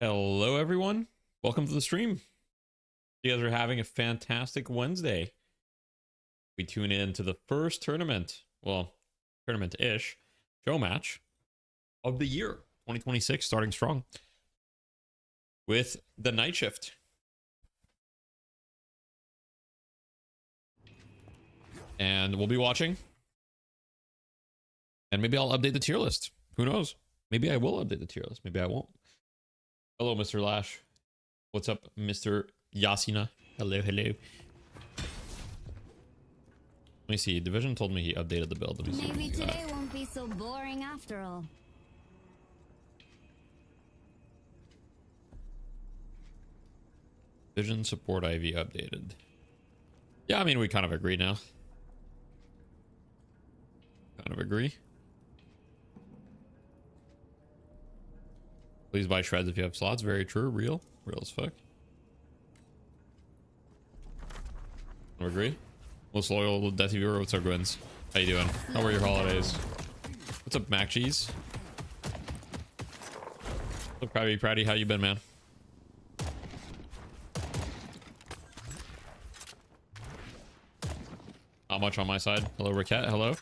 Hello, everyone. Welcome to the stream. You guys are having a fantastic Wednesday. We tune in to the first tournament, well, tournament-ish, show match of the year, 2026, starting strong with the night shift. And we'll be watching. And maybe I'll update the tier list. Who knows? Maybe I will update the tier list. Maybe I won't. Hello, Mr. Lash. What's up, Mr. Yasina? Hello, hello. Let me see. Division told me he updated the build. Let me see. Maybe today won't be so boring after all. Vision support IV updated. Yeah, I mean, we kind of agree now. Kind of agree. Please buy shreds if you have slots. Very true. Real as fuck. I agree. Most loyal Death Viewer. What's up, Gwens? How you doing? How were your holidays? What's up, Mac Cheese? What's up, Pratty? How you been, man? Not much on my side. Hello, Raquette. Hello.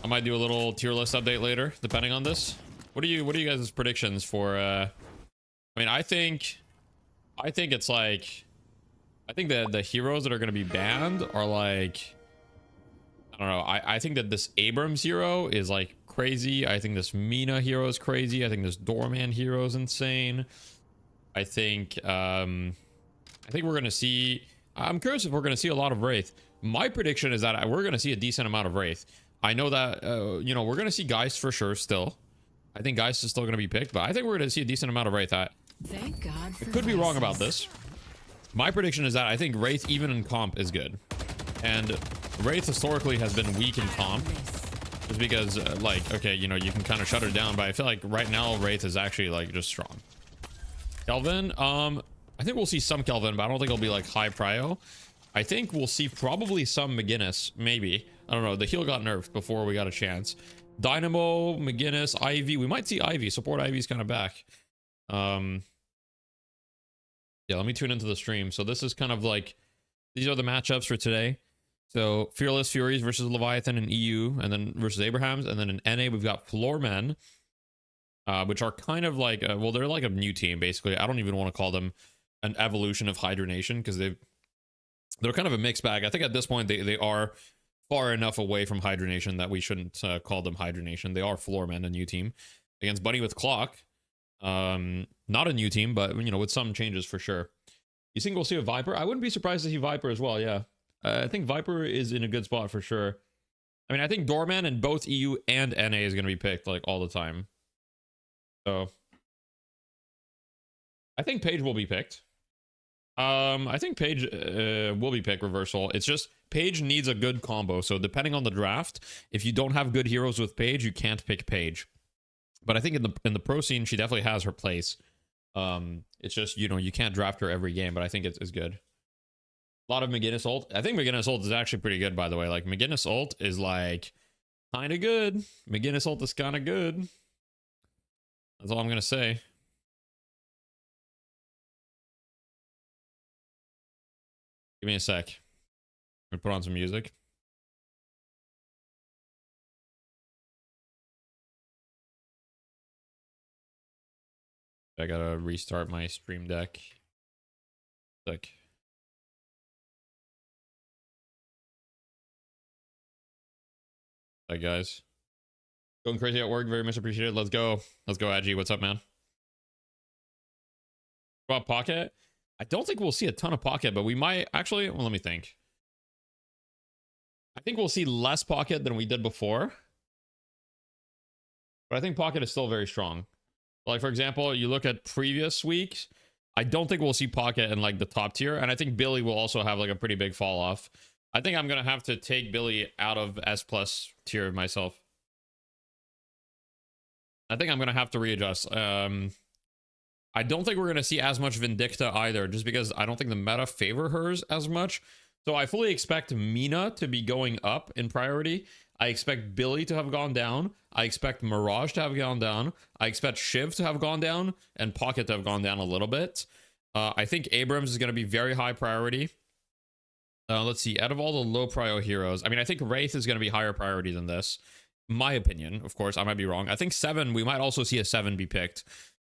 I might do a little tier list update later, depending on this. What are you guys' predictions for I mean, I think it's like, I think that the heroes that are going to be banned are like, I don't know. I think that this Abrams hero is like crazy. I think this Mina hero is crazy. I think this Doorman hero is insane. I think we're going to see, I'm curious if we're going to see a lot of Wraith. My prediction is that we're going to see a decent amount of Wraith. I know that, you know, we're going to see Geist for sure still. I think Geist is still going to be picked, but I think we're going to see a decent amount of Wraith. Thank God. I could be wrong about this. My prediction is that I think Wraith, even in comp, is good. And Wraith historically has been weak in comp. Just because, like, okay, you know, you can kind of shut her down, but I feel like right now Wraith is actually, like, just strong. Kelvin, I think we'll see some Kelvin, but I don't think it'll be, like, high prio. I think we'll see probably some McGinnis, maybe. I don't know. The heal got nerfed before we got a chance. Dynamo, McGinnis, Ivy. We might see Ivy. Support Ivy's kind of back. Yeah, let me tune into the stream. So this is kind of like, these are the matchups for today. So Fearless Furies versus Leviathan in EU, and then versus Abrahams. And then in NA, we've got Floormen, which are kind of like, well, they're like a new team, basically. I don't even want to call them an evolution of Hydra Nation, because they're kind of a mixed bag. I think at this point, they are far enough away from Hydra Nation that we shouldn't call them Hydra Nation. They are Floormen, a new team. Against Bunny with Clock. Not a new team, but, you know, with some changes for sure. You think we'll see a Viper? I wouldn't be surprised to see Viper as well, yeah. I think Viper is in a good spot for sure. I mean, I think Doorman in both EU and NA is going to be picked, like, all the time. So, I think Paige will be picked. I think Paige will be picked reversal. It's just Paige needs a good combo. So depending on the draft, if you don't have good heroes with Paige, you can't pick Paige. But I think in the pro scene, she definitely has her place. It's just, you know, you can't draft her every game, but I think it's good. A lot of McGinnis ult. I think McGinnis ult is actually pretty good, by the way. Like, McGinnis ult is like kind of good. McGinnis ult is kind of good. That's all I'm gonna say. Give me a sec. I'm gonna put on some music. I gotta restart my stream deck. Sec. Hi guys. Going crazy at work, very much appreciated. Let's go. Let's go, Agi. What's up, man? About Pocket? I don't think we'll see a ton of Pocket, but we might actually, well, let me think. I think we'll see less Pocket than we did before. But I think Pocket is still very strong. Like, for example, you look at previous weeks, I don't think we'll see Pocket in, like, the top tier. And I think Billy will also have, like, a pretty big fall off. I think I'm going to have to take Billy out of S+ tier myself. I think I'm going to have to readjust. I don't think we're going to see as much Vindicta either, just because I don't think the meta favor hers as much. So I fully expect Mina to be going up in priority. I expect Billy to have gone down. I expect Mirage to have gone down. I expect Shiv to have gone down and Pocket to have gone down a little bit. I think Abrams is going to be very high priority. Let's see. Out of all the low prio heroes, I mean, I think Wraith is going to be higher priority than this. My opinion, of course, I might be wrong. I think 7, we might also see a 7 be picked.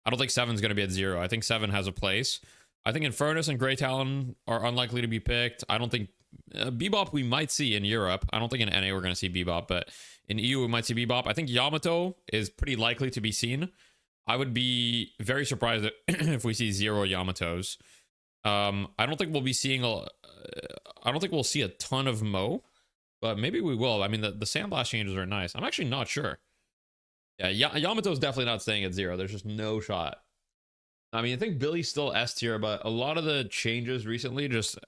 I don't think 7's going to be at 0. I think 7 has a place. I think Infernus and Grey Talon are unlikely to be picked. I don't think Bebop we might see in Europe. I don't think in NA we're going to see Bebop, but in EU we might see Bebop. I think Yamato is pretty likely to be seen. I would be very surprised if we see 0 Yamatos. I don't think we'll be seeing I don't think we'll see a ton of Mo, but maybe we will. I mean, the Sandblast changes are nice. I'm actually not sure. Yeah, Yamato's definitely not staying at 0. There's just no shot. I mean, I think Billy's still S tier, but a lot of the changes recently just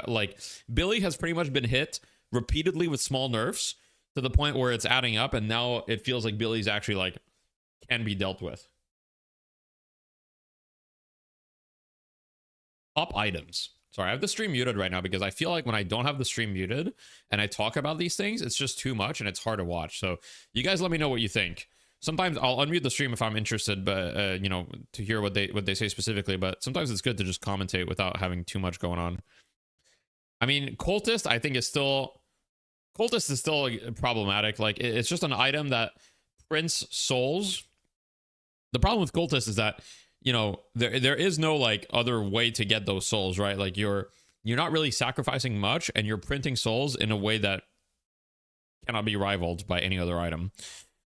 like Billy has pretty much been hit repeatedly with small nerfs to the point where it's adding up, and now it feels like Billy's actually like can be dealt with. Top items. Sorry, I have the stream muted right now because I feel like when I don't have the stream muted and I talk about these things, it's just too much and it's hard to watch. So you guys let me know what you think. Sometimes I'll unmute the stream if I'm interested, but you know, to hear what they say specifically. But sometimes it's good to just commentate without having too much going on. I mean, Cultist, I think is still problematic. Like it's just an item that prints souls. The problem with Cultist is that, you know, there is no like other way to get those souls, right? Like you're not really sacrificing much, and you're printing souls in a way that cannot be rivaled by any other item.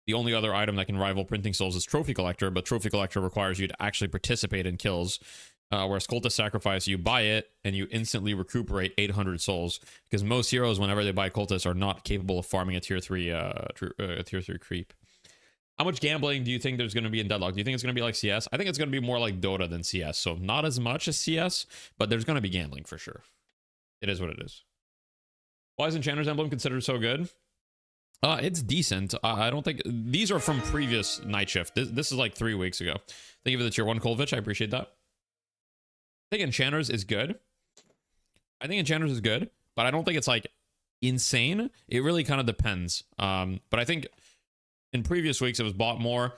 The only other item that can rival printing souls is Trophy Collector, but Trophy Collector requires you to actually participate in kills. Whereas Cultist Sacrifice, you buy it and you instantly recuperate 800 souls, because most heroes, whenever they buy Cultist, are not capable of farming a tier 3 creep. How much gambling do you think there's going to be in Deadlock? Do you think it's going to be like CS? I think it's going to be more like Dota than CS. So not as much as CS, but there's going to be gambling for sure. It is what it is. Why is Enchanter's Emblem considered so good? It's decent. I don't think... These are from previous Night Shift. This is like 3 weeks ago. Thank you for the tier 1, Kolvich. I appreciate that. I think Enchanter's is good. But I don't think it's like insane. It really kind of depends. But I think in previous weeks it was bought more.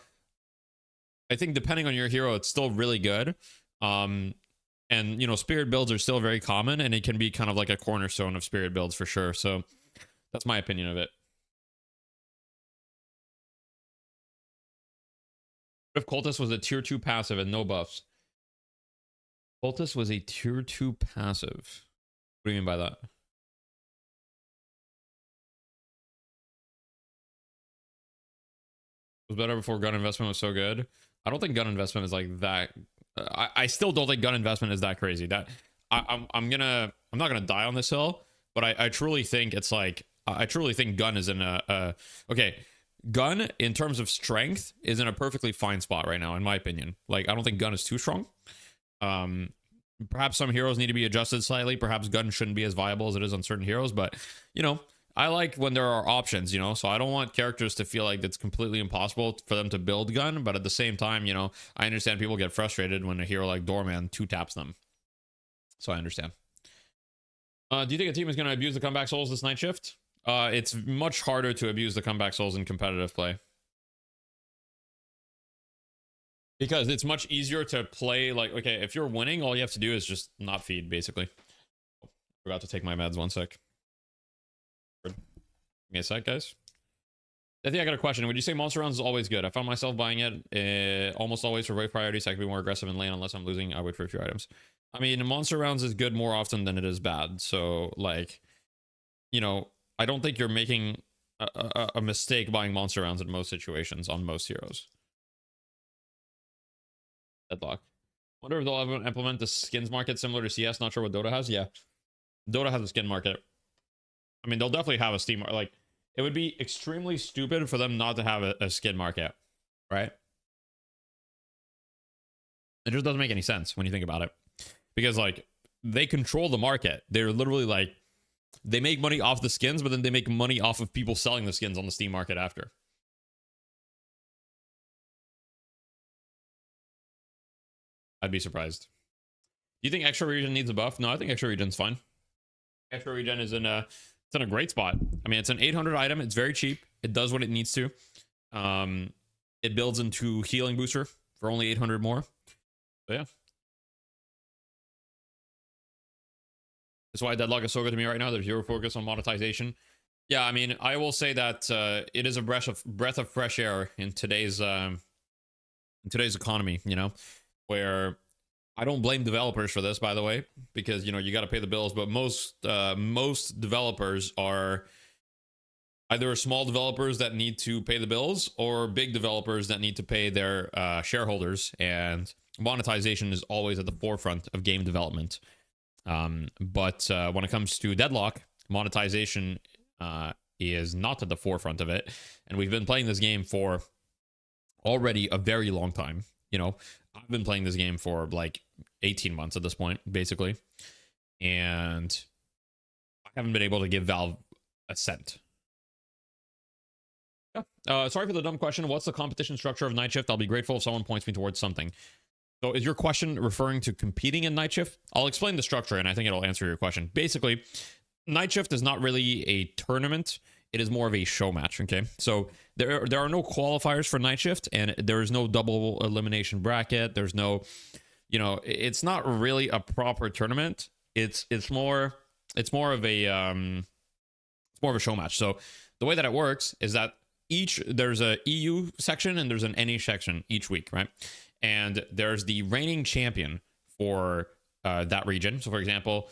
I think depending on your hero, it's still really good. And, you know, spirit builds are still very common, and it can be kind of like a cornerstone of spirit builds for sure. So that's my opinion of it. If Cultist was a tier 2 passive and no buffs. Cultist was a tier 2 passive. What do you mean by that? Was better before gun investment was so good. I don't think gun investment is like that. I still don't think gun investment is that crazy. That I'm not gonna die on this hill, but I truly think it's like I truly think gun is in a okay. Gun in terms of strength is in a perfectly fine spot right now, in my opinion. Like I don't think gun is too strong. Perhaps some heroes need to be adjusted slightly. Perhaps gun shouldn't be as viable as it is on certain heroes, but you know, I like when there are options, you know, so I don't want characters to feel like it's completely impossible for them to build gun, but at the same time, you know, I understand people get frustrated when a hero like Doorman 2-taps them. So I understand. Do you think a team is going to abuse the comeback souls this night shift? It's much harder to abuse the comeback souls in competitive play. Because it's much easier to play like, okay, if you're winning, all you have to do is just not feed, basically. Oh, forgot to take my meds, 1 sec. Give me a sec, guys. I think I got a question. Would you say Monster Rounds is always good? I found myself buying it almost always for wave priority, so I can be more aggressive in lane unless I'm losing. I wait for a few items. I mean, Monster Rounds is good more often than it is bad. So, like, you know, I don't think you're making a mistake buying Monster Rounds in most situations on most heroes. Deadlock. Wonder if they'll ever implement the skins market similar to CS. Not sure what Dota has. Yeah. Dota has a skin market. I mean, they'll definitely have a Steam market. Like, it would be extremely stupid for them not to have a skin market, right? It just doesn't make any sense when you think about it. Because, like, they control the market. They're literally, like, they make money off the skins, but then they make money off of people selling the skins on the Steam market after. I'd be surprised. Do you think extra regen needs a buff? No, I think extra regen's fine. Extra regen is in a... It's in a great spot. I mean, it's an 800 item. It's very cheap. It does what it needs to. It builds into healing booster for only 800 more. So yeah. That's why Deadlock is so good to me right now. There's zero focus on monetization. Yeah, I mean, I will say that it is a breath of fresh air in today's economy, you know, where I don't blame developers for this, by the way, because, you know, you got to pay the bills, but most developers are either small developers that need to pay the bills or big developers that need to pay their shareholders, and monetization is always at the forefront of game development. But when it comes to Deadlock, monetization is not at the forefront of it, and we've been playing this game for already a very long time. You know, I've been playing this game for like 18 months at this point, basically, and I haven't been able to give Valve a cent. Yeah. Sorry for the dumb question. What's the competition structure of Night Shift? I'll be grateful if someone points me towards something. So is your question referring to competing in Night Shift? I'll explain the structure, and I think it'll answer your question. Basically, Night Shift is not really a tournament. It is more of a show match, okay? So there are no qualifiers for Night Shift, and there is no double elimination bracket. There's no, you know, it's not really a proper tournament. It's more of a show match. So the way that it works is that there's a EU section and there's an NA section each week, right? And there's the reigning champion for that region. So for example,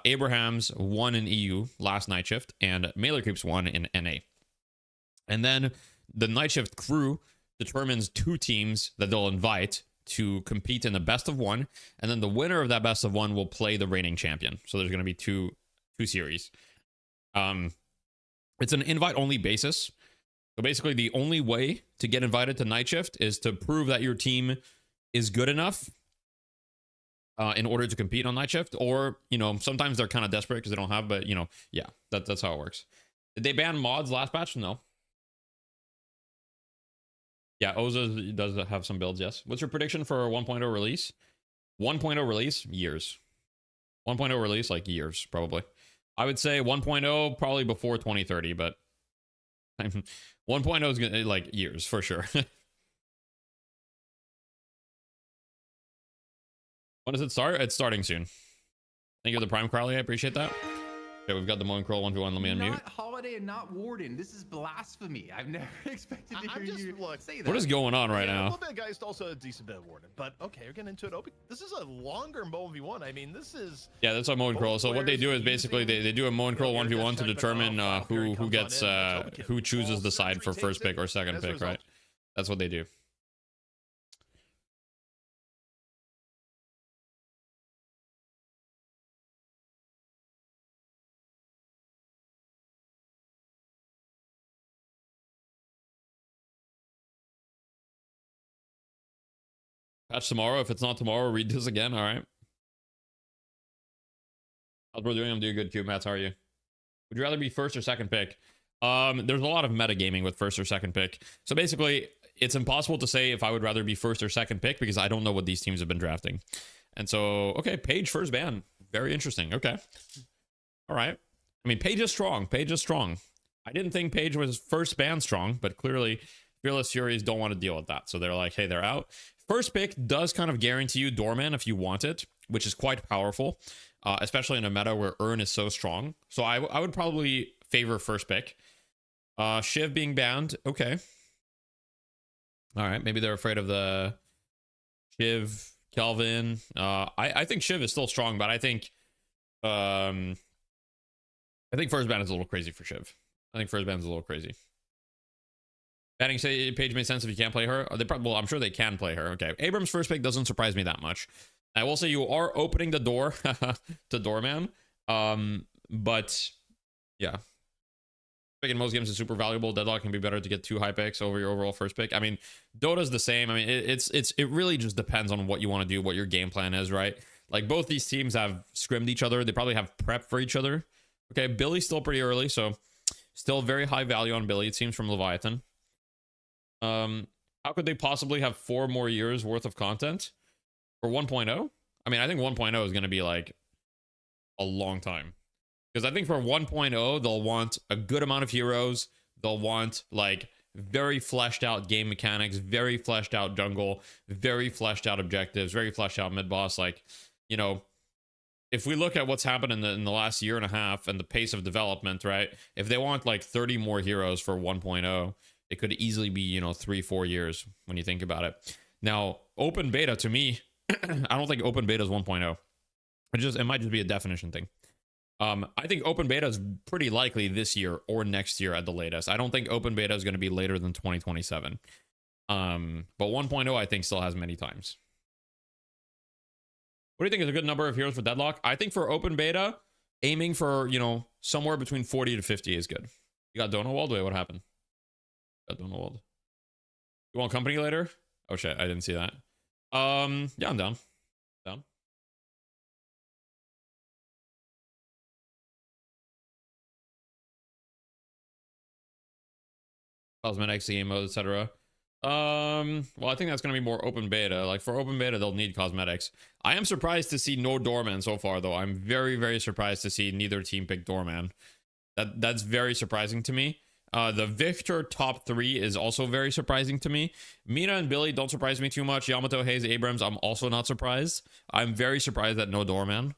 Abrahams won in EU last Night Shift, and Mailer Creeps won in NA. And then the Night Shift crew determines 2 teams that they'll invite to compete in the best of 1, and then the winner of that best of 1 will play the reigning champion. So there's going to be two series. It's an invite-only basis. So basically, the only way to get invited to Night Shift is to prove that your team is good enough in order to compete on Night Shift, or, you know, sometimes they're kind of desperate because they don't have, but, you know, yeah, that's how it works. Did they ban mods last patch? No. Yeah, Oza does have some builds, yes. What's your prediction for a 1.0 release? 1.0 release? Years. 1.0 release, like years, probably. I would say 1.0 probably before 2030, but 1.0 is gonna, like, years for sure. When does it start? It's starting soon. Thank you for the Prime, Carly. I appreciate that. Okay, we've got the Moan Crawl 1v1. Let me unmute. Not Holiday and not Warden. This is blasphemy. I've never expected to hear you say that. What is going on right now? A little bit of Geist, also a decent bit of Warden. But okay, we're getting into it. This is a longer Moan v1. I mean, this is... Yeah, that's a Moan Crawl. So what they do is basically they do a Moan Crawl 1v1 to determine who gets who chooses the side for first pick or second pick, right? That's what they do. Patch tomorrow. If it's not tomorrow, read this again. All right. How's bro doing? I'm doing good, Cube. Matt, how are you? Would you rather be first or second pick? There's a lot of metagaming with first or second pick. So basically, it's impossible to say if I would rather be first or second pick because I don't know what these teams have been drafting. And so, okay, Page first ban. Very interesting. Okay. All right. I mean, Page is strong. Page is strong. I didn't think Page was first ban strong, but clearly Fearless Furies don't want to deal with that. So they're like, hey, they're out. First pick does kind of guarantee you Doorman if you want it, which is quite powerful, especially in a meta where Urn is so strong. So I would probably favor first pick. Shiv being banned, okay. All right, maybe they're afraid of the Shiv, Kelvin. I think Shiv is still strong, but I think first ban is a little crazy for Shiv. I think first ban is a little crazy. Banning say Page makes sense if you can't play her. Well, I'm sure they can play her. Okay. Abrams first pick doesn't surprise me that much. I will say you are opening the door to Doorman. But yeah. Pick in most games is super valuable. Deadlock can be better to get 2 high picks over your overall first pick. I mean, Dota's the same. I mean, it really just depends on what you want to do, what your game plan is, right? Like both these teams have scrimmed each other. They probably have prep for each other. Okay, Billy's still pretty early, so still very high value on Billy, it seems, from Leviathan. How could they possibly have 4 more years worth of content for 1.0? I mean, I think 1.0 is going to be like a long time Because I think for 1.0, they'll want a good amount of heroes. They'll want like very fleshed out game mechanics, very fleshed out jungle, very fleshed out objectives, very fleshed out mid boss. Like, you know, if we look at what's happened in the last year and a half and the pace of development, right? If they want like 30 more heroes for 1.0, it could easily be, you know, 3-4 years when you think about it. Now, open beta to me, I don't think open beta is 1.0. It might just be a definition thing. I think open beta is pretty likely this year or next year at the latest. I don't think open beta is going to be later than 2027. But 1.0 I think still has many times. What do you think is a good number of heroes for Deadlock? I think for open beta, aiming for, you know, somewhere between 40 to 50 is good. You got Donowald? Wait, what happened? Got Donowald. You want company later? Oh shit, I didn't see that. Yeah, I'm down. Down. Cosmetics, game mode, etc. Well, I think that's gonna be more open beta. Like for open beta, they'll need cosmetics. I am surprised to see no Doorman so far, though. I'm very, very surprised to see neither team pick Doorman. That's very surprising to me. The Victor top 3 is also very surprising to me. Mina and Billy don't surprise me too much. Yamato, Hayes, Abrams, I'm also not surprised. I'm very surprised that no Doorman.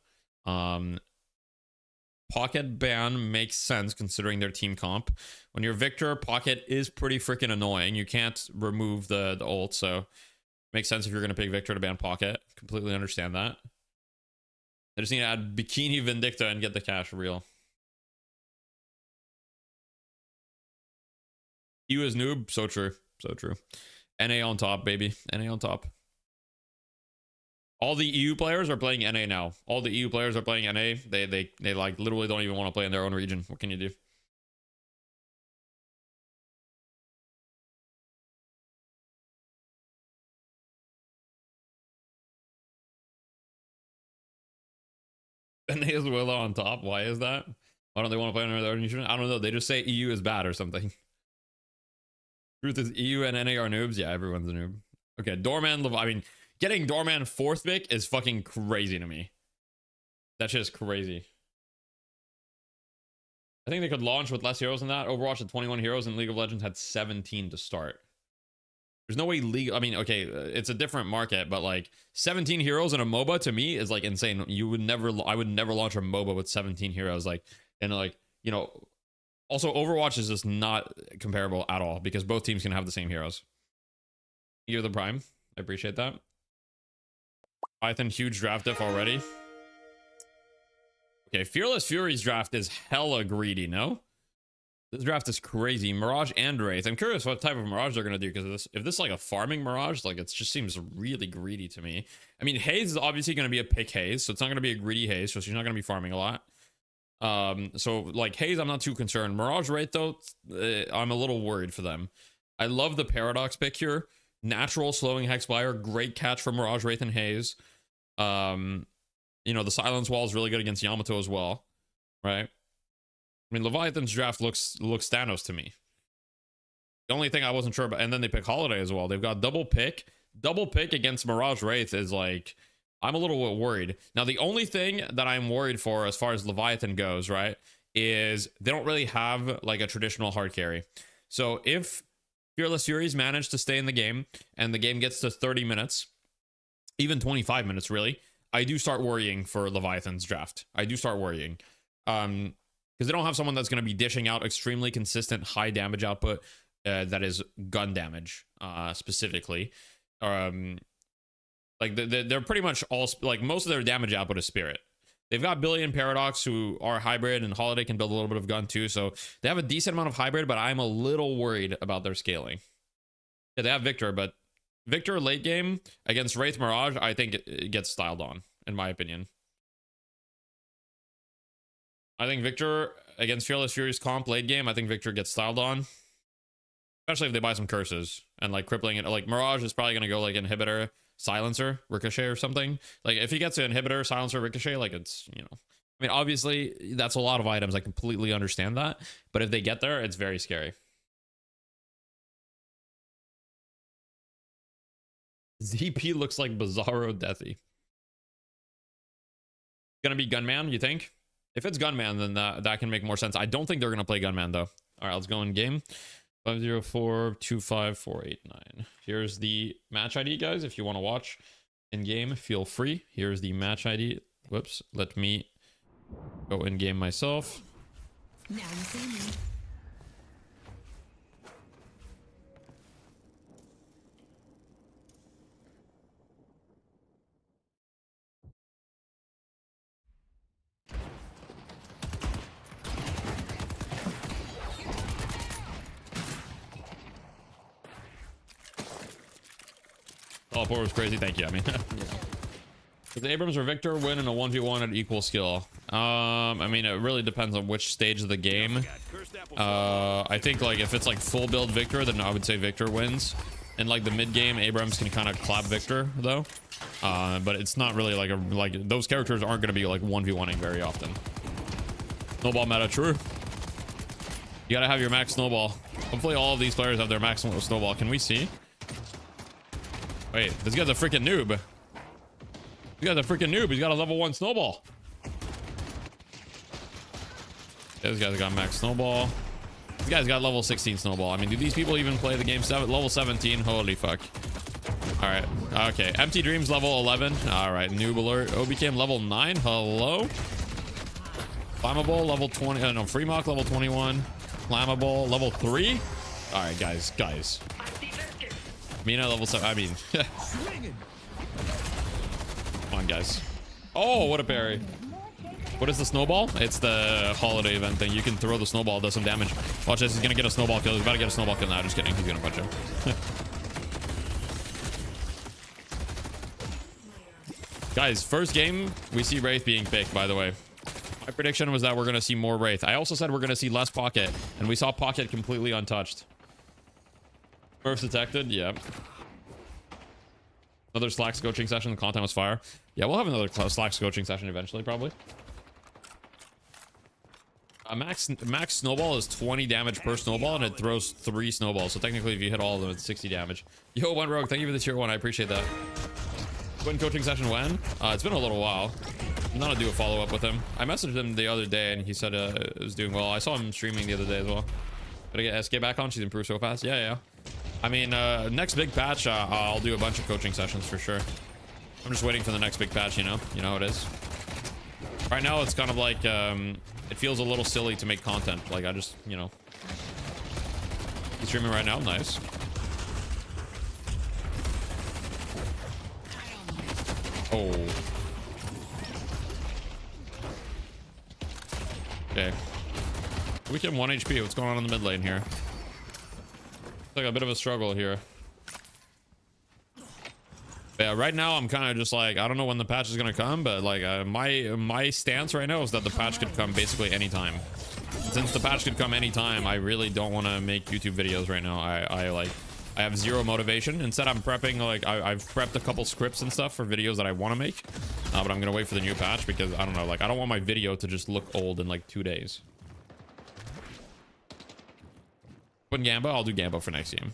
Pocket ban makes sense considering their team comp. When you're Victor, Pocket is pretty freaking annoying. You can't remove the ult, so makes sense if you're going to pick Victor to ban Pocket. Completely understand that. I just need to add Bikini Vindicta and get the cash real. You is noob, so true, so true. NA on top, baby. NA on top. All the EU players are playing NA now. All the EU players are playing NA. They like literally don't even want to play in their own region. What can you do? NA is Willow on top. Why is that? Why don't they want to play in their own region? I don't know. They just say EU is bad or something. Truth is EU and NA are noobs. Yeah, everyone's a noob. Okay, Doorman. I mean, getting Doorman 4th pick is fucking crazy to me. That's just crazy. I think they could launch with less heroes than that. Overwatch had 21 heroes and League of Legends had 17 to start. There's no way League... I mean, okay, it's a different market, but like 17 heroes in a MOBA to me is like insane. You would never... I would never launch a MOBA with 17 heroes. Like, and like, you know... Also, Overwatch is just not comparable at all because both teams can have the same heroes. You're the prime. I appreciate that. Python, huge draft diff already. Okay, Fearless Fury's draft is hella greedy, no? This draft is crazy. Mirage and Wraith. I'm curious what type of Mirage they're going to do because if this is like a farming Mirage, like it just seems really greedy to me. I mean, Haze is obviously going to be a pick Haze, so it's not going to be a greedy Haze, so she's not going to be farming a lot. So like Haze, I'm not too concerned. Mirage Wraith though, I'm a little worried for them. I love the Paradox pick here. Natural slowing Hexfire, great catch from Mirage Wraith and Haze. You know, the Silence Wall is really good against Yamato as well, right? I mean, Leviathan's draft looks Thanos to me. The only thing I wasn't sure about, and then they pick Holiday as well. They've got double pick against Mirage Wraith is like, I'm a little bit worried. Now, the only thing that I'm worried for as far as Leviathan goes, right, is they don't really have like a traditional hard carry. So if Fearless Furies manage to stay in the game and the game gets to 30 minutes, even 25 minutes really, I do start worrying for Leviathan's draft. I do start worrying. Because they don't have someone that's going to be dishing out extremely consistent high damage output that is gun damage specifically. Like they're pretty much all, like most of their damage output is Spirit. They've got Billy and Paradox who are hybrid, and Holiday can build a little bit of gun too. So they have a decent amount of hybrid, but I'm a little worried about their scaling. Yeah, they have Victor, but Victor late game against Wraith Mirage, I think it gets styled on, in my opinion. I think Victor against Fearless Fury's comp late game, I think Victor gets styled on. Especially if they buy some curses and like crippling it. Like Mirage is probably going to go like inhibitor, silencer, ricochet or something. Like if he gets an inhibitor, silencer, ricochet, like it's, you know. I mean, obviously that's a lot of items. I completely understand that. But if they get there, it's very scary. ZP looks like Bizarro Deathy. Gonna be Gunman, you think? If it's Gunman, then that can make more sense. I don't think they're gonna play Gunman though. All right, let's go in game. 5042548 Here's the match ID, guys. If you want to watch in game, feel free. Here's the match ID. Whoops, let me go in game myself. Now you see me. Teleport was crazy. Thank you. I mean, Does Abrams or Victor win in a 1v1 at equal skill? I mean, it really depends on which stage of the game. I think like if it's like full build Victor, then I would say Victor wins. In like the mid game, Abrams can kind of clap Victor though. But it's not really like those characters aren't going to be like 1v1ing very often. Snowball meta, true. You gotta have your max snowball. Hopefully all of these players have their maximum snowball. Can we see? Wait, this guy's a freaking noob. This guy's a freaking noob. He's got a level 1 snowball. This guy's got max snowball. This guy's got level 16 snowball. I mean, do these people even play the game? Level 17? Holy fuck. All right. Okay. Empty Dreams level 11. All right. Noob alert. OBKM level 9. Hello. Flammable level 20. No, Free Mock level 21. Flammable level 3. All right, guys. Mina level 7. I mean, come on, guys. Oh, what a parry. What is the snowball? It's the holiday event thing. You can throw the snowball, does some damage. Watch this. He's gonna get a snowball kill. He's about to get a snowball kill. Nah, just kidding. He's gonna punch him. Guys, first game, we see Wraith being picked, by the way. My prediction was that we're gonna see more Wraith. I also said we're gonna see less Pocket, and we saw Pocket completely untouched. First detected, yeah. Another Slacks coaching session. The content was fire. Yeah, we'll have another Slacks coaching session eventually, probably. Max snowball is 20 damage per snowball, and it throws 3 snowballs. So technically, if you hit all of them, it's 60 damage. Yo, One Rogue, thank you for the tier 1. I appreciate that. When coaching session when? It's been a little while. I'm gonna do a follow up with him. I messaged him the other day, and he said it was doing well. I saw him streaming the other day as well. Gotta get SK back on. She's improved so fast. Yeah. I mean, next big patch, I'll do a bunch of coaching sessions for sure. I'm just waiting for the next big patch, you know? You know how it is. Right now, it's kind of like, it feels a little silly to make content. Like, I just, you know. He's streaming right now. Nice. Oh. Okay. We get 1 HP. What's going on in the mid lane here? It's like a bit of a struggle here. But yeah, right now I'm kind of just like, I don't know when the patch is gonna come, but like my stance right now is that the patch could come basically anytime. Since the patch could come anytime, I really don't want to make YouTube videos right now. I have zero motivation. Instead, I'm prepping, like I've prepped a couple scripts and stuff for videos that I want to make, but I'm gonna wait for the new patch because I don't know, like I don't want my video to just look old in like 2 days. When Gamba, I'll do Gamba for next game.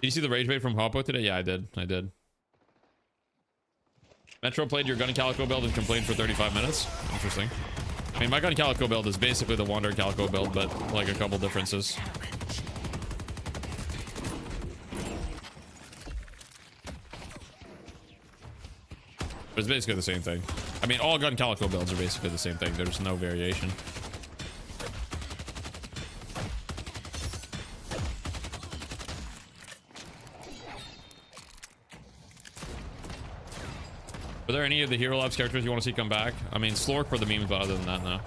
Did you see the rage bait from Hoppo today? Yeah, I did. Metro played your Gun Calico build and complained for 35 minutes. Interesting. I mean, my Gun Calico build is basically the Wander Calico build, but like a couple differences. But it's basically the same thing. I mean, all Gun Calico builds are basically the same thing. There's no variation. Are there any of the Hero Labs characters you want to see come back? I mean, Slork for the memes, but other than that, no.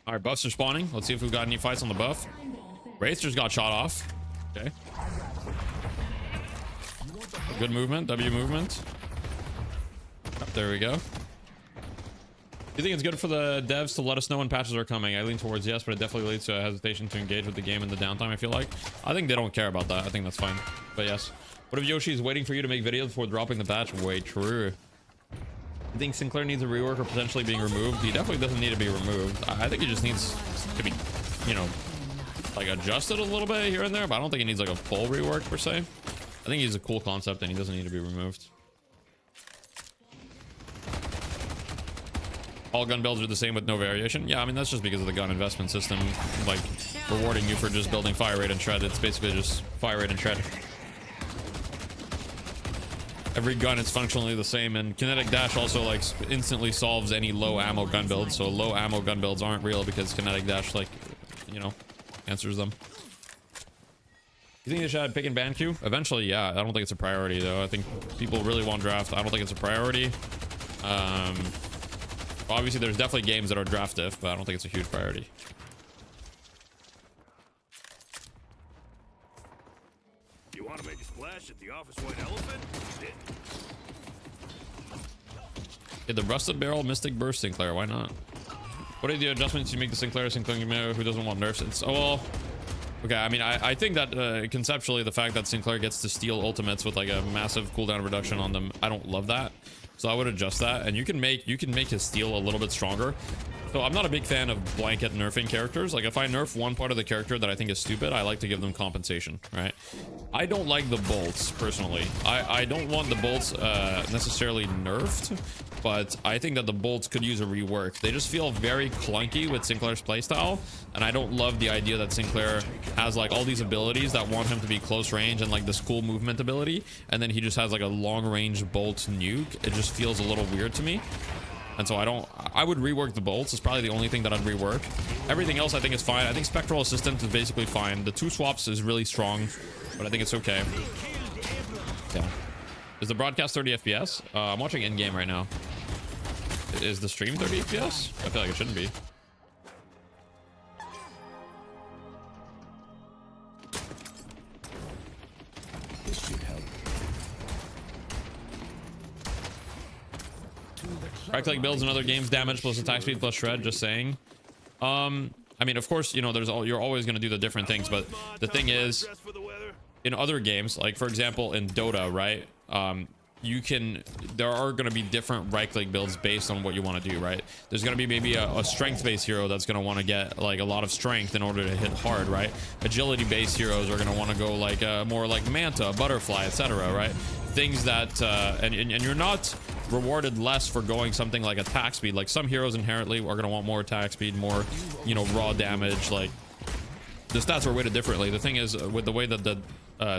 All right, buffs are spawning. Let's see if we've got any fights on the buff. Wraith just got shot off. Okay. Good movement. W movement. There we go. Do you think it's good for the devs to let us know when patches are coming? I lean towards yes, but it definitely leads to a hesitation to engage with the game in the downtime, I feel like. I think they don't care about that. I think that's fine. But yes. What if Yoshi is waiting for you to make videos before dropping the patch? Way true. I think Sinclair needs a rework or potentially being removed. He definitely doesn't need to be removed. I think he just needs to be, you know, like adjusted a little bit here and there, but I don't think he needs like a full rework per se. I think he's a cool concept and he doesn't need to be removed. All gun builds are the same with no variation. Yeah, I mean, that's just because of the gun investment system, like rewarding you for just building fire rate and tread. It's basically just fire rate and tread. Every gun is functionally the same, and kinetic dash also like instantly solves any low ammo gun builds. So low ammo gun builds aren't real because kinetic dash, like, you know, answers them. You think they should add pick and ban queue? Eventually, yeah. I don't think it's a priority though. I think people really want draft. I don't think it's a priority. Obviously, there's definitely games that are draft diff, but I don't think it's a huge priority. You want to make a splash at the office white elephant? Yeah, the rusted barrel, mystic burst Sinclair. Why not? What are the adjustments you make to Sinclair who doesn't want nerfs? It's well, okay. I mean, I think that conceptually, the fact that Sinclair gets to steal ultimates with like a massive cooldown reduction on them, I don't love that. So I would adjust that, and you can make his steal a little bit stronger. So I'm not a big fan of blanket nerfing characters. Like if I nerf one part of the character that I think is stupid, I like to give them compensation, right? I don't like the bolts personally. I don't want the bolts necessarily nerfed, but I think that the bolts could use a rework. They just feel very clunky with Sinclair's playstyle, and I don't love the idea that Sinclair has like all these abilities that want him to be close range and like this cool movement ability, and then he just has like a long range bolt nuke. It just feels a little weird to me. And so I would rework the bolts. It's probably the only thing that I'd rework. Everything else I think is fine. I think Spectral Assistant is basically fine. The 2 swaps is really strong, but I think it's okay. Yeah. Is the broadcast 30 FPS? I'm watching in-game right now. Is the stream 30 FPS? I feel like it shouldn't be. This should help. Right click builds in other games, damage plus attack speed plus shred, just saying. I mean, of course, you know, you're always going to do the different things, but the thing is, in other games, like for example in Dota, right, there are going to be different right click builds based on what you want to do, right? There's going to be maybe a strength based hero that's going to want to get like a lot of strength in order to hit hard, right? Agility based heroes are going to want to go like more like Manta, Butterfly, etc., right? Things that and you're not rewarded less for going something like attack speed. Like some heroes inherently are going to want more attack speed, more, you know, raw damage. Like the stats are weighted differently. The thing is, with the way that the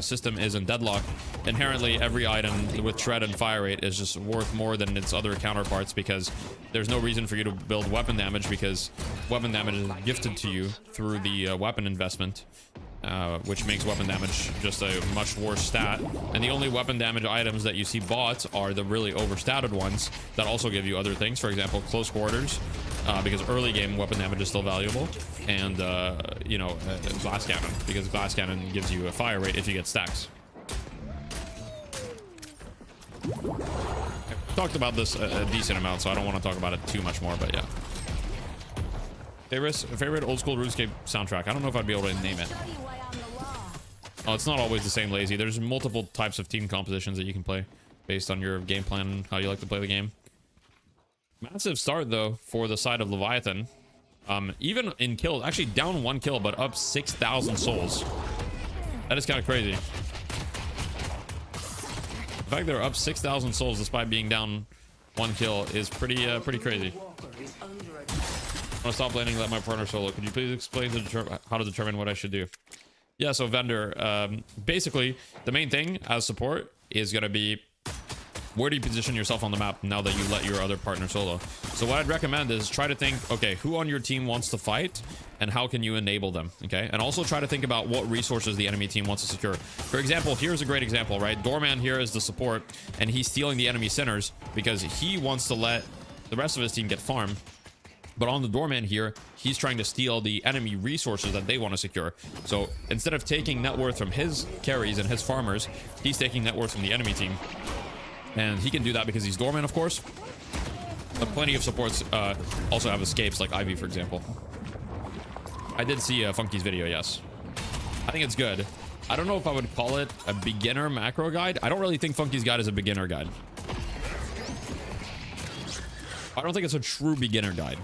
system is in Deadlock, inherently every item with tread and fire rate is just worth more than its other counterparts, because there's no reason for you to build weapon damage, because weapon damage is gifted to you through the weapon investment. Which makes weapon damage just a much worse stat. And the only weapon damage items that you see bought are the really overstated ones that also give you other things. For example, close quarters, because early game weapon damage is still valuable. And, you know, glass cannon, because glass cannon gives you a fire rate if you get stacks. I've talked about this a decent amount, so I don't want to talk about it too much more, but yeah. Favorite old school RuneScape soundtrack? I don't know if I'd be able to name it. Oh, it's not always the same, Lazy. There's multiple types of team compositions that you can play based on your game plan and how you like to play the game. Massive start though for the side of Leviathan. Even in kills, actually down 1 kill, but up 6,000 souls. That is kind of crazy. The fact they're up 6,000 souls despite being down 1 kill is pretty crazy. I want to stop laning and let my partner solo. Could you please explain how to determine what I should do? Yeah, so vendor, basically the main thing as support is going to be, where do you position yourself on the map now that you let your other partner solo? So what I'd recommend is try to think, okay, who on your team wants to fight and how can you enable them? Okay, and also try to think about what resources the enemy team wants to secure. For example, here's a great example, right? Doorman here is the support, and he's stealing the enemy centers because he wants to let the rest of his team get farm. But on the Doorman here, he's trying to steal the enemy resources that they want to secure. So instead of taking net worth from his carries and his farmers, he's taking net worth from the enemy team. And he can do that because he's Doorman, of course. But plenty of supports also have escapes, like Ivy, for example. I did see Funky's video, yes. I think it's good. I don't know if I would call it a beginner macro guide. I don't really think Funky's guide is a beginner guide. I don't think it's a true beginner guide.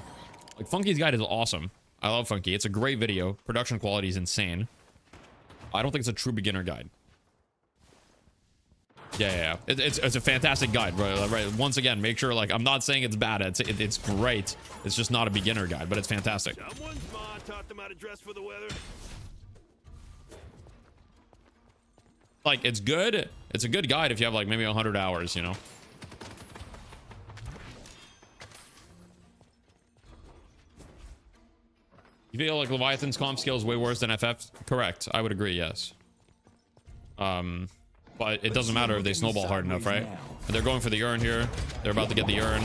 Like, Funky's guide is awesome. I love Funky. It's a great video. Production quality is insane. I don't think it's a true beginner guide. Yeah. It's a fantastic guide, right? Once again, make sure, like, I'm not saying it's bad. It's great. It's just not a beginner guide, but it's fantastic. Someone's mom taught them how to dress for the weather. Like, it's good. It's a good guide if you have, like, maybe 100 hours, you know? You feel like Leviathan's comp skill is way worse than FF's? Correct. I would agree, yes. But it doesn't matter if they snowball hard enough, right? They're going for the urn here. They're about to get the urn.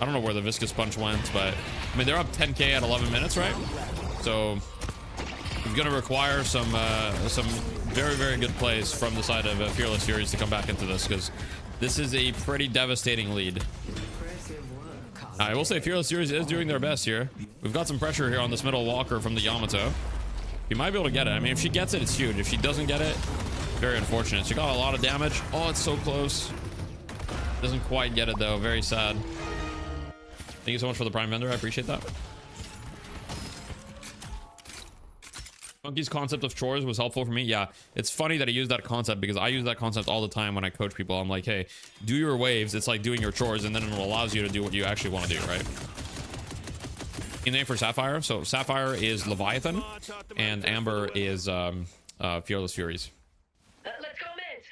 I don't know where the viscous punch went, but I mean, they're up 10k at 11 minutes, right? So it's going to require some very, very good plays from the side of Fearless Furies to come back into this, because this is a pretty devastating lead. I will say Fearless Furies is doing their best here. We've got some pressure here on this middle walker from the Yamato. You might be able to get it. I mean, if she gets it, it's huge. If she doesn't get it, very unfortunate. She got a lot of damage. Oh, it's so close. Doesn't quite get it, though. Very sad. Thank you so much for the Prime Vendor. I appreciate that. Funky's concept of chores was helpful for me. Yeah, it's funny that he used that concept, because I use that concept all the time when I coach people. I'm like, hey, do your waves. It's like doing your chores, and then it allows you to do what you actually want to do, right? Name for Sapphire. So Sapphire is Leviathan, and Amber is Fearless Furies. Let's go mid.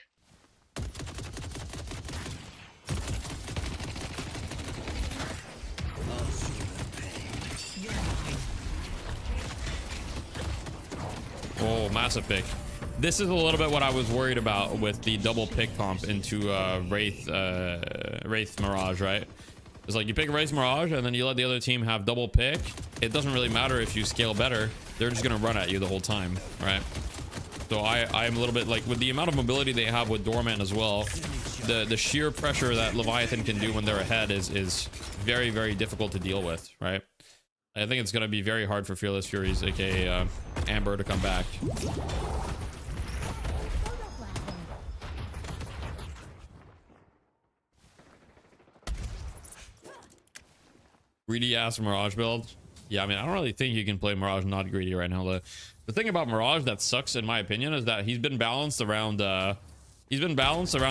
Oh, massive pick. This is a little bit what I was worried about with the double pick comp into Wraith Mirage, right? It's like you pick Wraith Mirage and then you let the other team have double pick. It doesn't really matter if you scale better. They're just going to run at you the whole time, right? So I'm a little bit like, with the amount of mobility they have with Doorman as well, the sheer pressure that Leviathan can do when they're ahead is very, very difficult to deal with, right? I think it's going to be very hard for Fearless Furies, aka Amber, to come back. Greedy ass Mirage build. Yeah, I mean, I don't really think you can play Mirage not greedy right now. The thing about Mirage that sucks, in my opinion, is that he's been balanced around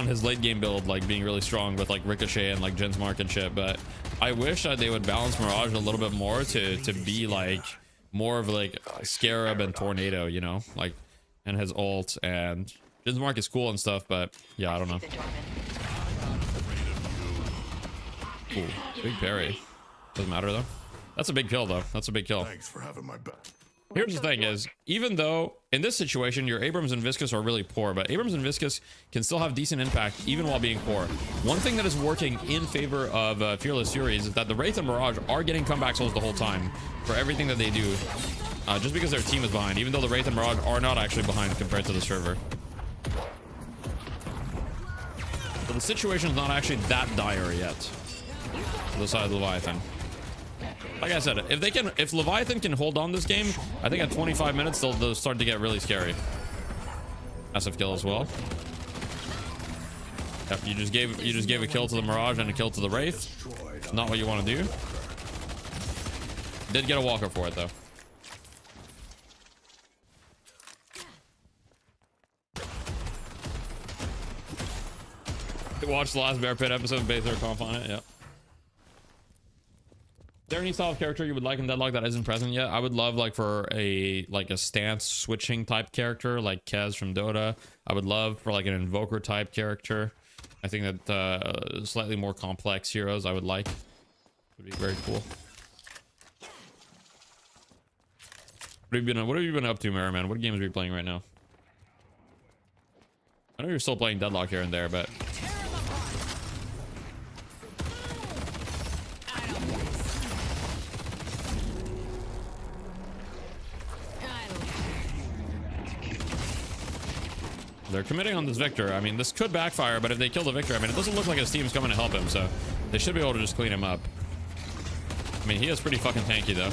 his late game build, like being really strong with like Ricochet and like Jin's Mark and shit. But I wish that they would balance Mirage a little bit more to be like more of like Scarab and Tornado, you know, like, and his ult. And Jin's Mark is cool and stuff, but yeah, I don't know. Ooh, big parry. Doesn't matter though. That's a big kill though. That's a big kill. Thanks for having my back. Here's the thing is, even though in this situation your Abrams and Viscous are really poor, but Abrams and Viscous can still have decent impact even while being poor. One thing that is working in favor of Fearless Furies is that the Wraith and Mirage are getting comeback souls the whole time for everything that they do, just because their team is behind, even though the Wraith and Mirage are not actually behind compared to the server. So the situation is not actually that dire yet on the side of Leviathan. Like I said, if Leviathan can hold on this game, I think at 25 minutes they'll start to get really scary. Massive kill as well. Yep, you just gave a kill to the Mirage and a kill to the Wraith. Not what you want to do. Did get a walker for it though. Watch the last Bear Pit episode based their comp on it. Yep. Is there any style of character you would like in Deadlock that isn't present yet? I would love like for a stance switching type character like Kez from Dota. I would love for like an invoker type character. I think that slightly more complex heroes I would like. Would be very cool. What have you been up to, Merriman? What games are you playing right now? I know you're still playing Deadlock here and there, but they're committing on this Victor. I mean, this could backfire, but if they kill the Victor, I mean, it doesn't look like his team's coming to help him, so they should be able to just clean him up. I mean, he is pretty fucking tanky, though.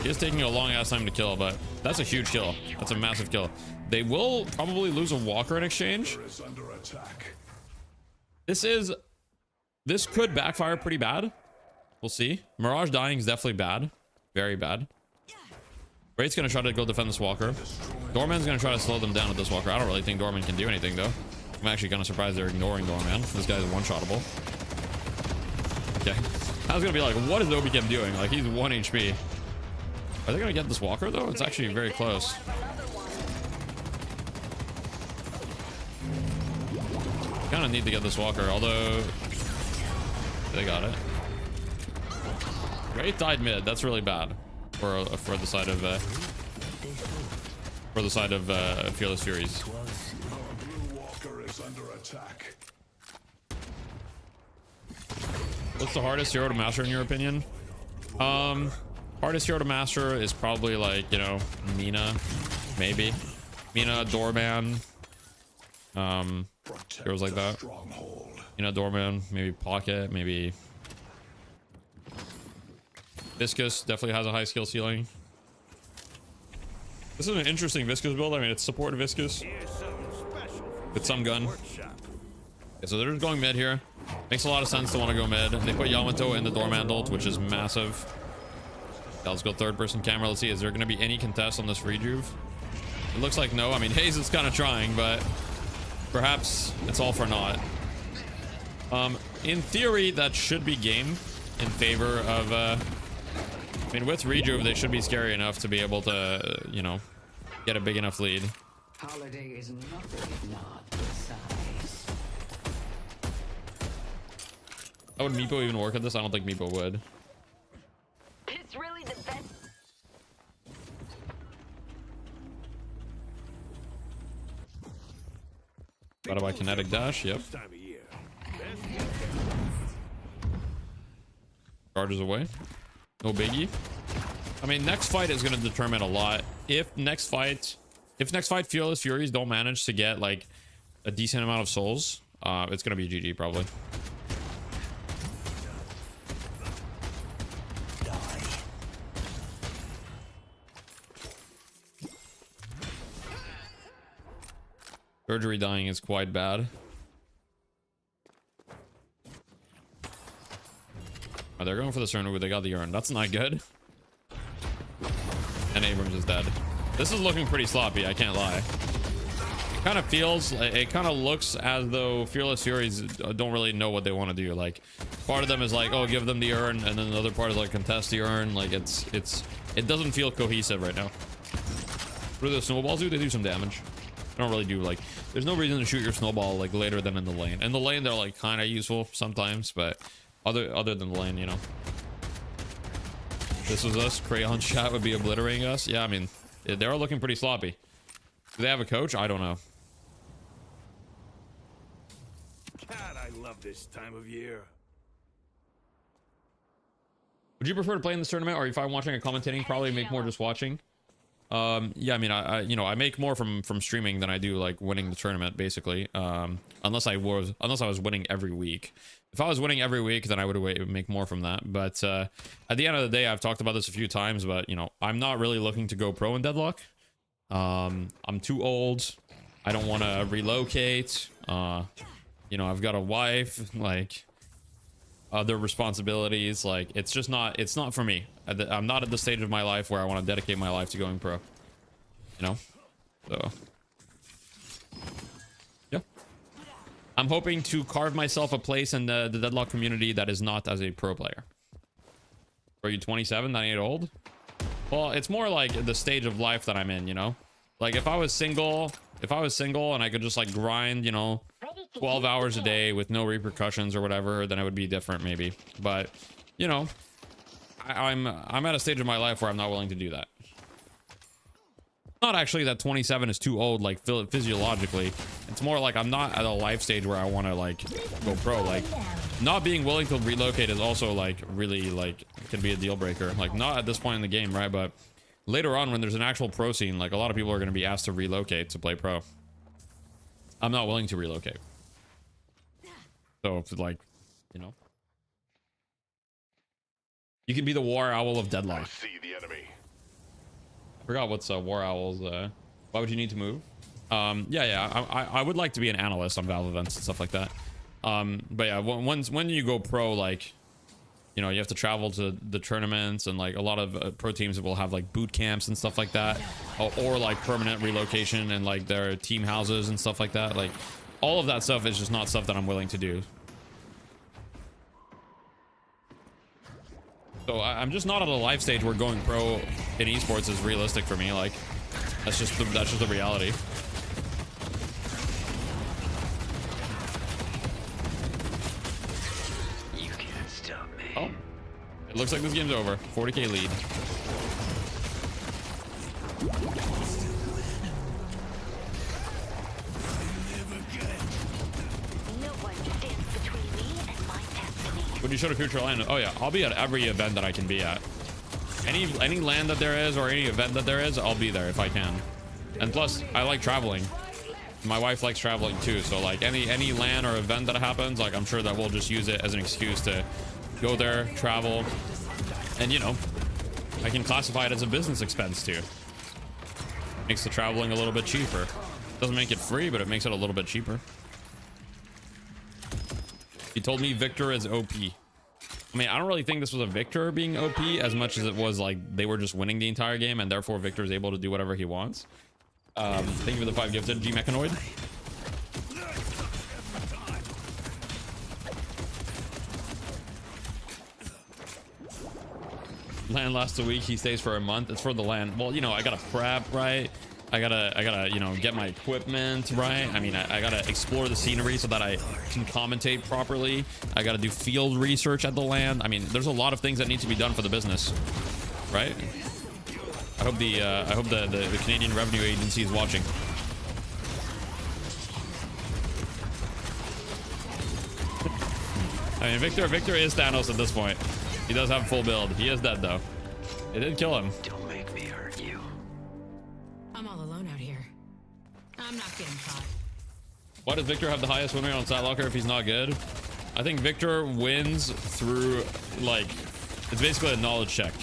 He is taking a long ass time to kill, but that's a huge kill. That's a massive kill. They will probably lose a walker in exchange. This is This could backfire pretty bad. We'll see. Mirage dying is definitely bad. Very bad. Wraith's gonna try to go defend this walker. Doorman's gonna try to slow them down with this walker. I don't really think Doorman can do anything though. I'm actually kind of surprised they're ignoring Doorman. This guy's one-shottable. Okay. I was gonna be like, what is Obicam doing? Like, he's 1 HP. Are they gonna get this walker though? It's actually very close. Kind of need to get this walker, although they got it. Wraith died mid. That's really bad for the side of Fearless Furies. What's the hardest hero to master in your opinion? Hardest hero to master is probably like, you know, Mina, maybe. Mina, Doorman, heroes like that. You know, Doorman, maybe Pocket, maybe Viscous definitely has a high skill ceiling. This is an interesting Viscous build. I mean, it's support Viscous with some gun. Okay, so they're just going mid here. Makes a lot of sense to want to go mid. They put Yamato in the Doorman ult, which is massive. Yeah, let's go third person camera. Let's see, is there going to be any contest on this rejuve? It looks like no. I mean, Hayes is kind of trying, but perhaps it's all for naught. In theory, that should be game in favor of, I mean, with rejuve, they should be scary enough to be able to, you know, get a big enough lead. Holiday is nothing not the size. How would Meepo even work at this? I don't think Meepo would. It's really the best. Got by kinetic dash, yep. This time of year. Charges away. No biggie. I mean, next fight is going to determine a lot. If next fight Fearless Furies don't manage to get like a decent amount of souls, it's going to be GG probably. Surgery dying is quite bad. Oh, they're going for the Cernu. They got the urn. That's not good. And Abrams is dead. This is looking pretty sloppy, I can't lie. It kind of feels, it kind of looks as though Fearless Furies don't really know what they want to do. Like, part of them is like, oh, give them the urn, and then the other part is like, contest the urn. Like, it doesn't feel cohesive right now. What do the snowballs do? They do some damage. They don't really do, like, there's no reason to shoot your snowball like later than in the lane. In the lane, they're like kind of useful sometimes, but other than the lane, you know. This was us. Crayon's shot would be obliterating us. Yeah, I mean, they are looking pretty sloppy. Do they have a coach? I don't know. God, I love this time of year. Would you prefer to play in this tournament, or if I'm watching and commentating, probably make more just watching? Yeah, I mean, I you know, I make more from streaming than I do like winning the tournament, basically. Unless I was winning every week. If I was winning every week, then I would make more from that. But at the end of the day, I've talked about this a few times, but you know, I'm not really looking to go pro in Deadlock. I'm too old. I don't want to relocate. You know, I've got a wife, like other responsibilities. Like, it's just not, it's not for me. I'm not at the stage of my life where I want to dedicate my life to going pro, you know? So yeah, I'm hoping to carve myself a place in the Deadlock community that is not as a pro player. Are you 27? That ain't old. Well, it's more like the stage of life that I'm in, you know? Like, if I was single and I could just like grind, you know, 12 hours a day with no repercussions or whatever, then it would be different maybe. But, you know, I'm at a stage of my life where I'm not willing to do that. Not actually that 27 is too old, like physiologically. It's more like I'm not at a life stage where I want to like go pro. Like, not being willing to relocate is also like really like can be a deal breaker. Like, not at this point in the game, right? But later on, when there's an actual pro scene, like a lot of people are going to be asked to relocate to play pro. I'm not willing to relocate. So if like, you know, you can be the War Owl of Deadlock. I see the enemy. I forgot what's War Owl's. Why would you need to move? Yeah, I would like to be an analyst on Valve events and stuff like that. But yeah, when you go pro, like, you know, you have to travel to the tournaments, and like a lot of pro teams will have like boot camps and stuff like that, or like permanent relocation and like their team houses and stuff like that. Like all of that stuff is just not stuff that I'm willing to do. So I'm just not at a life stage where going pro in esports is realistic for me. Like that's just the reality. You can't stop me. Oh, it looks like this game's over. 40k lead. No one stands between me and my destiny. When you show the future land, oh yeah, I'll be at every event that I can be at. Any land that there is or any event that there is, I'll be there if I can. And plus, I like traveling. My wife likes traveling too, so like any LAN or event that happens, like I'm sure that we'll just use it as an excuse to go there, travel, and you know, I can classify it as a business expense too. Makes the traveling a little bit cheaper. Doesn't make it free, but it makes it a little bit cheaper. He told me Victor is OP. I mean, I don't really think this was a Victor being OP as much as it was like they were just winning the entire game, and therefore Victor is able to do whatever he wants. Thank you for the 5 gifted, G Mechanoid. LAN lasts a week, he stays for a month. It's for the LAN. Well, you know, I gotta prep, right? I gotta, you know, get my equipment right. I mean, I gotta explore the scenery so that I can commentate properly. I gotta do field research at the LAN. I mean, there's a lot of things that need to be done for the business, right? I hope the Canadian Revenue Agency is watching. I mean, Victor is Thanos at this point. He does have full build. He is dead though. It did kill him. Don't make me hurt you. I'm all alone out here. I'm not getting caught. Why does Victor have the highest win rate on StatLocker if he's not good? I think Victor wins through, like, it's basically a knowledge check.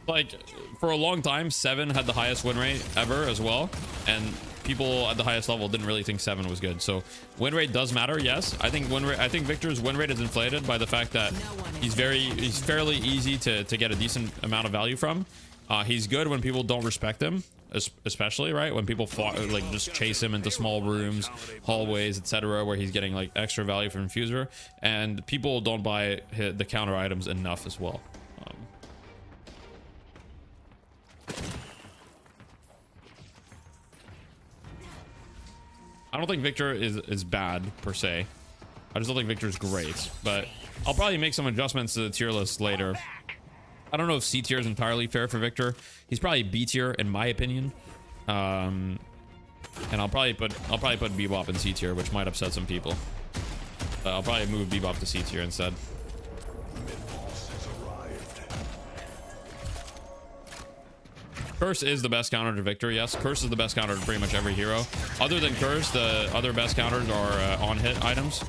Like, for a long time, 7 had the highest win rate ever as well, and people at the highest level didn't really think 7 was good. So win rate does matter, yes. I think Victor's win rate is inflated by the fact that he's fairly easy to get a decent amount of value from. He's good when people don't respect him, especially, right? When people like just chase him into small rooms, hallways, etc., where he's getting like extra value from Infuser, and people don't buy the counter items enough as well. I don't think Victor is bad per se. I just don't think Victor's great, but I'll probably make some adjustments to the tier list later. I don't know if C tier is entirely fair for Victor. He's probably B tier in my opinion. And I'll probably put Bebop in C tier, which might upset some people. I'll probably move Bebop to C tier instead. Curse is the best counter to Victor. Yes, Curse is the best counter to pretty much every hero. Other than Curse, the other best counters are on-hit items.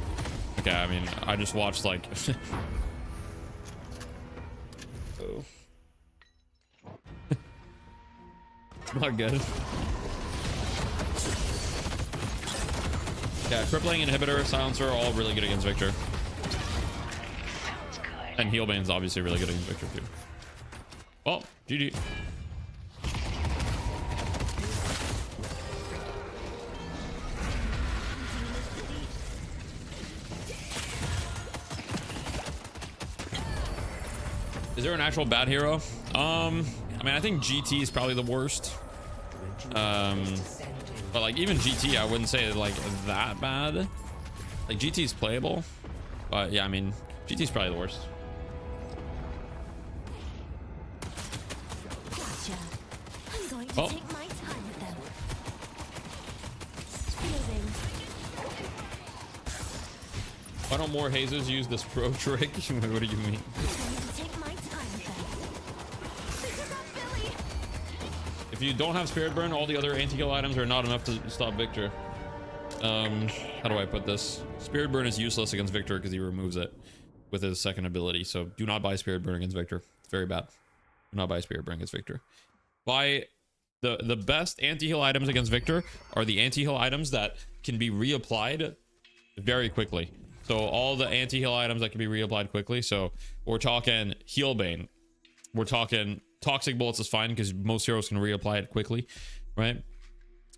Okay, I mean, I just watched like... Oh. Not good. Yeah, crippling, inhibitor, silencer, all really good against Victor. And Healbane's obviously really good against Victor too. Well, GG. Is there an actual bad hero? I mean, I think GT is probably the worst. But like even GT, I wouldn't say like that bad. Like GT is playable, but yeah, I mean, GT is probably the worst. Gotcha. I'm going to take my time with them. Amazing. Why don't more hazers use this pro trick? What do you mean? I'm going to take my time with them. This is not Billy. If you don't have Spirit Burn, all the other anti-heal items are not enough to stop Victor. How do I put this? Spirit Burn is useless against Victor because he removes it with his second ability. So do not buy Spirit Burn against Victor. It's very bad. Do not buy Spirit Burn against Victor. Buy the best anti-heal items against Victor are the anti-heal items that can be reapplied very quickly. So all the anti-heal items that can be reapplied quickly. So we're talking Heal Bane. We're talking Toxic Bullets is fine because most heroes can reapply it quickly, right?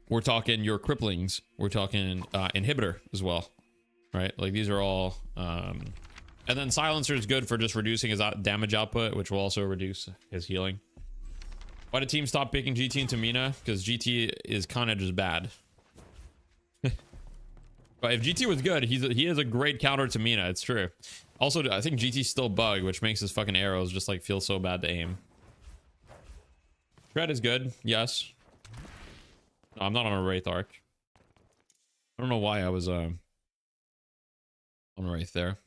We're talking your Cripplings. We're talking Inhibitor as well, right? Like these are all... and then Silencer is good for just reducing his damage output, which will also reduce his healing. Why did team stop picking GT and Tamina? Because GT is kind of just bad. But if GT was good, he is a great counter to Mina. It's true. Also, I think GT's still bug, which makes his fucking arrows just like feel so bad to aim. Shred is good, yes. No, I'm not on a Wraith arc. I don't know why I was on Wraith there.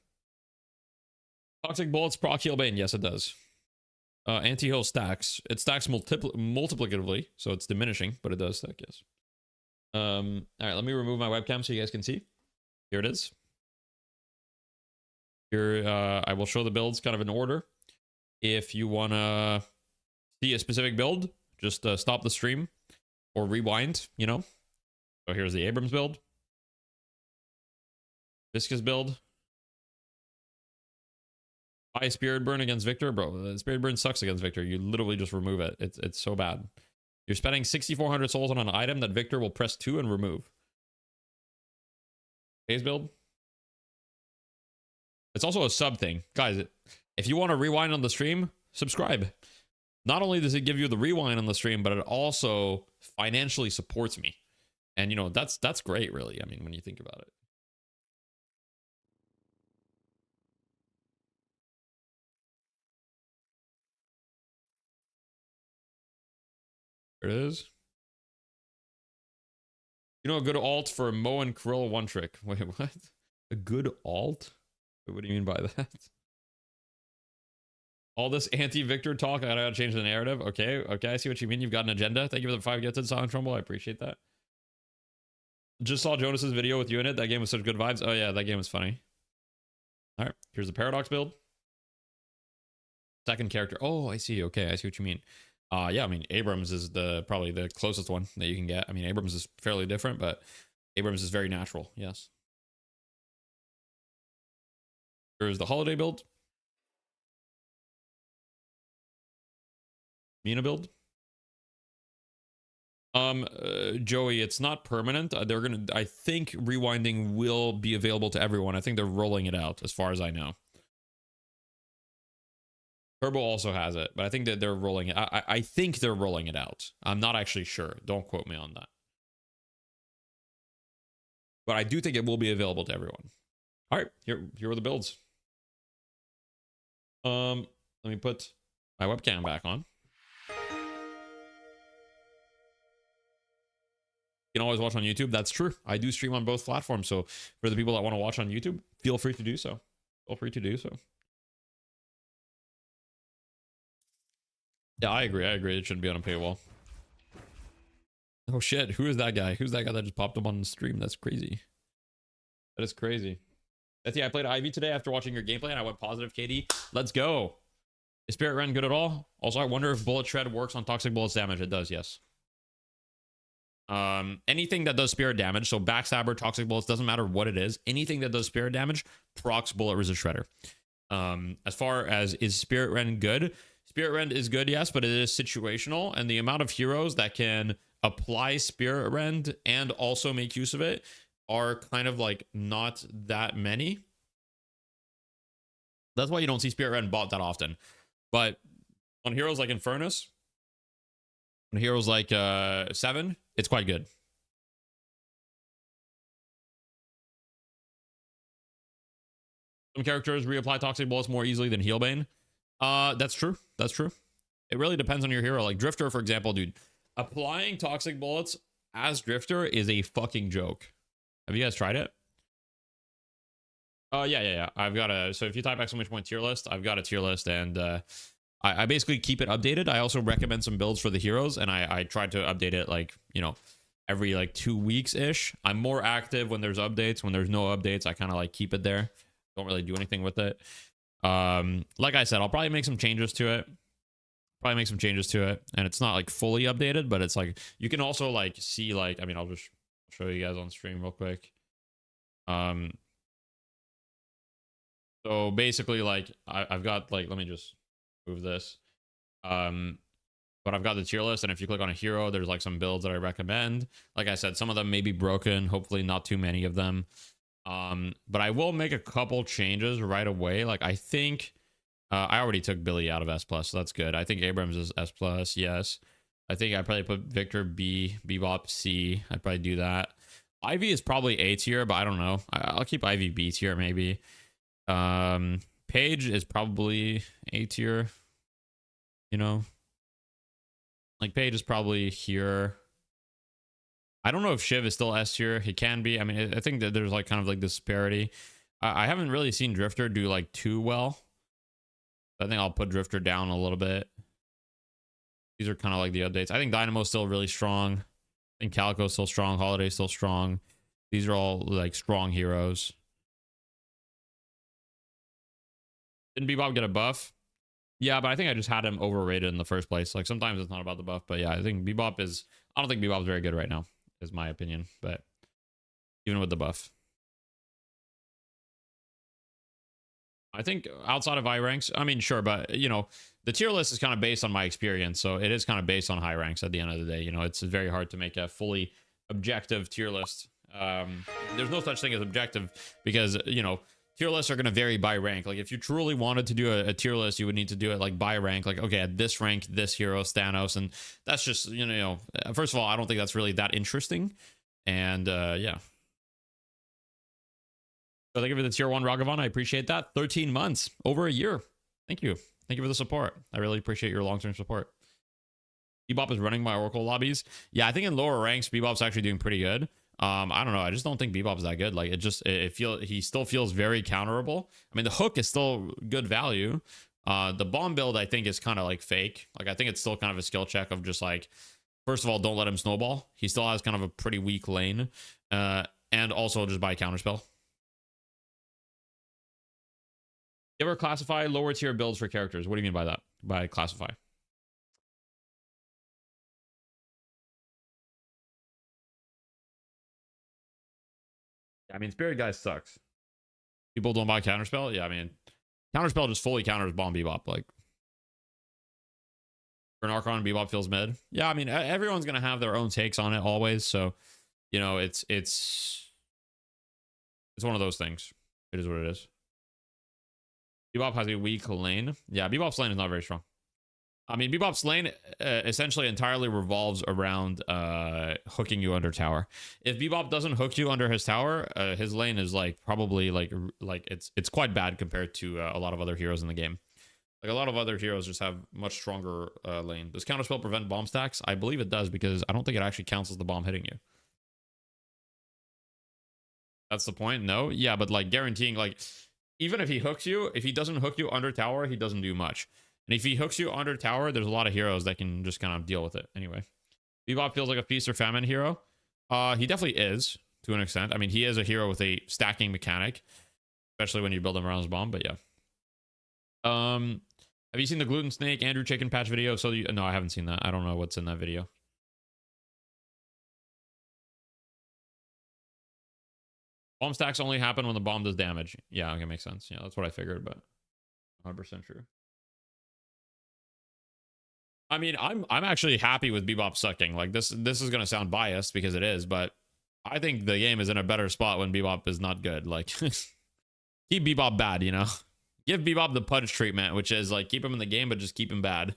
Toxic Bullets proc heal Bane. Yes, it does. Anti-heal stacks. It stacks multiplicatively, so it's diminishing, but it does stack, yes. All right, let me remove my webcam so you guys can see. Here it is. Here, I will show the builds kind of in order. If you want to see a specific build, just stop the stream or rewind, you know. So here's the Abrams build. Viscous build. Buy Spirit Burn against Victor. Bro, Spirit Burn sucks against Victor. You literally just remove it. It's so bad. You're spending 6,400 souls on an item that Victor will press 2 and remove. Phase build. It's also a sub thing. Guys, if you want to rewind on the stream, subscribe. Not only does it give you the rewind on the stream, but it also financially supports me. And, you know, that's great, really. I mean, when you think about it. There it is. You know, a good alt for Mo and Krill one trick. Wait, what? A good alt? Wait, what do you mean by that? All this anti-Victor talk, I gotta change the narrative. Okay, I see what you mean. You've got an agenda. Thank you for the 5 gifted, Silent Trumbull. I appreciate that. Just saw Jonas's video with you in it. That game was such good vibes. Oh yeah, that game was funny. All right, here's the Paradox build. Second character. Oh, I see. Okay, I see what you mean. Yeah, I mean, Abrams is probably the closest one that you can get. I mean, Abrams is fairly different, but Abrams is very natural. Yes. Here's the holiday build. Mina build. Joey, it's not permanent. I think rewinding will be available to everyone. I think they're rolling it out as far as I know. Turbo also has it, but I think that they're rolling it. I think they're rolling it out. I'm not actually sure. Don't quote me on that. But I do think it will be available to everyone. All right, here are the builds. Let me put my webcam back on. You can always watch on YouTube. That's true. I do stream on both platforms. So for the people that want to watch on YouTube, feel free to do so. Feel free to do so. Yeah, I agree. It shouldn't be on a paywall. Oh shit, who is that guy? Who's that guy that just popped up on the stream? That's crazy. That is crazy. That's yeah, I played Ivy today after watching your gameplay and I went positive, KD. Let's go. Is Spirit Ren good at all? Also, I wonder if Bullet Shred works on Toxic Bullets damage. It does, yes. Anything that does spirit damage, so Backstabber, Toxic Bullets, doesn't matter what it is. Anything that does spirit damage procs Bullet Resist Shredder. As far as is Spirit Ren good? Spirit Rend is good, yes, but it is situational, and the amount of heroes that can apply Spirit Rend and also make use of it are kind of like not that many. That's why you don't see Spirit Rend bought that often. But on heroes like Infernus, on heroes like 7, it's quite good. Some characters reapply Toxic Bullets more easily than Healbane. That's true. That's true. It really depends on your hero. Like Drifter, for example, dude. Applying Toxic Bullets as Drifter is a fucking joke. Have you guys tried it? Yeah. I've got a... So if you type !point tier list, I've got a tier list, and I basically keep it updated. I also recommend some builds for the heroes, and I try to update it, like, you know, every, like, 2 weeks-ish. I'm more active when there's updates. When there's no updates, I kind of, like, keep it there. Don't really do anything with it. Like I said, I'll probably make some changes to it. And it's not like fully updated, but it's like you can also like see, like, I mean, I'll show you guys on stream real quick. So basically, like I've got like, let me just move this. But I've got the tier list, and if you click on a hero, there's like some builds that I recommend. Like I said, some of them may be broken, hopefully not too many of them. But I will make a couple changes right away. Like I think I already took Billy out of S+, so that's good. I think Abrams is S+, yes. I think I probably put Victor B, Bebop C. I'd probably do that. Ivy is probably A tier, but I don't know. I'll keep Ivy B tier maybe. Paige is probably A tier. You know, like Paige is probably here. I don't know if Shiv is still S tier. He can be. I mean, I think that there's like kind of like disparity. I haven't really seen Drifter do like too well. I think I'll put Drifter down a little bit. These are kind of like the updates. I think Dynamo's still really strong. I think Calico's still strong. Holiday's still strong. These are all like strong heroes. Didn't Bebop get a buff? Yeah, but I think I just had him overrated in the first place. Like sometimes it's not about the buff, but yeah, I think Bebop is, I don't think Bebop's very good right now, is my opinion, but even with the buff. I think outside of high ranks, I mean, sure, but you know, the tier list is kind of based on my experience, so it is kind of based on high ranks at the end of the day. You know, it's very hard to make a fully objective tier list. There's no such thing as objective because, you know, tier lists are going to vary by rank. Like if you truly wanted to do a tier list, you would need to do it like by rank. Like, okay, at this rank, this hero, Thanos, and that's just, you know, first of all, I don't think that's really that interesting. And yeah. So thank you for the tier 1 Ragavan. I appreciate that. 13 months, over a year. Thank you. Thank you for the support. I really appreciate your long-term support. Bebop is running my Oracle lobbies. Yeah, I think in lower ranks, Bebop's actually doing pretty good. I don't know. I just don't think Bebop's that good. Like he still feels very counterable. I mean, the hook is still good value. The bomb build, I think, is kind of like fake. Like I think it's still kind of a skill check of just like, first of all, don't let him snowball. He still has kind of a pretty weak lane. And also just buy counterspell. You ever classify lower tier builds for characters? What do you mean by that? By classify? I mean, Spirit Guy sucks. People don't buy counterspell. Yeah, I mean, counterspell just fully counters bomb Bebop. Like for an Archon, Bebop feels mid. Yeah, I mean, everyone's gonna have their own takes on it always. So, you know, it's one of those things. It is what it is. Bebop has a weak lane. Yeah, Bebop's lane is not very strong. I mean, Bebop's lane essentially entirely revolves around hooking you under tower. If Bebop doesn't hook you under his tower, his lane is like probably like it's quite bad compared to a lot of other heroes in the game. Like a lot of other heroes just have much stronger lane. Does counterspell prevent bomb stacks? I believe it does because I don't think it actually counts as the bomb hitting you. That's the point? No? Yeah, but like guaranteeing like even if he hooks you, if he doesn't hook you under tower, he doesn't do much. And if he hooks you under tower, there's a lot of heroes that can just kind of deal with it. Anyway, Bebop feels like a feast or famine hero. He definitely is to an extent. I mean, he is a hero with a stacking mechanic, especially when you build him around his bomb. But yeah. Have you seen the Gluten Snake Andrew Chicken patch video? So no, I haven't seen that. I don't know what's in that video. Bomb stacks only happen when the bomb does damage. Yeah, okay, makes sense. Yeah, that's what I figured, but 100% true. I mean, I'm actually happy with Bebop sucking. Like this is gonna sound biased because it is, but I think the game is in a better spot when Bebop is not good. Like keep Bebop bad, you know. Give Bebop the Pudge treatment, which is like keep him in the game, but just keep him bad.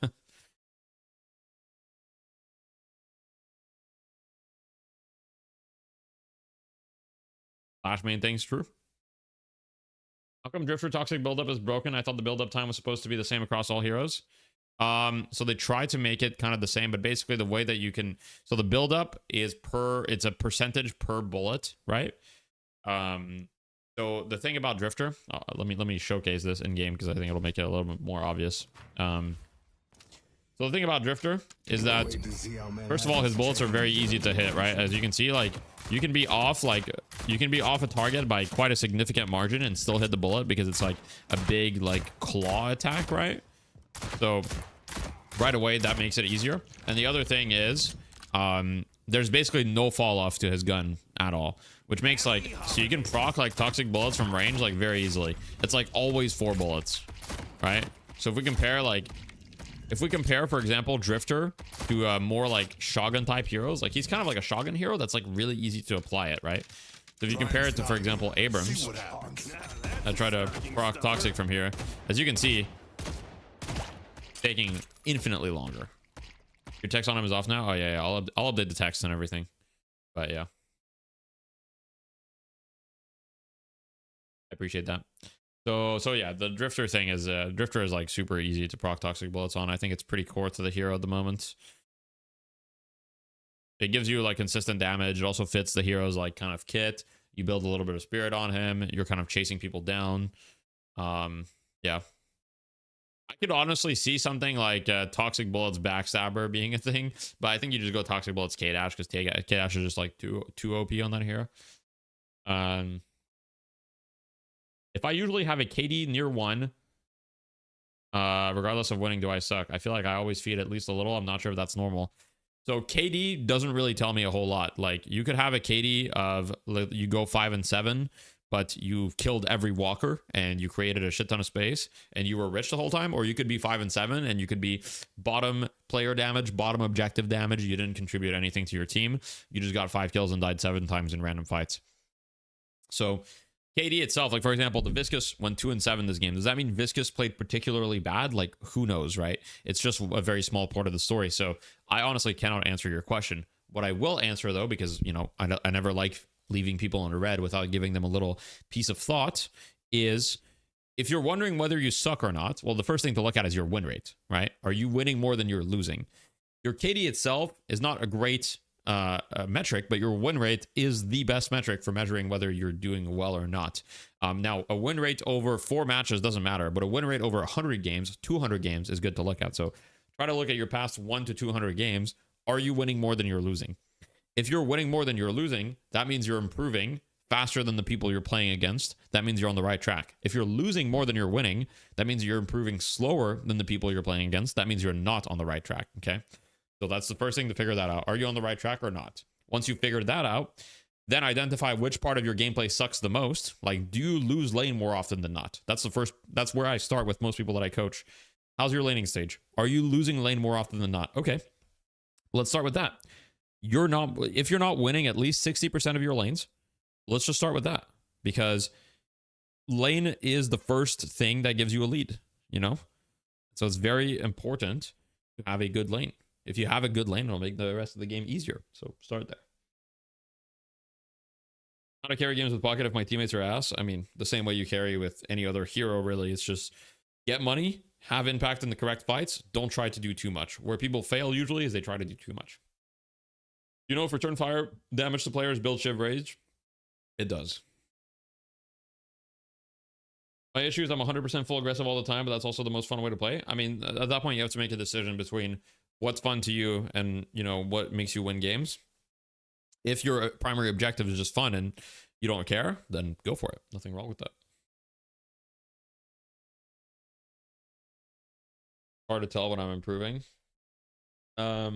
Flash main thing's true. How come Drifter Toxic buildup is broken? I thought the buildup time was supposed to be the same across all heroes. So they try to make it kind of the same, but basically the way that you can, so the buildup is it's a percentage per bullet, right? So the thing about Drifter, let me showcase this in game because I think it'll make it a little bit more obvious. So the thing about Drifter is that, first of all, his bullets are very easy to hit, right? As you can see, like, you can be off a target by quite a significant margin and still hit the bullet because it's like a big, like, claw attack, right? So right away, that makes it easier. And the other thing is, there's basically no fall off to his gun at all, which makes like, so you can proc like toxic bullets from range like very easily. It's like always 4 bullets, right? So if we compare like, for example, Drifter to more like Shogun type heroes, like he's kind of like a Shogun hero that's like really easy to apply it, right? So if you compare it to, for example, Abrams, I try to proc toxic from here, as you can see, taking infinitely longer. Your text on him is off now. Oh yeah, I'll update the text and everything. But yeah, I appreciate that. So yeah, the Drifter thing is Drifter is like super easy to proc toxic bullets on. I think it's pretty core to the hero at the moment. It gives you like consistent damage. It also fits the hero's like kind of kit. You build a little bit of spirit on him. You're kind of chasing people down. Yeah. I could honestly see something like Toxic Bullets Backstabber being a thing, but I think you just go Toxic Bullets K-Dash because K-Dash is just like too OP on that hero. If I usually have a KD near 1, regardless of winning, do I suck? I feel like I always feed at least a little. I'm not sure if that's normal. So KD doesn't really tell me a whole lot. Like you could have a KD of you go 5 and 7, but you killed every walker and you created a shit ton of space and you were rich the whole time, or you could be 5 and 7 and you could be bottom player damage, bottom objective damage. You didn't contribute anything to your team. You just got 5 kills and died 7 times in random fights. So KD itself, like for example, the Viscous went 2 and 7 this game. Does that mean Viscous played particularly bad? Like who knows, right? It's just a very small part of the story. So I honestly cannot answer your question. What I will answer though, because you know I never like leaving people in the red without giving them a little piece of thought, is if you're wondering whether you suck or not, well, the first thing to look at is your win rate, right? Are you winning more than you're losing? Your KD itself is not a great metric, but your win rate is the best metric for measuring whether you're doing well or not. Now, a win rate over 4 matches doesn't matter, but a win rate over 100 games, 200 games is good to look at. So try to look at your past 1 to 200 games. Are you winning more than you're losing? If you're winning more than you're losing, that means you're improving faster than the people you're playing against. That means you're on the right track. If you're losing more than you're winning, that means you're improving slower than the people you're playing against. That means you're not on the right track, okay? So that's the first thing to figure that out. Are you on the right track or not? Once you figured that out, then identify which part of your gameplay sucks the most. Like, do you lose lane more often than not? That's where I start with most people that I coach. How's your laning stage? Are you losing lane more often than not? Okay, let's start with that. If you're not winning at least 60% of your lanes, let's just start with that, because lane is the first thing that gives you a lead, you know? So it's very important to have a good lane. If you have a good lane, it'll make the rest of the game easier. So start there. How to carry games with Pocket if my teammates are ass? I mean, the same way you carry with any other hero, really. It's just get money, have impact in the correct fights. Don't try to do too much. Where people fail usually is they try to do too much. You know, if return fire damage to players build Shiv Rage, it does. My issue is I'm 100% full aggressive all the time, but that's also the most fun way to play. I mean, at that point, you have to make a decision between what's fun to you and, you know, what makes you win games. If your primary objective is just fun and you don't care, then go for it. Nothing wrong with that. Hard to tell when I'm improving. Yeah,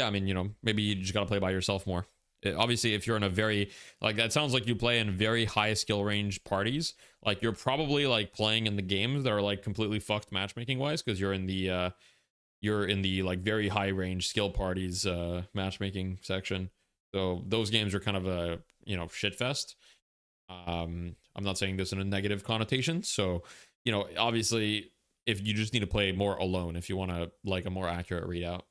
I mean, you know, maybe you just got to play by yourself more. Obviously, if you're in a very, like, that sounds like you play in very high skill range parties. Like, you're probably, like, playing in the games that are, like, completely fucked matchmaking-wise, because you're in the, like, very high range skill parties matchmaking section. So those games are kind of a, you know, shit fest. I'm not saying this in a negative connotation. So, you know, obviously, if you just need to play more alone, if you want to, like, a more accurate readout.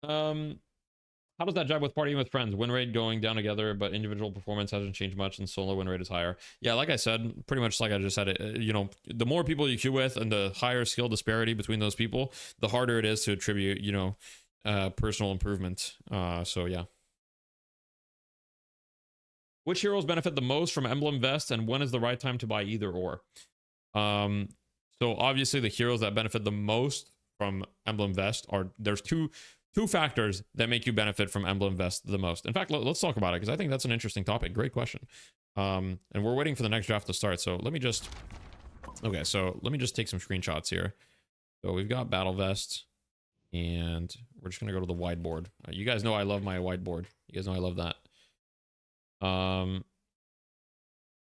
How does that jive with partying with friends? Win rate going down together, but individual performance hasn't changed much, and solo win rate is higher. Yeah, like I said, pretty much like I just said, you know, the more people you queue with and the higher skill disparity between those people, the harder it is to attribute, you know, personal improvement. So yeah. Which heroes benefit the most from Emblem Vest, and when is the right time to buy either or? So obviously the heroes that benefit the most from Emblem Vest are, there's two factors that make you benefit from Emblem Vest the most. In fact, let's talk about it, because I think that's an interesting topic. Great question. And we're waiting for the next draft to start. So let me just take some screenshots here. So we've got Battle Vest, and We're just gonna go to the whiteboard. You guys know I love my whiteboard. You guys know I love that.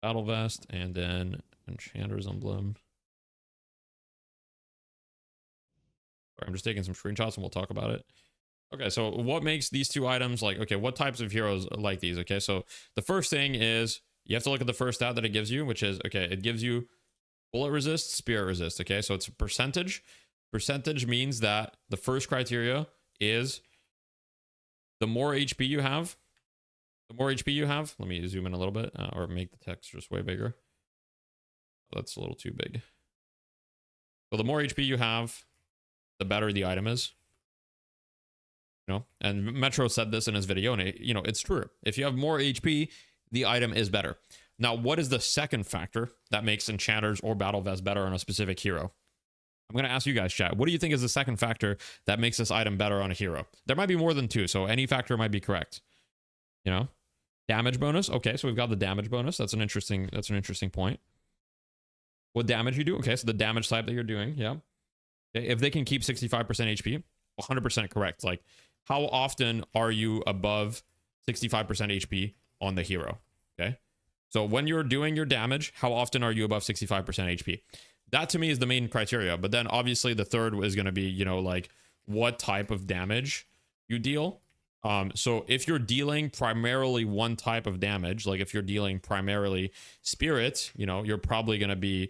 Battle vest and then enchanter's emblem. I'm just taking some screenshots and we'll talk about it. Okay, so what makes these two items like, okay, what types of heroes like these? Okay, so the first thing is you have to look at the first stat that it gives you, which is, okay, it gives you bullet resist, spirit resist. Okay, so it's a percentage. Percentage means that the first criteria is the more HP you have, let me zoom in a little bit or make the text just way bigger. That's a little too big. So the more HP you have, the better the item is. You know, and Metro said this in his video, and it, you know, it's true. If you have more HP, the item is better. Now, what is the second factor that makes enchanters or battle vest better on a specific hero? I'm going to ask you guys, chat. What do you think is the second factor that makes this item better on a hero? There might be more than two, so any factor might be correct. You know, damage bonus. Okay, so we've got the damage bonus. That's an interesting point. What damage you do? Okay, so the damage type that you're doing. Yeah. If they can keep 65% HP, 100% correct. Like, how often are you above 65% HP on the hero? Okay. So when you're doing your damage, how often are you above 65% HP? That to me is the main criteria. But then obviously the third is going to be, you know, like what type of damage you deal. So if you're dealing primarily one type of damage, like if you're dealing primarily spirit, you know, you're probably going to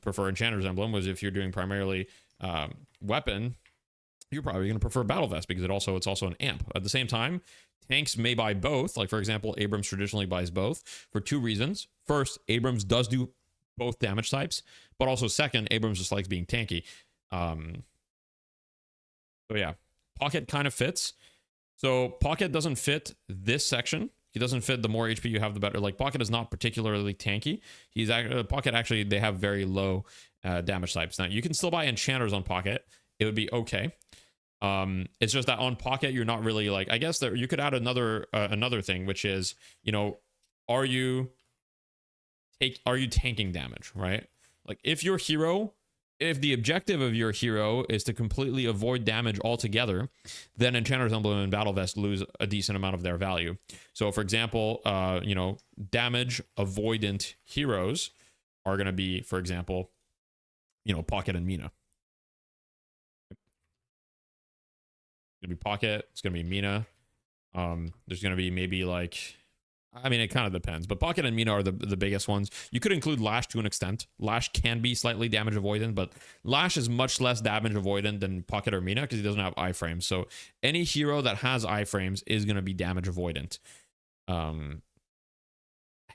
prefer Enchanter's Emblem. Whereas if you're doing primarily weapon, you're probably going to prefer Battle Vest because it's also an amp. At the same time, tanks may buy both. Like, for example, Abrams traditionally buys both for two reasons. First, Abrams does do both damage types, but also second, Abrams just likes being tanky. So yeah, Pocket kind of fits. So Pocket doesn't fit this section. He doesn't fit the more HP you have, the better. Like, Pocket is not particularly tanky. Pocket actually, they have very low damage types. Now, you can still buy enchanters on Pocket. It would be okay. It's just that on Pocket, you're not really like, I guess that you could add another thing, which is, you know, are you tanking damage, right? Like, if the objective of your hero is to completely avoid damage altogether, then Enchanter's Emblem and Battle Vest lose a decent amount of their value. So, for example, you know, damage avoidant heroes are going to be, for example, you know, Pocket and Mina. It's going to be Pocket. It's going to be Mina. There's going to be maybe like, I mean, it kind of depends, but Pocket and Mina are the biggest ones. You could include Lash to an extent. Lash can be slightly damage avoidant, but Lash is much less damage avoidant than Pocket or Mina because he doesn't have iframes. So any hero that has iframes is going to be damage avoidant.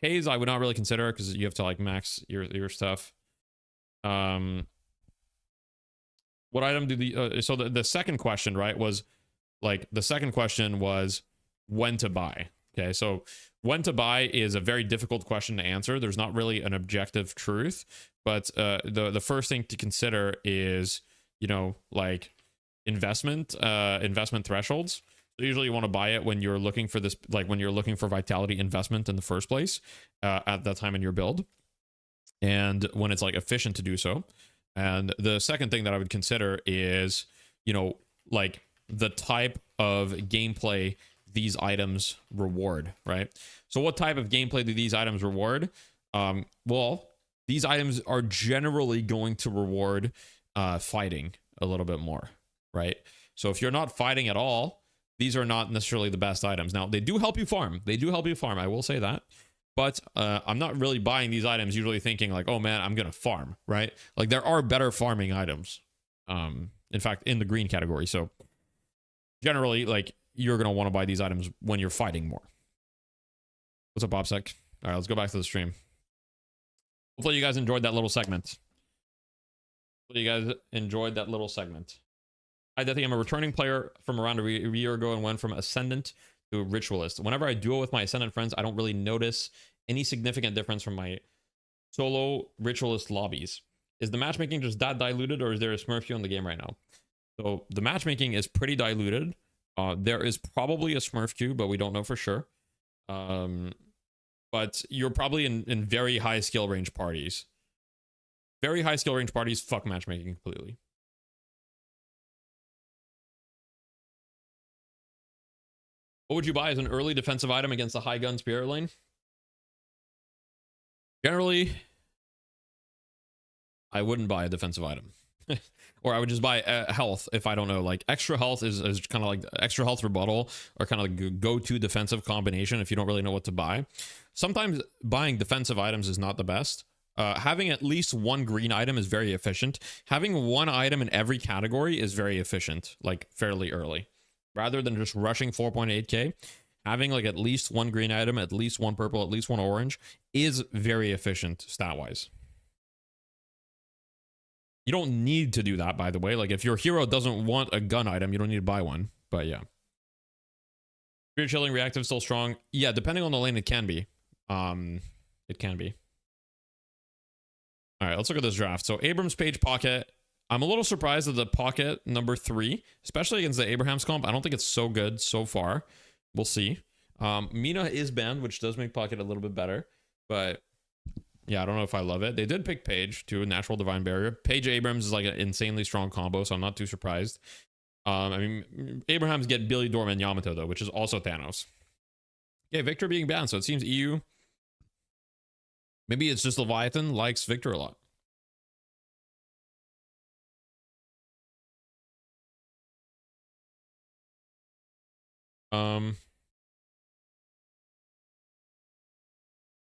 Haze, I would not really consider because you have to like max your stuff. What item do so the second question, right, was like, the second question was when to buy. Okay, so when to buy is a very difficult question to answer. There's not really an objective truth, but the first thing to consider is, you know, like investment thresholds. So usually you want to buy it when you're looking for this, like when you're looking for vitality investment in the first place at that time in your build, and when it's like efficient to do so. And the second thing that I would consider is, you know, like the type of gameplay these items reward, right? So what type of gameplay do these items reward? Well, these items are generally going to reward fighting a little bit more, right? So if you're not fighting at all, these are not necessarily the best items. Now, they do help you farm. I will say that. But I'm not really buying these items usually thinking like, oh man, I'm going to farm, right? Like, there are better farming items. In fact, in the green category. So generally, like, you're going to want to buy these items when you're fighting more. What's up, OpSec? All right, let's go back to the stream. Hopefully you guys enjoyed that little segment. I think I'm a returning player from around a year ago and went from Ascendant to Ritualist. Whenever I duo with my Ascendant friends, I don't really notice any significant difference from my solo Ritualist lobbies. Is the matchmaking just that diluted, or is there a Smurf queue in the game right now? So the matchmaking is pretty diluted. There is probably a Smurf queue, but we don't know for sure. But you're probably in very high skill range parties. Very high skill range parties fuck matchmaking completely. What would you buy as an early defensive item against the high gun spirit lane? Generally, I wouldn't buy a defensive item. Or I would just buy health if I don't know. Like extra health is kind of like extra health rebuttal or kind of like go-to defensive combination if you don't really know what to buy. Sometimes buying defensive items is not the best. Having at least one green item is very efficient. Having one item in every category is very efficient, like fairly early. Rather than just rushing 4.8k, having like at least one green item, at least one purple, at least one orange is very efficient stat-wise. You don't need to do that, by the way. Like, if your hero doesn't want a gun item, you don't need to buy one. But yeah. Spirit Chilling reactive still strong. Yeah, depending on the lane, it can be. It can be. All right, let's look at this draft. So, Abrams, Page, Pocket. I'm a little surprised at the Pocket number 3, especially against the Abrahams comp. I don't think it's so good so far. We'll see. Mina is banned, which does make Pocket a little bit better. But yeah, I don't know if I love it. They did pick Page to a natural divine barrier. Page Abrams is like an insanely strong combo, so I'm not too surprised. I mean, Abrahams get Billy Dorman Yamato though, which is also Thanos. Okay, Victor being banned, so it seems EU. Maybe it's just Leviathan likes Victor a lot. I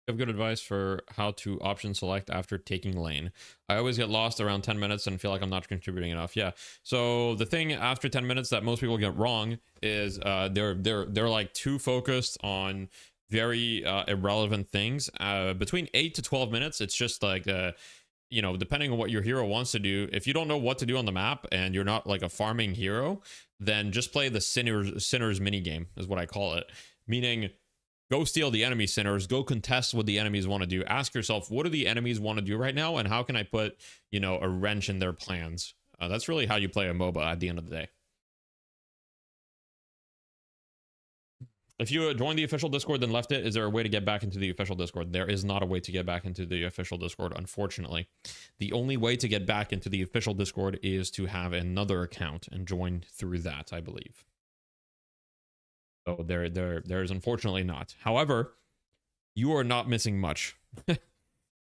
have good advice for how to option select after taking lane. I always get lost around 10 minutes and feel like I'm not contributing enough. Yeah. So the thing after 10 minutes that most people get wrong is they're like too focused on very irrelevant things. Between 8 to 12 minutes, it's just like you know, depending on what your hero wants to do. If you don't know what to do on the map and you're not like a farming hero, then just play the sinners mini game is what I call it. Meaning, go steal the enemy sinners, go contest what the enemies want to do. Ask yourself, what do the enemies want to do right now? And how can I put, you know, a wrench in their plans? That's really how you play a MOBA at the end of the day. If you joined the official Discord then left it, is there a way to get back into the official Discord? There is not a way to get back into the official Discord, unfortunately. The only way to get back into the official Discord is to have another account and join through that, I believe. So there's unfortunately not. However, you are not missing much.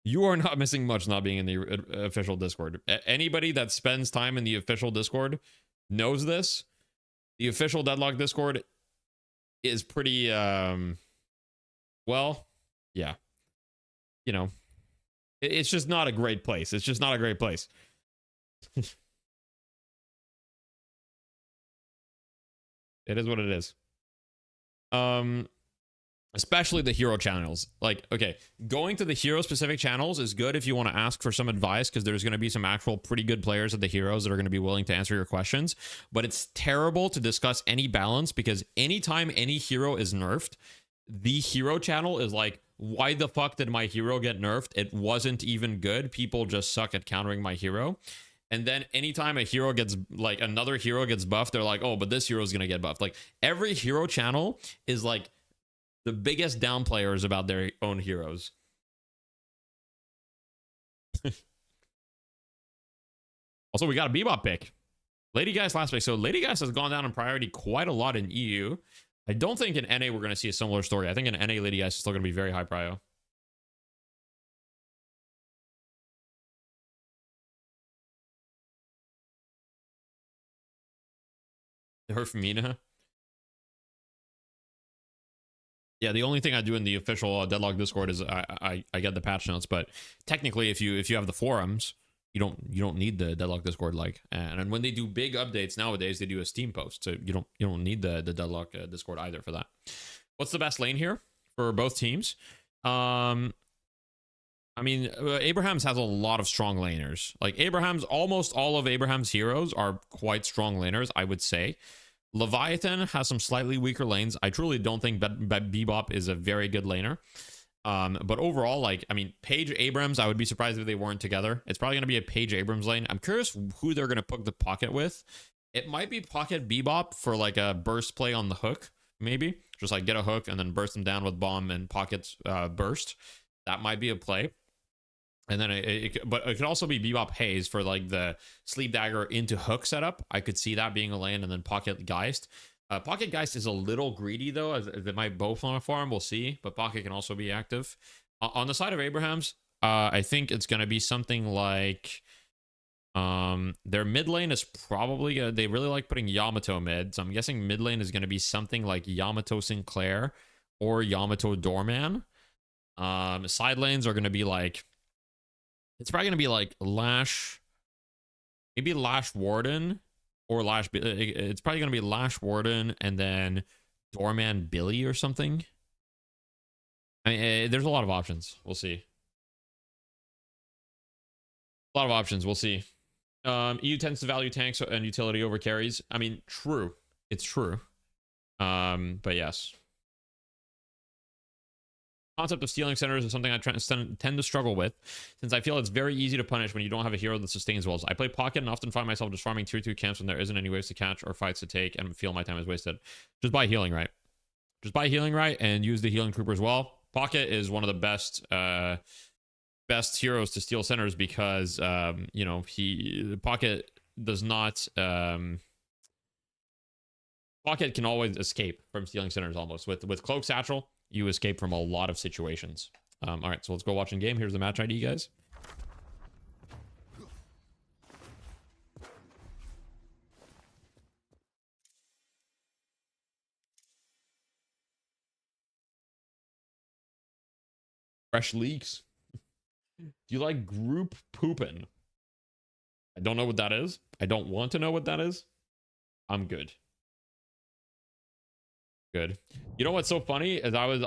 You are not missing much not being in the official Discord. Anybody that spends time in the official Discord knows this. The official Deadlock Discord is pretty, well, yeah. You know, it's just not a great place. It's just not a great place. It is what it is. Especially the hero channels. Like, okay, going to the hero specific channels is good if you want to ask for some advice, because there's going to be some actual pretty good players at the heroes that are going to be willing to answer your questions. But it's terrible to discuss any balance, because anytime any hero is nerfed, the hero channel is like, why the fuck did my hero get nerfed? It wasn't even good. People just suck at countering my hero. And then anytime a hero gets, like, another hero gets buffed, they're like, oh, but this hero is going to get buffed. Like, every hero channel is like the biggest down players about their own heroes. Also, we got a Bebop pick. Lady Geist last pick. So Lady Geist has gone down in priority quite a lot in EU. I don't think in NA we're going to see a similar story. I think in NA, Lady Geist is still going to be very high prio. Her from Mina. Yeah, the only thing I do in the official Deadlock Discord is I get the patch notes, but technically if you have the forums, you don't need the Deadlock Discord, like, and when they do big updates nowadays, they do a Steam post, so you don't need the Deadlock Discord either for that. What's the best lane here for both teams? I mean, Abrahams has a lot of strong laners. Like, almost all of Abraham's heroes are quite strong laners, I would say. Leviathan has some slightly weaker lanes. I truly don't think Bebop is a very good laner. But overall, like, I mean, Paige Abrams, I would be surprised if they weren't together. It's probably going to be a Paige Abrams lane. I'm curious who they're going to put the Pocket with. It might be Pocket Bebop for like a burst play on the hook, maybe. Just like get a hook and then burst them down with bomb and Pocket's burst. That might be a play. And then but it could also be Bebop Haze for like the sleep dagger into hook setup. I could see that being a lane, and then Pocket Geist. Pocket Geist is a little greedy though, as they might both on a farm. We'll see, but Pocket can also be active. On the side of Abraham's, I think it's gonna be something like their mid lane is probably they really like putting Yamato mid, so I'm guessing mid lane is gonna be something like Yamato Sinclair or Yamato Doorman. Side lanes are gonna be like, it's probably gonna be like Lash, maybe Lash Warden. Or Lash, it's probably gonna be Lash Warden and then Doorman Billy or something. I mean, there's a lot of options. We'll see. A lot of options. We'll see. EU tends to value tanks and utility over carries. I mean, true. It's true. But yes. Concept of stealing centers is something I tend to struggle with, since I feel it's very easy to punish when you don't have a hero that sustains walls. I play Pocket and often find myself just farming tier 2 camps when there isn't any waves to catch or fights to take and feel my time is wasted. Just buy healing right. Just buy healing right and use the healing trooper as well. Pocket is one of the best heroes to steal centers because you know, Pocket does not Pocket can always escape from stealing centers almost. With Cloak Satchel, you escape from a lot of situations. All right, so let's go watch in game. Here's the match ID, guys. Fresh leaks. Do you like group pooping? I don't know what that is. I don't want to know what that is. I'm good. Good. You know what's so funny is I was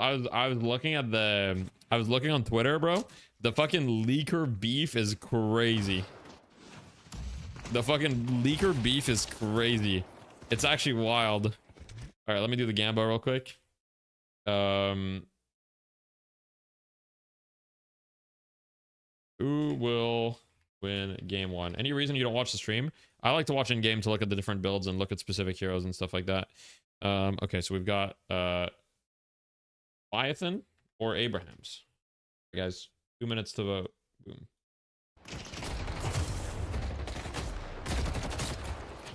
looking at I was looking on Twitter, bro. The fucking leaker beef is crazy. The fucking leaker beef is crazy. It's actually wild. All right, let me do the Gamba real quick. Who will win game 1? Any reason you don't watch the stream? I like to watch in game to look at the different builds and look at specific heroes and stuff like that. Okay, so we've got Leviathan or Abraham's. Guys, 2 minutes to vote. Boom.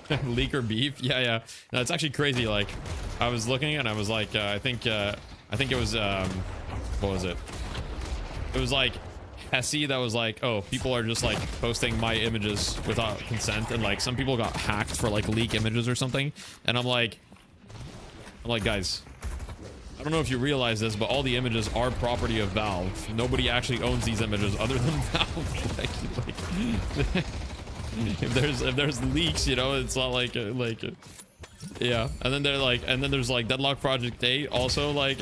Leaker beef. Yeah. No, it's actually crazy. Like, I was looking and I was like, I think it was what was it? It was like Hesse that was like, oh, people are just like posting my images without consent, and like some people got hacked for like leak images or something, and I'm like, guys, I don't know if you realize this, but all the images are property of Valve. Nobody actually owns these images other than Valve. like, if there's leaks, you know, it's not like yeah. And then there's like Deadlock Project 8 also like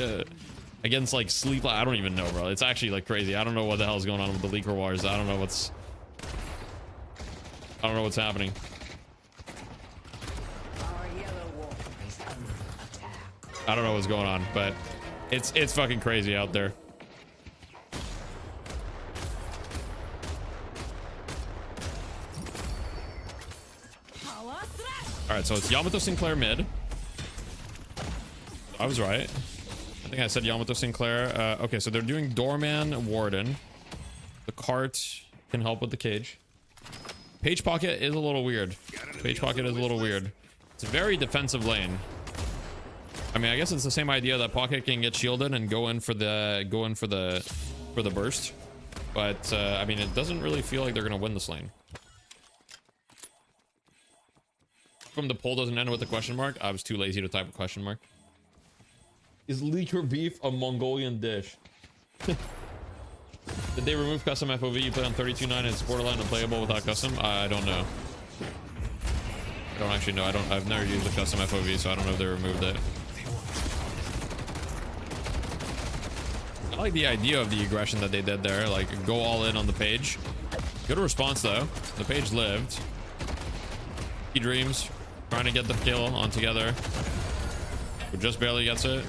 against like Sleep. I don't even know, bro. It's actually like crazy. I don't know what the hell is going on with the leaker wars. I don't know what's happening. I don't know what's going on, but it's fucking crazy out there. All right, so it's Yamato Sinclair mid. I was right. I think I said Yamato Sinclair. Okay, so they're doing Doorman Warden. The cart can help with the cage. Page Pocket is a little weird. Page Pocket is a little weird. It's a very defensive lane. I mean, I guess it's the same idea that Pocket can get shielded and go in for the burst, but I mean, it doesn't really feel like they're gonna win this lane. From the poll doesn't end with a question mark. I was too lazy to type a question mark. Is leaker beef a Mongolian dish? Did they remove custom FOV? You play on 32.9 and it's borderline unplayable without custom? I don't know. I don't actually know. I've never used a custom FOV, so I don't know if they removed it. I like the idea of the aggression that they did there, like go all in on the page. Good response though. The page lived. He dreams, trying to get the kill on together, who just barely gets it.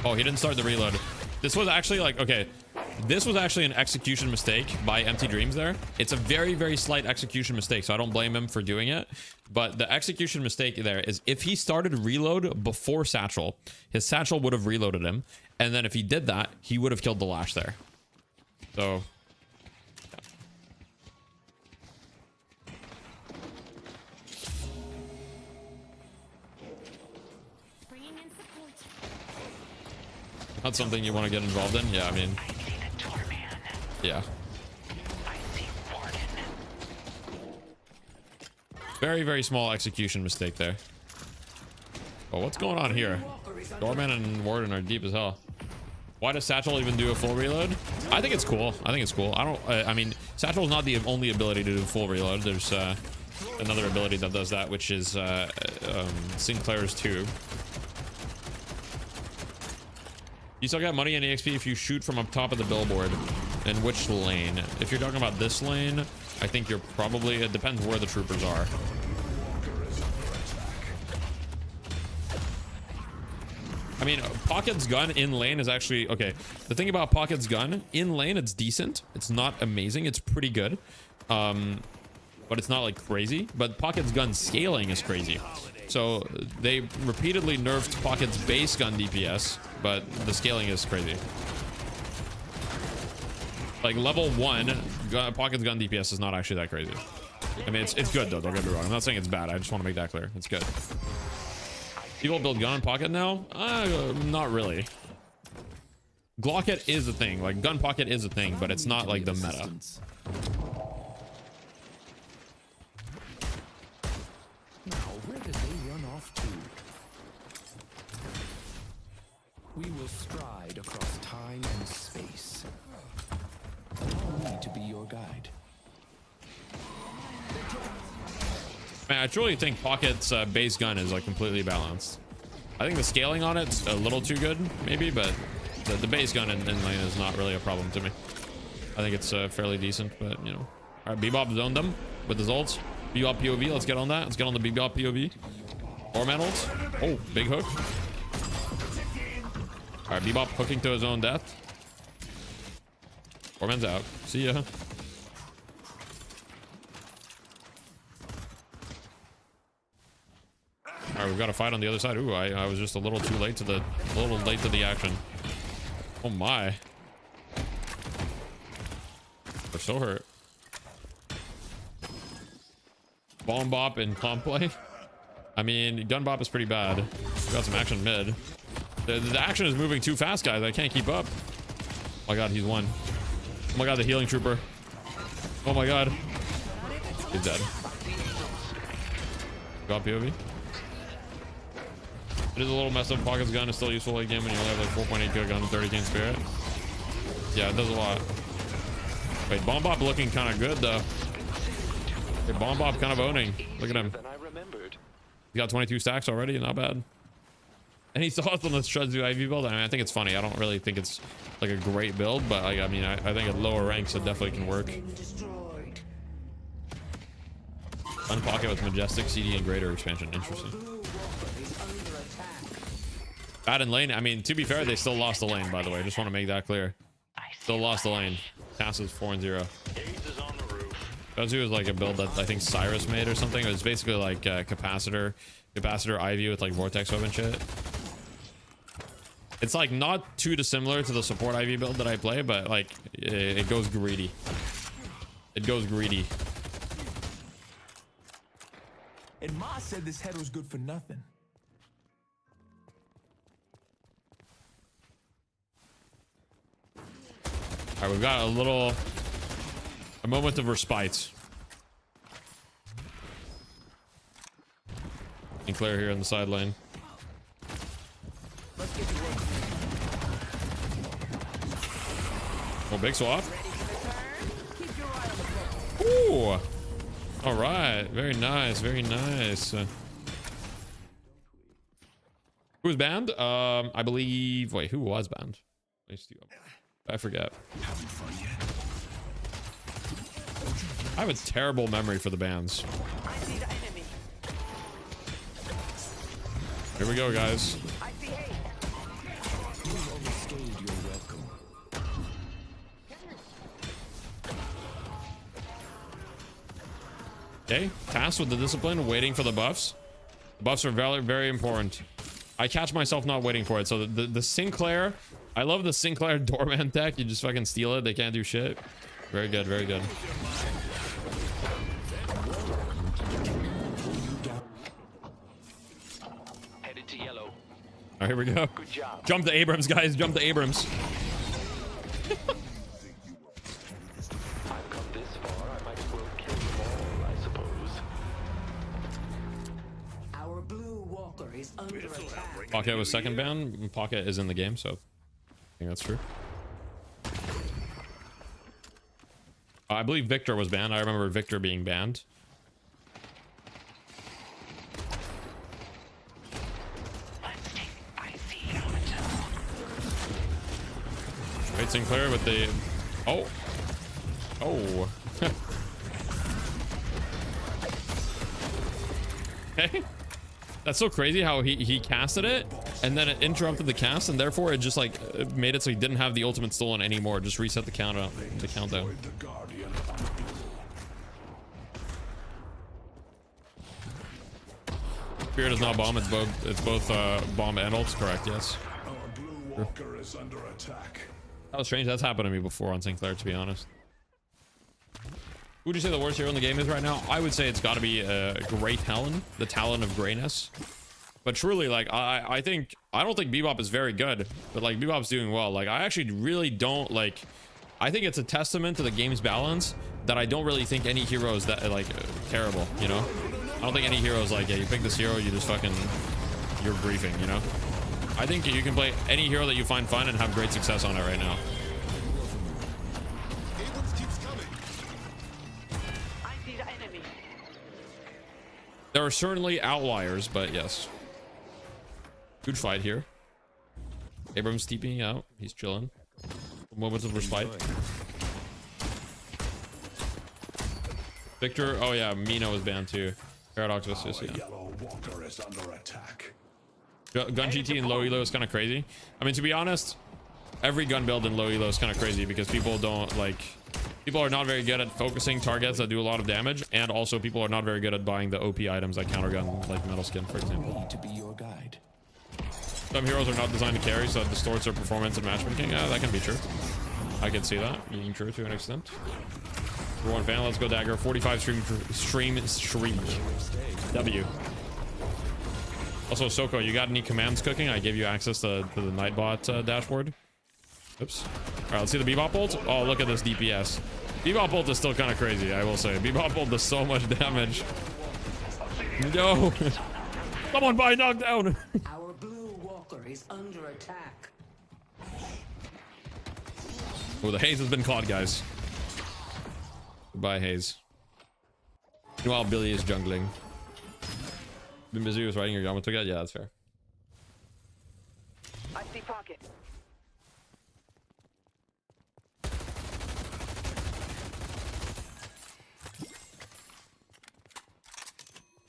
Oh, he didn't start the reload. This was actually like, okay, this was actually an execution mistake by Empty Dreams there. It's a very, very slight execution mistake, so I don't blame him for doing it. But the execution mistake there is if he started reload before Satchel, his Satchel would have reloaded him. And then if he did that, he would have killed the Lash there. So... Not something you want to get involved in. Yeah, I mean, yeah. Very, very small execution mistake there. Oh, what's going on here? Doorman and Warden are deep as hell. Why does Satchel even do a full reload? I think it's cool. I think it's cool. I mean, Satchel's not the only ability to do full reload. There's another ability that does that, which is Sinclair's too. You still got money and EXP if you shoot from up top of the billboard. In which lane? If you're talking about this lane, I think you're probably, it depends where the troopers are. I mean, Pocket's gun in lane is actually, okay. The thing about Pocket's gun, in lane, it's decent. It's not amazing. It's pretty good. But it's not like crazy. But Pocket's gun scaling is crazy. So they repeatedly nerfed Pocket's base gun DPS, but the scaling is crazy. Like level 1, Pocket's gun DPS is not actually that crazy. I mean, it's good though, don't get me wrong. I'm not saying it's bad. I just want to make that clear. It's good. People build gun in Pocket now? Not really. Glocket is a thing. Like gun Pocket is a thing, but it's not like the meta. Now, where did they run off to? We will stride across time and space. Allow me to be your guide. Man, I truly think Pocket's base gun is like completely balanced. I think the scaling on it's a little too good, maybe, but the base gun in lane is not really a problem to me. I think it's fairly decent, but you know. All right, Bebop zoned them with his ults. Bebop POV, let's get on that. Let's get on the Bebop POV. Foreman ults. Oh, big hook. All right, Bebop hooking to his own death. Foreman's out. See ya. All right, we've got a fight on the other side. Ooh, I was just a little too late to the action. Oh my. They're so hurt. Bomb bop and comp play. I mean, gun bop is pretty bad. We got some action mid. The action is moving too fast, guys. I can't keep up. Oh my god, he's won. Oh my god, the healing trooper. Oh my god. He's dead. Got POV. It is a little messed up. Pocket's gun is still useful late game when you only have like 4.8 kill gun and 30 king spirit. Yeah, it does a lot. Wait, Bomb Bop looking kind of good though. Okay, Bomb Bop kind of owning. Look at him. He got 22 stacks already. Not bad. And he saw us on the Shredzu IV build. I mean, I think it's funny. I don't really think it's like a great build, but like, I mean, I think at lower ranks it definitely can work. Unpocket with Majestic, CD, and Greater expansion. Interesting. Bad in lane. I mean, to be fair, they still lost the lane, by the way. I just want to make that clear. Still lost the lane. Passes 4-0. Shredzu is like a build that I think Cyrus made or something. It was basically like capacitor IV with like vortex weapon shit. It's like not too dissimilar to the support IV build that I play, but like it goes greedy. It goes greedy. And Ma said this head was good for nothing. All right, we've got a moment of respite. And Claire here in the side lane. Oh, big swap. Ooh. All right. Very nice. Very nice. Who's banned? I believe. Wait, who was banned? I forget. I have a terrible memory for the bans. Here we go, guys. Okay, tasked with the discipline, waiting for the buffs. The buffs are very, very important. I catch myself not waiting for it. So the Sinclair, I love the Sinclair doorman tech. You just fucking steal it. They can't do shit. Very good, very good. right, here we go. Good job. Jump to Abrams, guys. Jump to Abrams. I've come this far, I might as well kill them all, I suppose. Our blue walker is under attack. Pocket was second ban. Pocket is in the game, so I think that's true. I believe Victor was banned. I remember Victor being banned. Wait, Sinclair with the... Oh. Oh. Okay. That's so crazy how he casted it and then it interrupted the cast and therefore it just like it made it so he didn't have the ultimate stolen anymore. Just reset the countdown. Spirit is not bomb. It's both bomb and ults. Correct. Yes. That was strange. That's happened to me before on Sinclair, to be honest. Who would you say the worst hero in the game is right now? I would say it's got to be Grey Talon, the Talon of Greyness. But truly, like, I don't think Bebop is very good, but like Bebop's doing well. Like, I actually really don't like. I think it's a testament to the game's balance that I don't really think any hero is that like terrible. You know, I don't think any hero is like, yeah, you pick this hero, you just fucking, you're briefing. You know, I think you can play any hero that you find fun and have great success on it right now. There are certainly outliers, but yes. Good fight here. Abrams TPing out. He's chilling. Moments of respite. Victor. Oh yeah, Mina was banned too. Paradox Vicious, yeah. Gun GT and low elo is kind of crazy. I mean, to be honest, every gun build in low elo is kind of crazy because people don't like... People are not very good at focusing targets that do a lot of damage, and also people are not very good at buying the OP items like countergun, like Metal Skin, for example. To be your guide. Some heroes are not designed to carry, so it distorts their performance and matchmaking. That can be true. I can see that being true to an extent. For one fan, let's go Dagger. 45 stream. W. Also, Soko, you got any commands cooking? I gave you access to the Nightbot dashboard. Oops. All right, let's see the Bebop ult. Oh, look at this DPS. Bebop ult is still kind of crazy, I will say. Bebop ult does so much damage. No. Someone buy knockdown. Our blue walker is under attack. Oh, the haze has been caught, guys. Goodbye, haze. Meanwhile, Billy is jungling. Been busy with writing your Yamato guide? Yeah, that's fair. I see pocket.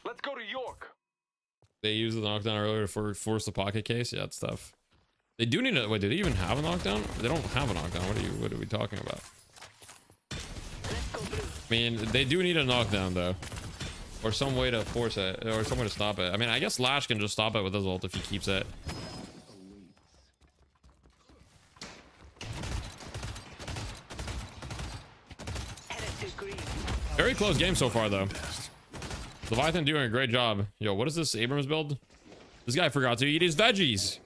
Let's go to York. They used the knockdown earlier to force the pocket case. Yeah, that's tough. They do need a... Wait, did they even have a knockdown? They don't have a knockdown. What are we talking about? I mean, they do need a knockdown, though. Or some way to force it. Or some way to stop it. I mean, I guess Lash can just stop it with his ult if he keeps it. Very close game so far, though. Leviathan doing a great job. Yo, what is this Abrams build? This guy forgot to eat his veggies.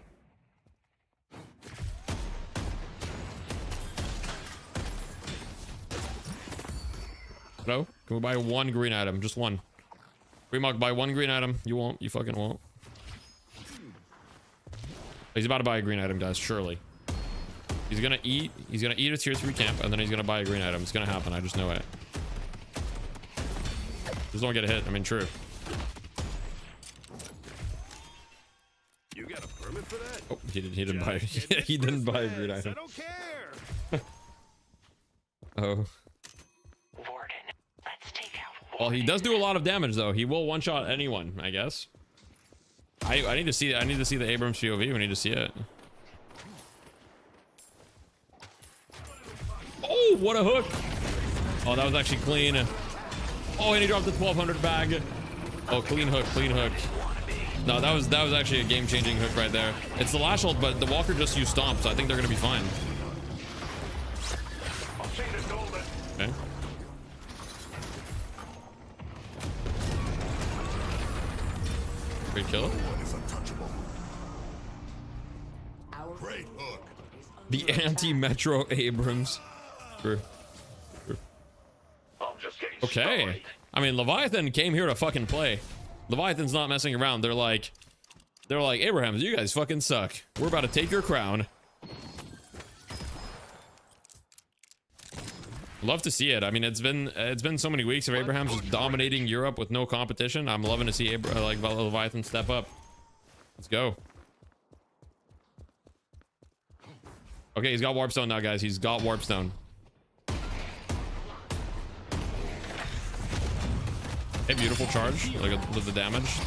No? Can we buy one green item? Just one. Remog, buy one green item. You won't. You fucking won't. He's about to buy a green item, guys. Surely. He's gonna eat. He's gonna eat a tier 3 camp, and then he's gonna buy a green item. It's gonna happen. I just know it. Just don't get a hit. I mean, true. You got a permit for that? Oh, he didn't buy. He didn't buy a green item. I don't care. Oh. Well, he does do a lot of damage, though. He will one-shot anyone, I guess. I need to see. I need to see the Abrams POV. We need to see it. Oh, what a hook! Oh, that was actually clean. Oh, and he dropped the 1200 bag. Oh, clean hook, clean hook. No, that was actually a game-changing hook right there. It's the lash ult, but the Walker just used stomp, so I think they're gonna be fine. Okay. Great kill. The anti-Metro Abrams. True. I'm just getting Okay. started. I mean, Leviathan came here to fucking play. Leviathan's not messing around. They're like, Abrahams, you guys fucking suck. We're about to take your crown. Love to see it. I mean, it's been so many weeks of Abrahams just dominating Europe with no competition. I'm loving to see Leviathan step up. Let's go. Okay, he's got Warpstone now, guys. He's got Warpstone. Hey, beautiful charge. Look at the damage.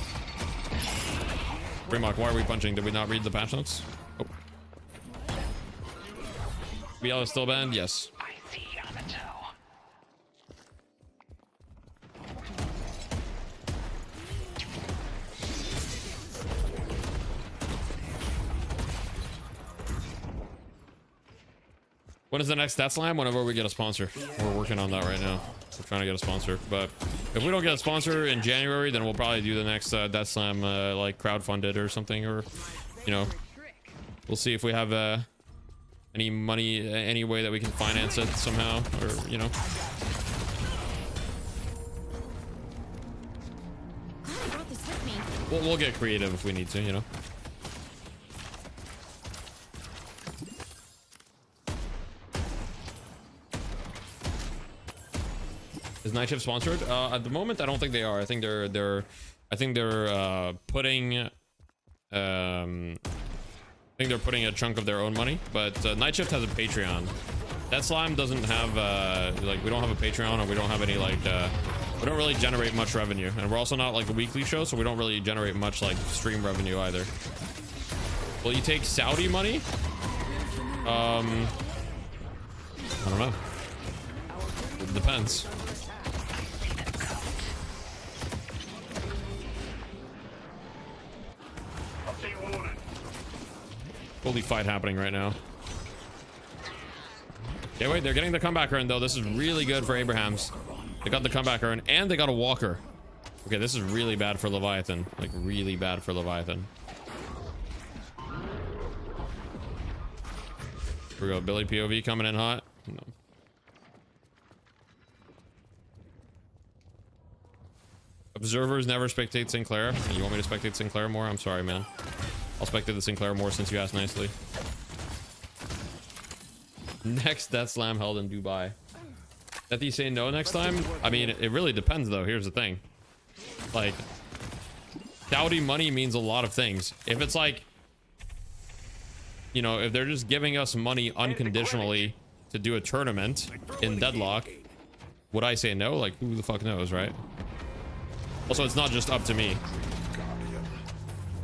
Brimlock, why are we punching? Did we not read the patch notes? Oh. BL is still banned? Yes. I see Yamato. When is the next Death Slam? Whenever we get a sponsor. We're working on that right now. We're trying to get a sponsor. But if we don't get a sponsor in January, then we'll probably do the next Death Slam like crowdfunded or something. Or, you know, we'll see if we have any money, any way that we can finance it somehow. Or, you know. I brought this with me. We'll get creative if we need to, you know. Is Night Shift sponsored? At the moment, I don't think they are. I think they're putting putting a chunk of their own money. But Night Shift has a Patreon. Death Slime doesn't have like, we don't have a Patreon, or we don't have any like we don't really generate much revenue, and we're also not like a weekly show, so we don't really generate much like stream revenue either. Will you take Saudi money? I don't know. It depends. Holy fight happening right now. Yeah, wait, they're getting the comeback urn though. This is really good for Abrahams. They got the comeback urn and they got a walker. Okay, this is really bad for Leviathan. Like, really bad for Leviathan. Here we go. Billy POV coming in hot. No. Observers never spectate Sinclair. You want me to spectate Sinclair more? I'm sorry, man. I'll spectate the Sinclair more since you asked nicely. Next Death Slam held in Dubai. That you say no next time? I mean, it really depends though. Here's the thing. Like, Saudi money means a lot of things. If it's like, you know, if they're just giving us money unconditionally to do a tournament in Deadlock, would I say no? Like, who the fuck knows, right? Also, it's not just up to me.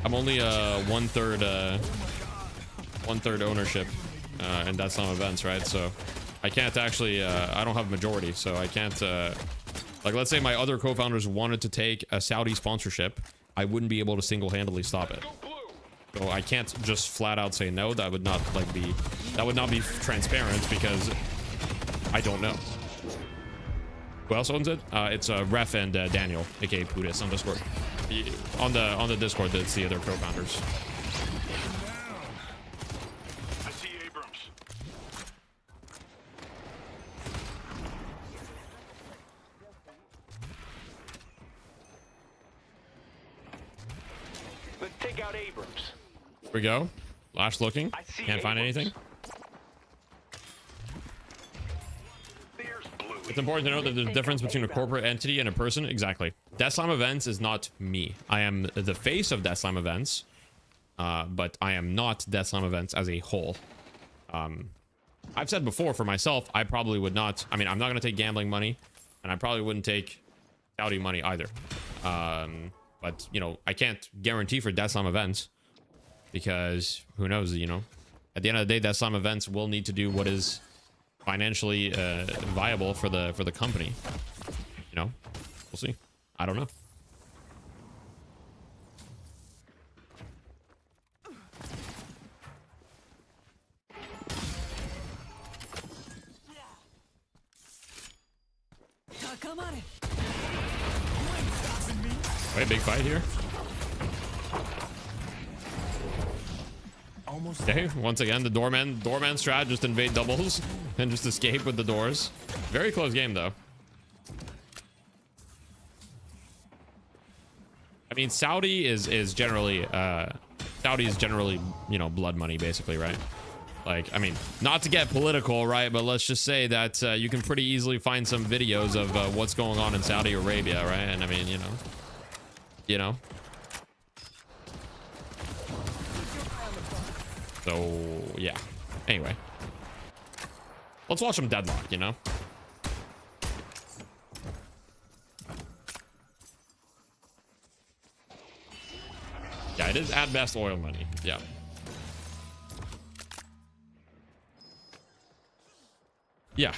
I'm only one-third ownership in Death Slam events, right? So I can't actually I don't have majority, so I can't like, let's say my other co-founders wanted to take a Saudi sponsorship, I wouldn't be able to single-handedly stop it. So I can't just flat out say no. That would not like be, that would not be transparent, because I don't know. Who else owns it? It's Ref and Daniel, aka Putis on Discord. On the Discord, that's the other co-founders. I see Abrams. Let's take out Abrams. Here we go. Lash looking. Can't find anything. It's important to know that there's a difference between a corporate entity and a person. Exactly. Death Slam Events is not me. I am the face of Death Slam Events, but I am not Death Slam Events as a whole. I've said before, for myself, I probably would not. I mean, I'm not going to take gambling money, and I probably wouldn't take Saudi money either. But, you know, I can't guarantee for Death Slam Events, because who knows, you know. At the end of the day, Death Slam Events will need to do what is financially viable for the company. You know, we'll see. I don't know. Wait, big fight here. almost Okay, once again, the doorman strat, just invade doubles and just escape with the doors. Very close game though. I mean, Saudi is generally, you know, blood money basically, right? Like, I mean, not to get political, right? But let's just say that you can pretty easily find some videos of what's going on in Saudi Arabia, right? And I mean, you know. So, yeah. Anyway. Let's watch some Deadlock, you know? Yeah, it is at best oil money. Yeah. Yeah.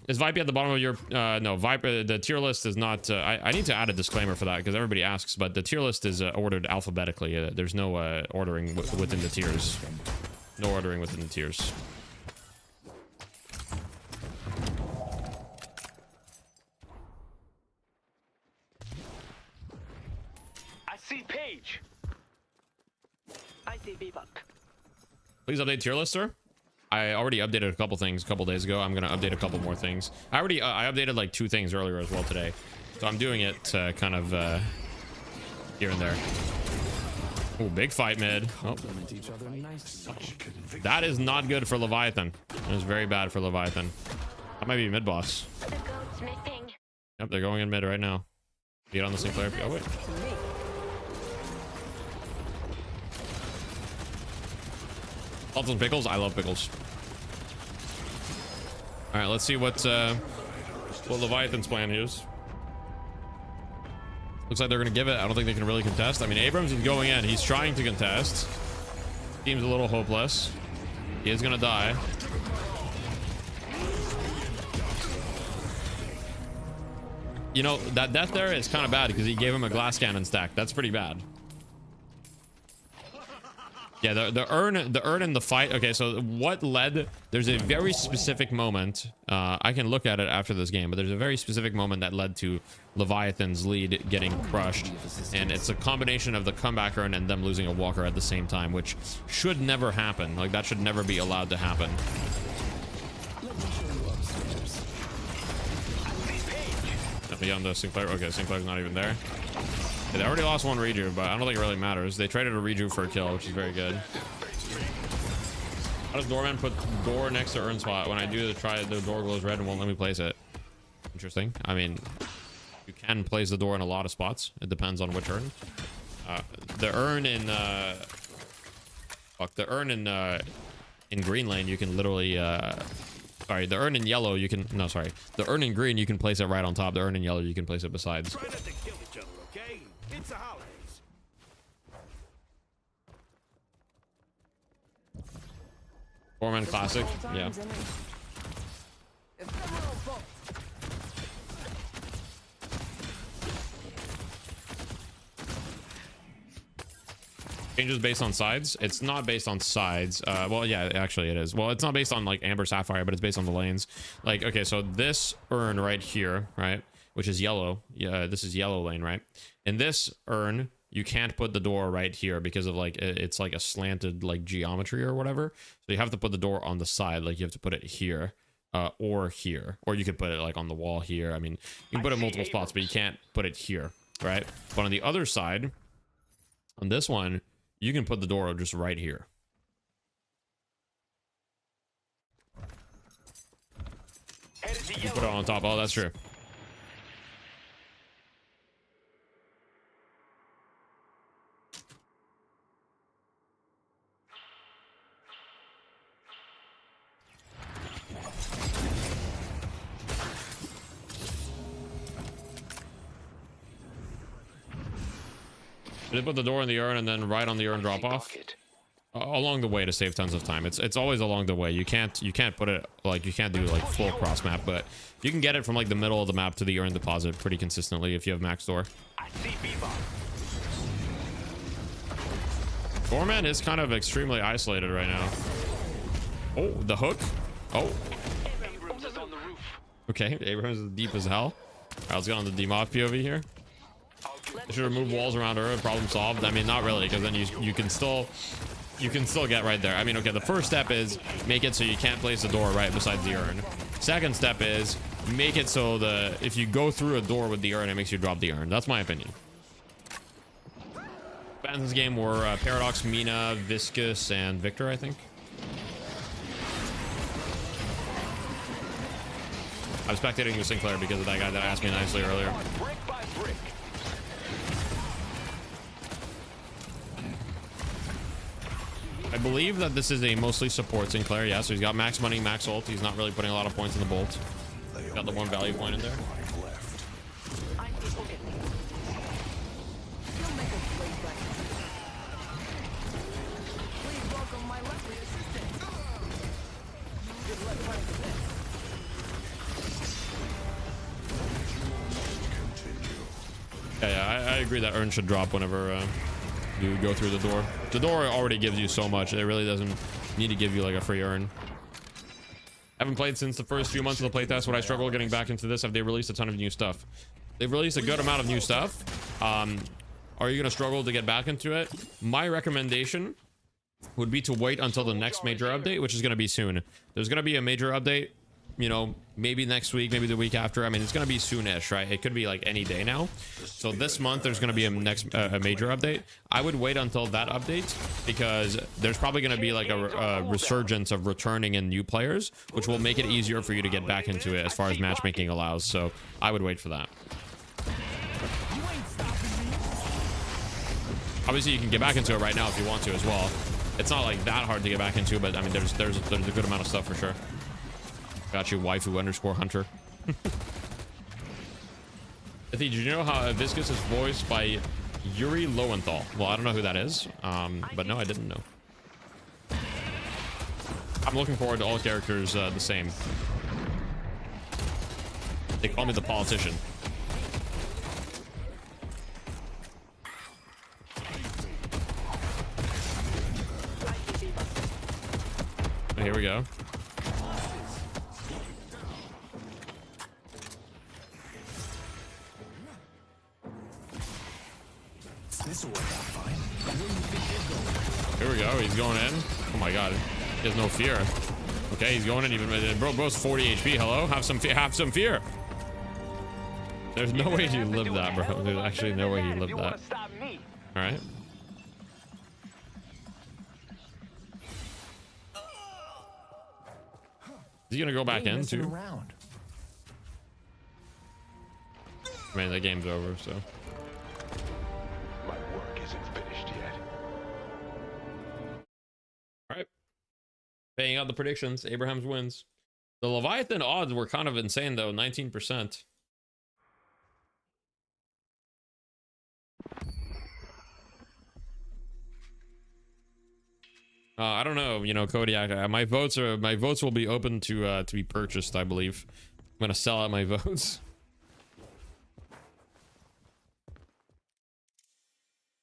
Is Vipe at the bottom of your... no, Vipe, the tier list is not... I need to add a disclaimer for that because everybody asks, but the tier list is ordered alphabetically. There's no ordering within the tiers. No ordering within the tiers. I see Paige. I see Bebop. Please update tier list, sir. I already updated a couple things a couple days ago. I'm gonna update a couple more things. I updated like 2 things earlier as well today, so I'm doing it kind of here and there. Oh, big fight mid. Oh. That is not good for Leviathan. That is very bad for Leviathan. That might be mid boss. The goat's missing. Yep, they're going in mid right now. Get on the Sinclair. Oh wait. Salts and pickles. I love pickles. All right, let's see what Leviathan's plan is. Looks like they're gonna give it. I don't think they can really contest. I mean, Abrams is going in. He's trying to contest. Seems a little hopeless. He is gonna die. You know, that death there is kind of bad because he gave him a glass cannon stack. That's pretty bad. Yeah, the urn in the fight. Okay, so what led? There's a very specific moment. I can look at it after this game, but there's a very specific moment that led to Leviathan's lead getting crushed, and it's a combination of the comeback urn and them losing a walker at the same time, which should never happen. Like that should never be allowed to happen. Beyond the Sinclair. Okay, Sinclair's not even there. They already lost one reju, but I don't think it really matters. They traded a reju for a kill, which is very good. How does Doorman put door next to urn spot? When I do try, the door glows red and won't let me place it. Interesting. I mean, you can place the door in a lot of spots. It depends on which urn. The urn in in green lane, you can literally sorry, the urn in yellow, you can... No, sorry. The urn in green, you can place it right on top. The urn in yellow, you can place it besides. Try not to kill each other, okay? It's the holidays. Foreman classic. Yeah. Changes based on sides. It's not based on sides. Well, yeah, actually it is. Well, it's not based on like Amber Sapphire, but it's based on the lanes. Like, okay, so this urn right here, right, which is yellow. Yeah, this is yellow lane, right? In this urn, you can't put the door right here because of like it's like a slanted like geometry or whatever. So you have to put the door on the side. Like you have to put it here, or here, or you could put it like on the wall here. I mean, you can put it in multiple spots, but you can't put it here, right? But on the other side, on this one, you can put the door just right here. You put it on top. Oh, that's true. They put the door in the urn and then right on the urn drop off along the way to save tons of time. It's always along the way. You can't put it like, you can't do like full cross map, but you can get it from like the middle of the map to the urn deposit pretty consistently if you have max door. Doorman is kind of extremely isolated right now. Oh, the hook. Oh, Abrams is on the roof. okay. Abrams is deep as hell. All right, let's get on the demob POV here. They should remove walls around her. Problem solved. I mean, not really, because then you can still you can still get right there. I mean, okay, the first step is make it so you can't place the door right beside the urn. Second step is make it so if you go through a door with the urn, it makes you drop the urn. That's my opinion. Fans in this game were Paradox, Mina, Viscous, and Victor, I think. I'm spectating with Sinclair because of that guy that asked me nicely earlier. Brick by brick. I believe that this is a mostly support Sinclair, yeah, so he's got max money, max ult. He's not really putting a lot of points in the bolt. Got the one value point in there. Yeah, I agree that urn should drop whenever you go through the door. The door already gives you so much. It really doesn't need to give you like a free urn. Haven't played since the first few months of the playtest. When I struggle getting back into this, have they released a ton of new stuff? They've released a good amount of new stuff. Are you going to struggle to get back into it? My recommendation would be to wait until the next major update, which is going to be soon. There's going to be a major update, you know, maybe next week, maybe the week after. I mean, it's going to be soonish, right? It could be like any day now. So this month, there's going to be a major update. I would wait until that update because there's probably going to be like a resurgence of returning and new players, which will make it easier for you to get back into it as far as matchmaking allows. So I would wait for that. Obviously, you can get back into it right now if you want to as well. It's not like that hard to get back into, but I mean, there's a good amount of stuff for sure. Got you, waifu_hunter. Did you know how Viscous is voiced by Yuri Lowenthal? Well, I don't know who that is, but no, I didn't know. I'm looking forward to all characters the same. They call me the politician. Here we go. Here we go. He's going in. Oh my god. He has no fear. Okay, he's going in even. Bro's 40 HP. Hello? Have some fear. There's no way he lived that, bro. There's actually no way he lived that. Alright. Is he gonna go back in too? I mean, the game's over, so. My work isn't finished yet. All right. Paying out the predictions. Abraham's wins. The Leviathan odds were kind of insane, though. 19%. I don't know, you know, Kodiak. My votes will be open to be purchased, I believe. I'm gonna sell out my votes.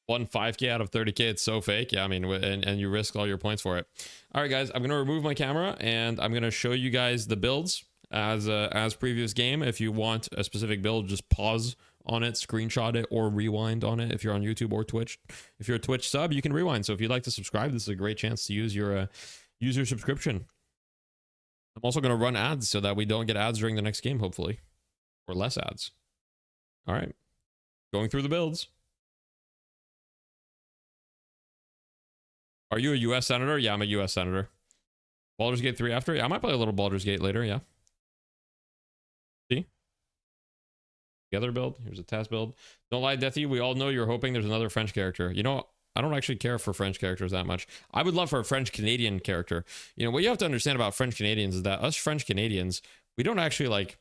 Won 5k out of 30k. It's so fake. Yeah, I mean, and you risk all your points for it. All right, guys, I'm gonna remove my camera and I'm gonna show you guys the builds as previous game. If you want a specific build, just pause on it, screenshot it, or rewind on it. If you're on YouTube or Twitch, if you're a Twitch sub, you can rewind. So if you'd like to subscribe, this is a great chance to use your subscription. I'm also gonna run ads so that we don't get ads during the next game, hopefully, or less ads. All right, going through the builds. Are you a U.S. senator? Yeah, I'm a U.S. senator. Baldur's Gate 3 after? Yeah, I might play a little Baldur's Gate later, yeah. See? Together build. Here's a test build. Don't lie, Deathy. We all know you're hoping there's another French character. You know, I don't actually care for French characters that much. I would love for a French-Canadian character. You know, what you have to understand about French-Canadians is that us French-Canadians, we don't actually, like,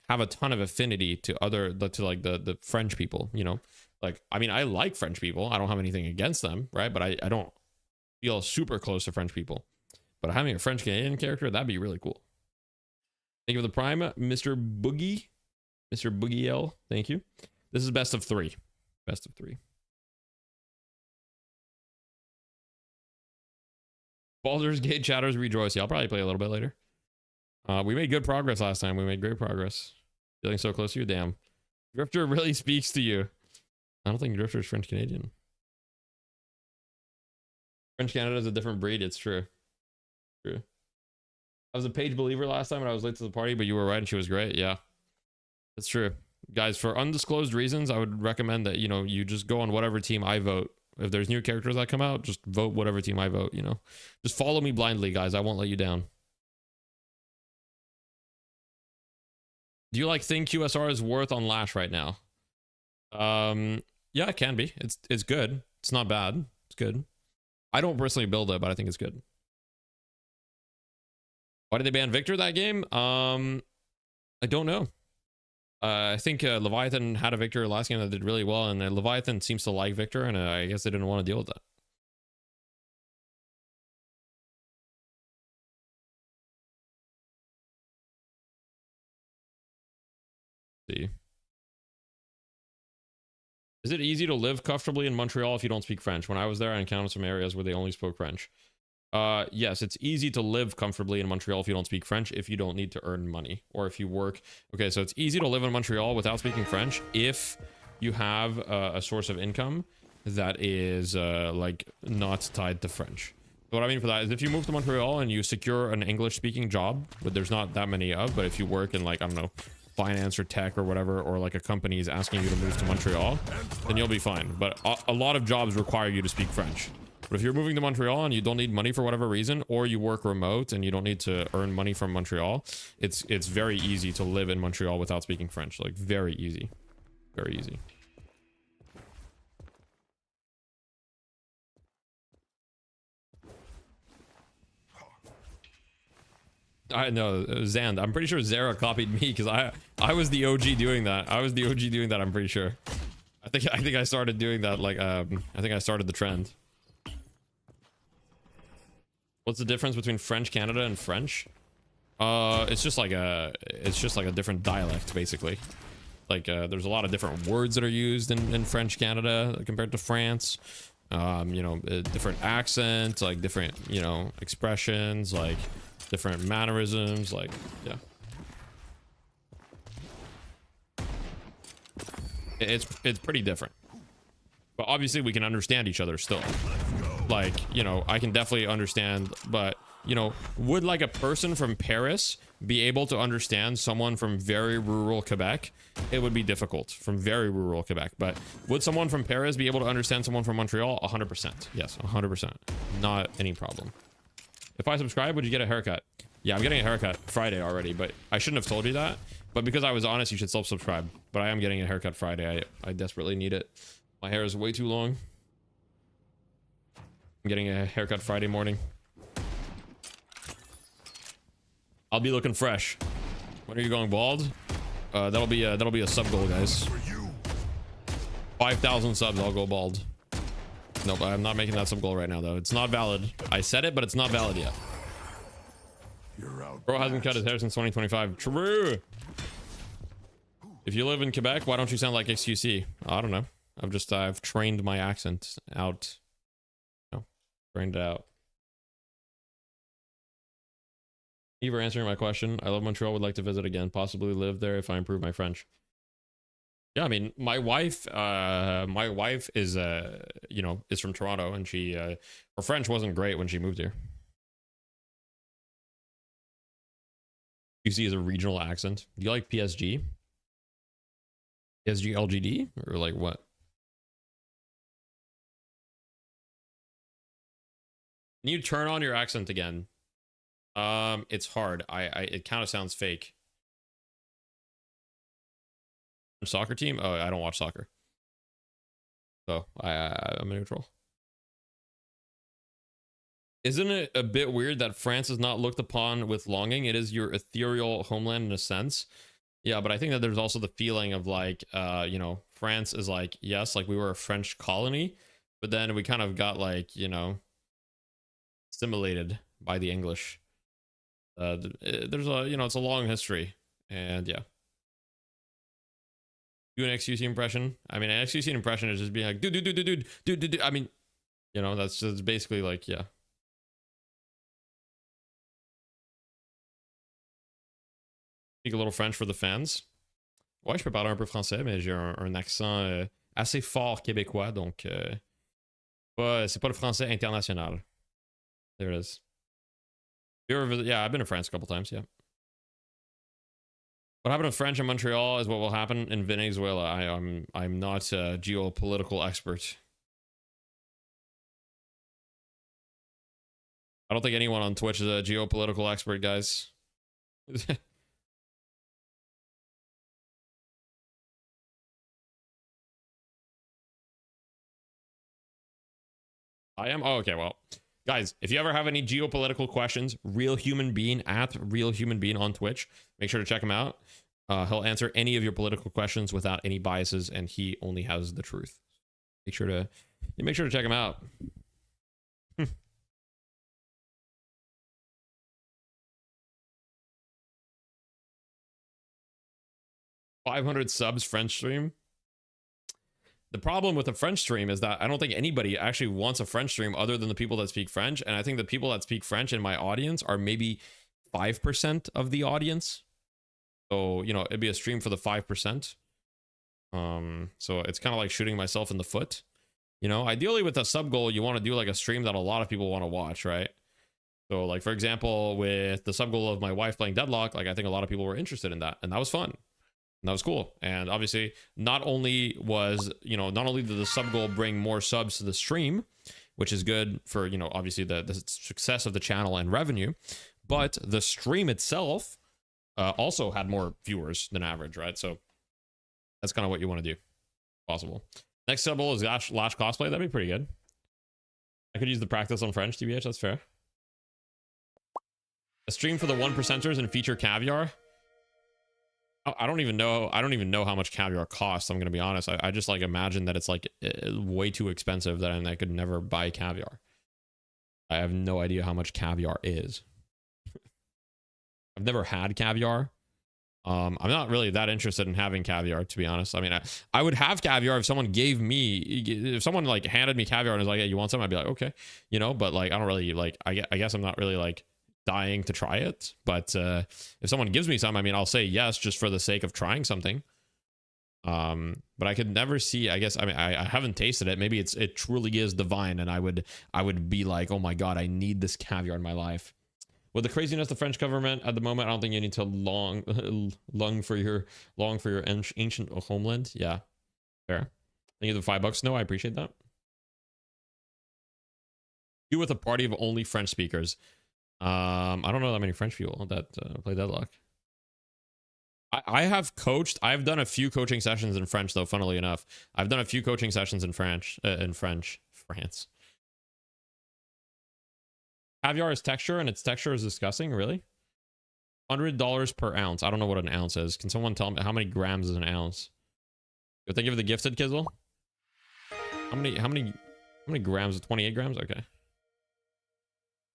have a ton of affinity to the French people, you know? Like, I mean, I like French people. I don't have anything against them, right? But I don't feel super close to French people, but having a French Canadian character, that'd be really cool. Thank you for the prime, Mr. Boogie L. Thank you. This is best of 3. Best of 3. Baldur's Gate chatters rejoice. Yeah, I'll probably play a little bit later. We made good progress last time. We made great progress. Feeling so close to you, damn. Drifter really speaks to you. I don't think Drifter is French Canadian. French Canada is a different breed. It's true. True. I was a Paige believer last time and I was late to the party, but you were right and she was great. Yeah, that's true. Guys, for undisclosed reasons, I would recommend that, you know, you just go on whatever team I vote. If there's new characters that come out, just vote whatever team I vote, you know. Just follow me blindly, guys. I won't let you down. Do you like think QSR is worth on Lash right now? Yeah, it can be. It's good. It's not bad. It's good. I don't personally build it, but I think it's good. Why did they ban Victor that game? I don't know. I think Leviathan had a Victor last game that did really well, and Leviathan seems to like Victor, and I guess they didn't want to deal with that. See. Is it easy to live comfortably in Montreal if you don't speak French? When I was there, I encountered some areas where they only spoke French. Yes, it's easy to live comfortably in Montreal if you don't speak French, if you don't need to earn money, or if you work. Okay, so it's easy to live in Montreal without speaking French if you have a source of income that is like not tied to French. So what I mean for that is if you move to Montreal and you secure an English speaking job, but there's not that many of, but if you work in like, I don't know, finance or tech or whatever, or like a company is asking you to move to Montreal, then you'll be fine. But a lot of jobs require you to speak French. But if you're moving to Montreal and you don't need money for whatever reason, or you work remote and you don't need to earn money from Montreal, it's very easy to live in Montreal without speaking French. Like very easy. Very easy. I know, Zand. I'm pretty sure Zara copied me because I was the OG doing that. I was the OG doing that, I'm pretty sure. I think I started doing that, like I think I started the trend. What's the difference between French Canada and French? It's just like a different dialect, basically. Like there's a lot of different words that are used in French Canada compared to France. You know, different accents, like different, you know, expressions, like different mannerisms, like yeah. It's pretty different. But obviously we can understand each other still. Like, you know, I can definitely understand, but, you know, would like a person from Paris be able to understand someone from very rural Quebec? It would be difficult from very rural Quebec. But would someone from Paris be able to understand someone from Montreal? 100%. Yes, 100%. Not any problem. If I subscribe, would you get a haircut? Yeah, I'm getting a haircut Friday already, but I shouldn't have told you that. But because I was honest, you should still subscribe. But I am getting a haircut Friday. I desperately need it. My hair is way too long. I'm getting a haircut Friday morning. I'll be looking fresh. When are you going bald? That'll be a sub goal, guys. 5,000 subs, I'll go bald. Nope, I'm not making that sub goal right now, though. It's not valid. I said it, but it's not valid yet. Bro hasn't cut his hair since 2025. True. If you live in Quebec, why don't you sound like XQC? I don't know. I've trained my accent out. No, trained it out. Thank you for answering my question. I love Montreal. Would like to visit again. Possibly live there if I improve my French. Yeah, I mean, my wife is you know, is from Toronto, and she her French wasn't great when she moved here. QC is a regional accent. Do you like PSG? PSG LGD or like what? Can you turn on your accent again? It's hard. It kind of sounds fake. Soccer team? Oh, I don't watch soccer. So I'm neutral. Isn't it a bit weird that France is not looked upon with longing? It is your ethereal homeland in a sense. Yeah, but I think that there's also the feeling of like, you know, France is like, yes, like we were a French colony, but then we kind of got like, you know, assimilated by the English. There's a, you know, it's a long history, and yeah. Do an XQC impression. I mean, an XQC impression is just being like, dude. I mean, you know, that's just basically like, yeah. Speak a little French for the fans. Ouais, je peux parler un peu français, mais j'ai un accent assez fort québécois, donc C'est pas le français international. There it is. You ever visit? Yeah, I've been to France a couple times. Yeah. What happened to French in Montreal is what will happen in Venezuela. I'm not a geopolitical expert. I don't think anyone on Twitch is a geopolitical expert, guys. I am? Oh, okay, well. Guys, if you ever have any geopolitical questions, Real Human Being at Real Human Being on Twitch, make sure to check him out. He'll answer any of your political questions without any biases, and he only has the truth. Make sure to check him out. 500 subs French stream. The problem with a French stream is that I don't think anybody actually wants a French stream other than the people that speak French. And I think the people that speak French in my audience are maybe 5% of the audience. So, you know, it'd be a stream for the 5%. So it's kind of like shooting myself in the foot. You know, ideally with a sub goal, you want to do like a stream that a lot of people want to watch, right? So like, for example, with the sub goal of my wife playing Deadlock, like I think a lot of people were interested in that, and that was fun. And that was cool. And obviously, not only did the sub goal bring more subs to the stream, which is good for, you know, obviously the success of the channel and revenue, but the stream itself also had more viewers than average, right? So that's kind of what you want to do. Possible. Next sub goal is Lash cosplay. That'd be pretty good. I could use the practice on French, TBH. That's fair. A stream for the 1%ers and feature caviar. I don't even know how much caviar costs. I'm gonna be honest. I just like imagine that it's like way too expensive that I could never buy caviar. I have no idea how much caviar is. I've never had caviar. I'm not really that interested in having caviar, to be honest. I mean, I would have caviar if someone if someone like handed me caviar and was like, "Hey, you want some?" I'd be like, "Okay," you know. But like, I don't really like. I guess I'm not really like dying to try it, but if someone gives me some, I mean, I'll say yes just for the sake of trying something. But I could never see, I guess, I mean, I haven't tasted it. Maybe it truly is divine, and I would be like, oh my god, I need this caviar in my life. With the craziness of the French government at the moment, I don't think you need to long for your ancient homeland. Yeah, fair. Thank you for the $5. No, I appreciate that. You with a party of only French speakers. I don't know that many French people that play Deadlock. I have coached. I've done a few coaching sessions in French, though. Funnily enough, I've done a few coaching sessions in France. Caviar is texture, and its texture is disgusting. Really? $100 per ounce. I don't know what an ounce is. Can someone tell me how many grams is an ounce? Good. Thank you for the gifted, Kizzle. How many grams? 28 grams. Okay.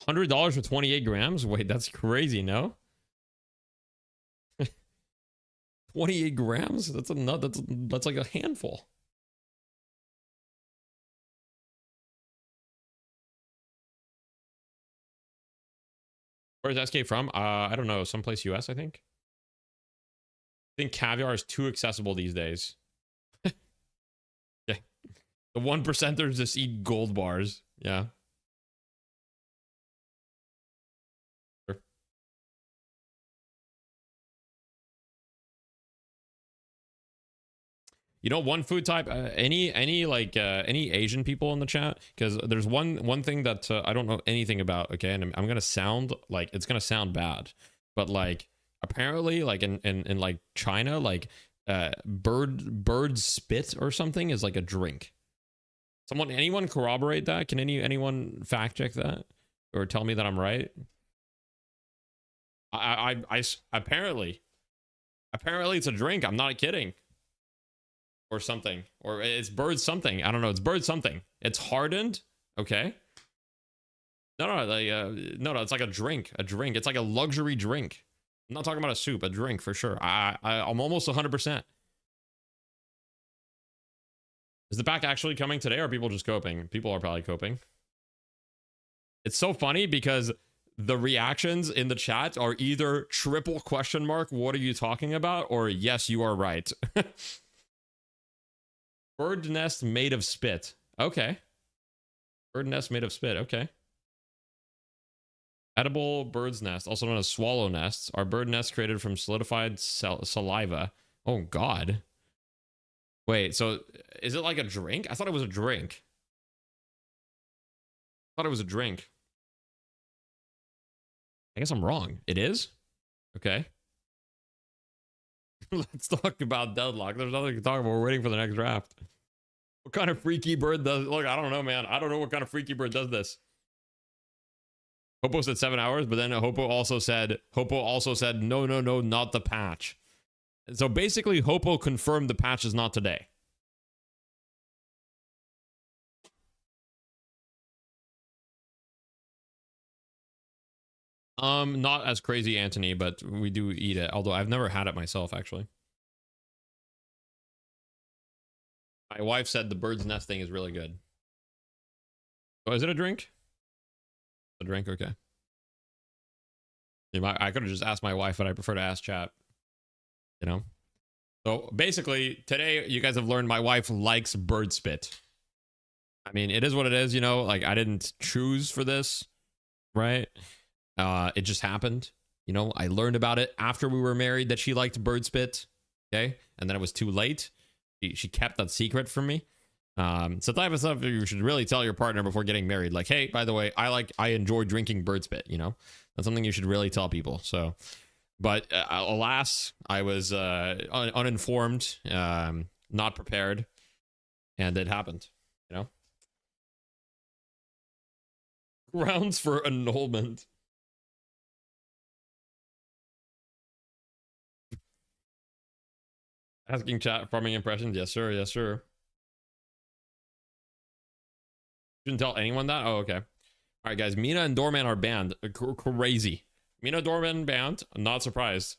$100 for 28 grams? Wait, that's crazy, no? 28 grams? That's a nut. That's like a handful. Where's SK from? I don't know. Someplace US, I think. I think caviar is too accessible these days. Yeah. The 1%ers just eat gold bars. Yeah. You know, one food type, any Asian people in the chat, because there's one thing that I don't know anything about. Okay, and I'm gonna sound like it's gonna sound bad, but like apparently, like in like China, like bird spit or something is like a drink. Anyone corroborate that? Can anyone fact check that or tell me that I'm right? I apparently it's a drink. I'm not kidding. Or something, or it's bird something. I don't know. It's bird something. It's hardened. Okay. No, it's like a drink. It's like a luxury drink. I'm not talking about a soup. A drink for sure. I'm almost 100%. Is the pack actually coming today, or are people just coping? People are probably coping. It's so funny because the reactions in the chat are either triple question mark, what are you talking about? Or yes, you are right. Bird nest made of spit. Okay. Bird nest made of spit. Okay. Edible bird's nest, also known as swallow nests, are bird nests created from solidified saliva. Oh, God. Wait, so is it like a drink? I thought it was a drink. I thought it was a drink. I guess I'm wrong. It is? Okay. Let's talk about deadlock. There's nothing to talk about. We're waiting for the next draft. What kind of freaky bird does... Look, I don't know, man. I don't know what kind of freaky bird does this. Hopo said 7 hours, but then Hopo also said, no, not the patch. So basically, Hopo confirmed the patch is not today. Not as crazy, Anthony, but we do eat it. Although I've never had it myself, actually. My wife said the bird's nest thing is really good. Oh, is it a drink? A drink, okay. Yeah, I could have just asked my wife, but I prefer to ask chat. You know? So basically, today you guys have learned my wife likes bird spit. I mean, it is what it is, you know? Like, I didn't choose for this, right? It just happened. You know, I learned about it after we were married that she liked bird spit. Okay? And then it was too late. She kept that secret from me. So type of stuff you should really tell your partner before getting married. Like, hey, by the way, I enjoy drinking bird spit, you know? That's something you should really tell people. So, but alas, I was uninformed, not prepared, and it happened, you know? Grounds for annulment. Asking chat farming impressions. Yes, sir. Yes, sir. Shouldn't tell anyone that. Oh, okay. All right, guys. Mina and Doorman are banned. Crazy. Mina, Doorman banned. I'm not surprised.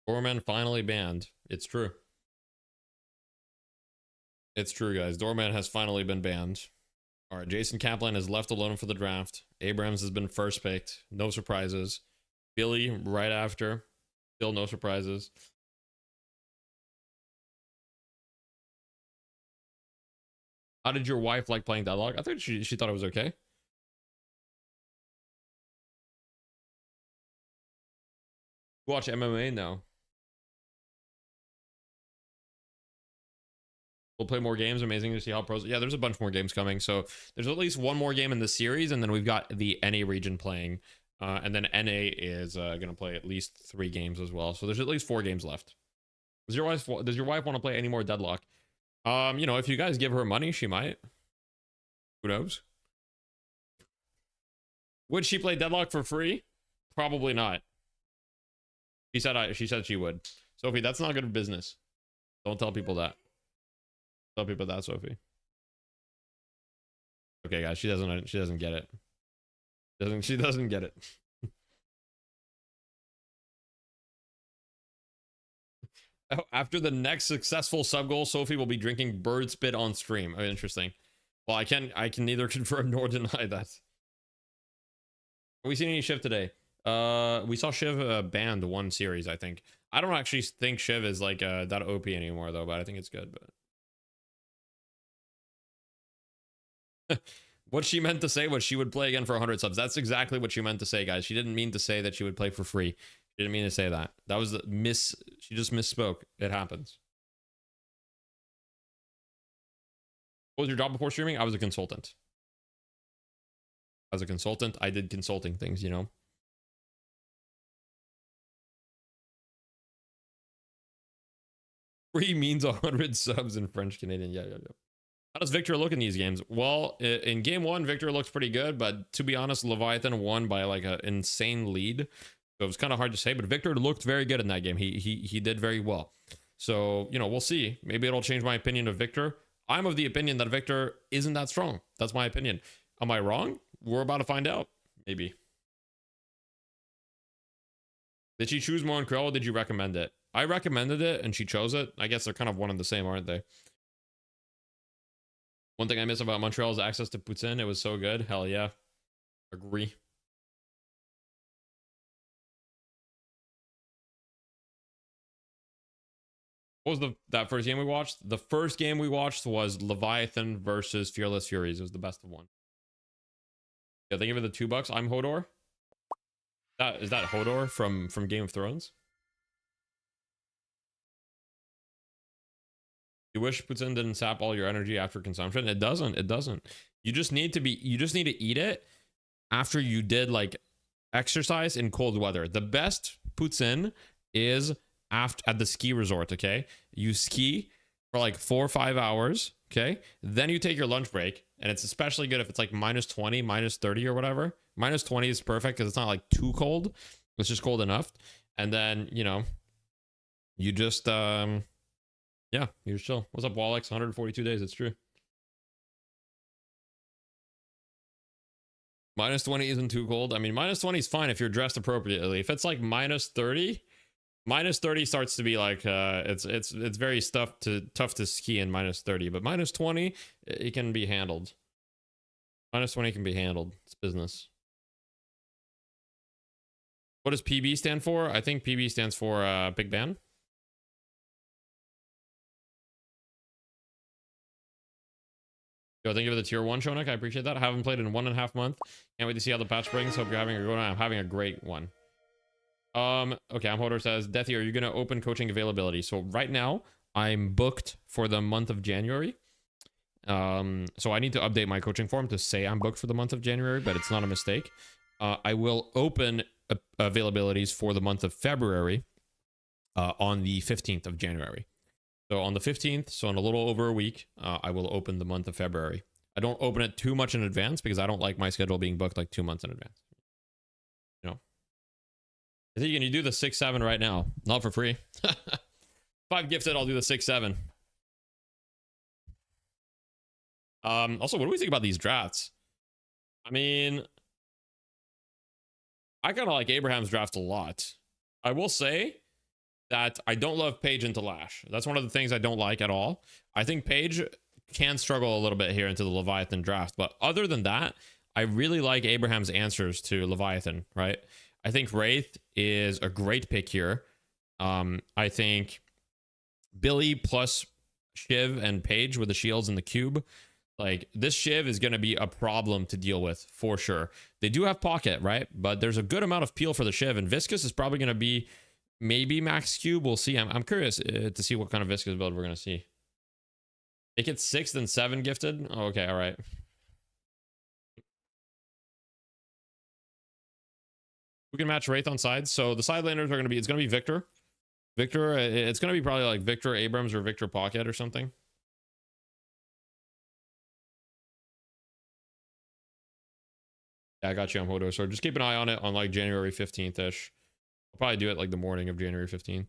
Doorman finally banned. It's true. It's true, guys. Doorman has finally been banned. All right, Jason Kaplan is left alone for the draft. Abrams has been first picked. No surprises. Billy right after. Still no surprises. How did your wife like playing Deadlock? I thought she thought it was okay. Watch MMA now. We'll play more games. Amazing to see how pros... Yeah, there's a bunch more games coming. So there's at least one more game in the series, and then we've got the NA region playing. And then NA is going to play at least 3 games as well. So there's at least 4 games left. Does your wife want to play any more Deadlock? You know, if you guys give her money, she might. Who knows? Would she play Deadlock for free? Probably not. She said she would. Sophie, that's not good business. Don't tell people that. Tell people that, Sophie. Okay, guys, she doesn't get it. She doesn't get it. After the next successful sub goal, Sophie will be drinking bird spit on stream. Oh, interesting. Well, I can neither confirm nor deny that. Have we seen any Shiv today? We saw Shiv banned 1 series, I think. I don't actually think Shiv is like that OP anymore though, but I think it's good. But what she meant to say was she would play again for 100 subs. That's exactly what she meant to say, guys. She didn't mean to say that she would play for free. She didn't mean to say that. That was she just misspoke. It happens. What was your job before streaming? I was a consultant. I did consulting things, you know. Free means 100 subs in French Canadian. Yeah. How does Victor look in these games? Well, in game 1, Victor looks pretty good, but to be honest, Leviathan won by like an insane lead. So it was kind of hard to say, but Victor looked very good in that game. He did very well. So, you know, we'll see. Maybe it'll change my opinion of Victor. I'm of the opinion that Victor isn't that strong. That's my opinion. Am I wrong? We're about to find out. Maybe. Did she choose Montreal or did you recommend it? I recommended it and she chose it. I guess they're kind of one and the same, aren't they? One thing I miss about Montreal is access to Poutine. It was so good. Hell yeah. Agree. What was that first game we watched? The first game we watched was Leviathan versus Fearless Furies. It was the best of one. Yeah, they give it the $2. I'm Hodor. Is that Hodor from Game of Thrones? You wish Poutine didn't sap all your energy after consumption? It doesn't. It doesn't. You just need to eat it after you did like exercise in cold weather. The best Poutine is at the ski resort. Okay, you ski for like 4 or 5 hours. Okay, then you take your lunch break, and it's especially good if it's like -20, -30 or whatever. -20 is perfect because it's not like too cold. It's just cold enough. And then, you know, you just yeah, you just chill. What's up, Wallix? 142 days. It's true. -20 isn't too cold. I mean, -20 is fine if you're dressed appropriately. If it's like -30, -30 starts to be like it's very tough to ski in -30, but -20 it can be handled. -20 can be handled. It's business. What does PB stand for? I think PB stands for Big Ban. Yo, thank you for the tier 1, Shonik. I appreciate that. I haven't played in 1.5 months. Can't wait to see how the patch brings. Hope you're having a good one. I'm having a great one. Okay, I'm Hodor says, Deathy, are you gonna open coaching availability? So right now, I'm booked for the month of January. So I need to update my coaching form to say I'm booked for the month of January, but it's not a mistake. I will open availabilities for the month of February on the 15th of January. So on the 15th, so in a little over a week, I will open the month of February. I don't open it too much in advance because I don't like my schedule being booked like 2 months in advance. You know, I think you do the 6-7 right now, not for free. If I've gifted, I'll do the 6-7. Also, what do we think about these drafts? I mean, I kind of like Abraham's draft a lot. I will say that I don't love Paige into Lash. That's one of the things I don't like at all. I think Paige can struggle a little bit here into the Leviathan draft, but other than that, I really like Abraham's answers to Leviathan, right? I think Wraith is a great pick here. I think Billy plus Shiv and Paige with the shields and the cube, like this Shiv is going to be a problem to deal with for sure. They do have pocket, right? But there's a good amount of peel for the Shiv, and Viscous is probably going to be maybe max cube. We'll see. I'm curious to see what kind of Viscous build we're going to see. Make it 6 then 7 gifted. Oh, okay, all right. We can match Wraith on sides. So the side laners are going to be, it's going to be Victor. Victor, it's going to be probably like Victor Abrams or Victor Pocket or something. Yeah, I got you on Hodor. So just keep an eye on it on like January 15th-ish. I'll probably do it like the morning of January 15th.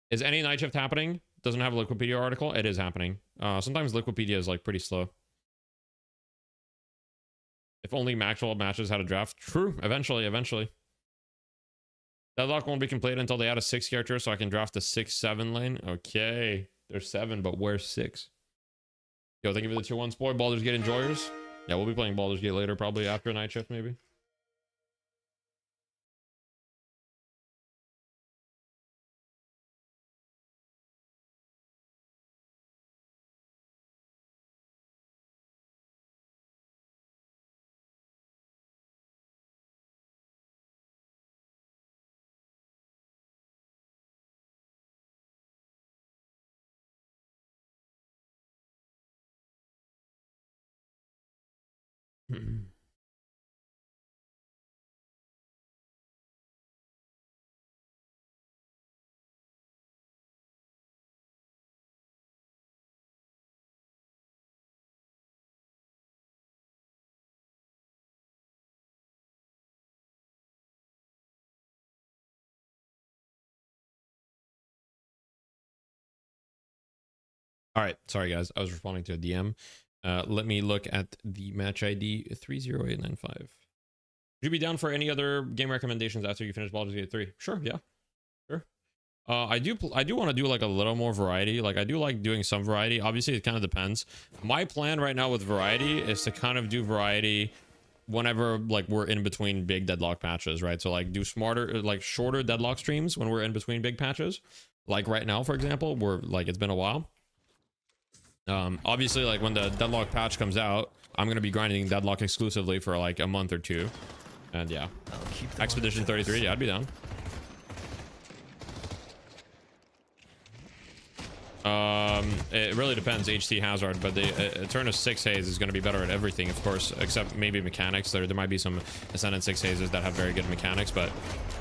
Is any night shift happening? Doesn't have a Liquipedia article? It is happening. Sometimes Liquipedia is like pretty slow. If only Maxwell matches had a draft. True. Eventually. Deadlock won't be completed until they add a 6 character, so I can draft a 6-7 lane. Okay. There's 7, but where's 6? Yo, thank you for the tier 1 spoil. Baldur's Gate enjoyers. Yeah, we'll be playing Baldur's Gate later, probably after a night shift, maybe. All right, sorry guys, I was responding to a DM. Let me look at the match ID 30895. Would you be down for any other game recommendations after you finish Baldur's Gate 3? Sure, yeah, sure. I do want to do like a little more variety. Like I do like doing some variety. Obviously, it kind of depends. My plan right now with variety is to kind of do variety whenever like we're in between big deadlock patches, right? So like do smarter, like shorter deadlock streams when we're in between big patches. Like right now, for example, we're like, it's been a while. Obviously, like when the deadlock patch comes out, I'm gonna be grinding deadlock exclusively for like a month or two. And yeah, Expedition 33, yeah, I'd be down. It really depends, HT Hazard, but the Eternus 6 Haze is going to be better at everything, of course, except maybe mechanics. There might be some Ascendant 6 Hazes that have very good mechanics, but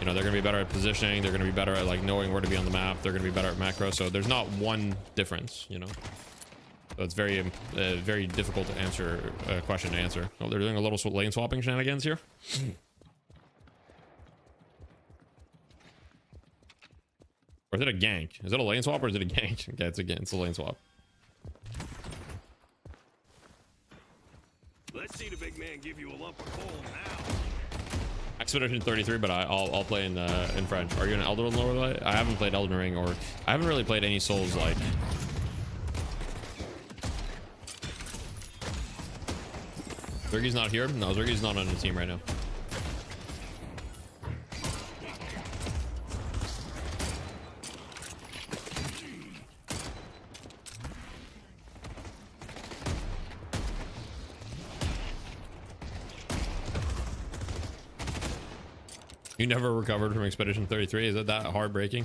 you know, they're going to be better at positioning, they're going to be better at like knowing where to be on the map, they're going to be better at macro, so there's not one difference, you know. So it's very very difficult to answer question to answer. Oh, they're doing a little lane swapping shenanigans here. Or is it a gank? Is it a lane swap or is it a gank? Okay, it's a lane swap. Let's see the big man give you a lump of coal now. Expedition 33, but I'll play in French. Are you an Elden Lord? I haven't played Elden Ring, or I haven't really played any Souls like. Zergy's not here? No, Zergy's not on the team right now. You never recovered from Expedition 33? Is it that heartbreaking?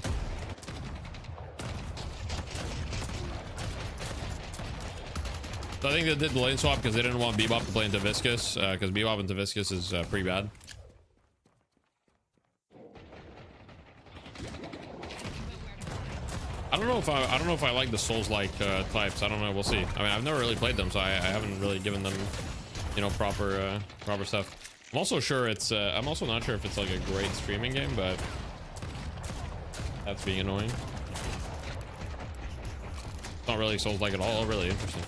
So I think they did the lane swap because they didn't want Bebop to play into Viscus, because Bebop into Viscus is pretty bad. I don't know if I like the Souls-like types. I don't know. We'll see. I mean, I've never really played them, so I haven't really given them, you know, proper stuff. I'm also sure it's I'm also not sure if it's like a great streaming game, but that's being annoying. It's not really Souls-like at all. Really interesting.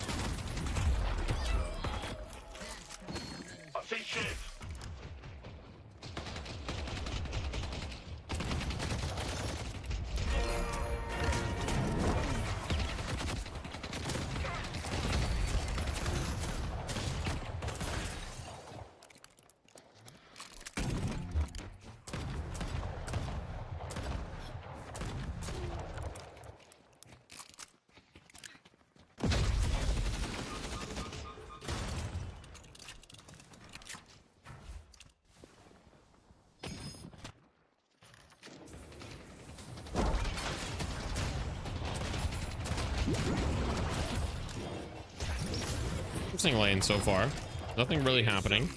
Interesting lane so far. Nothing really happening.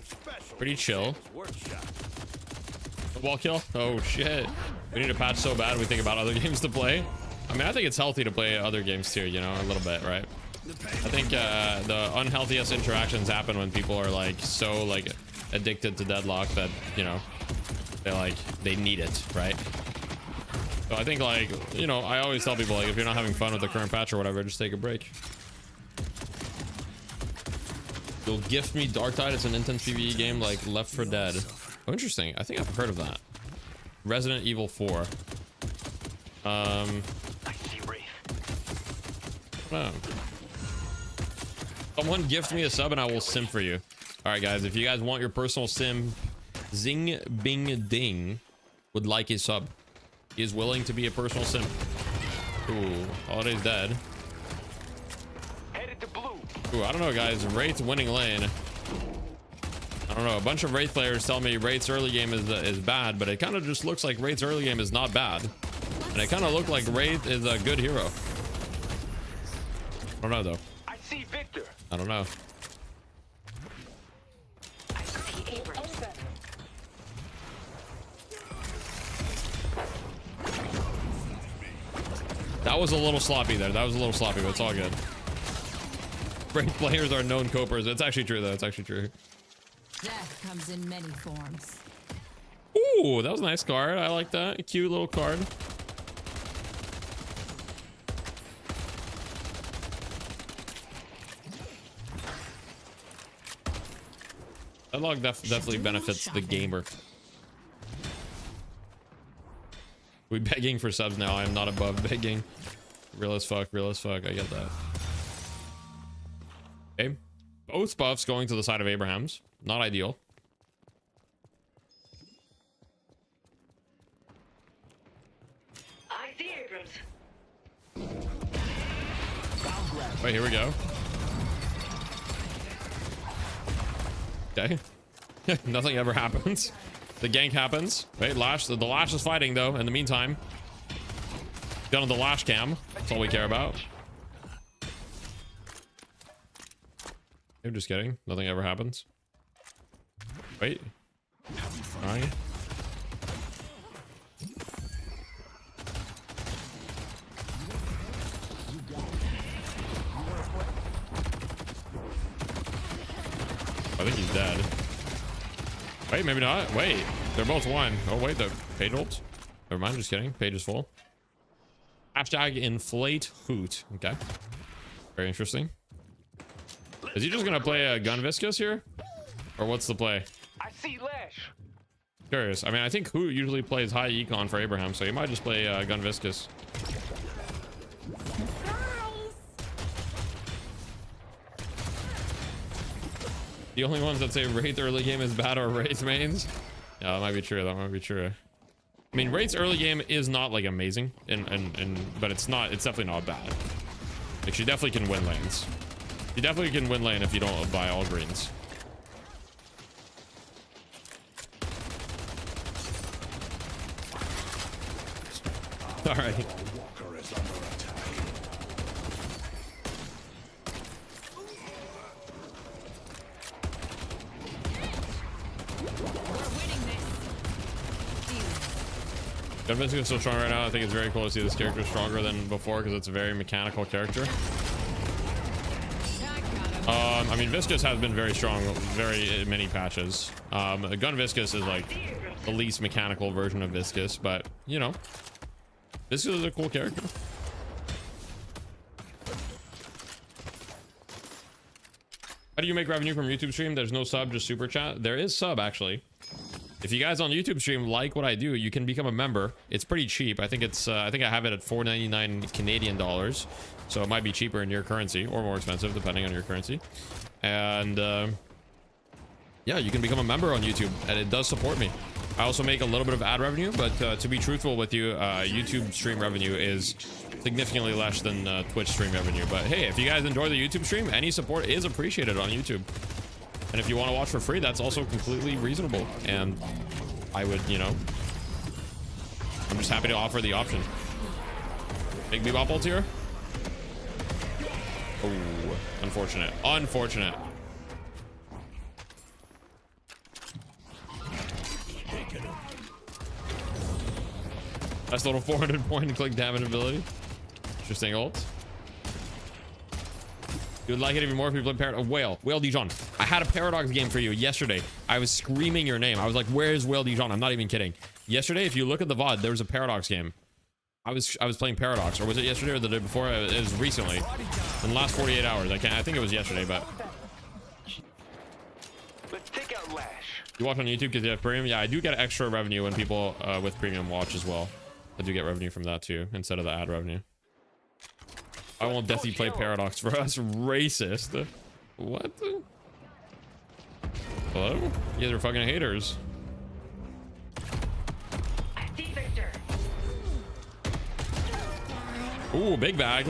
Pretty chill. Wall kill? Oh shit. We need a patch so bad we think about other games to play. I mean, I think it's healthy to play other games too, you know, a little bit, right? I think the unhealthiest interactions happen when people are like so like addicted to deadlock that, you know, they need it, right? So I think, like, you know, I always tell people, like, if you're not having fun with the current patch or whatever, just take a break. You'll gift me Dark Tide. It's an intense PvE game like Left 4 Dead. Oh, interesting. I think I've heard of that. Resident Evil 4. I see Wraith. Oh. Someone gift me a sub and I will sim for you. All right, guys. If you guys want your personal sim, Zing Bing Ding would like a sub. He is willing to be a personal sim. Ooh, Holiday's dead. Headed to blue. Ooh, I don't know, guys. Wraith's winning lane. I don't know. A bunch of Wraith players tell me Wraith's early game is bad, but it kind of just looks like Wraith's early game is not bad. And it kind of looked like Wraith is a good hero. I don't know, though. I see Victor. I don't know. I see Abrams. That was a little sloppy there. That was a little sloppy, but it's all good. Wraith players are known copers. It's actually true, though. It's actually true. Death comes in many forms. Ooh, that was a nice card. I like that. A cute little card. That log definitely benefits the gamer. We begging for subs now. I am not above begging. Real as fuck. Real as fuck. I get that. Okay. Both buffs going to the side of Abraham's. Not ideal. Wait, here we go. Okay. Nothing ever happens. The gank happens. Wait, Lash. The Lash is fighting though. In the meantime, gun on the Lash cam. That's all we care about. I'm just kidding. Nothing ever happens. Wait. All right. I think he's dead. Wait, maybe not. Wait, they're both one. Oh wait, the page ult. Never mind, just kidding. Page is full. Hashtag inflate hoot. Okay. Very interesting. Is he just gonna play a gun viscous here? Or what's the play? I see Lash. Curious. I mean, I think Hoot usually plays high econ for Abraham, so he might just play gun viscous. The only ones that say Wraith early game is bad are Wraith mains. Yeah, that might be true. That might be true. I mean, Wraith's early game is not like amazing, but it's definitely not bad. Like, she definitely can win lanes. You definitely can win lane if you don't buy all greens. All right. Gunviscous is so strong right now. I think it's very cool to see this character stronger than before because it's a very mechanical character. I mean, Viscous has been very strong, very many patches. Gun Viscous is like the least mechanical version of Viscous, but you know, Viscous is a cool character. How do you make revenue from YouTube stream? There's no sub, just super chat. There is sub actually. If you guys on YouTube stream like what I do, you can become a member. It's pretty cheap. I think it's I think I have it at $4.99 Canadian dollars. So it might be cheaper in your currency or more expensive depending on your currency. And yeah, you can become a member on YouTube and it does support me. I also make a little bit of ad revenue, but to be truthful with you, YouTube stream revenue is significantly less than Twitch stream revenue. But hey, if you guys enjoy the YouTube stream, any support is appreciated on YouTube. And if you want to watch for free, that's also completely reasonable. And I would, you know, I'm just happy to offer the option. Big Bebop ult here. Oh, unfortunate. Unfortunate. That's a little 400 point click damage ability. Interesting ult. You would like it even more if you played Paradox. Whale Dijon. I had a Paradox game for you yesterday. I was screaming your name. I was like, where's Whale Dijon? I'm not even kidding. Yesterday, if you look at the VOD, there was a Paradox game. I was playing Paradox, or was it yesterday or the day before? It was recently. In the last 48 hours. I think it was yesterday, but. Let's take out Lash. You watch on YouTube because you have premium? Yeah, I do get extra revenue when people with premium watch as well. I do get revenue from that too, instead of the ad revenue. I won't definitely play Paradox for us. Racist. What? Hello? You guys are fucking haters. Ooh, big bag.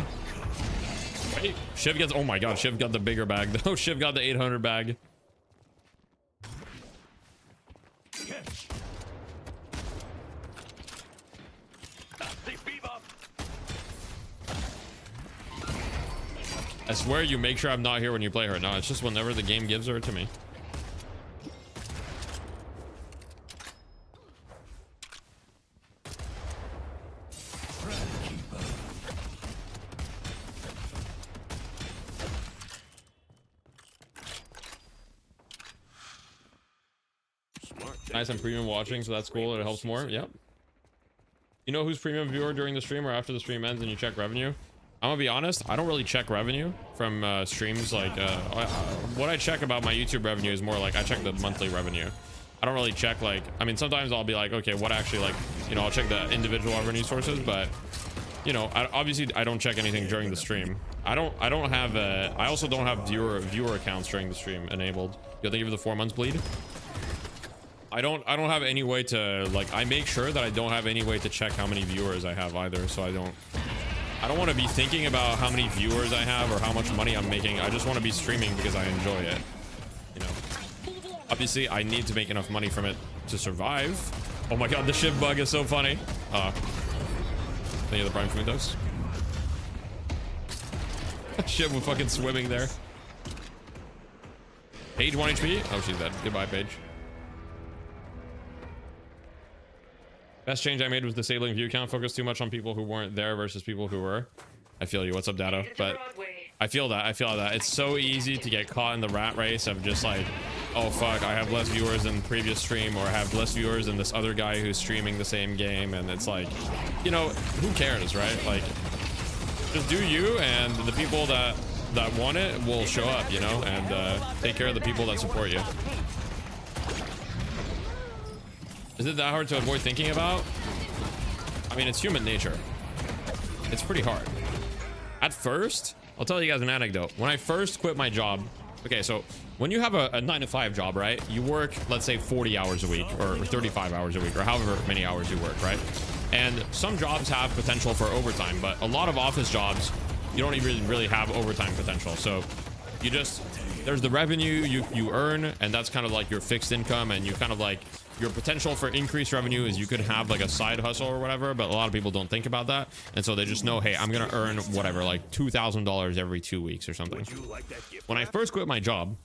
Wait, Shiv gets, oh my god, Shiv got the bigger bag though. Shiv got the 800 bag. I swear you make sure I'm not here when you play her. No, it's just whenever the game gives her to me. Nice, I'm premium watching, so that's cool. It helps more. Yep. You know who's premium viewer during the stream or after the stream ends and you check revenue? I'm gonna be honest, I don't really check revenue from streams. Like what I check about my YouTube revenue is more like I check the monthly revenue. I don't really check, like, I mean, sometimes I'll be like, okay, what actually, like, you know, I'll check the individual revenue sources, but you know, obviously I don't check anything during the stream. I also don't have viewer accounts during the stream enabled. Yo, thank you for the 4 months bleed. I don't have any way to, like, I make sure that I don't have any way to check how many viewers I have either, so I don't want to be thinking about how many viewers I have or how much money I'm making. I just want to be streaming because I enjoy it, you know. Obviously I need to make enough money from it to survive. Oh my god, the ship bug is so funny. Any other prime food those? Ship was fucking swimming there. Paige 1 HP. Oh, she's dead. Goodbye, Paige. Best change I made was disabling view count. Focus too much on people who weren't there versus people who were. I feel you. What's up, Dado? But I feel that. It's so easy to get caught in the rat race of just like, oh fuck, I have less viewers than previous stream, or I have less viewers than this other guy who's streaming the same game. And it's like, you know, who cares, right? Like, just do you, and the people that want it will show up, you know, and take care of the people that support you. Is it that hard to avoid thinking about? I mean, it's human nature. It's pretty hard. At first, I'll tell you guys an anecdote. When I first quit my job, okay, so when you have a 9-to-5 job, right? You work, let's say 40 hours a week or 35 hours a week or however many hours you work, right? And some jobs have potential for overtime, but a lot of office jobs, you don't even really have overtime potential. So you just, there's the revenue you earn, and that's kind of like your fixed income, and you kind of like, your potential for increased revenue is you could have like a side hustle or whatever, but a lot of people don't think about that. And so they just know, hey, I'm going to earn whatever, like $2,000 every 2 weeks or something. When I first quit my job,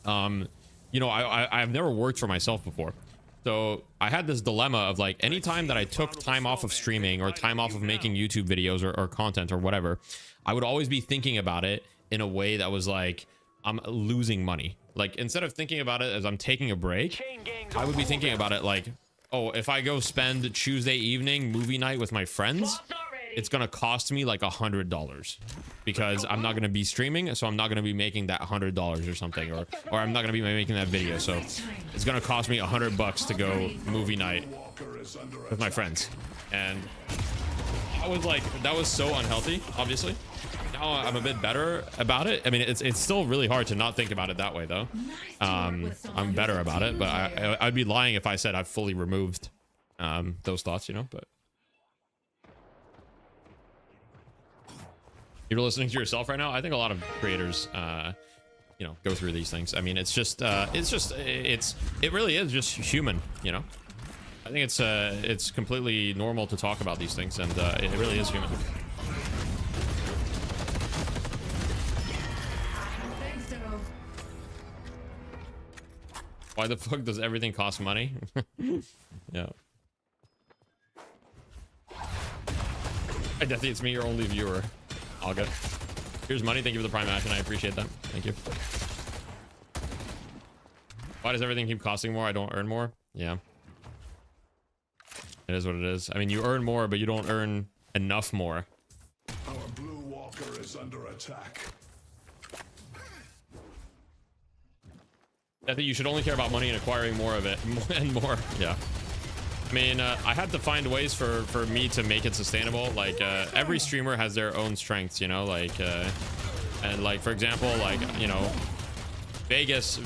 you know, I've never worked for myself before. So I had this dilemma of like, anytime that I took time off of streaming or time off of making YouTube videos or content or whatever, I would always be thinking about it in a way that was like, I'm losing money. Like, instead of thinking about it as I'm taking a break, I would be thinking about it like, oh, if I go spend Tuesday evening movie night with my friends, it's gonna cost me like $100 because I'm not gonna be streaming, so I'm not gonna be making that $100 or something, or I'm not gonna be making that video, so it's gonna cost me $100 to go movie night with my friends. And I was like, that was so unhealthy, obviously. Now I'm a bit better about it. I mean, it's still really hard to not think about it that way, though. I'm better about it, but I'd be lying if I said I've fully removed those thoughts, you know. But you're listening to yourself right now. I think a lot of creators, you know, go through these things. I mean, it really is just human, you know. I think it's completely normal to talk about these things, and it really is human. Why the fuck does everything cost money? Yeah. I definitely, it's me, your only viewer. All good. Here's money. Thank you for the prime action. I appreciate that. Thank you. Why does everything keep costing more? I don't earn more. Yeah. It is what it is. I mean, you earn more, but you don't earn enough more. Our blue walker is under attack. I think you should only care about money and acquiring more of it and more. Yeah. I mean, I had to find ways for me to make it sustainable. Like, every streamer has their own strengths, you know, like, and like, for example, like, you know, Vegas's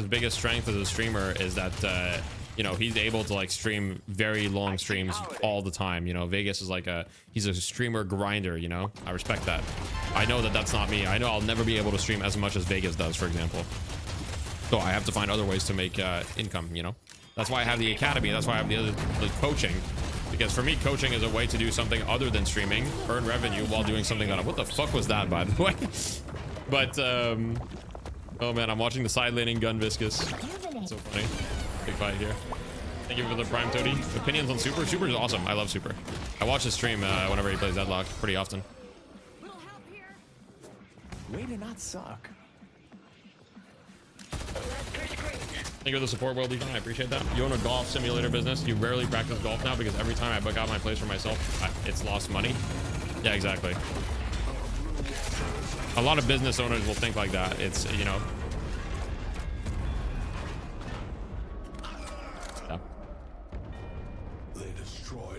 biggest strength as a streamer is that, you know, he's able to like stream very long streams all the time. You know, Vegas is like he's a streamer grinder, you know. I respect that. I know that that's not me. I know I'll never be able to stream as much as Vegas does, for example. So I have to find other ways to make income, you know. That's why I have the academy. That's why I have the coaching, because for me, coaching is a way to do something other than streaming, earn revenue while doing something that. What the fuck was that, by the way? But oh man, I'm watching the side laning gun viscous. So funny. Big fight here. Thank you for the prime Toady. Opinions on Super? Super is awesome. I love Super. I watch his stream whenever he plays Deadlock pretty often. Way to not suck. Thank you for the support, World Legion. I appreciate that. You own a golf simulator business. You rarely practice golf now because every time I book out my place for myself, it's lost money. Yeah, exactly. A lot of business owners will think like that. It's, you know. Yeah.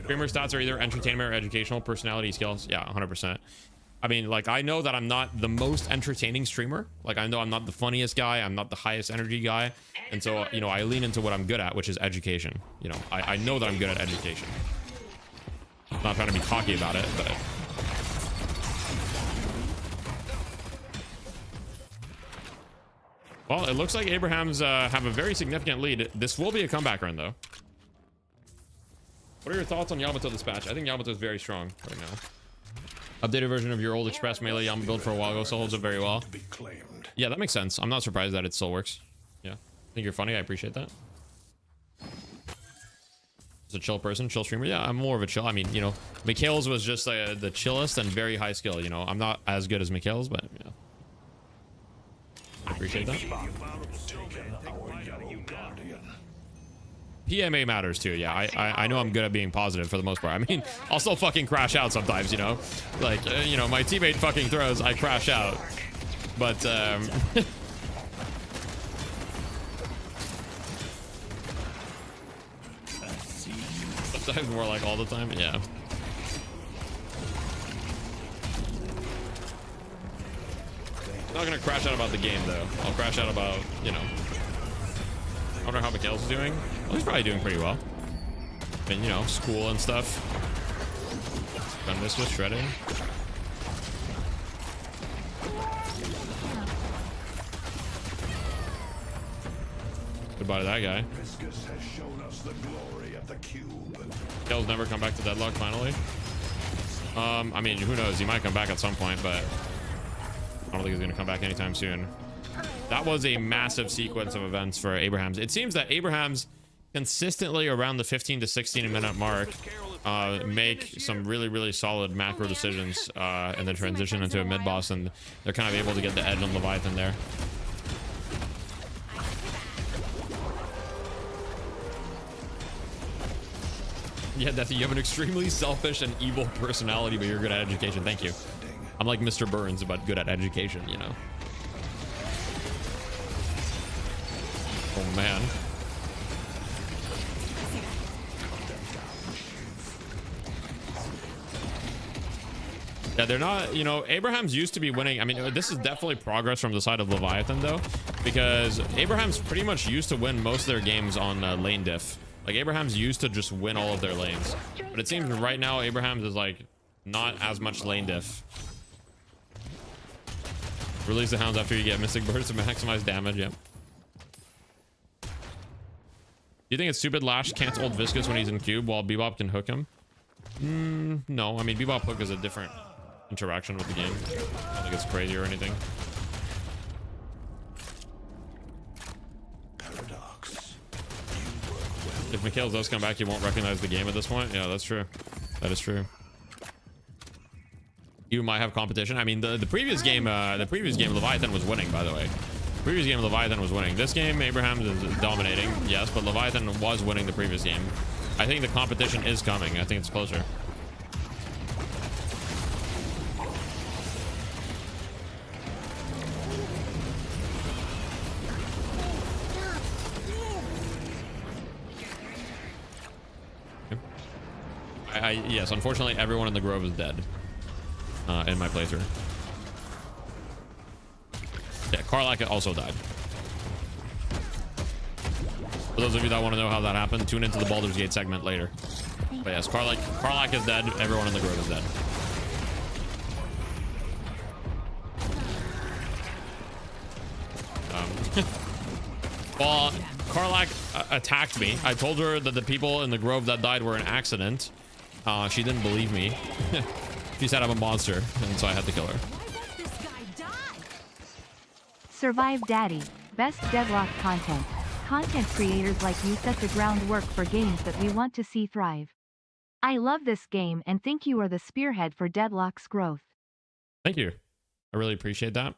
Streamer stats are either entertainment or educational. Personality skills. Yeah, 100%. I mean, like, I know that I'm not the most entertaining streamer. Like, I know I'm not the funniest guy. I'm not the highest energy guy. And so, you know, I lean into what I'm good at, which is education. You know, I know that I'm good at education. I'm not trying to be cocky about it, but... Well, it looks like Abrahams have a very significant lead. This will be a comeback run, though. What are your thoughts on Yamato Dispatch? I think Yamato is very strong right now. Updated version of your old Express melee Yamato build for a while ago, so holds up very well. Yeah, that makes sense. I'm not surprised that it still works. Yeah, I think you're funny. I appreciate that. Just a chill person, chill streamer. Yeah, I'm more of a chill. I mean, you know, Mikhail's was just the chillest and very high skill. You know, I'm not as good as Mikhail's, but yeah. I appreciate that. PMA matters too. Yeah, I know I'm good at being positive for the most part. I mean, I'll still fucking crash out sometimes, you know? Like, you know, my teammate fucking throws, I crash out. But, sometimes more like all the time, yeah. I'm not gonna crash out about the game, though. I'll crash out about, you know... I wonder how Mikhail's doing. Well, he's probably doing pretty well. And, you know, school and stuff. Done this with shredding. Goodbye to that guy. Mikhail's never come back to Deadlock, finally. I mean, who knows? He might come back at some point, but... I don't think he's going to come back anytime soon. That was a massive sequence of events for Abrahams. It seems that Abrahams consistently around the 15 to 16 minute mark make some really solid macro decisions and then transition into a mid boss, and they're kind of able to get the edge on Leviathan there. Yeah, Deathy, you have an extremely selfish and evil personality, but you're good at education. Thank you. I'm like Mr. Burns, but good at education, you know. Oh, man. Yeah, they're not, you know, Abrahams used to be winning. I mean, this is definitely progress from the side of Leviathan, though, because Abrahams pretty much used to win most of their games on lane diff. Like, Abrahams used to just win all of their lanes. But it seems right now, Abrahams is, like, not as much lane diff. Release the hounds after you get Mystic Burst to maximize damage. Yep. Do you think it's stupid Lash can't ult Viscous when he's in cube while Bebop can hook him? No. I mean, Bebop hook is a different interaction with the game. I don't think it's crazy or anything. If Mikhail does come back, he won't recognize the game at this point. Yeah, that's true. That is true. You might have competition. I mean, the previous game, Leviathan was winning, by the way. The previous game, Leviathan was winning. This game, Abrahams is dominating, yes, but Leviathan was winning the previous game. I think the competition is coming. I think it's closer. Yes, unfortunately, everyone in the Grove is dead. In my playthrough. Yeah, Karlak also died. For those of you that want to know how that happened, tune into the Baldur's Gate segment later. But yes, Karlak is dead. Everyone in the Grove is dead. Well, Karlak attacked me. I told her that the people in the Grove that died were an accident. She didn't believe me. She said I'm a monster, and so I had to kill her. Survive Daddy. Best Deadlock content. Content creators like you set the groundwork for games that we want to see thrive. I love this game and think you are the spearhead for Deadlock's growth. Thank you. I really appreciate that.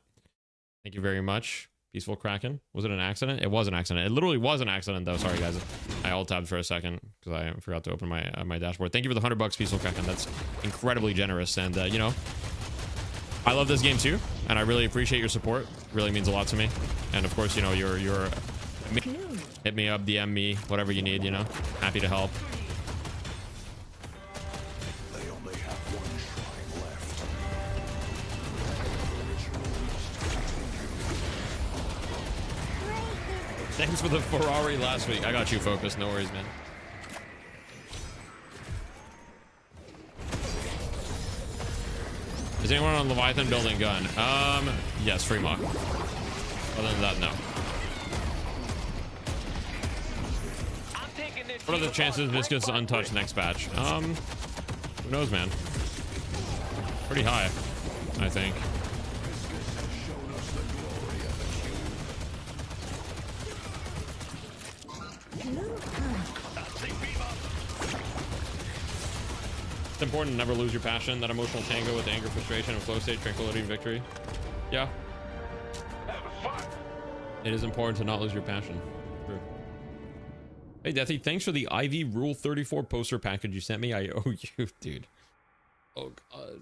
Thank you very much. Peaceful Kraken. Was it an accident? It was an accident. It literally was an accident, though. Sorry, guys. I alt-tabbed for a second because I forgot to open my dashboard. Thank you for the $100, Peaceful Kraken. That's incredibly generous. And, you know, I love this game, too. And I really appreciate your support. It really means a lot to me. And, of course, you know, you're hit me up, DM me, whatever you need, you know. Happy to help. Thanks for the Ferrari last week. I got you, Focus. No worries, man. Is anyone on Leviathan building gun? Yes, free mock. Other than that, no. What are the chances this gets untouched next batch? Who knows, man? Pretty high, I think. It's important to never lose your passion, that emotional tango with anger, frustration, and flow state, tranquility, and victory. Yeah. It is important to not lose your passion. True. Hey, Deathy, thanks for the Ivy Rule 34 poster package you sent me. I owe you, dude. Oh, God.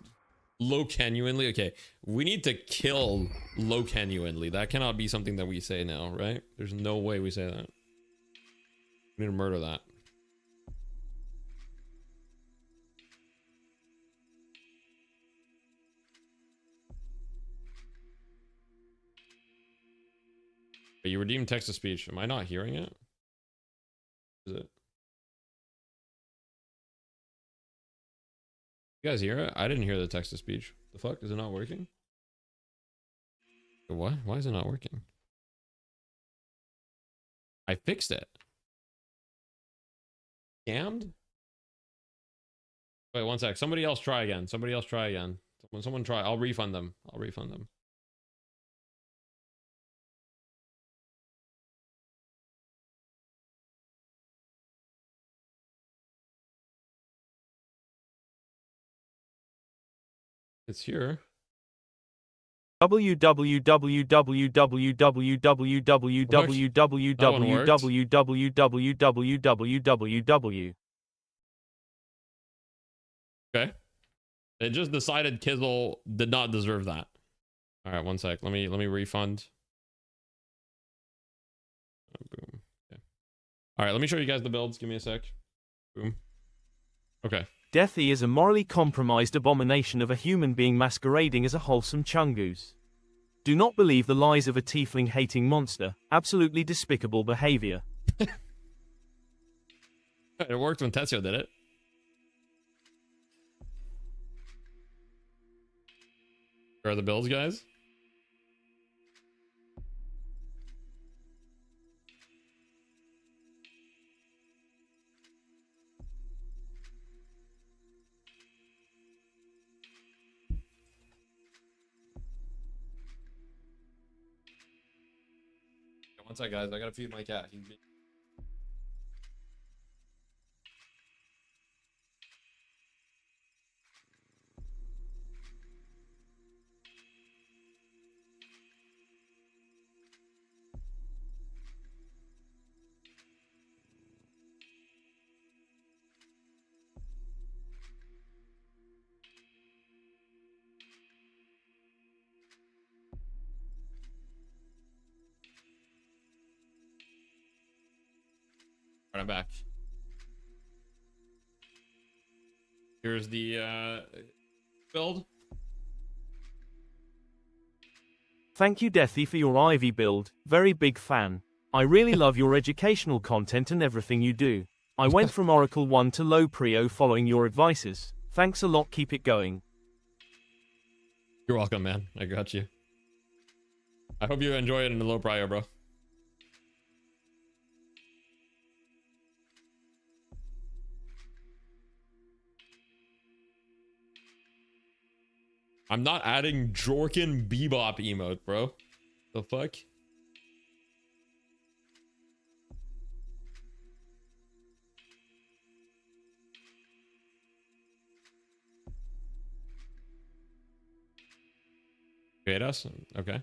Low genuinely. Okay, we need to kill low genuinely. That cannot be something that we say now, right? There's no way we say that. We need to murder that. But you redeemed text to speech. Am I not hearing it? Is it? You guys hear it? I didn't hear the text to speech. The fuck? Is it not working? What? Why is it not working? I fixed it. Scammed? Wait, one sec. Somebody else try again. Somebody else try again. Someone try. I'll refund them. I'll refund them. It's here. www. Okay. It just decided Kizzle did not deserve that. All right, one sec. Let me refund. Boom. Okay. All right, let me show you guys the builds. Give me a sec. Boom. Okay. Deathy is a morally compromised abomination of a human being masquerading as a wholesome chungoose. Do not believe the lies of a tiefling-hating monster. Absolutely despicable behavior. It worked when Tetsio did it. Where are the builds, guys? One sec, guys. I gotta feed my cat. Alright, I'm back. Here's the build. Thank you, Deathy, for your Ivy build. Very big fan. I really love your educational content and everything you do. I went from Oracle 1 to low Prio following your advices. Thanks a lot, keep it going. You're welcome, man. I got you. I hope you enjoy it in the low Prio, bro. I'm not adding Jorkin Bebop emote, bro. The fuck? Create us? Okay. All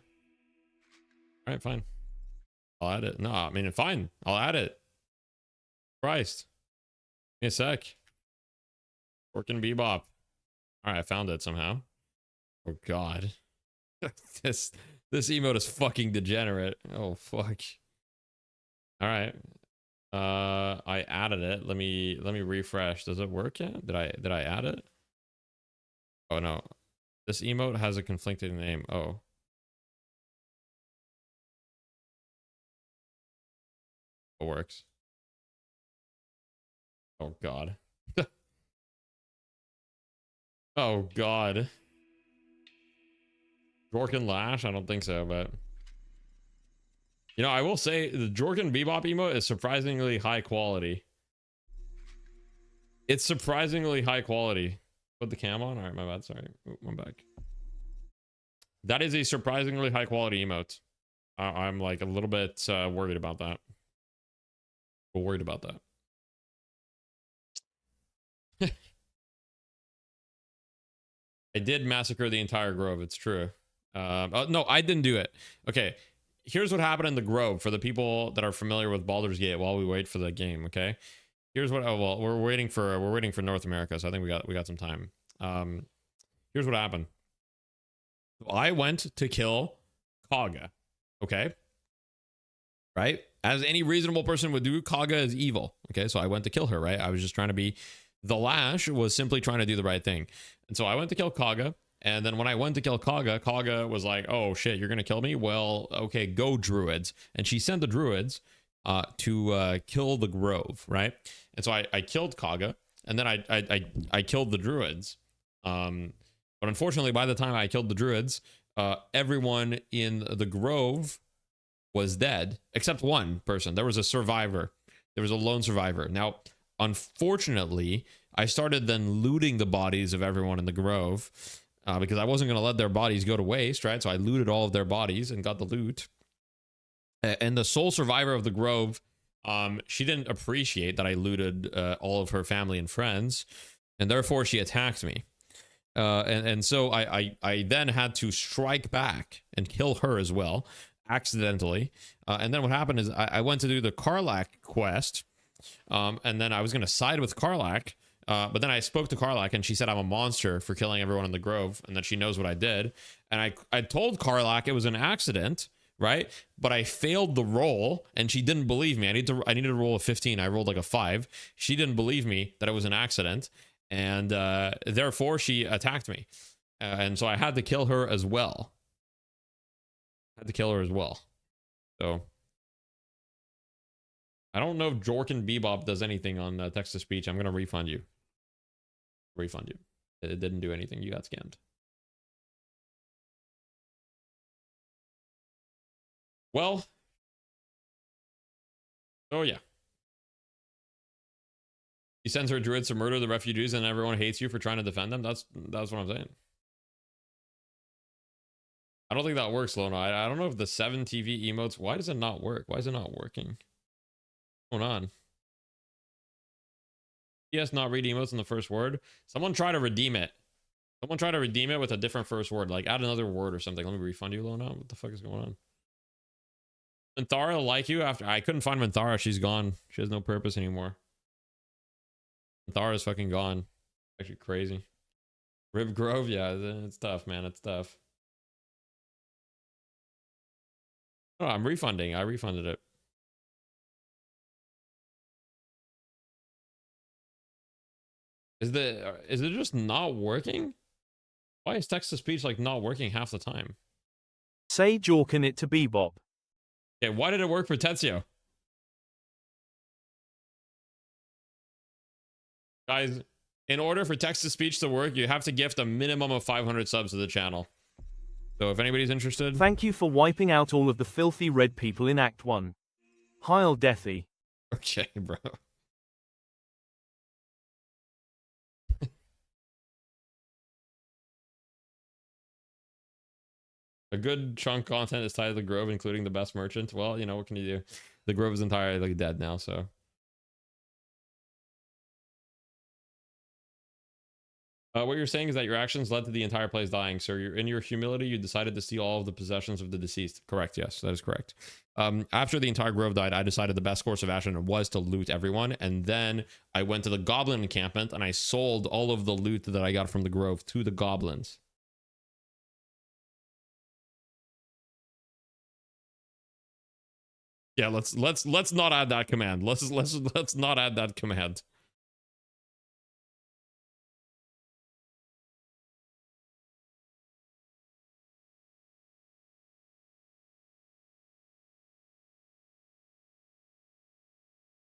right, fine. I'll add it. No, I mean, fine. I'll add it. Christ. Give me a sec. Jorkin Bebop. All right, I found it somehow. Oh god. this emote is fucking degenerate. Oh fuck. All right. I added it. Let me refresh. Does it work yet? Did I add it? Oh no. This emote has a conflicting name. Oh. It works. Oh god. Oh god. Jorkin Lash? I don't think so, but you know, I will say the Jorkin Bebop emote is surprisingly high quality. It's surprisingly high quality. Put the cam on. All right, my bad. Sorry. Oh, I'm back. That is a surprisingly high quality emote. I'm like a little bit worried about that. Worried about that. I did massacre the entire grove. It's true. No, I didn't do it. Okay, here's what happened in the grove for the people that are familiar with Baldur's Gate. While we wait for the game, okay. Here's what. Oh well, we're waiting for North America, so I think we got some time. Here's what happened. I went to kill Kaga. Okay. Right? As any reasonable person would do, Kaga is evil. Okay, so I went to kill her, right? I was just trying to be... The Lash was simply trying to do the right thing. And so I went to kill Kaga, and then when I went to kill Kaga, Kaga was like, oh shit, you're gonna kill me? Well, okay, go druids. And she sent the druids to kill the grove, right? And so I killed Kaga, and then I killed the druids. But unfortunately, by the time I killed the druids, everyone in the grove was dead, except one person. There was a survivor. There was a lone survivor. Now, unfortunately, I started then looting the bodies of everyone in the grove because I wasn't going to let their bodies go to waste, right? So I looted all of their bodies and got the loot. And the sole survivor of the grove, she didn't appreciate that I looted all of her family and friends, and therefore she attacked me. And so I then had to strike back and kill her as well, accidentally. And then what happened is I went to do the Karlach quest, and then I was going to side with Karlach, but then I spoke to Karlach, and she said I'm a monster for killing everyone in the grove, and that she knows what I did. And I told Karlach it was an accident, right? But I failed the roll, and she didn't believe me. I needed to roll a 15. I rolled like a 5. She didn't believe me that it was an accident, and therefore she attacked me. And so I had to kill her as well. So I don't know if Jorkin Bebop does anything on text-to-speech. I'm going to refund you. It didn't do anything. You got scammed. Well. Oh, yeah. He sends her druids to murder the refugees and everyone hates you for trying to defend them. That's what I'm saying. I don't think that works, Lona. I don't know if the 7 TV emotes... Why does it not work? Why is it not working? What's going on? Yes, not read emotes in the first word. Someone try to redeem it. Someone try to redeem it with a different first word. Like, add another word or something. Let me refund you, Lona. What the fuck is going on? Minthara like you after... I couldn't find Minthara. She's gone. She has no purpose anymore. Minthara is fucking gone. Actually crazy. Rib Grove? Yeah, it's tough, man. It's tough. Oh, I'm refunding. I refunded it. Is it just not working? Why is text-to-speech like not working half the time? Say Jorkin it to Bebop. Okay, why did it work for Tetsio? Guys, in order for text-to-speech to work, you have to gift a minimum of 500 subs to the channel. So if anybody's interested... Thank you for wiping out all of the filthy red people in Act 1. Heil Deathy. Okay, bro. A good chunk content is tied to the Grove, including the best merchant. Well, you know, what can you do? The Grove is entirely dead now, so... what you're saying is that your actions led to the entire place dying, sir. In your humility, you decided to steal all of the possessions of the deceased. Correct, yes, that is correct. After the entire grove died, I decided the best course of action was to loot everyone, and then I went to the goblin encampment, and I sold all of the loot that I got from the grove to the goblins. Yeah, let's not add that command. Let's not add that command.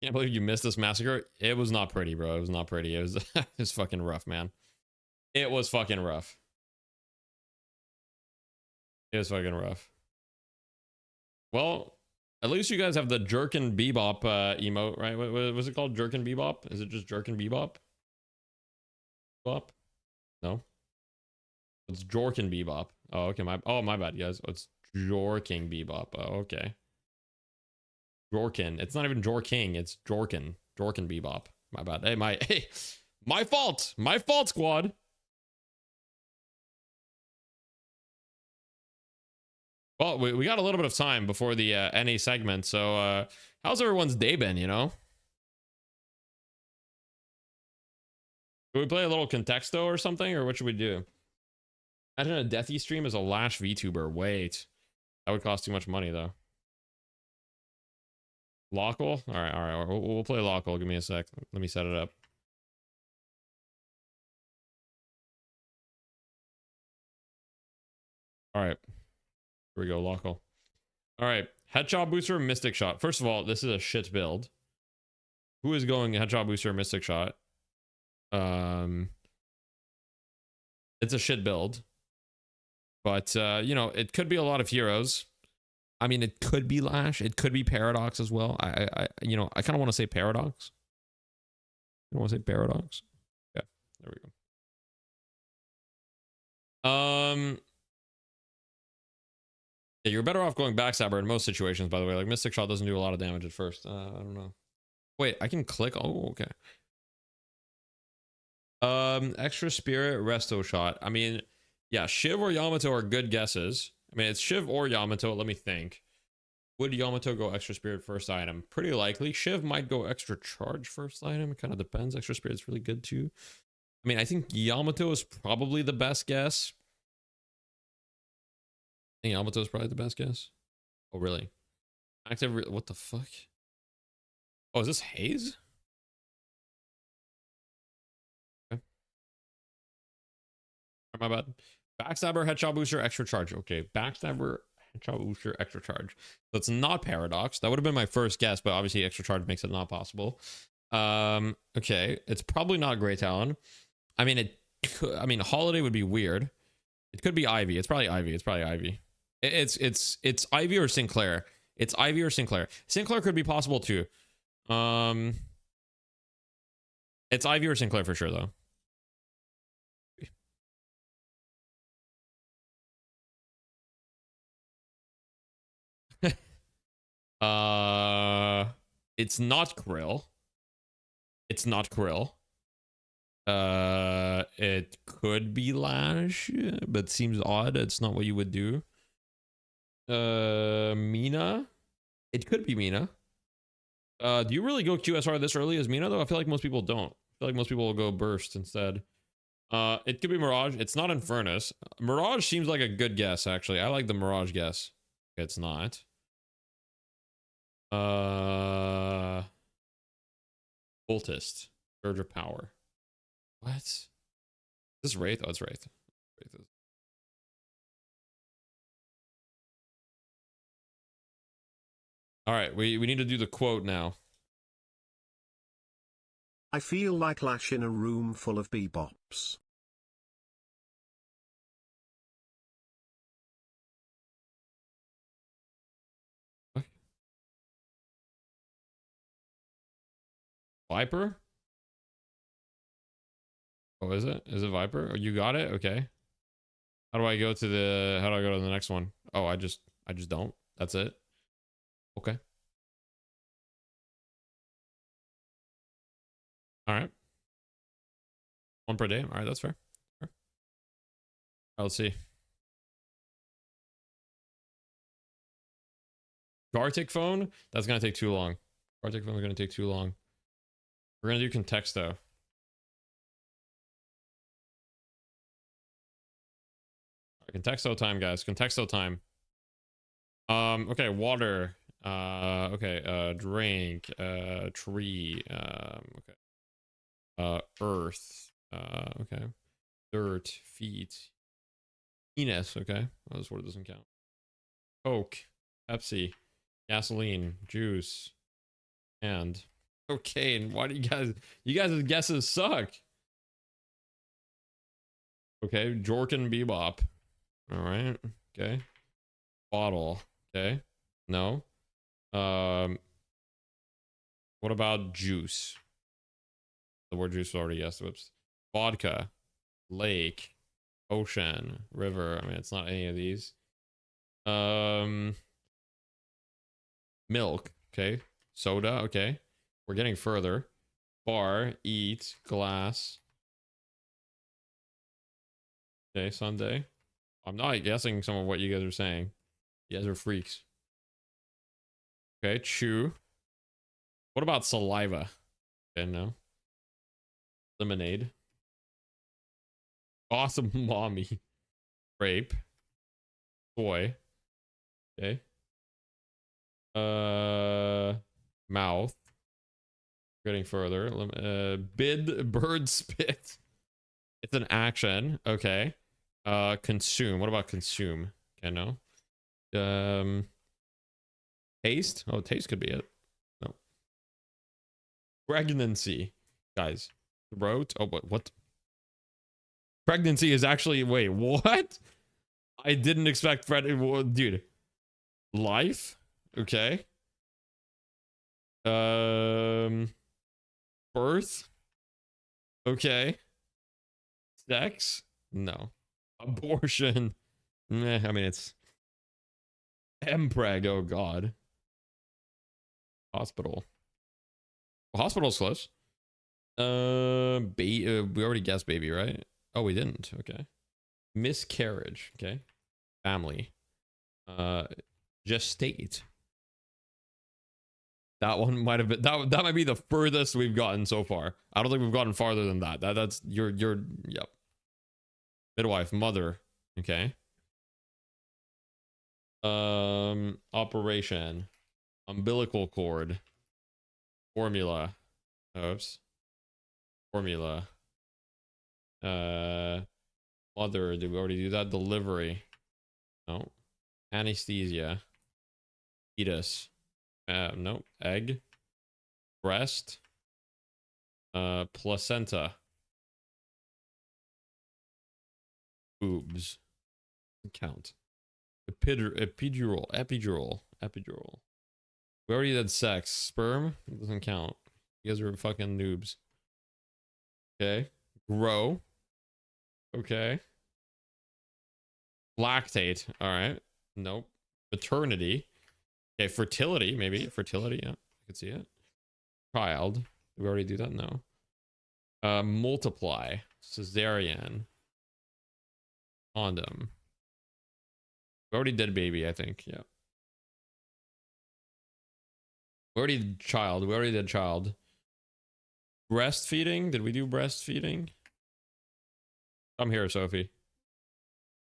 Can't believe you missed this massacre. It was not pretty, bro. It was not pretty. It was it was fucking rough, man. It was fucking rough. It was fucking rough. Well, at least you guys have the Jerkin Bebop emote, right? What was it called? Jerkin Bebop? Is it just Jerkin Bebop? Bebop? No. It's Jorkin Bebop. Oh, okay. My bad, guys. It's Jorking Bebop. Oh, okay. Jorkin. It's not even Jorking. It's Jorkin. Jorkin Bebop. My bad. Hey, my fault. My fault, squad. Well, we got a little bit of time before the NA segment, so how's everyone's day been, you know? Should we play a little Contexto or something, or what should we do? Imagine a Deathy stream as a Lash VTuber. Wait. That would cost too much money, though. Local? All right. We'll play local. Give me a sec. Let me set it up. All right. Here we go, local. All right. Headshot booster, Mystic Shot. First of all, this is a shit build. Who is going Headshot booster, Mystic Shot? It's a shit build. But, you know, it could be a lot of heroes. I mean, it could be Lash. It could be Paradox as well. You know, I kind of want to say Paradox. I want to say Paradox. Yeah, there we go. Yeah, you're better off going Backstabber in most situations, by the way. Like, Mystic Shot doesn't do a lot of damage at first. I don't know. Wait, I can click? Oh, okay. Extra Spirit, Resto Shot. I mean, yeah, Shiv or Yamato are good guesses. I mean, it's Shiv or Yamato. Let me think. Would Yamato go Extra Spirit first item? Pretty likely. Shiv might go Extra Charge first item. It kind of depends. Extra Spirit's really good, too. I mean, I think Yamato is probably the best guess. I think Yamato is probably the best guess. Oh, really? Active. What the fuck? Oh, is this Haze? Okay. My bad. Backstabber, Headshot Booster, Extra Charge. Okay, Backstabber, Headshot Booster, Extra Charge. So it's not Paradox. That would have been my first guess, but obviously Extra Charge makes it not possible. Okay, it's probably not Grey Talon. I mean, I mean, Holiday would be weird. It could be Ivy. It's probably Ivy. It's probably Ivy. It's Ivy or Sinclair. It's Ivy or Sinclair. Sinclair could be possible too. It's Ivy or Sinclair for sure though. It's not Krill. It's not Krill. It could be Lash, but seems odd. It's not what you would do. Mina. It could be Mina. Do you really go QSR this early as Mina though? I feel like most people don't. I feel like most people will go Burst instead. It could be Mirage. It's not Infernus. Mirage seems like a good guess, actually. I like the Mirage guess. It's not. Cultist. Surge of Power. What? Is this Wraith? Oh, it's Wraith. All right, we need to do the quote now. I feel like Lash in a room full of bebops. What? Viper? Oh, is it? Is it Viper? Oh, you got it? Okay. How do I go to the next one? Oh, I just don't. That's it. Okay. All right. One per day. All right, that's fair. All right, let's see. Gartic phone? That's going to take too long. Gartic phone is going to take too long. We're going to do Contexto. Contexto time, guys. Contexto time. Okay, water. Okay, drink. Tree. Okay. Earth. Okay. Dirt. Feet. Penis. Okay. Oh, this word doesn't count. Coke. Pepsi. Gasoline. Juice. And Okay, and why do you guys' guesses suck? Okay, Jorkin Bebop. All right. Okay. Bottle. Okay. No. What about juice? The word juice was already guessed. Whoops. Vodka. Lake. Ocean. River. I mean, it's not any of these. Milk. Okay. Soda. Okay. We're getting further. Bar. Eat. Glass. Okay. Sunday. I'm not guessing some of what you guys are saying. You guys are freaks. Okay. Chew. What about saliva? Okay. No. Lemonade. Awesome mommy. Grape. Toy. Okay. Mouth. Getting further. Bird spit. It's an action. Okay. Consume. What about consume? Okay, no. Taste. Oh, taste could be it. No. Pregnancy. Guys. Throat. Oh, what? Pregnancy is actually, wait, what? I didn't expect dude. Life. Okay. Birth. Okay. Sex. No. Abortion. Meh, I mean, it's Mpreg. Oh god. Hospital. Well, hospital's close. We already guessed baby, right? Oh, we didn't. Okay. Miscarriage. Okay. Family. Gestate. That one might have been that might be the furthest we've gotten so far. I don't think we've gotten farther than that. That's you're yep. Midwife, mother. Okay. Operation. Umbilical cord. Formula. Oops. Formula. Mother, did we already do that? Delivery. No. Anesthesia. Fetus. No. Egg. Breast. Placenta. Boobs. Count. Epidural. We already did sex. Sperm doesn't count. You guys are fucking noobs. Okay. Grow. Okay. Lactate. All right. Nope. Maternity. Okay. Fertility. Maybe. Fertility. Yeah. I could see it. Child. Did we already do that? No. Multiply. Cesarean. Condom. We already did baby, I think. Yeah. We already did child. Breastfeeding. Did we do breastfeeding? Come here, Sophie.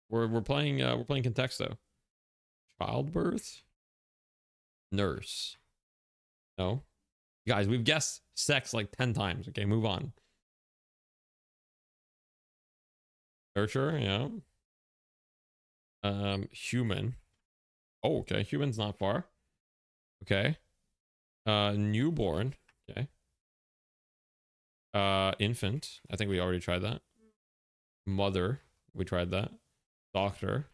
We're playing Contexto. Childbirth. Nurse. No. Guys, we've guessed sex like 10 times. Okay, move on. Nurture, yeah. Human. Oh, okay. Human's not far. Okay. Newborn. Okay. Infant. I think we already tried that. Mother. We tried that. Doctor.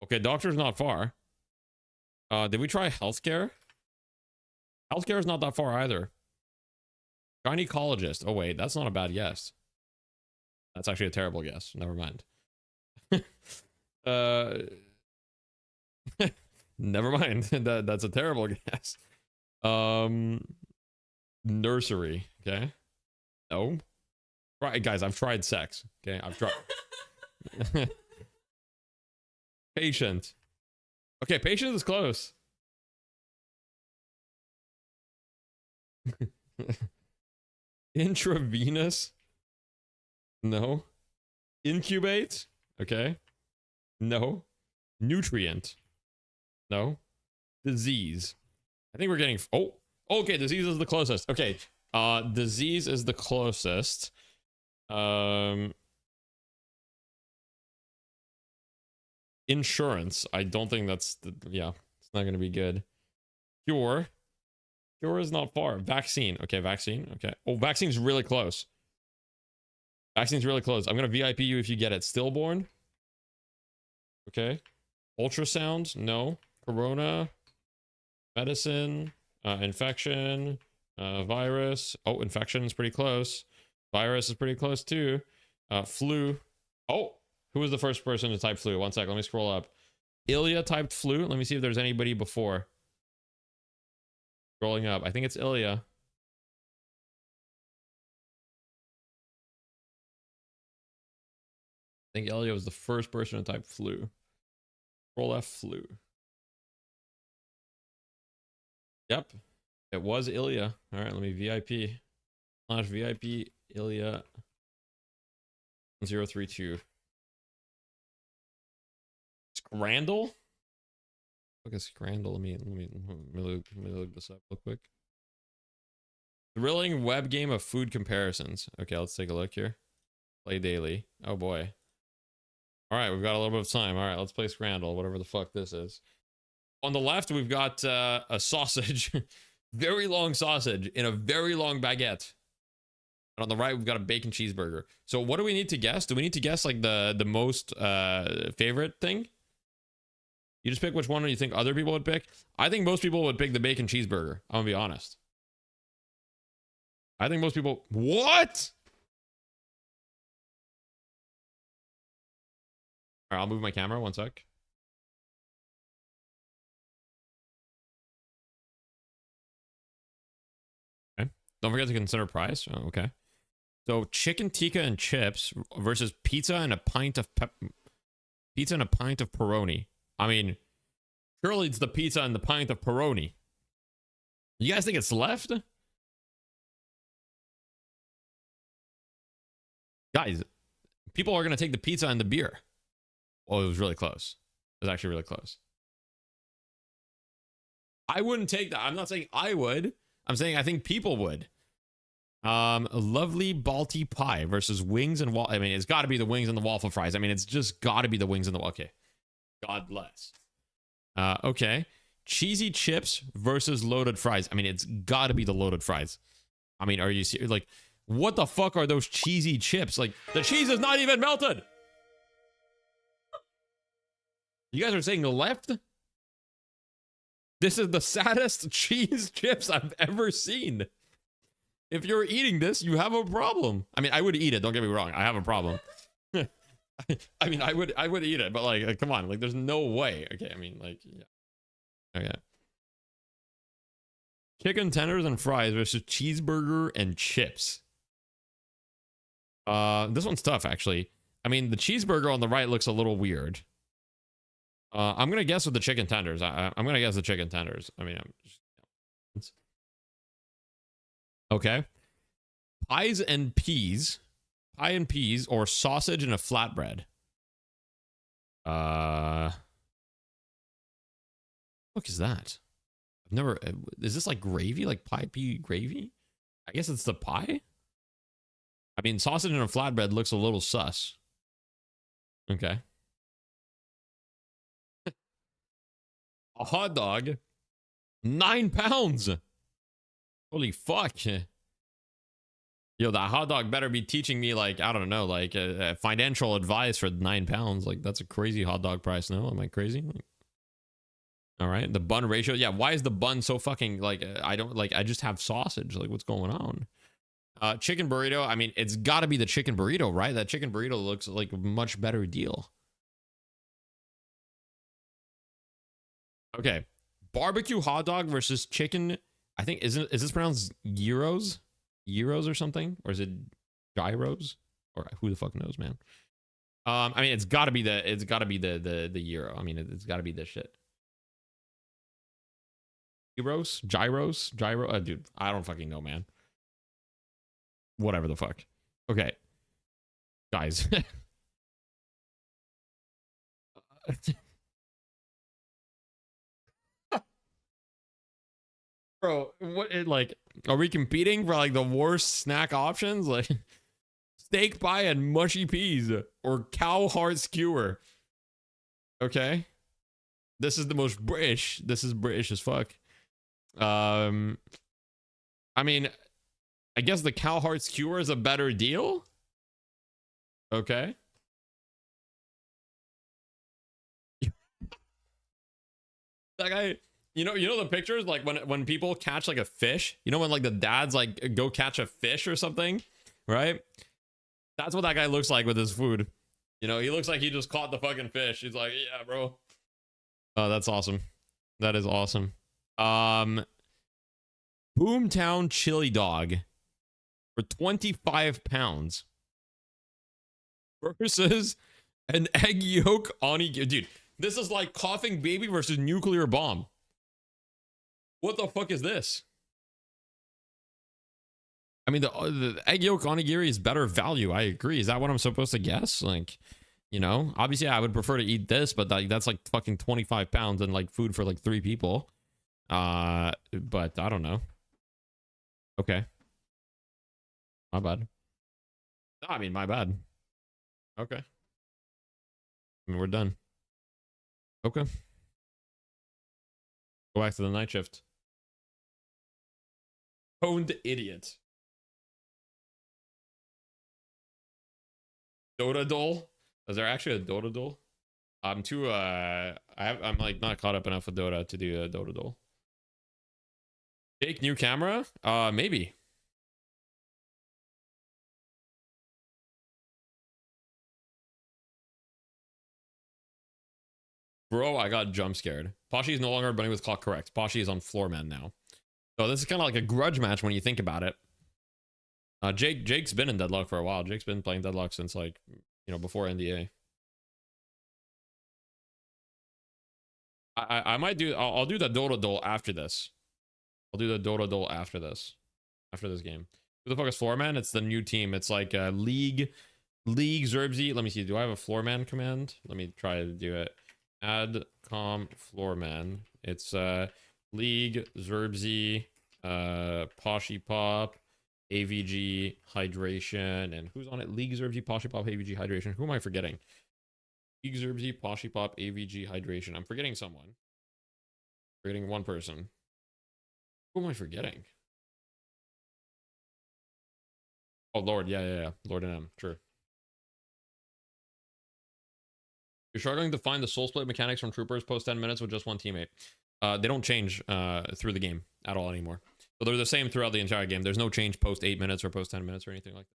Okay, doctor's not far. Did we try healthcare? Healthcare is not that far either. Gynecologist. Oh wait, that's not a bad guess. That's actually a terrible guess. Never mind. Never mind. That's a terrible guess. Nursery. Okay. No. Right, guys, I've tried sex. Okay, I've tried. Patient. Okay, patient is close. Intravenous. No. Incubate. Okay. No. Nutrient. No. Disease. I think we're getting... Oh, okay. Disease is the closest. Okay. Disease is the closest. Insurance. I don't think that's... yeah. It's not going to be good. Cure. Cure is not far. Vaccine. Okay, vaccine. Okay. Oh, vaccine's really close. Vaccine's really close. I'm gonna VIP you if you get it. Stillborn. Okay. Ultrasound. No. Corona. Medicine. Infection. Virus. Oh, infection is pretty close. Virus is pretty close too. Flu. Oh, who was the first person to type flu? One sec. Let me scroll up. Ilya typed flu. Let me see if there's anybody before. Scrolling up. I think it's Ilya. I think Ilya was the first person to type flu. Scroll F flu. Yep. It was Ilya. All right, let me VIP. Launch VIP Ilya 032. Scrandle? Look at Scrandle. Let me look this up real quick. Thrilling web game of food comparisons. Okay, let's take a look here. Play daily. Oh boy. All right, we've got a little bit of time. All right, let's play Scrandle, whatever the fuck this is. On the left, we've got a sausage. Very long sausage in a very long baguette. And on the right, we've got a bacon cheeseburger. So what do we need to guess? Do we need to guess like the most favorite thing? You just pick which one you think other people would pick. I think most people would pick the bacon cheeseburger. I'm gonna be honest. I think most people... What? All right, I'll move my camera. One sec. Okay. Don't forget to consider price. Oh, okay. So chicken tikka and chips versus pizza and a pint of Peroni. I mean, surely it's the pizza and the pint of Peroni. You guys think it's left? Guys, people are going to take the pizza and the beer. Oh, it was really close. It was actually really close. I wouldn't take that. I'm not saying I would. I'm saying I think people would. Lovely Balti pie versus wings and I mean, it's got to be the wings and the waffle fries. I mean, it's just got to be the wings and the... Okay. God bless. Okay. Cheesy chips versus loaded fries. I mean, it's got to be the loaded fries. I mean, are you serious? Like, what the fuck are those cheesy chips? Like, the cheese is not even melted. You guys are saying the left? This is the saddest cheese chips I've ever seen. If you're eating this, you have a problem. I mean, I would eat it. Don't get me wrong. I have a problem. I mean, I would eat it, but like, come on, like, there's no way. Okay, I mean, like, yeah. Okay. Chicken tenders and fries versus cheeseburger and chips. This one's tough, actually. I mean, the cheeseburger on the right looks a little weird. I'm gonna guess with the chicken tenders. I'm gonna guess the chicken tenders. I mean, okay. Pies and peas. Pie and peas or sausage and a flatbread. What is that? I've never... Is this like gravy? Like pie pea gravy? I guess it's the pie? I mean, sausage and a flatbread looks a little sus. Okay. A hot dog? 9 pounds! Holy fuck. Yo, that hot dog better be teaching me, like, I don't know, like, financial advice for 9 pounds. Like, that's a crazy hot dog price, no? Am I crazy? Like, all right, the bun ratio. Yeah, why is the bun so fucking, like, I don't, like, I just have sausage. Like, what's going on? Chicken burrito. I mean, it's got to be the chicken burrito, right? That chicken burrito looks like a much better deal. Okay. Barbecue hot dog versus chicken. I think, is this pronounced gyros? Euros or something, or is it gyros, or who the fuck knows, man? I mean, it's got to be the euro. I mean, it's got to be this shit. Gyros, gyro. Dude, I don't fucking know, man. Whatever the fuck. Okay, guys. Bro, what it like? Are we competing for like the worst snack options? Like steak pie and mushy peas or cow heart skewer. Okay. This is the most British. This is British as fuck. I mean, I guess the cow heart skewer is a better deal. Okay. That guy, you know the pictures like when people catch like a fish, you know, when like the dads like go catch a fish or something, right? That's what that guy looks like with his food. You know, he looks like he just caught the fucking fish. He's like, yeah, bro. Oh, that's awesome. That is awesome. Boomtown chili dog for 25 pounds versus an egg yolk onigiri. Dude, this is like coughing baby versus nuclear bomb. What the fuck is this? I mean, the egg yolk onigiri is better value. I agree. Is that what I'm supposed to guess? Like, you know, obviously I would prefer to eat this, but that's like fucking 25 pounds and like food for like 3 people. But I don't know. Okay. My bad. I mean, my bad. Okay. I mean, we're done. Okay. Go back to the night shift. Owned idiot. Dota Dole? Is there actually a Dota Dole? I'm too I'm like not caught up enough with Dota to do a Dota Dole. Fake new camera? Maybe. Bro, I got jump scared. Poshy is no longer bunny with clock correct. Poshy is on Floorman now. So this is kind of like a grudge match when you think about it. Jake's been in Deadlock for a while. Jake's been playing Deadlock since like, you know, before NDA. I might do, I'll do the Dota Dole after this. I'll do the Dota Dole after this. After this game. Who the fuck is Floorman? It's the new team. It's like League Zerbzy. Let me see. Do I have a Floorman command? Let me try to do it. Add com Floorman. It's League Zerbzy, Poshy Pop, AVG Hydration, and who's on it? League Zerbzy, Poshy Pop, AVG Hydration. Who am I forgetting? League Zerbzy, Poshy Pop, AVG Hydration. I'm forgetting someone. Forgetting one person. Who am I forgetting? Oh, Lord. Yeah. Lord and M. Sure. You're struggling to find the soul split mechanics from troopers post 10 minutes with just one teammate. They don't change through the game at all anymore. So they're the same throughout the entire game. There's no change post 8 minutes or post 10 minutes or anything like that.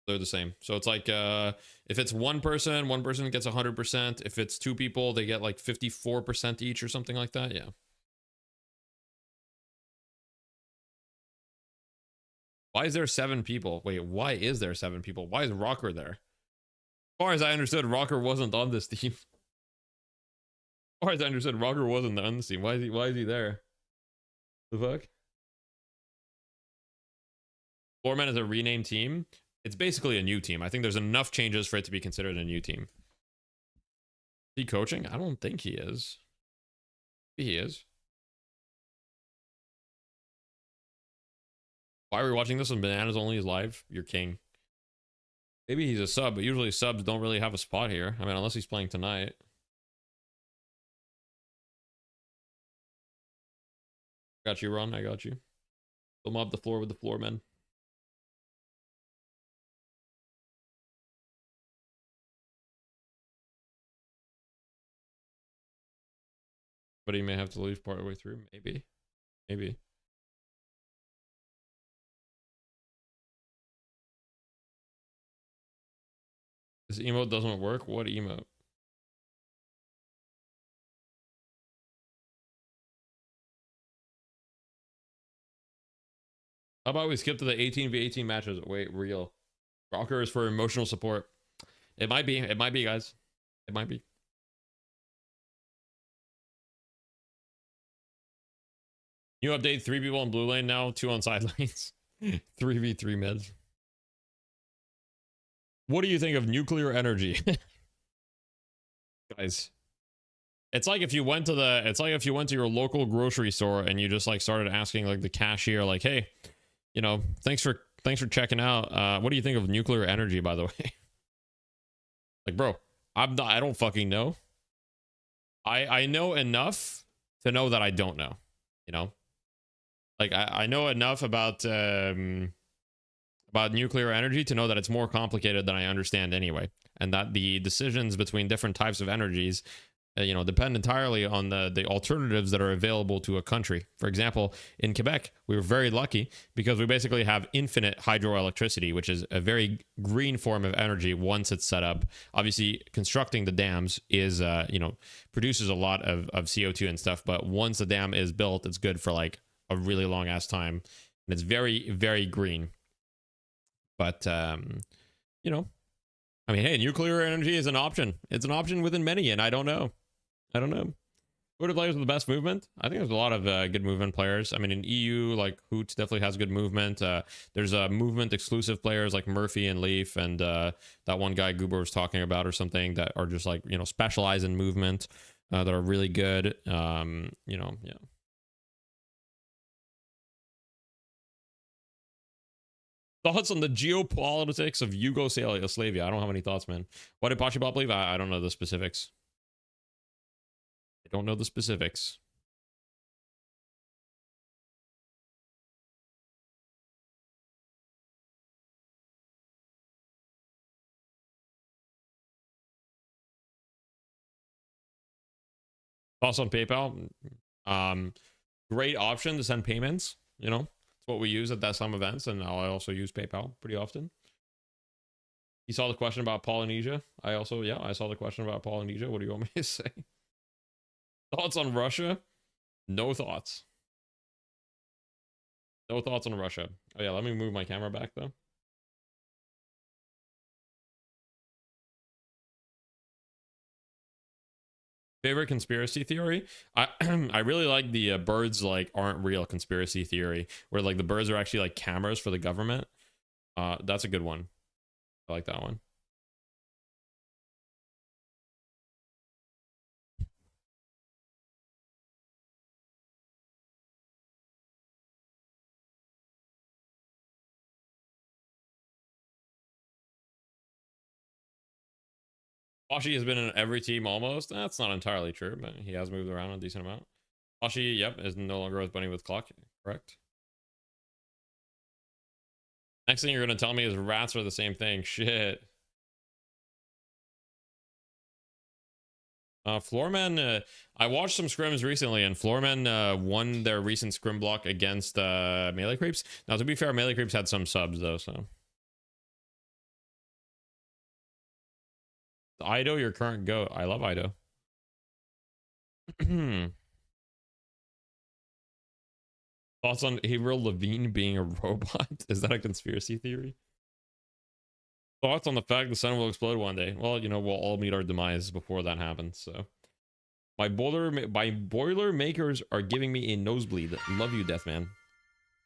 They're the same. So it's like if it's one person gets 100%. If it's 2 people, they get like 54% each or something like that. Yeah. Why is there 7 people? Wait, why is there 7 people? Why is Rocker there? As far as I understood, Rocker wasn't on this team. As far as I understood, Rocker wasn't on this team. Why is he there? The fuck? Floorman is a renamed team. It's basically a new team. I think there's enough changes for it to be considered a new team. Is he coaching? I don't think he is. He is. Why are we watching this when Bananas only is live? You're king. Maybe he's a sub, but usually subs don't really have a spot here. I mean, unless he's playing tonight. Got you, Ron. I got you. We'll mob the floor with the Floormen. But he may have to leave part of the way through. Maybe. Maybe. This emote doesn't work? What emote? How about we skip to the 18v18 matches? Wait, real. Rocker is for emotional support. It might be. It might be, guys. It might be. New update, 3 people in blue lane now, 2 on side lanes. 3v3 mids. What do you think of nuclear energy? Guys, it's like if you went to your local grocery store and you just like started asking like the cashier like, hey, you know, thanks for checking out. What do you think of nuclear energy, by the way? Like, bro, I don't fucking know. I know enough to know that I don't know, you know? Like I know enough about nuclear energy to know that it's more complicated than I understand anyway, and that the decisions between different types of energies, depend entirely on the alternatives that are available to a country. For example, in Quebec, we were very lucky because we basically have infinite hydroelectricity, which is a very green form of energy once it's set up. Obviously, constructing the dams is, produces a lot of CO2 and stuff, but once the dam is built, it's good for like a really long ass time, and it's very, very green. But I mean, hey, nuclear energy is an option. It's an option within many, and I don't know. Who are the players with the best movement? I think there's a lot of good movement players. I mean, in EU, like Hoots definitely has good movement. There's movement exclusive players like Murphy and Leaf, and that one guy Goober was talking about or something, that are just like, specialize in movement, that are really good. Yeah. Thoughts on the geopolitics of Yugoslavia? I don't have any thoughts, man. What did Pachibot believe? I don't know the specifics. I don't know the specifics. Thoughts on PayPal? Great option to send payments. It's what we use at some events, and I also use PayPal pretty often. You saw the question about Polynesia. I saw the question about Polynesia. What do you want me to say? Thoughts on Russia? No thoughts. No thoughts on Russia. Oh yeah, let me move my camera back though. Favorite conspiracy theory? I really like the birds like aren't real conspiracy theory, where like the birds are actually like cameras for the government. That's a good one. I like that one. Washi has been in every team almost. That's not entirely true, but he has moved around a decent amount. Washi, yep, is no longer with Bunny with Clock. Correct. Next thing you're going to tell me is rats are the same thing. Shit. Floormen, I watched some scrims recently, and Floormen won their recent scrim block against melee creeps. Now, to be fair, melee creeps had some subs, though, so. Ido, your current GOAT. I love Ido. Thoughts on Avril Lavigne being a robot? Is that a conspiracy theory? Thoughts on the fact the sun will explode one day? Well, we'll all meet our demise before that happens, so. My boiler makers are giving me a nosebleed. Love you, Deathman.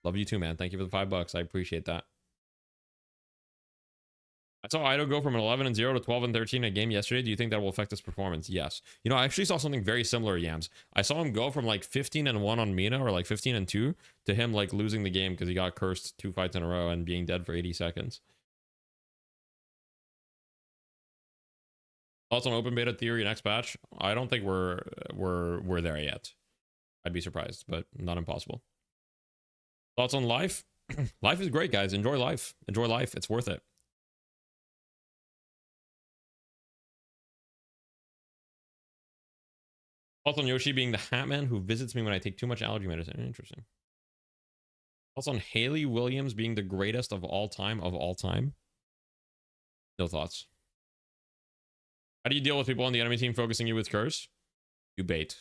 Love you too, man. Thank you for the $5. I appreciate that. I saw Ido go from an 11-0 to 12-13 in a game yesterday. Do you think that will affect his performance? Yes. I actually saw something very similar, Yams. I saw him go from like 15-1 on Mina, or like 15-2, to him like losing the game because he got cursed 2 fights in a row and being dead for 80 seconds. Thoughts on open beta theory next patch? I don't think we're there yet. I'd be surprised, but not impossible. Thoughts on life? Life is great, guys. Enjoy life. Enjoy life. It's worth it. Thoughts on Yoshi being the hat man who visits me when I take too much allergy medicine? Interesting. Thoughts on Haley Williams being the greatest of all time No thoughts. How do you deal with people on the enemy team focusing you with curse? You bait.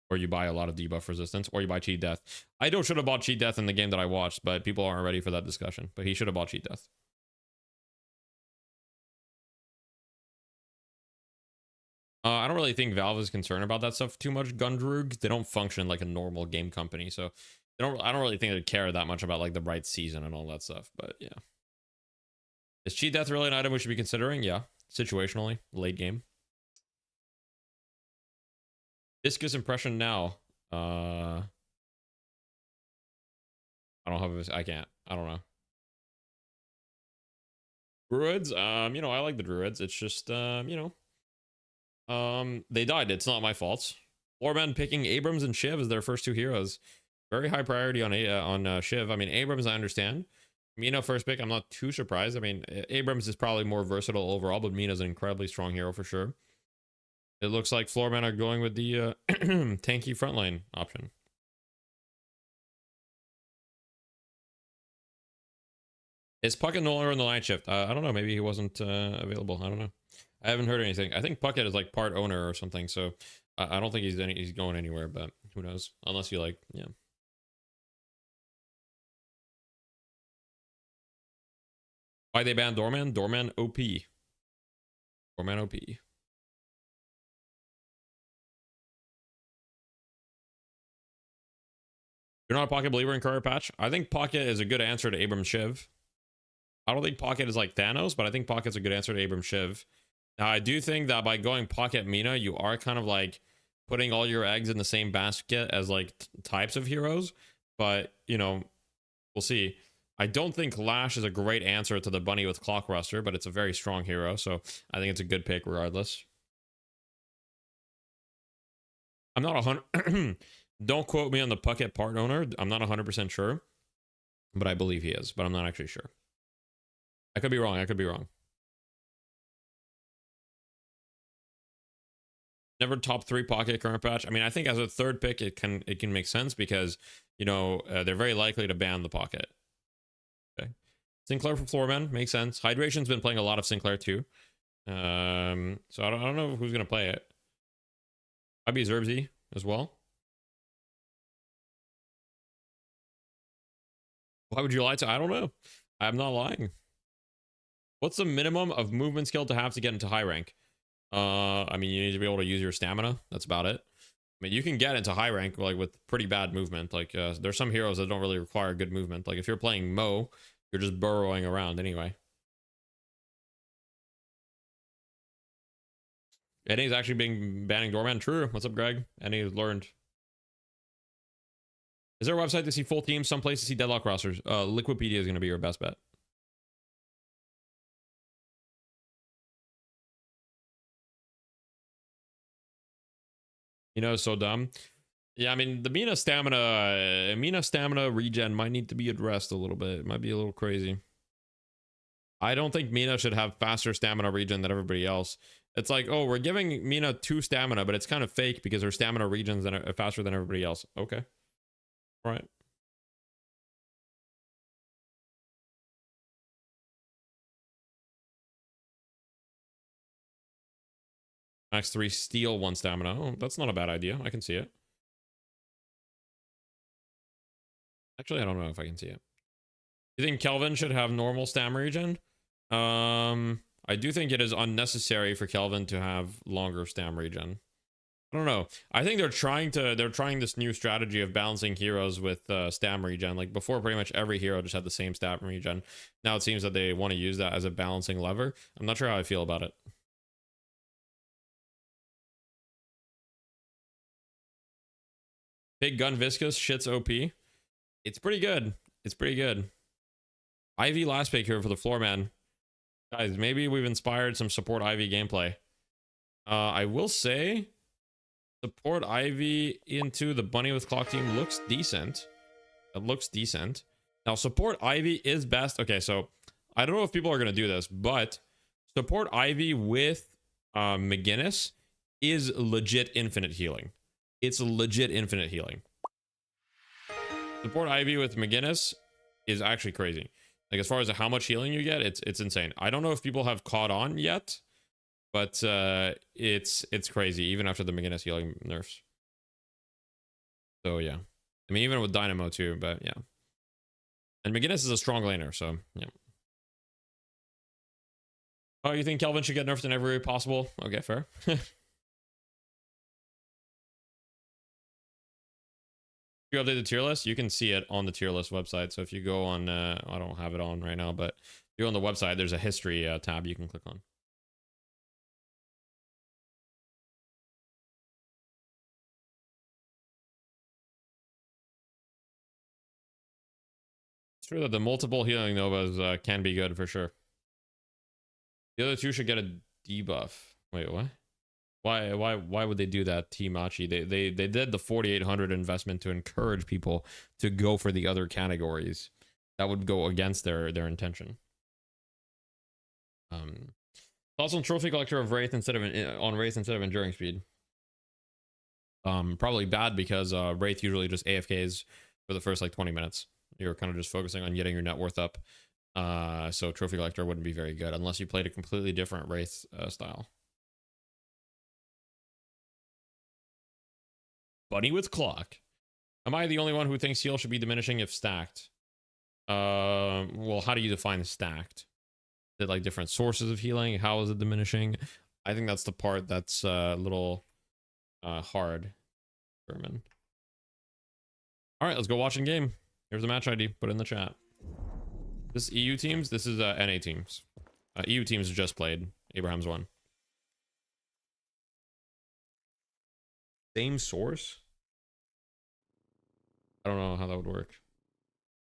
Or you buy a lot of debuff resistance, or you buy cheat death. Ido should have bought cheat death in the game that I watched, but people aren't ready for that discussion. But he should have bought cheat death. I don't really think Valve is concerned about that stuff too much, Gundrug. They don't function like a normal game company, so I don't really think they care that much about like the right season and all that stuff. But yeah, is cheat death really an item we should be considering? Yeah, situationally, late game. Viscous impression now. I don't have I can't. I don't know. Druids. I like the druids. It's just they died. It's not my fault. Floormen picking Abrams and Shiv as their first 2 heroes. Very high priority on Shiv. I mean, Abrams, I understand. Mina first pick, I'm not too surprised. I mean, Abrams is probably more versatile overall, but Mina's an incredibly strong hero for sure. It looks like Floorman are going with the tanky frontline option. Is Puckett no longer in the night shift? I don't know. Maybe he wasn't available. I don't know. I haven't heard anything. I think Puckett is like part owner or something, so I don't think he's going anywhere. But who knows? Unless you like, yeah. Why they banned Doorman? Doorman OP. Doorman OP. You're not a Pocket believer in Courier Patch? I think Pocket is a good answer to Abram Shiv. I don't think Pocket is like Thanos, but I think Pocket's a good answer to Abram Shiv. Now, I do think that by going Pocket Mina, you are kind of like putting all your eggs in the same basket as like types of heroes. But, you know, we'll see. I don't think Lash is a great answer to the bunny with Clockruster, but it's a very strong hero. So I think it's a good pick regardless. I'm not 100... Don't quote me on the Puckett part owner. I'm not 100% sure, but I believe he is, but I'm not actually sure. I could be wrong. I could be wrong. Never top 3 Pocket current patch. I mean, I think as a third pick, it can make sense because, you know, they're very likely to ban the Pocket. Okay. Sinclair for Floorman makes sense. Hydration's been playing a lot of Sinclair too. So I don't know who's gonna play it. I'd be Zerbzy as well. Why would you lie to? I don't know. I'm not lying. What's the minimum of movement skill to have to get into high rank? I mean, you need to be able to use your stamina. That's about it. I mean, you can get into high rank like with pretty bad movement. Like there's some heroes that don't really require good movement. Like if you're playing Mo, you're just burrowing around anyway. Eddie's actually being banning Doorman. True. What's up, Greg? Eddie's learned. Is there a website to see full teams? Some place to see deadlock rosters. Liquipedia is going to be your best bet. You know, so dumb. Yeah, I mean, the Mina stamina regen might need to be addressed a little bit. It might be a little crazy. I don't think Mina should have faster stamina regen than everybody else. It's like, oh, we're giving Mina 2 stamina, but it's kind of fake because her stamina regens are faster than everybody else. Okay. All right. Max 3 steal 1 stamina. Oh, that's not a bad idea. I can see it. Actually, I don't know if I can see it. You think Kelvin should have normal stamina regen? I do think it is unnecessary for Kelvin to have longer stamina regen. I don't know. I think they're trying this new strategy of balancing heroes with stamina regen. Like before, pretty much every hero just had the same stamina regen. Now it seems that they want to use that as a balancing lever. I'm not sure how I feel about it. Big Gun Viscous shit's OP. It's pretty good. It's pretty good. Ivy last pick here for the Floorman. Guys, maybe we've inspired some support Ivy gameplay. I will say support Ivy into the Bunny with Clock team looks decent. It looks decent. Now, support Ivy is best. Okay, so I don't know if people are going to do this, but support Ivy with McGinnis is legit infinite healing. It's legit infinite healing. Support Ivy with McGinnis is actually crazy. Like as far as how much healing you get, it's insane. I don't know if people have caught on yet, but it's crazy even after the McGinnis healing nerfs. So yeah, I mean even with Dynamo too, but yeah. And McGinnis is a strong laner, so yeah. Oh, you think Kelvin should get nerfed in every way possible? Okay, fair. You update the tier list, you can see it on the tier list website. So if you go on, I don't have it on right now, but if you go on the website, there's a history tab you can click on. It's true that the multiple healing Novas can be good for sure. The other two should get a debuff. Wait, what? Why would they do that, Team Machi? They did the 4,800 investment to encourage people to go for the other categories. That would go against their intention. Also, trophy collector of Wraith instead of enduring speed. Probably bad because Wraith usually just AFKs for the first like 20 minutes. You're kind of just focusing on getting your net worth up. So trophy collector wouldn't be very good unless you played a completely different Wraith style. Bunny with clock. Am I the only one who thinks heal should be diminishing if stacked? Well, how do you define stacked? Is it like different sources of healing? How is it diminishing? I think that's the part that's a little hard to determine. All right, let's go watch in game. Here's the match ID. Put it in the chat. This EU teams. This is NA teams. EU teams just played. Abraham's won. Same source? I don't know how that would work.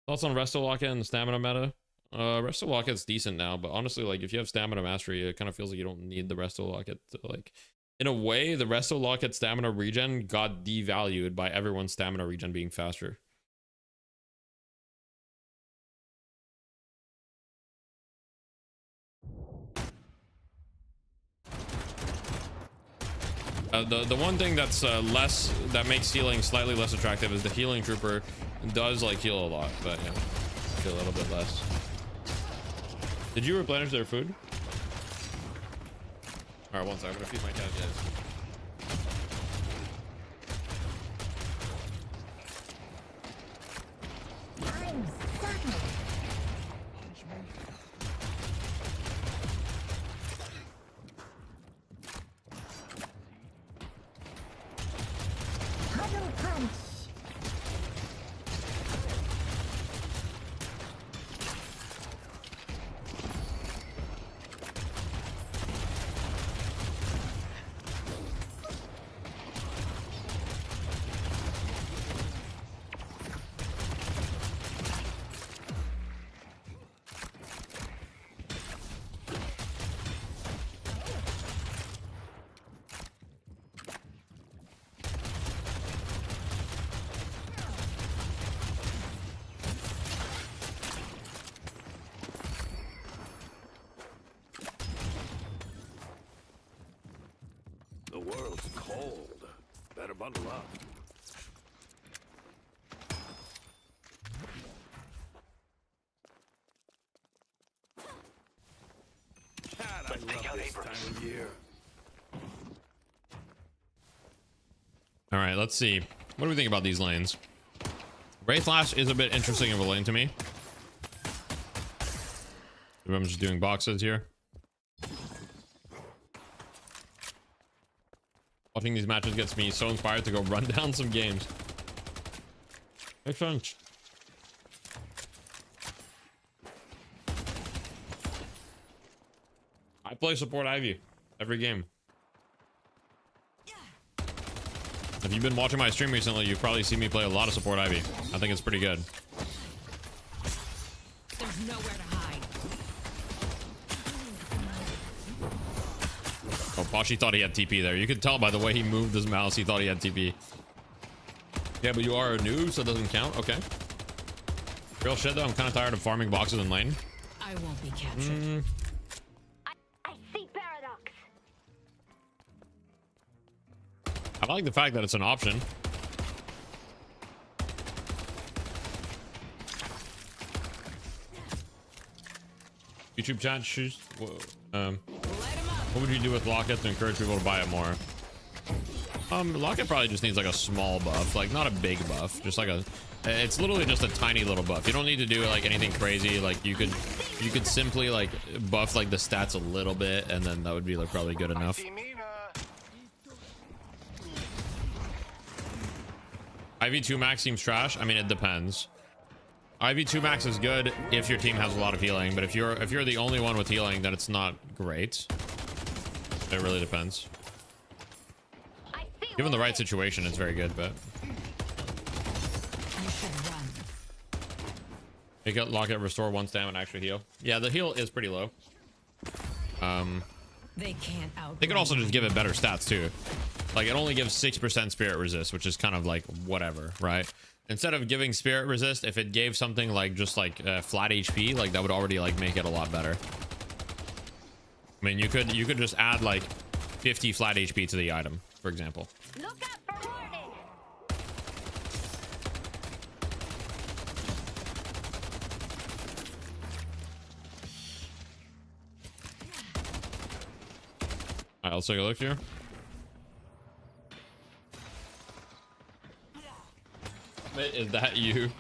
Thoughts on Resto Locket and the stamina meta? Resto Locket's decent now, but honestly, like if you have stamina mastery, it kind of feels like you don't need the Resto Locket to, like, in a way, the Resto Locket stamina regen got devalued by everyone's stamina regen being faster. The one thing that's that makes healing slightly less attractive is the healing trooper does like heal a lot, but yeah, heal a little bit less. Did you replenish their food? All right, one second. I'm gonna feed my cat, guys. The world's cold. Better bundle up. God, I love this time of year. All right, let's see. What do we think about these lanes? Wraith Lash is a bit interesting of a lane to me. I'm just doing boxes here. Watching these matches gets me so inspired to go run down some games. Makes sense. I play support Ivy every game. If you've been watching my stream recently, you've probably seen me play a lot of support Ivy. I think it's pretty good. There's nowhere to hide. Oh, Pashi thought he had TP there. You could tell by the way he moved his mouse, he thought he had TP. Yeah, but you are a noob, so it doesn't count. Okay. Real shit, though. I'm kind of tired of farming boxes in lane. I won't be captured. I see paradox. I like the fact that it's an option. YouTube chat, shoes. What would you do with Locket to encourage people to buy it more? Locket probably just needs like a small buff, like not a big buff, just like it's literally just a tiny little buff. You don't need to do like anything crazy. Like you could simply like buff like the stats a little bit, and then that would be like probably good enough. IV2 max seems trash. I mean, it depends. IV2 max is good if your team has a lot of healing, but if you're the only one with healing, then it's not great. It really depends. Given the right situation, it's very good, but make it Locket restore 1 stamina and actually heal. Yeah, the heal is pretty low. They can't out. They could also just give it better stats too. Like it only gives 6% spirit resist, which is kind of like whatever, right? Instead of giving spirit resist, if it gave something like just like flat HP, like that would already like make it a lot better. I mean, you could just add like 50 flat HP to the item, for example. Look out for warning. All right, let's take a look here. Is that you?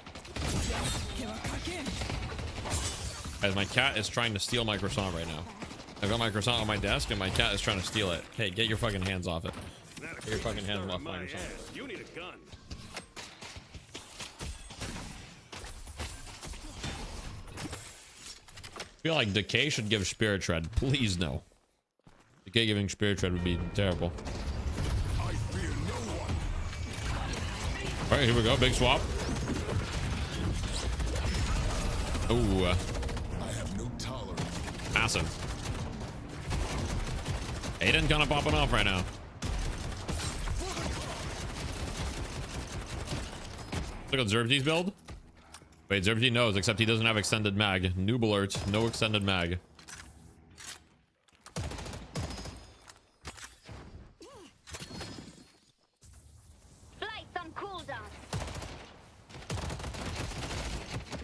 Guys, my cat is trying to steal my croissant right now. I've got my croissant on my desk and my cat is trying to steal it. Hey, get your fucking hands off it. Get your fucking hands off my croissant. You need a gun. I feel like Decay should give Spirit Shred. Please no. Decay giving Spirit Shred would be terrible. I fear no one. All right, here we go. Big swap. Ooh. I have no tolerance. Massive. Aiden kind of popping off right now. Look at Zerbzi's build. Wait, Zerbzi knows, except he doesn't have extended mag. Noob alert. No extended mag. Flights on cooldown.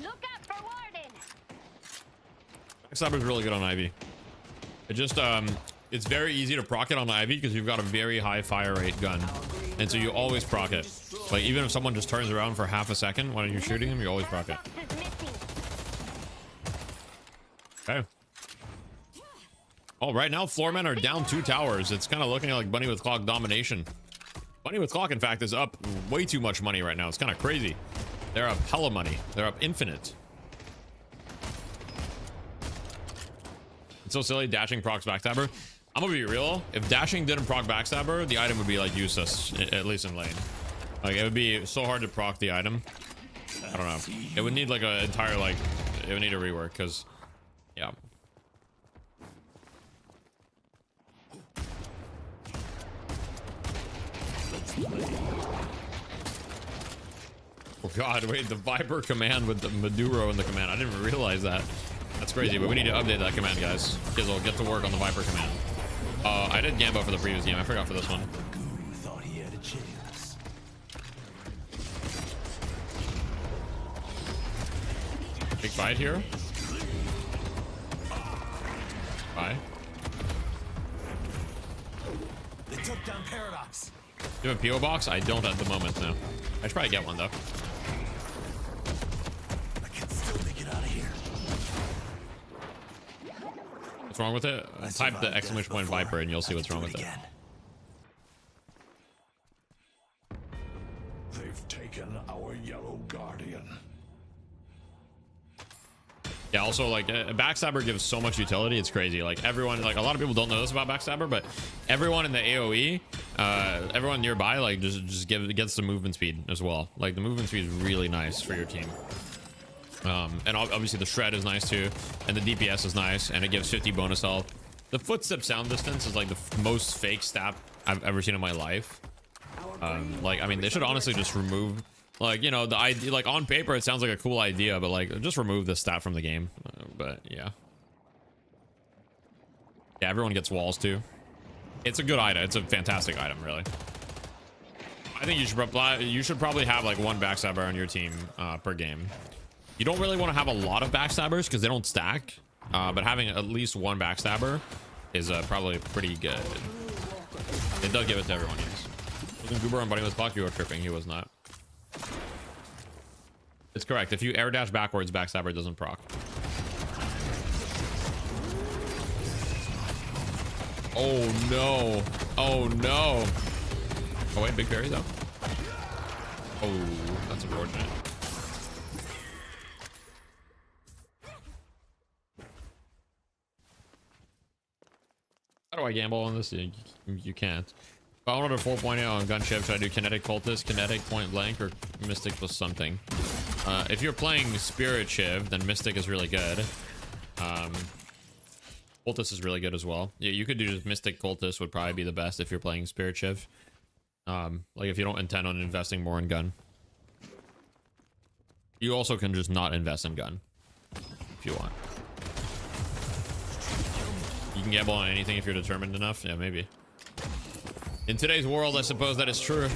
Look out for warden. Backstabber's really good on Ivy. It just it's very easy to proc it on Ivy because you've got a very high fire rate gun, and so you always proc it. Like even if someone just turns around for half a second when you're shooting them, you always proc it. Okay. Oh, right now floormen are down 2 towers. It's kind of looking like Bunny with Clock domination. Bunny with Clock, in fact, is up way too much money right now. It's kind of crazy. They're up hella money. They're up infinite. It's so silly. Dashing procs backstabber. I'm gonna be real. If dashing didn't proc backstabber, the item would be like useless, at least in lane. Like it would be so hard to proc the item. I don't know. It would need like an entire like. It would need a rework because, yeah. Oh god, wait, the Viper command with the Maduro in the command. I didn't realize that. That's crazy, but we need to update that command, guys. Because we'll get to work on the Viper command. I did Gambo for the previous game. I forgot for this one. Thought he had a chance. Big fight here. Bye. They took down Paradox. Do you have a PO box? I don't at the moment, no. I should probably get one though. I can still make it out of here. What's wrong with it? Type the exclamation point Viper and you'll see what's wrong with it. They've taken our yellow guardian. Yeah, also like a backstabber gives so much utility, it's crazy. Like everyone, like a lot of people don't know this about backstabber, but everyone in the AoE, everyone nearby like just gets the movement speed as well. Like the movement speed is really nice for your team. And obviously the shred is nice too, and the DPS is nice, and it gives 50 bonus health. The footstep sound distance is like the most fake stat I've ever seen in my life. Like I mean, they should honestly just remove, like, you know, the idea, like on paper it sounds like a cool idea, but like just remove the stat from the game. But yeah, everyone gets walls too. It's a good item. It's a fantastic item, really. I think you should probably have like one backstabber on your team per game. You don't really want to have a lot of backstabbers because they don't stack, but having at least one backstabber is probably pretty good. It does give it to everyone, yes. Wasn't Goober on Bunny with Clock? You were tripping. He was not. It's correct. If you air dash backwards, backstabber doesn't proc. Oh no. Oh no. Oh wait, big parry though. Oh, that's unfortunate. How do I gamble on this? You can't. If I wanted a 4.0 on gunship, should I do kinetic cultist, kinetic point blank, or mystic plus something? If you're playing spirit shiv, then mystic is really good. Cultist is really good as well. Yeah, you could do just Mystic Cultist would probably be the best if you're playing Spirit Shiv. Like if you don't intend on investing more in gun. You also can just not invest in gun if you want. You can gamble on anything if you're determined enough. Yeah, maybe. In today's world, I suppose that is true.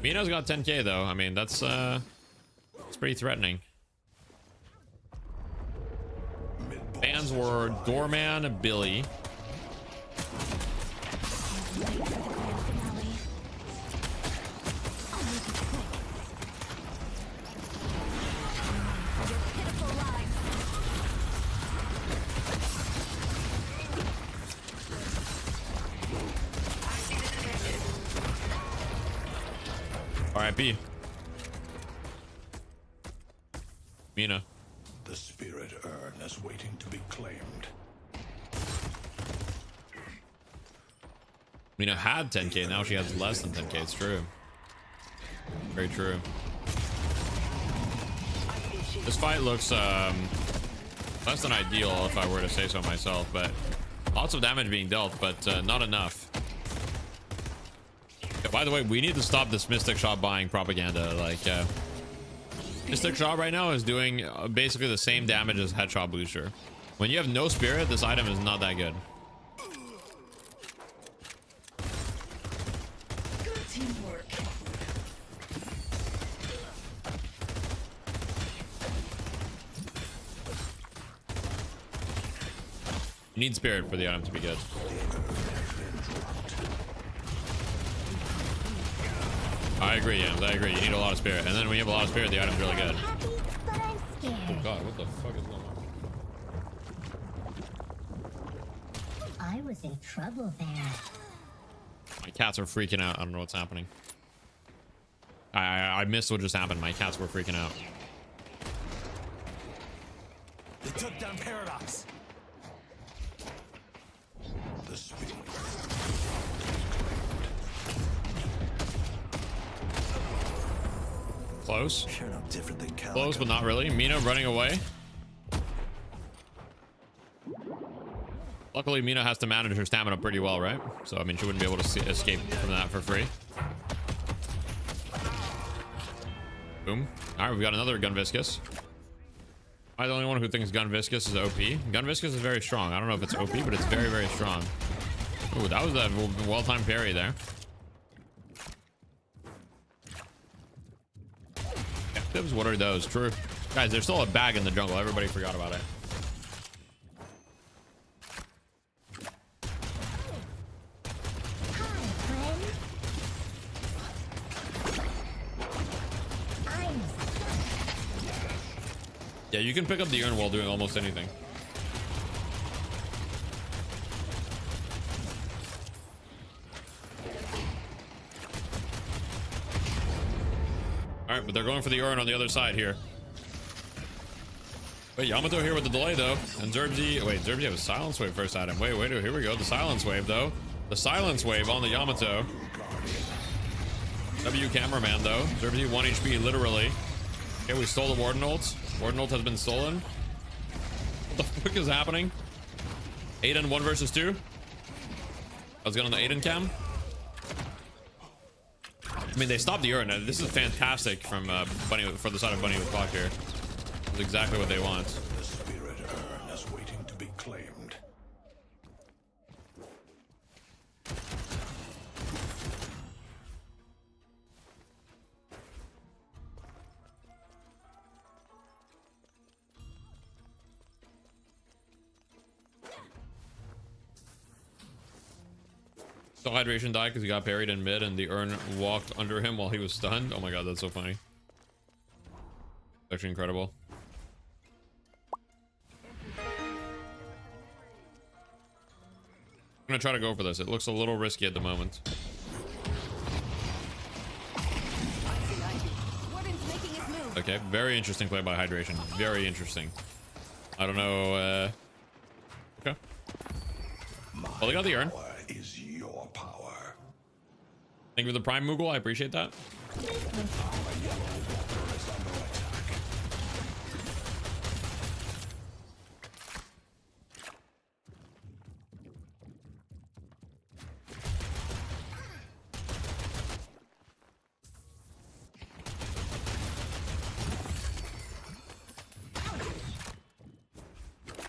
Mina's got 10k though. I mean, that's pretty threatening. Fans were Doorman, Billy. R.I.P. Mina. The spirit urn is waiting to be claimed. Mina had 10k, now she has less than 10k. It's true. Very true. This fight looks less than ideal if I were to say so myself, but lots of damage being dealt, but not enough. By the way, we need to stop this Mystic Shop buying propaganda. Like, Mystic Shop right now is doing basically the same damage as Headshot Booster. When you have no spirit, this item is not that good. Good teamwork. You need spirit for the item to be good. I agree, Yams. I agree. You need a lot of spirit. And then when you have a lot of spirit, the item's really good. Oh god, what the fuck is going on? I was in trouble there. My cats are freaking out. I don't know what's happening. I missed what just happened. My cats were freaking out. They took down Paradox. The spirit. Close. You're no different than Calico. Close, but not really. Mina running away. Luckily, Mina has to manage her stamina pretty well, right? So, I mean, she wouldn't be able to escape from that for free. Boom. All right, we've got another Gun Viscous. I'm the only one who thinks Gun Viscous is OP. Gun Viscous is very strong. I don't know if it's OP, but it's very, very strong. Ooh, that was a well-timed parry there. Captives, what are those? True. Guys, there's still a bag in the jungle. Everybody forgot about it. Yeah, you can pick up the urn while doing almost anything. Alright, but they're going for the urn on the other side here. Wait, Yamato here with the delay though. And Zerbzi, wait, Zerbzi have a silence wave first item. Wait, here we go. The silence wave though. The silence wave on the Yamato. W cameraman though. Zerbzi 1 HP literally. Okay, we stole the Warden ult. Warden ult has been stolen. What the fuck is happening? Aiden 1 versus 2. Let's get on the Aiden cam. I mean, they stopped the urn. This is fantastic from Bunny for the side of Bunny with Clock here. This is exactly what they want. The spirit urn is waiting to be claimed. So Hydration died because he got parried in mid and the urn walked under him while he was stunned. Oh my god, that's so funny. Actually incredible. I'm gonna try to go for this. It looks a little risky at the moment. Okay, very interesting play by Hydration. Very interesting. I don't know. Okay. Well, they got the urn. Is your power. Thank you for the Prime Moogle. I appreciate that.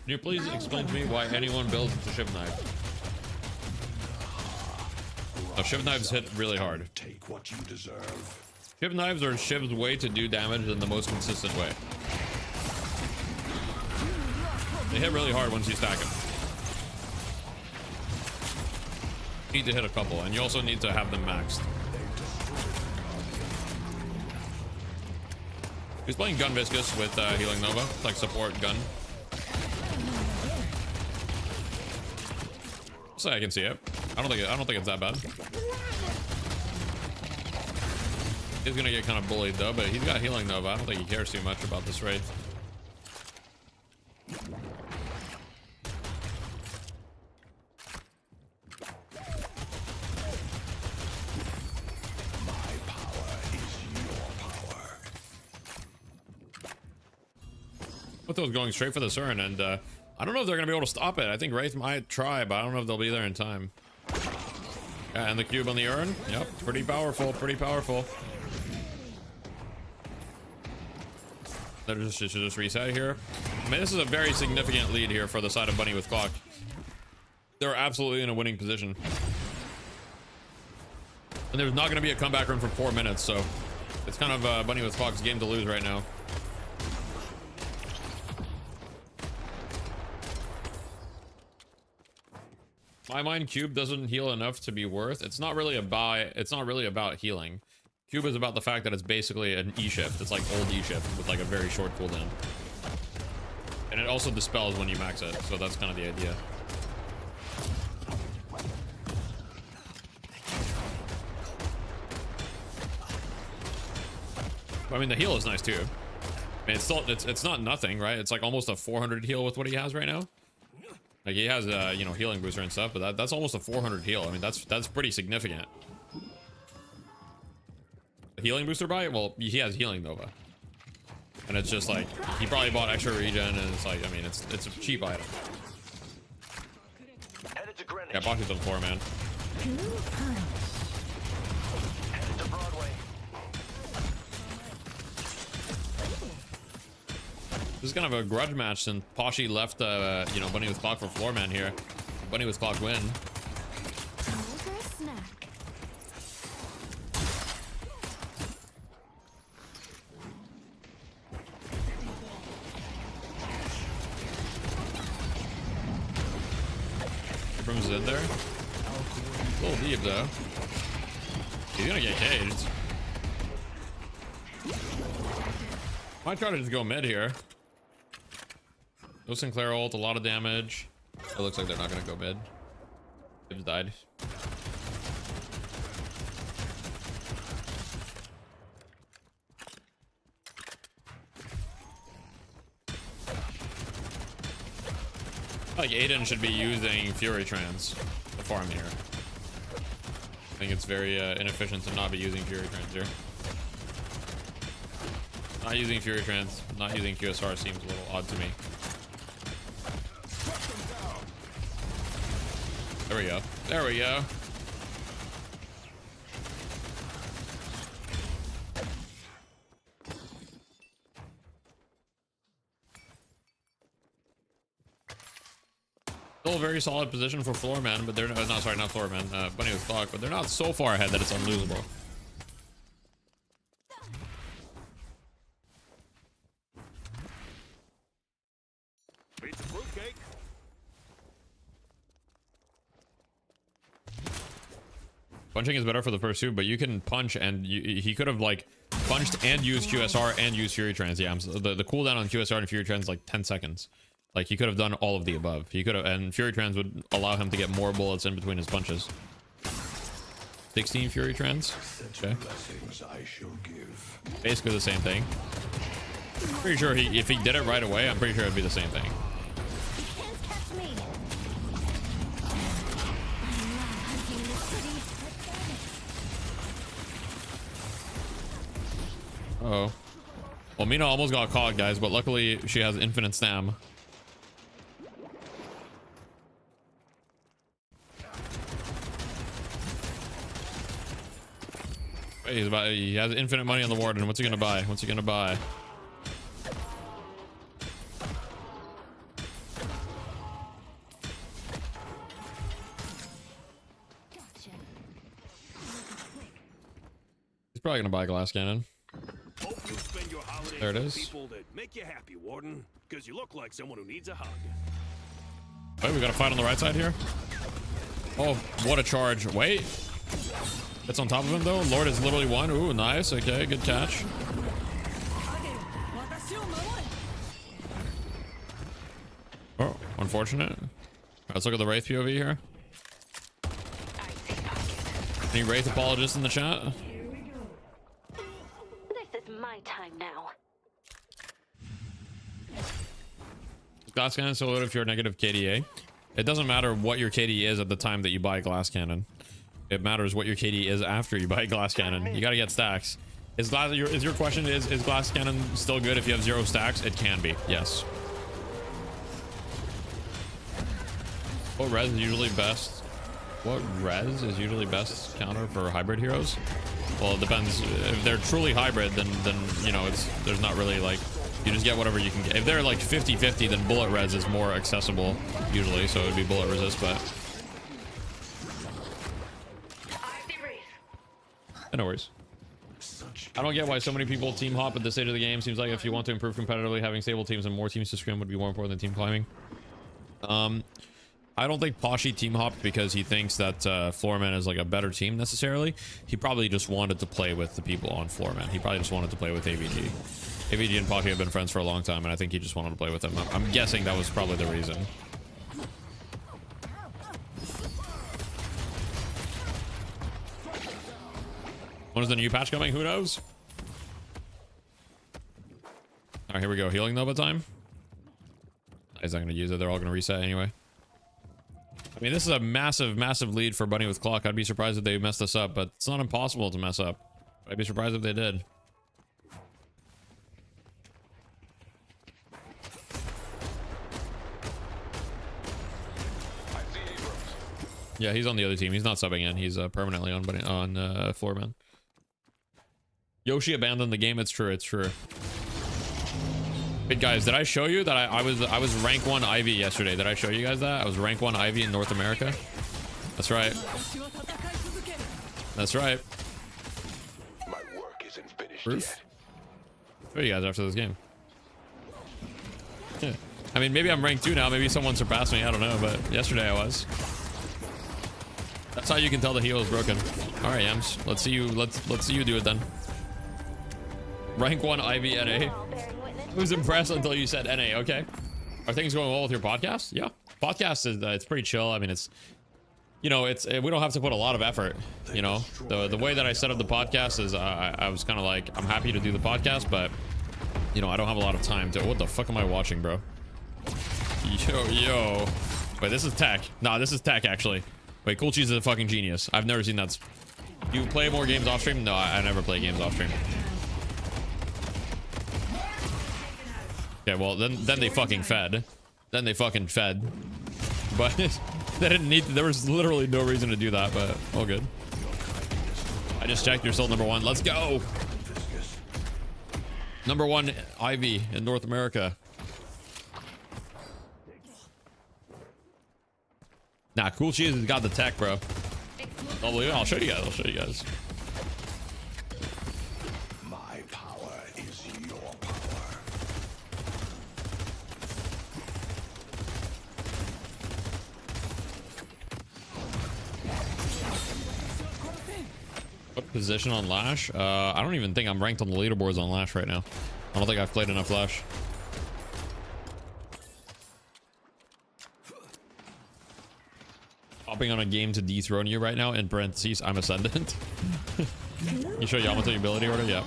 Can you please explain to me why anyone builds into shiv knife? No, shiv knives hit really hard. Take what you deserve. Shiv knives are Shiv's way to do damage in the most consistent way. They hit really hard once you stack them. You need to hit a couple, and you also need to have them maxed. He's playing Gun Viscous with Healing Nova. It's like support gun. So I can see it. I don't think it's that bad. He's gonna get kind of bullied though, but he's got Healing Nova. I don't think he cares too much about this raid. Those going straight for the Cern, and I don't know if they're gonna be able to stop it. I think Wraith might try, but I don't know if they'll be there in time. Yeah, and the cube on the urn. Yep, pretty powerful, pretty powerful. They're just reset here. I mean, this is a very significant lead here for the side of Bunny with Clock. They're absolutely in a winning position. And there's not going to be a comeback run for 4 minutes, so it's kind of Bunny with Clock's game to lose right now. My mind, Cube doesn't heal enough to be worth. It's not really about healing. Cube is about the fact that it's basically an E shift. It's like old E shift with like a very short cooldown. And it also dispels when you max it, so that's kind of the idea. I mean, the heal is nice too. I mean, it's still it's not nothing, right? It's like almost a 400 heal with what he has right now. Like he has you know, healing booster and stuff, but that's almost a 400 heal. I mean, that's pretty significant. The healing booster buy? Well, he has Healing Nova, and it's just like he probably bought extra regen, and it's like, I mean, it's a cheap item. Yeah, Baku's on the floor, man. This is kind of a grudge match since Poshy left, you know, Bunny with Clock for floor man here. Bunny with Clock win. Brim's in there. A little deep though. He's gonna get caged. Might try to just go mid here. No Sinclair ult, a lot of damage. It looks like they're not gonna go mid. Gibbs died. Like Aiden should be using Fury Trans to farm here. I think it's very inefficient to not be using Fury Trans here. Not using Fury Trans, not using QSR seems a little odd to me. There we go. There we go. Still a very solid position for Floorman, but they're not Floorman, Bunny with Clock, but they're not so far ahead that it's unlosable. Beats a fruitcake. Punching is better for the first two, but you can punch and he could have like punched and used QSR and used Fury Trans. Yeah, the cooldown on QSR and Fury Trans is like 10 seconds. Like he could have done all of the above. He could have, and Fury Trans would allow him to get more bullets in between his punches. 16 Fury Trans. Okay. Basically the same thing. Pretty sure if he did it right away, I'm pretty sure it'd be the same thing. Uh-oh. Well, Mina almost got caught, guys, but luckily she has infinite stam. He has infinite money on the warden. What's he gonna buy? What's he gonna buy? Probably gonna buy a glass cannon. Hope you spend your holidays There it with is. people that make you happy, Warden. Because you look like someone who needs a hug. Wait, we got a fight on the right side here. Oh, what a charge. Wait. It's on top of him though. Lord is literally one. Ooh, nice. Okay, good catch. Oh, unfortunate. Let's look at the Wraith POV here. Any Wraith apologists in the chat? This is my time now. Glass cannon so loaded if you're negative KDA. It doesn't matter what your KD is at the time that you buy glass cannon. It matters what your KD is after you buy glass cannon. You gotta get stacks. Is your question is glass cannon still good if you have 0 stacks? It can be, yes. What res is usually best? What res is usually best counter for hybrid heroes? Well, it depends. If they're truly hybrid, then you know there's not really like, you just get whatever you can get. If they're like 50-50, then bullet res is more accessible usually, so it would be bullet resist, but no worries. I don't get why so many people team hop at this stage of the game. Seems like if you want to improve competitively, having stable teams and more teams to scrim would be more important than team climbing. I don't think Poshy team hopped because he thinks that Floorman is like a better team necessarily. He probably just wanted to play with the people on Floorman. He probably just wanted to play with AVG. AVG and Poshy have been friends for a long time, and I think he just wanted to play with them. I'm guessing that was probably the reason. When is the new patch coming? Who knows? All right, here we go. Healing Nova time. He's not going to use it. They're all going to reset anyway. I mean, this is a massive, massive lead for Bunny with Clock. I'd be surprised if they messed this up, but it's not impossible to mess up. I'd be surprised if they did. Yeah, he's on the other team. He's not subbing in. He's permanently on Floorman. Yoshi abandoned the game. It's true. It's true. Wait, guys, did I show you that I was rank 1 Ivy yesterday? Did I show you guys that? I was rank 1 Ivy in North America. That's right. That's right. My work isn't finished Proof. Show you guys after this game. Yeah. I mean, maybe I'm rank 2 now. Maybe someone surpassed me. I don't know, but yesterday I was. That's how you can tell the heal is broken. All right, Ems. Let's see you. Let's see you do it then. Rank 1 Ivy NA. I was impressed until you said NA. Okay. Are things going well with your podcast? Yeah. Podcast is it's pretty chill. I mean, it's, you know, it's we don't have to put a lot of effort. You know, the way that I set up the podcast is I was kind of like, I'm happy to do the podcast, but you know, I don't have a lot of time to. What the fuck am I watching, bro? Yo. Wait, this is tech. Nah, this is tech actually. Wait, Cool Cheese is a fucking genius. I've never seen that. You play more games off stream? No, I never play games off stream. Okay, well then they fucking fed. Then they fucking fed. But they didn't need to, there was literally no reason to do that, but all good. I just checked, you're still number 1. Let's go. Number 1 Ivy in North America. Nah, Cool Cheese has got the tech, bro. I'll believe it. I'll show you guys. I'll show you guys. My power is your power. What position on Lash? I don't even think I'm ranked on the leaderboards on Lash right now. I don't think I've played enough Lash. Hopping on a game to dethrone you right now. In parentheses, I'm Ascendant. You show Yamato your ability order? Yeah.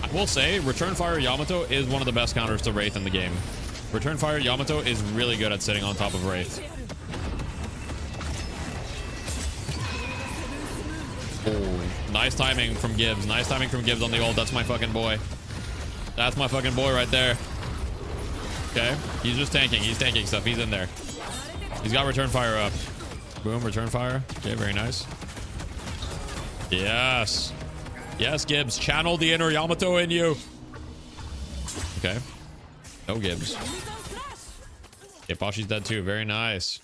I will say, Return Fire Yamato is one of the best counters to Wraith in the game. Return Fire Yamato is really good at sitting on top of Wraith. Oh, nice timing from Gibbs. Nice timing from Gibbs on the ult. That's my fucking boy. That's my fucking boy right there. Okay, he's just tanking. He's tanking stuff. He's in there. He's got Return Fire up. Boom, Return Fire. Okay, very nice. Yes. Yes, Gibbs. Channel the inner Yamato in you. Okay. No Gibbs. Okay, Poshy's dead too. Very nice.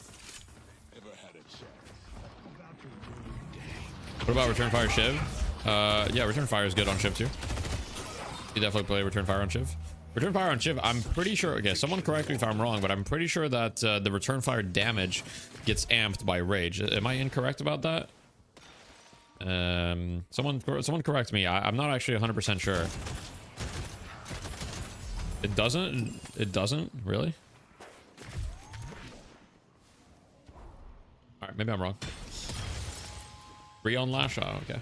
What about Return Fire Shiv? Yeah, Return Fire is good on Shiv too. You definitely play Return Fire on Shiv. Return Fire on Shiv, I'm pretty sure, okay, someone correct me if I'm wrong, but I'm pretty sure that the Return Fire damage gets amped by Rage. Am I incorrect about that? Someone correct me. I'm not actually 100% sure. It doesn't? It doesn't? Really? Alright, maybe I'm wrong. 3 on Lash? Oh, okay.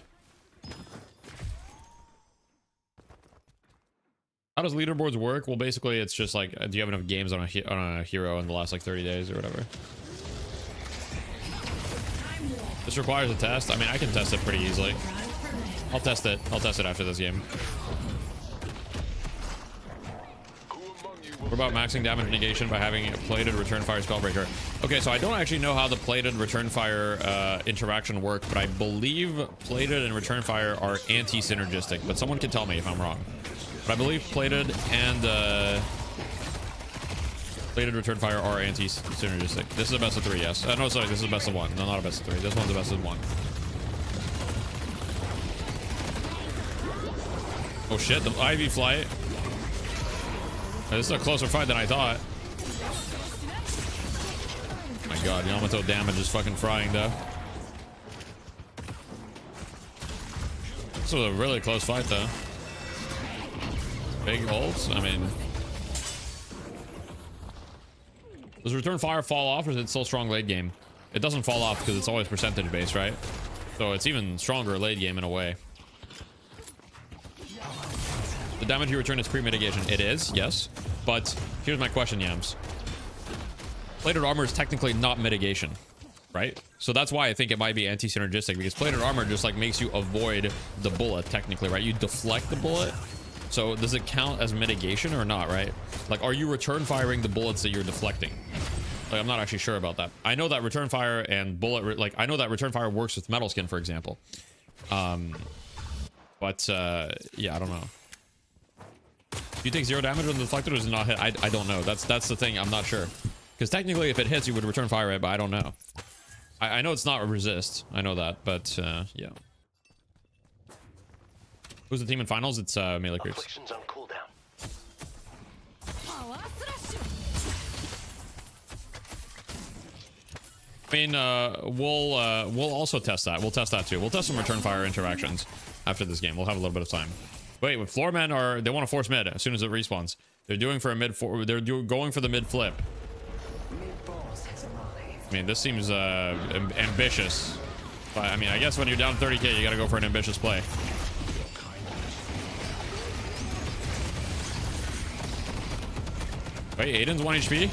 How does leaderboards work? Well, basically, it's just like, do you have enough games on a hero in the last like 30 days or whatever? This requires a test. I mean, I can test it pretty easily. I'll test it. I'll test it after this game. What about maxing damage negation by having a plated Return Fire Spellbreaker? Okay, so I don't actually know how the plated Return Fire interaction work, but I believe plated and Return Fire are anti-synergistic, but someone can tell me if I'm wrong. But I believe plated and plated Return Fire are anti-synergistic. This is a best of 3, yes. No, sorry, this is a best of 1. No, not a best of 3. This one's a best of 1. Oh shit, the Ivy flight. This is a closer fight than I thought. Oh my god, Yamato damage is fucking frying though. This was a really close fight though. Big holds, I mean. Does Return Fire fall off or is it still strong late game? It doesn't fall off because it's always percentage based, right? So it's even stronger late game in a way. The damage you return is pre-mitigation. It is, yes. But here's my question, Yams. Plated armor is technically not mitigation, right? So that's why I think it might be anti-synergistic, because plated armor just like makes you avoid the bullet technically, right? You deflect the bullet. So does it count as mitigation or not, right? Like, are you return firing the bullets that you're deflecting? Like, I'm not actually sure about that. I know that return fire and bullet, like, I know that return fire works with metal skin, for example. But yeah, I don't know. Do you take 0 damage when the deflector does not hit? I don't know. That's the thing. I'm not sure. Because technically, if it hits, you would return fire it, but I don't know. I know it's not a resist. I know that, but yeah. Who's the team in finals? It's Melee Creeps. Afflictions on cooldown. I mean, we'll also test that. We'll test that too. We'll test some return fire interactions after this game. We'll have a little bit of time. Wait, with floor men they want to force mid as soon as it respawns. They're doing for a mid going for the mid flip. I mean, this seems ambitious. But I mean, I guess when you're down 30k, you got to go for an ambitious play. Wait, Aiden's 1 HP.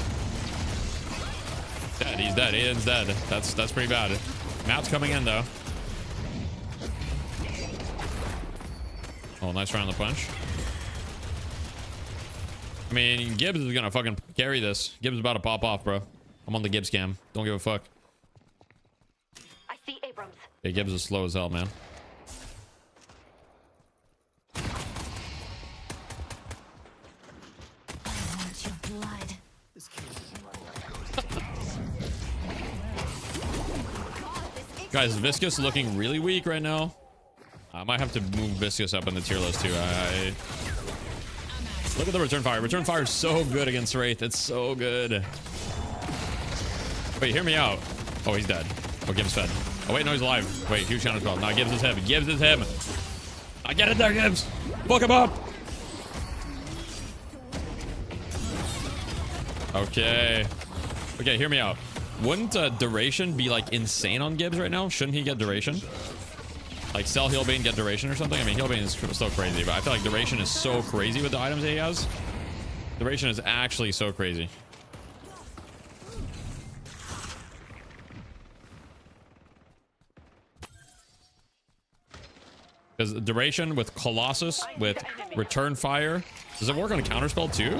Dead. He's dead. Aiden's dead. That's pretty bad. Matt's coming in though. Oh, nice round of the punch. I mean, Gibbs is gonna fucking carry this. Gibbs is about to pop off, bro. I'm on the Gibbs cam. Don't give a fuck. I see Abrams. Yeah, Gibbs is slow as hell, man. Guys, Viscous looking really weak right now. I might have to move Viscous up in the tier list too. Look at the return fire. Return fire is so good against Wraith. It's so good. Wait, hear me out. Oh, he's dead. Oh, Gibbs fed. Oh, wait, no, he's alive. Wait, huge counter spell. No, Gibbs is him. Gibbs is him. I get it there, Gibbs. Fuck him up. Okay. Okay, hear me out. Wouldn't duration be like insane on Gibbs right now? Shouldn't he get duration? Like sell Healbane, get duration or something? I mean, Healbane is so crazy, but I feel like duration is so crazy with the items that he has. Duration is actually so crazy. Because duration with Colossus, with return fire, does it work on a counterspell too?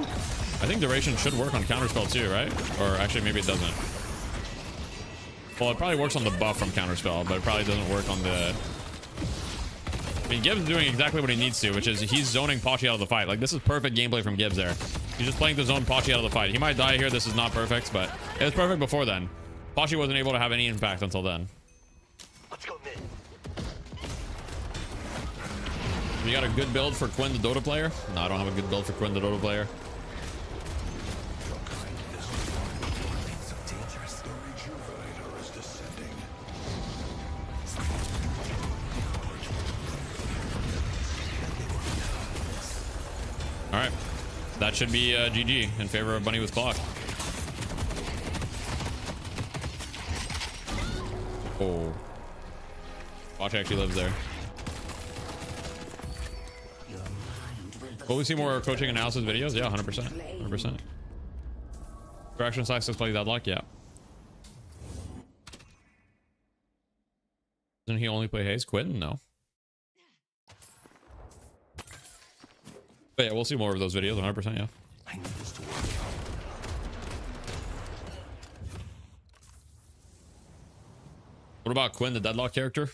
I think duration should work on counterspell too, right? Or actually, maybe it doesn't. Well, it probably works on the buff from counterspell, but it probably doesn't work on the... I mean, Gibbs is doing exactly what he needs to, which is he's zoning Pachi out of the fight. Like, this is perfect gameplay from Gibbs there. He's just playing to zone Pachi out of the fight. He might die here. This is not perfect, but it was perfect before then. Pachi wasn't able to have any impact until then. Let's go mid. You got a good build for Quinn the Dota player? No, I don't have a good build for Quinn the Dota player. All right, that should be GG in favor of Bunny with Clock. Oh, Watch actually lives there. Will we see more coaching analysis videos? Yeah, 100%. 100%. Direction Sacks let's play Deadlock? Yeah. Doesn't he only play Haze? Quinn? No. But yeah, we'll see more of those videos, 100%, yeah. What about Quinn, the Deadlock character?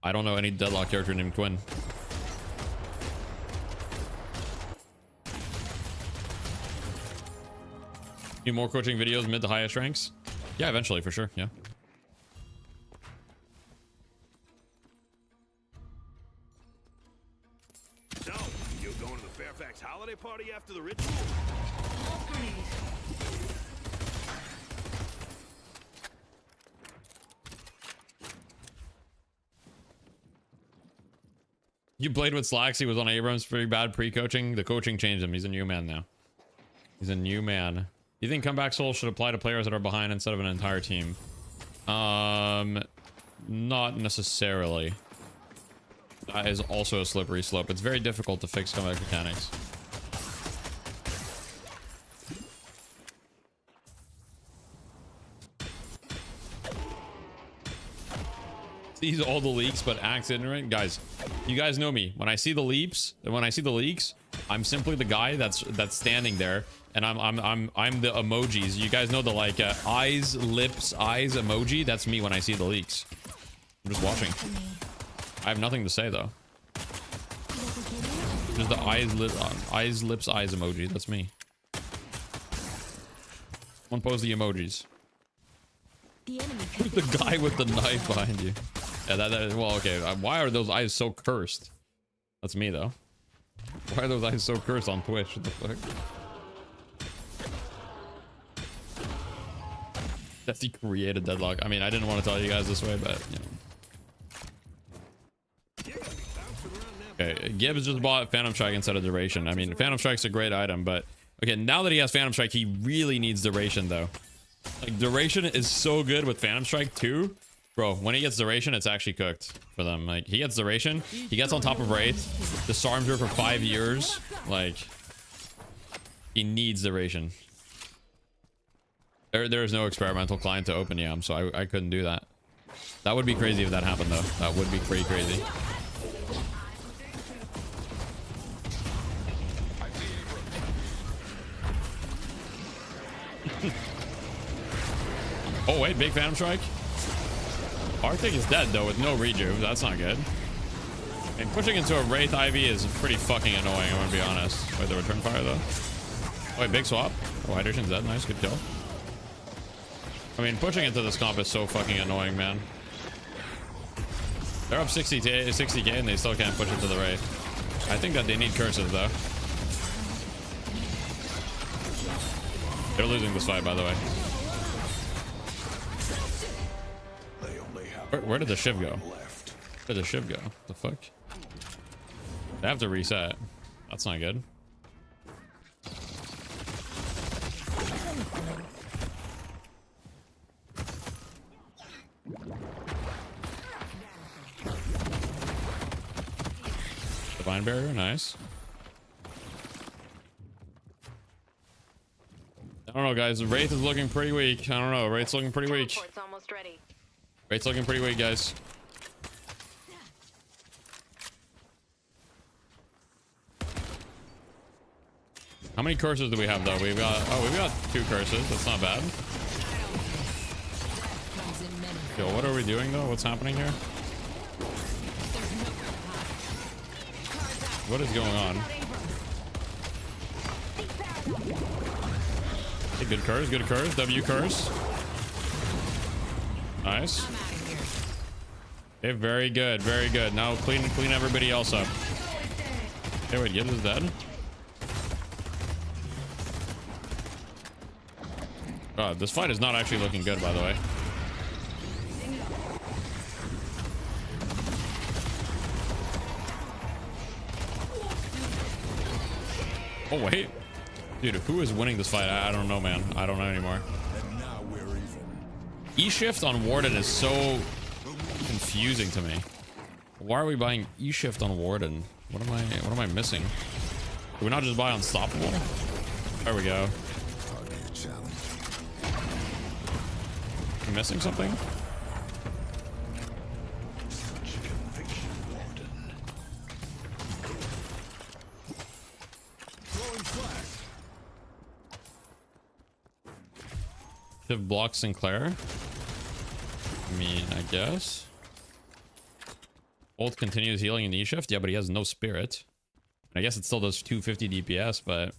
I don't know any Deadlock character named Quinn. Need more coaching videos mid to highest ranks? Yeah, eventually, for sure, yeah. So, you going to the Fairfax holiday party after the ritual? You played with Slacks. He was on Abrams. Pretty bad pre-coaching. The coaching changed him. He's a new man now. He's a new man. You think comeback souls should apply to players that are behind instead of an entire team? Not necessarily. That is also a slippery slope. It's very difficult to fix comeback mechanics. Sees all the leaks but acts ignorant. Guys, you guys know me. When I see the leaks, I'm simply the guy that's standing there, and I'm the emojis. You guys know the like eyes, lips, eyes emoji. That's me when I see the leaks. I'm just watching. I have nothing to say though. Just the eyes, lips, eyes emoji. That's me. One post the emojis. Who's the guy with the knife behind you? Yeah, well, okay. Why are those eyes so cursed? That's me though. Why are those eyes so cursed on Twitch? What the fuck? That's the created Deadlock. I mean, I didn't want to tell you guys this way, but you know. Okay, Gibbs just bought Phantom Strike instead of Duration. I mean, Phantom Strike's a great item, but okay, now that he has Phantom Strike, he really needs Duration though. Like, Duration is so good with Phantom Strike too. Bro, when he gets Duration, it's actually cooked for them. Like, he gets Duration, he gets on top of Wraith, disarms her for 5 years. Like, he needs Duration. There is no experimental client to open Yam, so I couldn't do that. That would be crazy if that happened, though. That would be pretty crazy. Oh, wait, big Phantom Strike? Arctic is dead though with no rejuve. That's not good. And pushing into a Wraith IV is pretty fucking annoying, I'm gonna be honest. Wait, the return fire though. Oh, wait, big swap. Oh, Hydration's dead. Nice, good kill. I mean, pushing into this comp is so fucking annoying, man. They're up 60k and they still can't push into the Wraith. I think that they need curses though. They're losing this fight, by the way. Where did the Shiv go? Where did the Shiv go? The fuck? They have to reset. That's not good. Divine Barrier, nice. I don't know, guys. Wraith is looking pretty weak. I don't know. Wraith's looking pretty weak. Almost ready. Wraith's looking pretty weak, guys. How many curses do we have though? We've got 2 curses. That's not bad. Yo, what are we doing though? What's happening here? What is going on? Hey, good curse, good curse. W curse. Nice. Okay, very good, very good. Now clean everybody else up. Okay, wait, Gibbs is dead. God, this fight is not actually looking good, by the way. Oh, wait. Dude, who is winning this fight? I don't know, man. I don't know anymore. E-shift on Warden is so confusing to me. Why are we buying E-shift on Warden? What am I missing? Do we not just buy Unstoppable? There we go. I'm missing something? Should block Sinclair. I mean, I guess. Ult continues healing in the E-shift. Yeah, but he has no spirit. I guess it still does 250 DPS, but...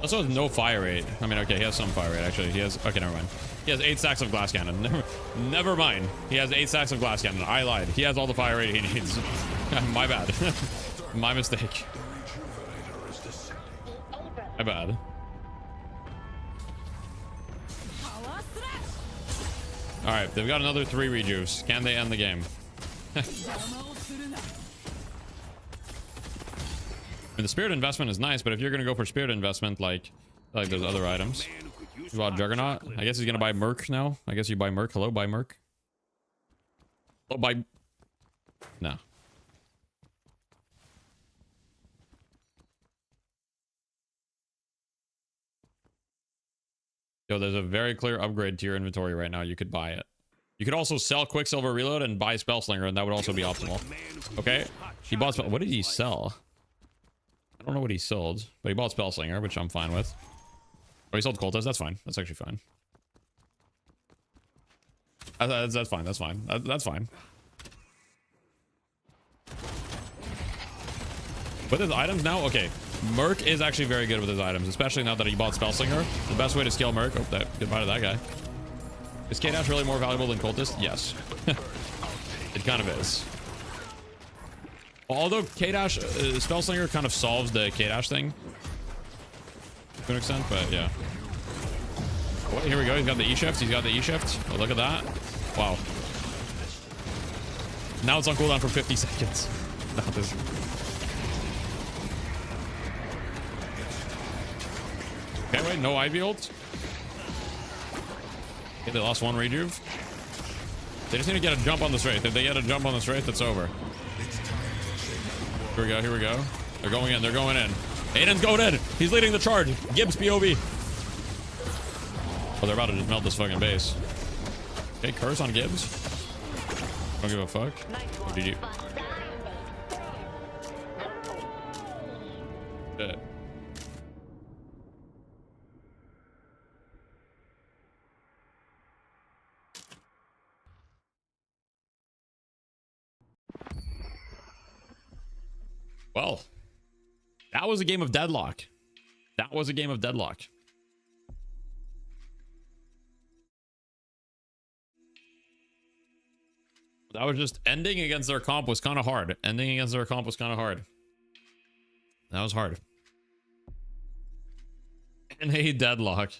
Also has no fire rate. I mean, okay, he has some fire rate, actually. He has... Okay, never mind. He has 8 stacks of glass cannon. Never mind. He has 8 stacks of glass cannon. I lied. He has all the fire rate he needs. My bad. My mistake. My bad. Alright, they've got another 3 rejuves. Can they end the game? I mean, the spirit investment is nice, but if you're gonna go for spirit investment, like there's other items. You bought Juggernaut. I guess he's gonna buy Merc now. I guess you buy Merc. Hello, buy Merc. Oh, buy... No. Yo, there's a very clear upgrade to your inventory right now. You could buy it. You could also sell Quicksilver Reload and buy Spellslinger, and that would also be optimal. Okay? He bought... What did he sell? I don't know what he sold, but he bought Spellslinger, which I'm fine with. Oh, he sold Cultist. That's fine. That's actually fine. That's fine. That's fine. That's fine. With his items now? Okay. Merc is actually very good with his items, especially now that he bought Spellslinger. The best way to scale Merc... Oh, goodbye to that guy. Is K-Dash really more valuable than Cultist? Yes. It kind of is. Although K-Dash... Spellslinger kind of solves the K-Dash thing. To an extent, but yeah. Oh, here we go. He's got the E-shift. He's got the E-shift. Oh, look at that. Wow. Now it's on cooldown for 50 seconds. Not this... Okay, wait, no Ivy ult. Okay, they lost 1 rejuve. They just need to get a jump on this Wraith. If they get a jump on this Wraith, it's over. Here we go, here we go. They're going in, they're going in. Aiden's going in! He's leading the charge! Gibbs POV! Oh, they're about to just melt this fucking base. Okay, curse on Gibbs. Don't give a fuck. GG. Shit. Well, that was a game of deadlock. That was a game of deadlock. That was just ending against their comp was kind of hard. Ending against their comp was kind of hard. That was hard. And a deadlock.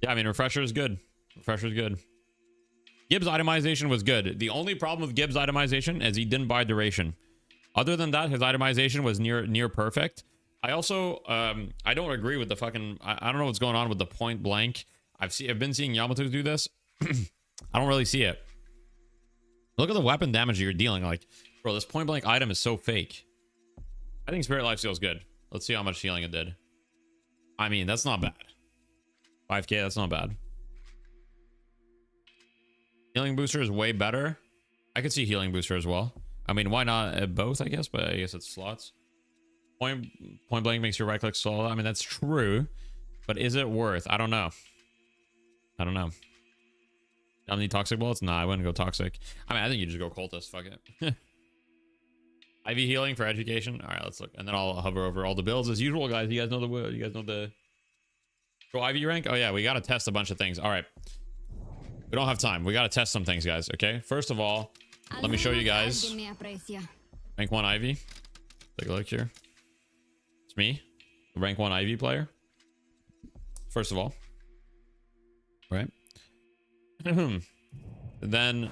Yeah, I mean, Refresher is good. Refresher is good. Gibbs itemization was good. The only problem with Gibbs itemization is he didn't buy duration. Other than that, his itemization was near perfect. I also I don't agree with the fucking... I don't know what's going on with the point blank. I've been seeing Yamato do this. I don't really see it. Look at the weapon damage you're dealing. Like, bro, this point blank item is so fake. I think Spirit Lifesteal is good. Let's see how much healing it did. I mean, that's not bad. 5k, that's not bad. Healing booster is way better. I could see healing booster as well. I mean, why not both, I guess, but I guess it's slots. Point blank makes your right click slow. I mean, that's true, but is it worth? I don't know. I don't know. Don't need toxic bullets? Nah, I wouldn't go toxic. I mean, I think you just go cultist. Fuck it. IV healing for education. All right, let's look, and then I'll hover over all the builds as usual, guys. You guys know the Go Ivy rank? Oh yeah, we gotta test a bunch of things. All right. We don't have time. We gotta test some things, guys. Okay. First of all, let me show you guys. Rank 1 Ivy. Take a look here. It's me, the rank 1 Ivy player. First of all. Right. then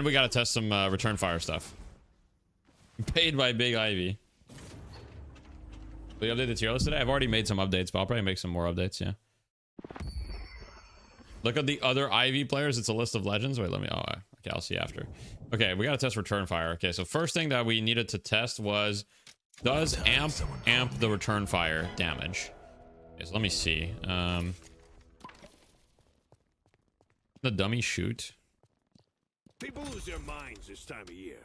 we gotta test some return fire stuff. Paid by Big Ivy. We updated the tier list today. I've already made some updates, but I'll probably make some more updates. Yeah. Look at the other Ivy players. It's a list of legends. Wait, let me. Oh, okay. I'll see after. Okay, we gotta test return fire. Okay, so first thing that we needed to test was, does amp the return fire damage? Okay, so let me see. The dummy shoot. People lose their minds this time of year.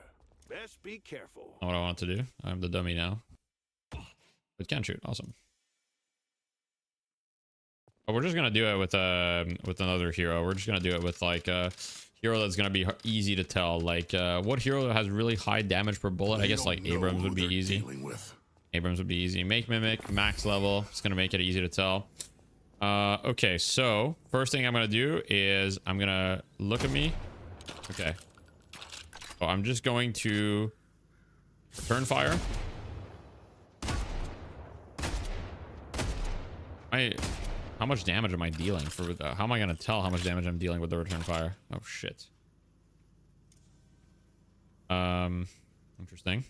Best be careful. What I want to do. I'm the dummy now. It can shoot. Awesome. But we're just gonna do it with another hero. We're just gonna do it with like a hero that's gonna be easy to tell. Like what hero has really high damage per bullet? I guess like Abrams would be easy. Abrams would be easy. Make Mimic, max level. It's gonna make it easy to tell. Okay, so first thing I'm gonna do is I'm gonna look at me. Okay. So I'm just going to return fire. How much damage am I dealing for how am I gonna tell how much damage I'm dealing with the return fire? Oh shit. Interesting.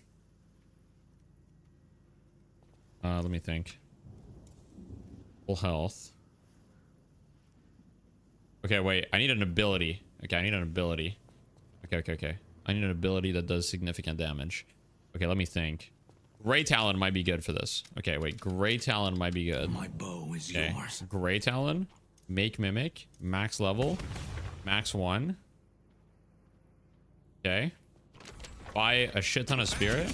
Let me think. Full health. Okay, wait. I need an ability. Okay, I need an ability. Okay. I need an ability that does significant damage. Okay, let me think. Gray Talon might be good for this. Okay, wait. Gray Talon might be good. My bow is yours. Gray Talon. Make Mimic. Max level. Max 1. Okay. Buy a shit ton of spirit.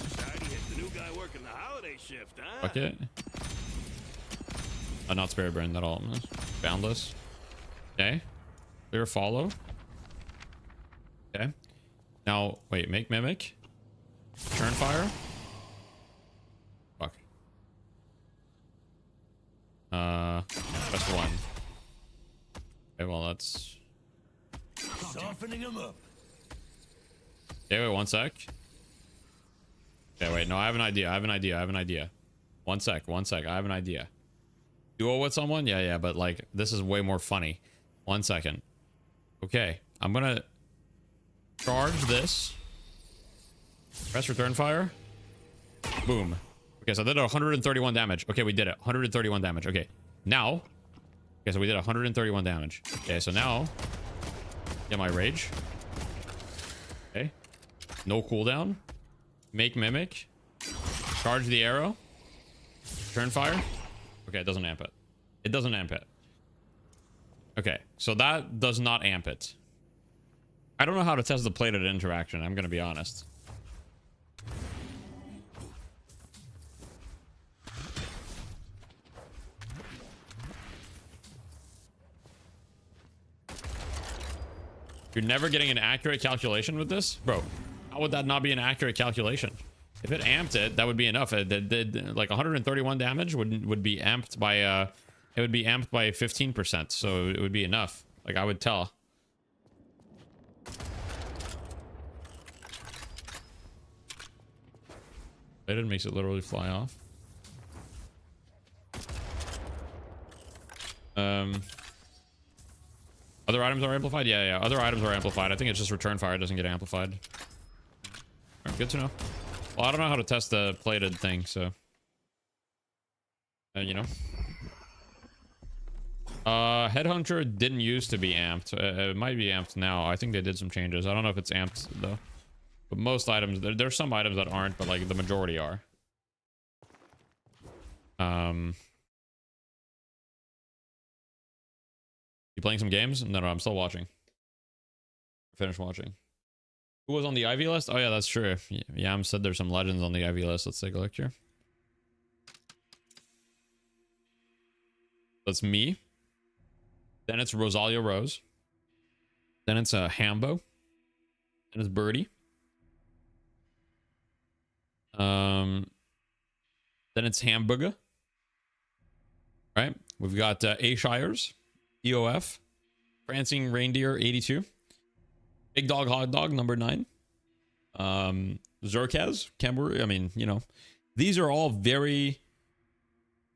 Fuck it. Not spirit burn at all. Boundless. Okay. Clear follow. Okay. Now, wait. Make Mimic. Turn fire. Fuck. Press 1. Okay, well, that's... Softening him up. Okay, wait, 1 sec. Okay, wait, no, I have an idea. 1 sec. I have an idea. Duo with someone? Yeah, but like, this is way more funny. 1 second. Okay, I'm gonna charge this. Press return fire. Boom. Okay, so I did 131 damage. Okay, we did it. 131 damage. Okay, now. Okay, so we did 131 damage. Okay, so now. Get my rage. Okay. No cooldown. Make Mimic. Charge the arrow. Turn fire. Okay, it doesn't amp it. It doesn't amp it. Okay, so that does not amp it. I don't know how to test the plated interaction. I'm going to be honest. You're never getting an accurate calculation with this? Bro, how would that not be an accurate calculation? If it amped it, that would be enough. It did like 131 damage would be amped by it would be amped by 15%, so it would be enough. Like I would tell. It makes it literally fly off. Other items are amplified? Yeah. Other items are amplified. I think it's just return fire doesn't get amplified. All right, good to know. Well, I don't know how to test the plated thing, so... you know. Headhunter didn't used to be amped. It might be amped now. I think they did some changes. I don't know if it's amped, though. But most items... There's some items that aren't, but, like, the majority are. You playing some games? No, I'm still watching. Finished watching. Who was on the Ivy list? Oh yeah, that's true. Yam said there's some legends on the Ivy list. Let's take a look here. That's me. Then it's Rosalia Rose. Then it's Hambo. Then it's Birdie. Then it's Hamburger. Right? we've got A Shires, EOF, Prancing Reindeer 82, Big Dog Hot Dog number 9, Zerkaz, Kember. I mean, you know, these are all very, you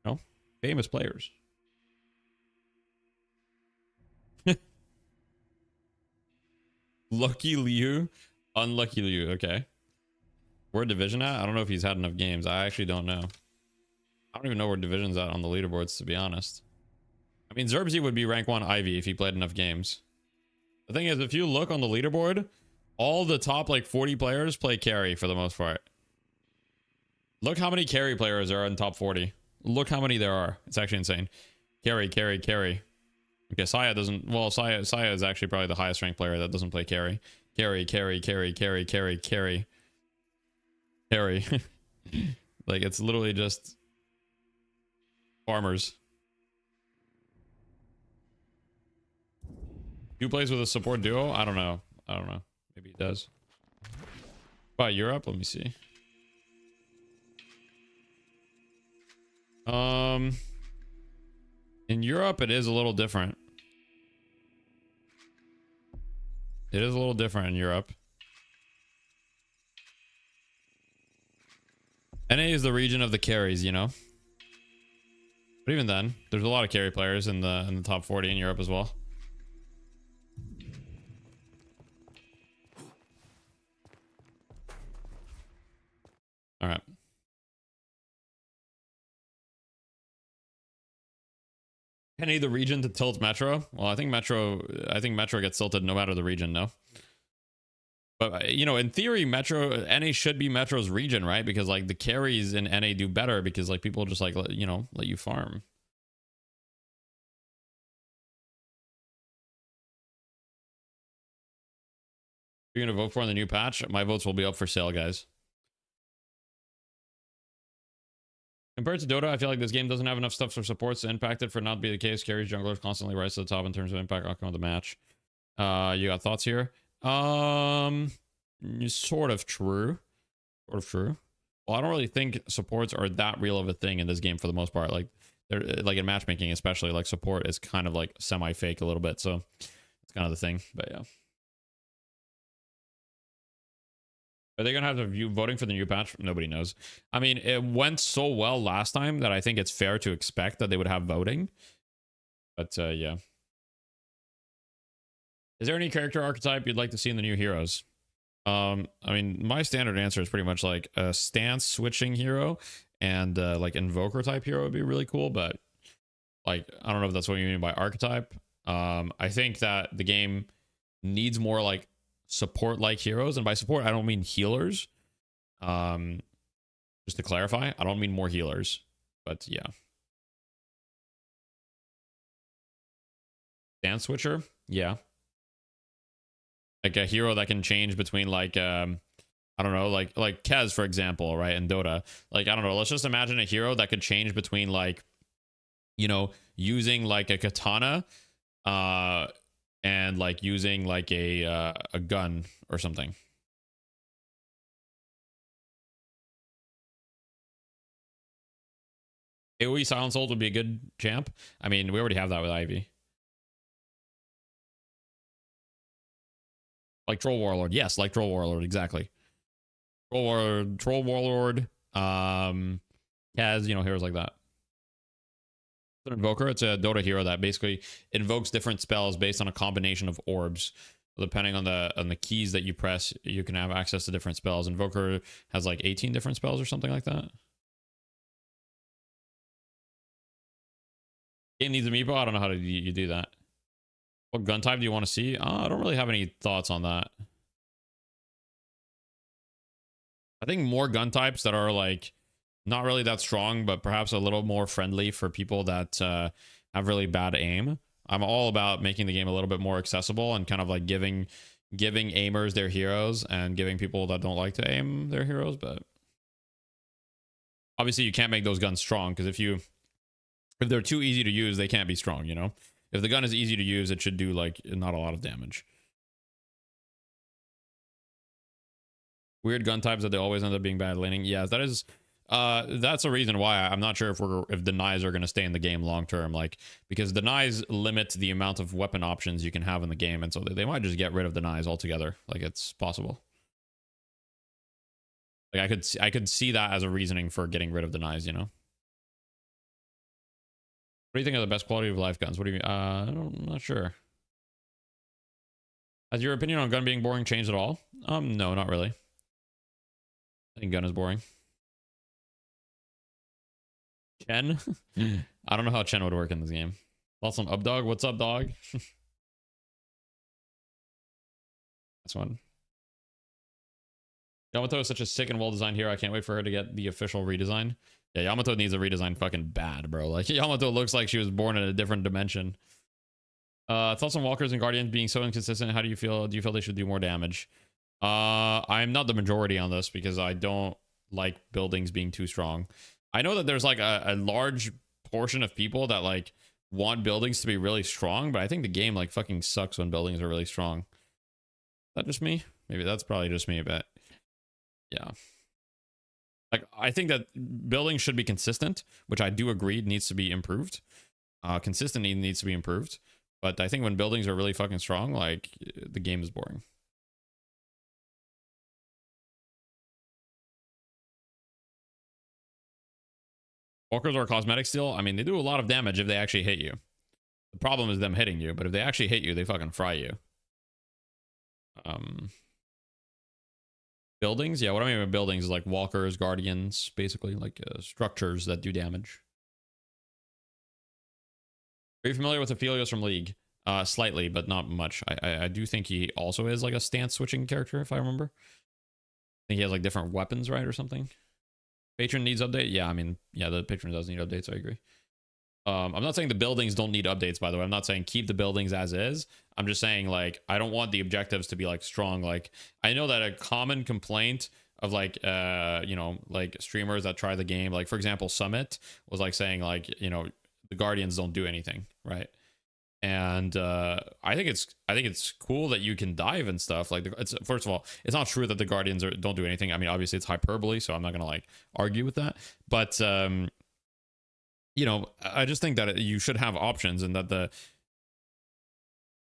know, famous players. Lucky Liu, Unlucky Liu. Okay. Where Division at? I don't know if he's had enough games. I actually don't know. I don't even know where Division's at on the leaderboards, to be honest. I mean, Zerbsy would be rank 1 Ivy if he played enough games. The thing is, if you look on the leaderboard, all the top like 40 players play carry for the most part. Look how many carry players are in top 40. Look how many there are. It's actually insane. Carry, carry, carry. Okay, Saya doesn't... Well, Saya is actually probably the highest ranked player that doesn't play carry. Carry, carry, carry, carry, carry, carry. Carry. Like, it's literally just... farmers. Who plays with a support duo? I don't know. I don't know. Maybe he does. About Europe? Let me see. In Europe, it is a little different. It is a little different in Europe. NA is the region of the carries, you know. But even then, there's a lot of carry players in the top 40 in Europe as well. All right. Penny the region to tilt Metro. Well, I think Metro gets tilted no matter the region, no. But you know, in theory, Metro NA should be Metro's region, right? Because like the carries in NA do better because like people just like let you farm. You're gonna vote for in the new patch? My votes will be up for sale, guys. Compared to Dota, I feel like this game doesn't have enough stuff for supports to impact it for not to be the case. Carries junglers constantly rise to the top in terms of impact outcome of the match. You got thoughts here? Sort of true. Sort of true. Well, I don't really think supports are that real of a thing in this game for the most part. Like they're like in matchmaking, especially like support is kind of like semi-fake a little bit. So it's kind of the thing. But yeah. Are they gonna have to view voting for the new patch? Nobody knows. I mean, it went so well last time that I think it's fair to expect that they would have voting. But yeah. Is there any character archetype you'd like to see in the new heroes? I mean, my standard answer is pretty much like a stance switching hero and like invoker type hero would be really cool. But like, I don't know if that's what you mean by archetype. I think that the game needs more like support like heroes, and by support I don't mean healers. Just to clarify, I don't mean more healers, but yeah. Dance switcher, yeah, like a hero that can change between like I don't know, like Kez for example, right, in Dota. Like I don't know, let's just imagine a hero that could change between like, you know, using like a katana and like using like a gun or something. AoE Silence Ult would be a good champ. I mean, we already have that with Ivy. Like Troll Warlord. Yes, like Troll Warlord, exactly. Troll Warlord, Kaz, you know, heroes like that. An invoker, it's a Dota hero that basically invokes different spells based on a combination of orbs. Depending on the keys that you press, you can have access to different spells. Invoker has like 18 different spells or something like that. Game needs a meepo. I don't know how you do that. What gun type do you want to see? I don't really have any thoughts on that. I think more gun types that are like not really that strong, but perhaps a little more friendly for people that have really bad aim. I'm all about making the game a little bit more accessible and kind of like giving aimers their heroes and giving people that don't like to aim their heroes. But obviously you can't make those guns strong, because if they're too easy to use, they can't be strong, you know? If the gun is easy to use, it should do like not a lot of damage. Weird gun types that they always end up being bad laning. Yeah, that is That's a reason why I'm not sure if denies are going to stay in the game long term, like, because denies limit the amount of weapon options you can have in the game, and so they might just get rid of denies altogether. Like, it's possible. Like, I could see that as a reasoning for getting rid of denies, you know. What do you think are the best quality of life guns? What do you mean? I'm not sure. Has your opinion on gun being boring changed at all? No, not really. I think gun is boring. Chen? I don't know how Chen would work in this game. Awesome. Up dog. What's up, dog? This one. Yamato is such a sick and well-designed hero. I can't wait for her to get the official redesign. Yeah, Yamato needs a redesign fucking bad, bro. Like, Yamato looks like she was born in a different dimension. Thoughts on walkers and guardians being so inconsistent. How do you feel? Do you feel they should do more damage? I'm not the majority on this because I don't like buildings being too strong. I know that there's like a large portion of people that like want buildings to be really strong, but I think the game like fucking sucks when buildings are really strong. Is that just me? Maybe that's probably just me, but yeah. Like, I think that buildings should be consistent, which I do agree needs to be improved. Consistency needs to be improved. But I think when buildings are really fucking strong, like, the game is boring. Walkers are cosmetic still. I mean, they do a lot of damage if they actually hit you. The problem is them hitting you, but if they actually hit you, they fucking fry you. Buildings? Yeah, what I mean by buildings is like walkers, guardians, basically like structures that do damage. Are you familiar with Aphelios from League? Slightly, but not much. I do think he also is like a stance switching character, if I remember. I think he has like different weapons, right, or something. Patron needs update? Yeah, I mean, yeah, the patron does need updates, I agree. I'm not saying the buildings don't need updates, by the way. I'm not saying keep the buildings as is. I'm just saying, like, I don't want the objectives to be like strong. Like, I know that a common complaint of like you know, like streamers that try the game, like for example Summit was like saying like, you know, the guardians don't do anything, right? And I think it's cool that you can dive and stuff. Like, it's, first of all, it's not true that the guardians don't do anything. I mean, obviously it's hyperbole, so I'm not gonna like argue with that, but you know, I just think that you should have options, and that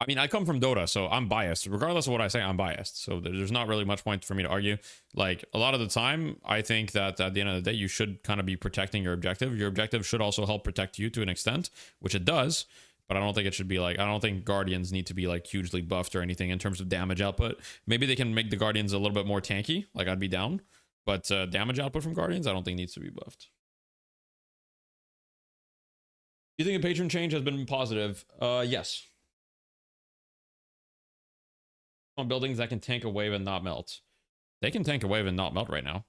I mean, I come from Dota, so I'm biased. Regardless of what I say, I'm biased. So there's not really much point for me to argue. Like, a lot of the time, I think that at the end of the day, you should kind of be protecting your objective. Your objective should also help protect you to an extent, which it does. But I don't think it should be like, I don't think Guardians need to be like hugely buffed or anything in terms of damage output. Maybe they can make the Guardians a little bit more tanky. Like, I'd be down. But damage output from Guardians, I don't think needs to be buffed. Do you think a patron change has been positive? Yes. On buildings that can tank a wave and not melt. They can tank a wave and not melt right now.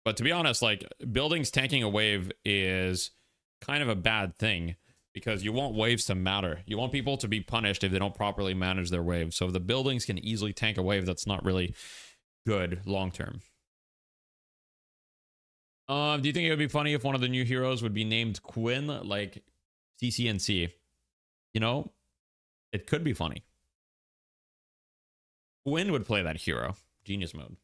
But to be honest, like, buildings tanking a wave is kind of a bad thing, because you want waves to matter. You want people to be punished if they don't properly manage their waves. So if the buildings can easily tank a wave, that's not really good long term. Do you think it would be funny if one of the new heroes would be named Quinn, like CCNC? You know, it could be funny. Quinn would play that hero. Genius mode.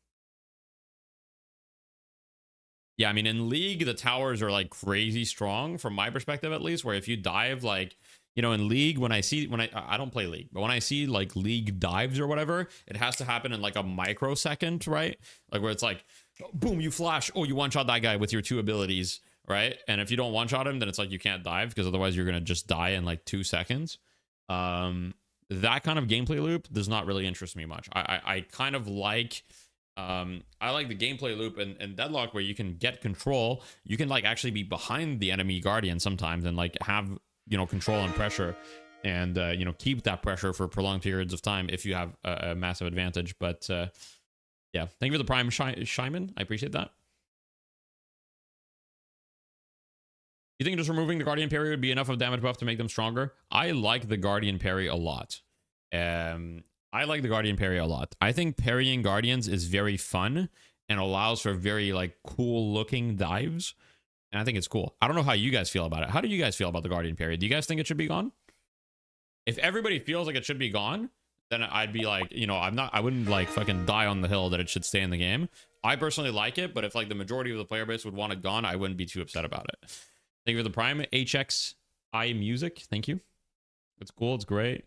Yeah, I mean, in League, the towers are like crazy strong, from my perspective at least, where if you dive, like, you know, in League, when I don't play League, but when I see like League dives or whatever, it has to happen in like a microsecond, right? Like, where it's like, boom, you flash, oh, you one-shot that guy with your 2 abilities, right? And if you don't one-shot him, then it's like you can't dive, because otherwise you're gonna just die in like 2 seconds. That kind of gameplay loop does not really interest me much. I kind of like I like the gameplay loop and Deadlock, where you can get control. You can like actually be behind the enemy guardian sometimes and like have, you know, control and pressure, and you know, keep that pressure for prolonged periods of time if you have a massive advantage. But yeah, thank you for the prime, Shyman. I appreciate that. You think just removing the Guardian Parry would be enough of damage buff to make them stronger? I like the Guardian Parry a lot. I like the Guardian Parry a lot. I think parrying Guardians is very fun and allows for very like cool looking dives. And I think it's cool. I don't know how you guys feel about it. How do you guys feel about the Guardian Parry? Do you guys think it should be gone? If everybody feels like it should be gone, then I'd be like, you know, I wouldn't like fucking die on the hill that it should stay in the game. I personally like it, but if like the majority of the player base would want it gone, I wouldn't be too upset about it. Thank you for the Prime. HXI Music. Thank you. It's cool. It's great.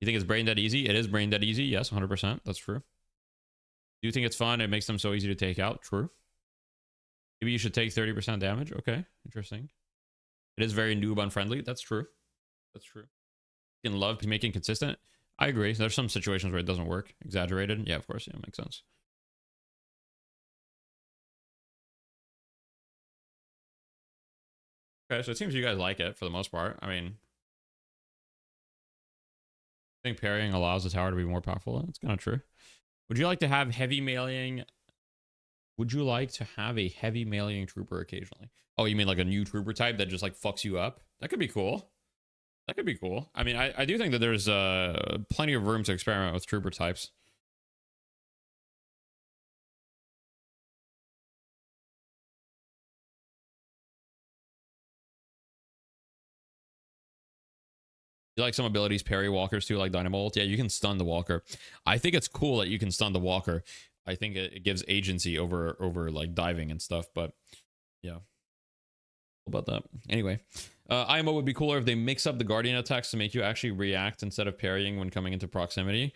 You think it's brain dead easy? It is brain dead easy. Yes, 100%. That's true. Do you think it's fun? It makes them so easy to take out. True. Maybe you should take 30% damage. Okay. Interesting. It is very noob unfriendly. That's true. That's true. You can love making consistent. I agree. There's some situations where it doesn't work. Exaggerated. Yeah, of course. Yeah, makes sense. Okay, so it seems you guys like it for the most part. I mean, I think parrying allows the tower to be more powerful. That's kind of true. Would you like to have heavy meleeing? Would you like to have a heavy meleeing trooper occasionally? Oh, you mean like a new trooper type that just like fucks you up? That could be cool. That could be cool. I mean, I do think that there's plenty of room to experiment with trooper types. You like some abilities, parry walkers too, like Dynamo Ult? Yeah, you can stun the walker. I think it's cool that you can stun the walker. I think it gives agency over like diving and stuff, but yeah. About that. Anyway, IMO would be cooler if they mix up the Guardian attacks to make you actually react instead of parrying when coming into proximity.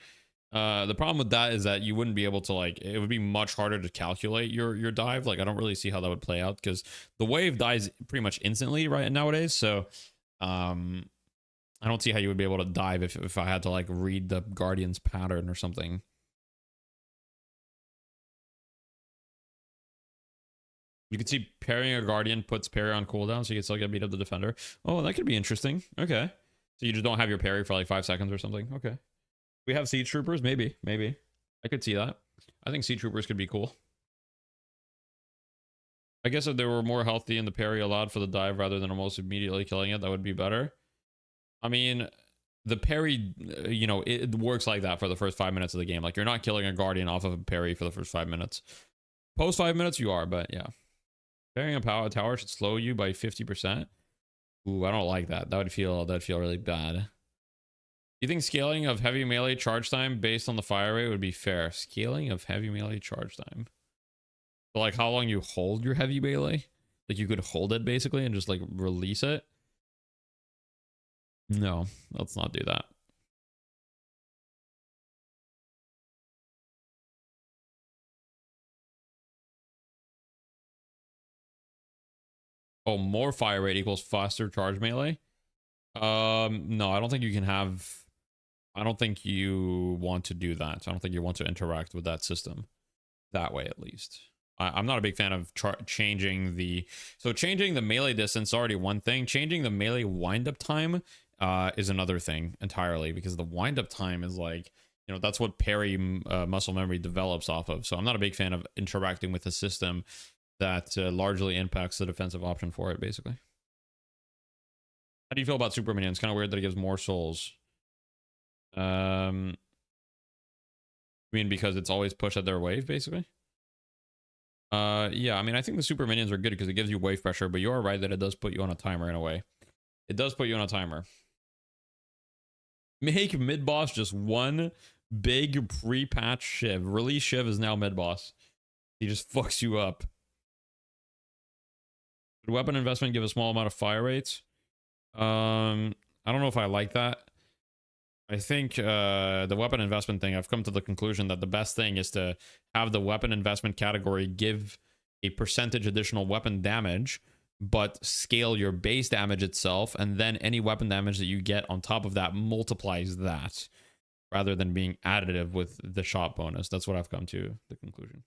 The problem with that is that you wouldn't be able to, like, it would be much harder to calculate your dive. Like, I don't really see how that would play out because the wave dies pretty much instantly right nowadays. So I don't see how you would be able to dive if I had to like read the Guardian's pattern or something. You can see parrying a Guardian puts parry on cooldown, so you can still get beat up the defender. Oh, that could be interesting. Okay. So you just don't have your parry for like 5 seconds or something. Okay. We have siege troopers? Maybe. I could see that. I think siege troopers could be cool. I guess if they were more healthy and the parry allowed for the dive rather than almost immediately killing it, that would be better. I mean, the parry, you know, it works like that for the first 5 minutes of the game. Like, you're not killing a Guardian off of a parry for the first 5 minutes. Post 5 minutes, you are, but yeah. Parrying a power tower should slow you by 50%. Ooh, I don't like that. That'd feel really bad. Do you think scaling of heavy melee charge time based on the fire rate would be fair? Scaling of heavy melee charge time. So like how long you hold your heavy melee? Like you could hold it basically and just like release it? No, let's not do that. Oh, more fire rate equals faster charge melee? No, I don't think you can have... I don't think you want to do that. I don't think you want to interact with that system. That way, at least. I'm not a big fan of changing the... So changing the melee distance is already one thing. Changing the melee wind-up time is another thing entirely. Because the wind-up time is like... You know, that's what parry muscle memory develops off of. So I'm not a big fan of interacting with a system that largely impacts the defensive option for it, basically. How do you feel about super minions? Kind of weird that it gives more souls. I mean, because it's always pushed at their wave, basically. Yeah, I mean, I think the super minions are good because it gives you wave pressure, but you are right that it does put you on a timer in a way. It does put you on a timer. Make mid-boss just one big pre-patch shiv. Release shiv is now mid-boss. He just fucks you up. Should weapon investment give a small amount of fire rates? I don't know if I like that. I think the weapon investment thing, I've come to the conclusion that the best thing is to have the weapon investment category give a percentage additional weapon damage, but scale your base damage itself, and then any weapon damage that you get on top of that multiplies that, rather than being additive with the shot bonus. That's what I've come to the conclusion.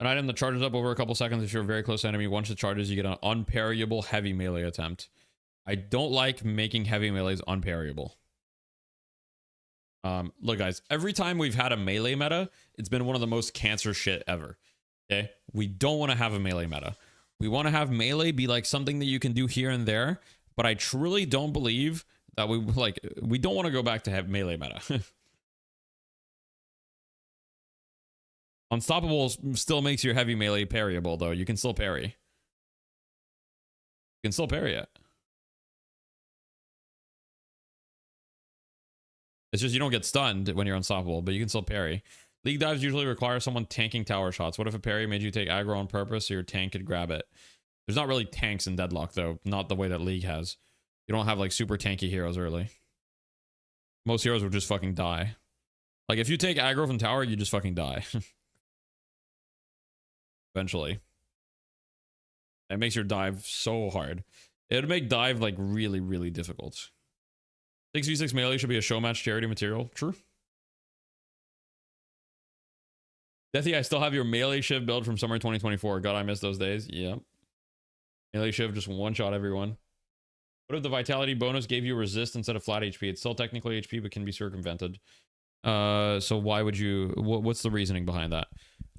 An item that charges up over a couple seconds if you're a very close enemy. Once it charges, you get an unparryable heavy melee attempt. I don't like making heavy melees unparryable. Look, guys, every time we've had a melee meta, it's been one of the most cancer shit ever. Okay? We don't want to have a melee meta. We want to have melee be like something that you can do here and there, but I truly don't believe that we don't want to go back to have melee meta. Unstoppable still makes your heavy melee parryable, though. You can still parry. You can still parry it. It's just you don't get stunned when you're unstoppable, but you can still parry. League dives usually require someone tanking tower shots. What if a parry made you take aggro on purpose so your tank could grab it? There's not really tanks in Deadlock, though. Not the way that League has. You don't have, like, super tanky heroes early. Most heroes would just fucking die. Like, if you take aggro from tower, you just fucking die. Eventually. It makes your dive so hard. It would make dive, like, really, really difficult. 6v6 melee should be a show match charity material. True. Deathy, I still have your melee shiv build from summer 2024. God, I miss those days. Yep. Melee shiv just one-shot everyone. What if the vitality bonus gave you resist instead of flat HP? It's still technically HP, but can be circumvented. So why would you... What's the reasoning behind that?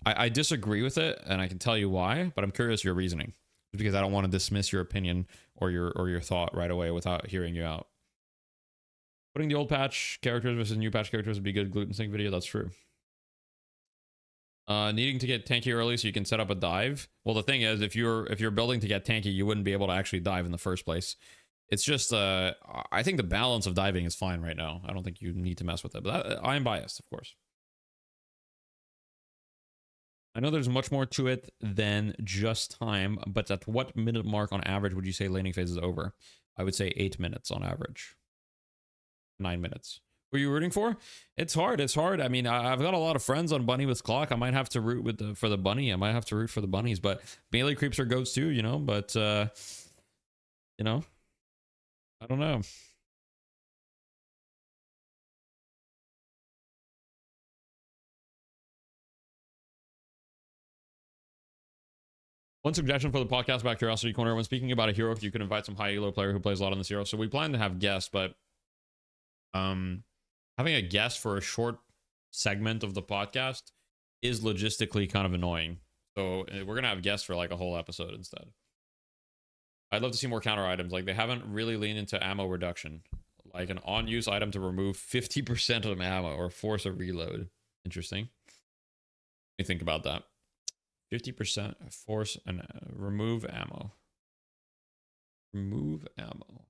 I disagree with it, and I can tell you why, but I'm curious your reasoning. Because I don't want to dismiss your opinion or your thought right away without hearing you out. Putting the old patch characters versus new patch characters would be a good gluten sync video. That's true. Needing to get tanky early so you can set up a dive. Well, the thing is, if you're building to get tanky, you wouldn't be able to actually dive in the first place. It's just, I think the balance of diving is fine right now. I don't think you need to mess with it, but I'm biased, of course. I know there's much more to it than just time, but at what minute mark on average would you say laning phase is over? I would say 8 minutes on average. 9 minutes. Who are you rooting for? It's hard. It's hard. I mean, I've got a lot of friends on Bunny with Clock. I might have to root for the bunny. I might have to root for the bunnies, but melee creeps are goats too, you know, but, you know, I don't know. One suggestion for the podcast back Curiosity Corner, when speaking about a hero, if you could invite some high elo player who plays a lot on this hero. So we plan to have guests, but having a guest for a short segment of the podcast is logistically kind of annoying. So we're going to have guests for like a whole episode instead. I'd love to see more counter items. Like, they haven't really leaned into ammo reduction. Like an on-use item to remove 50% of ammo or force a reload. Interesting. Let me think about that. 50% force and remove ammo. Remove ammo.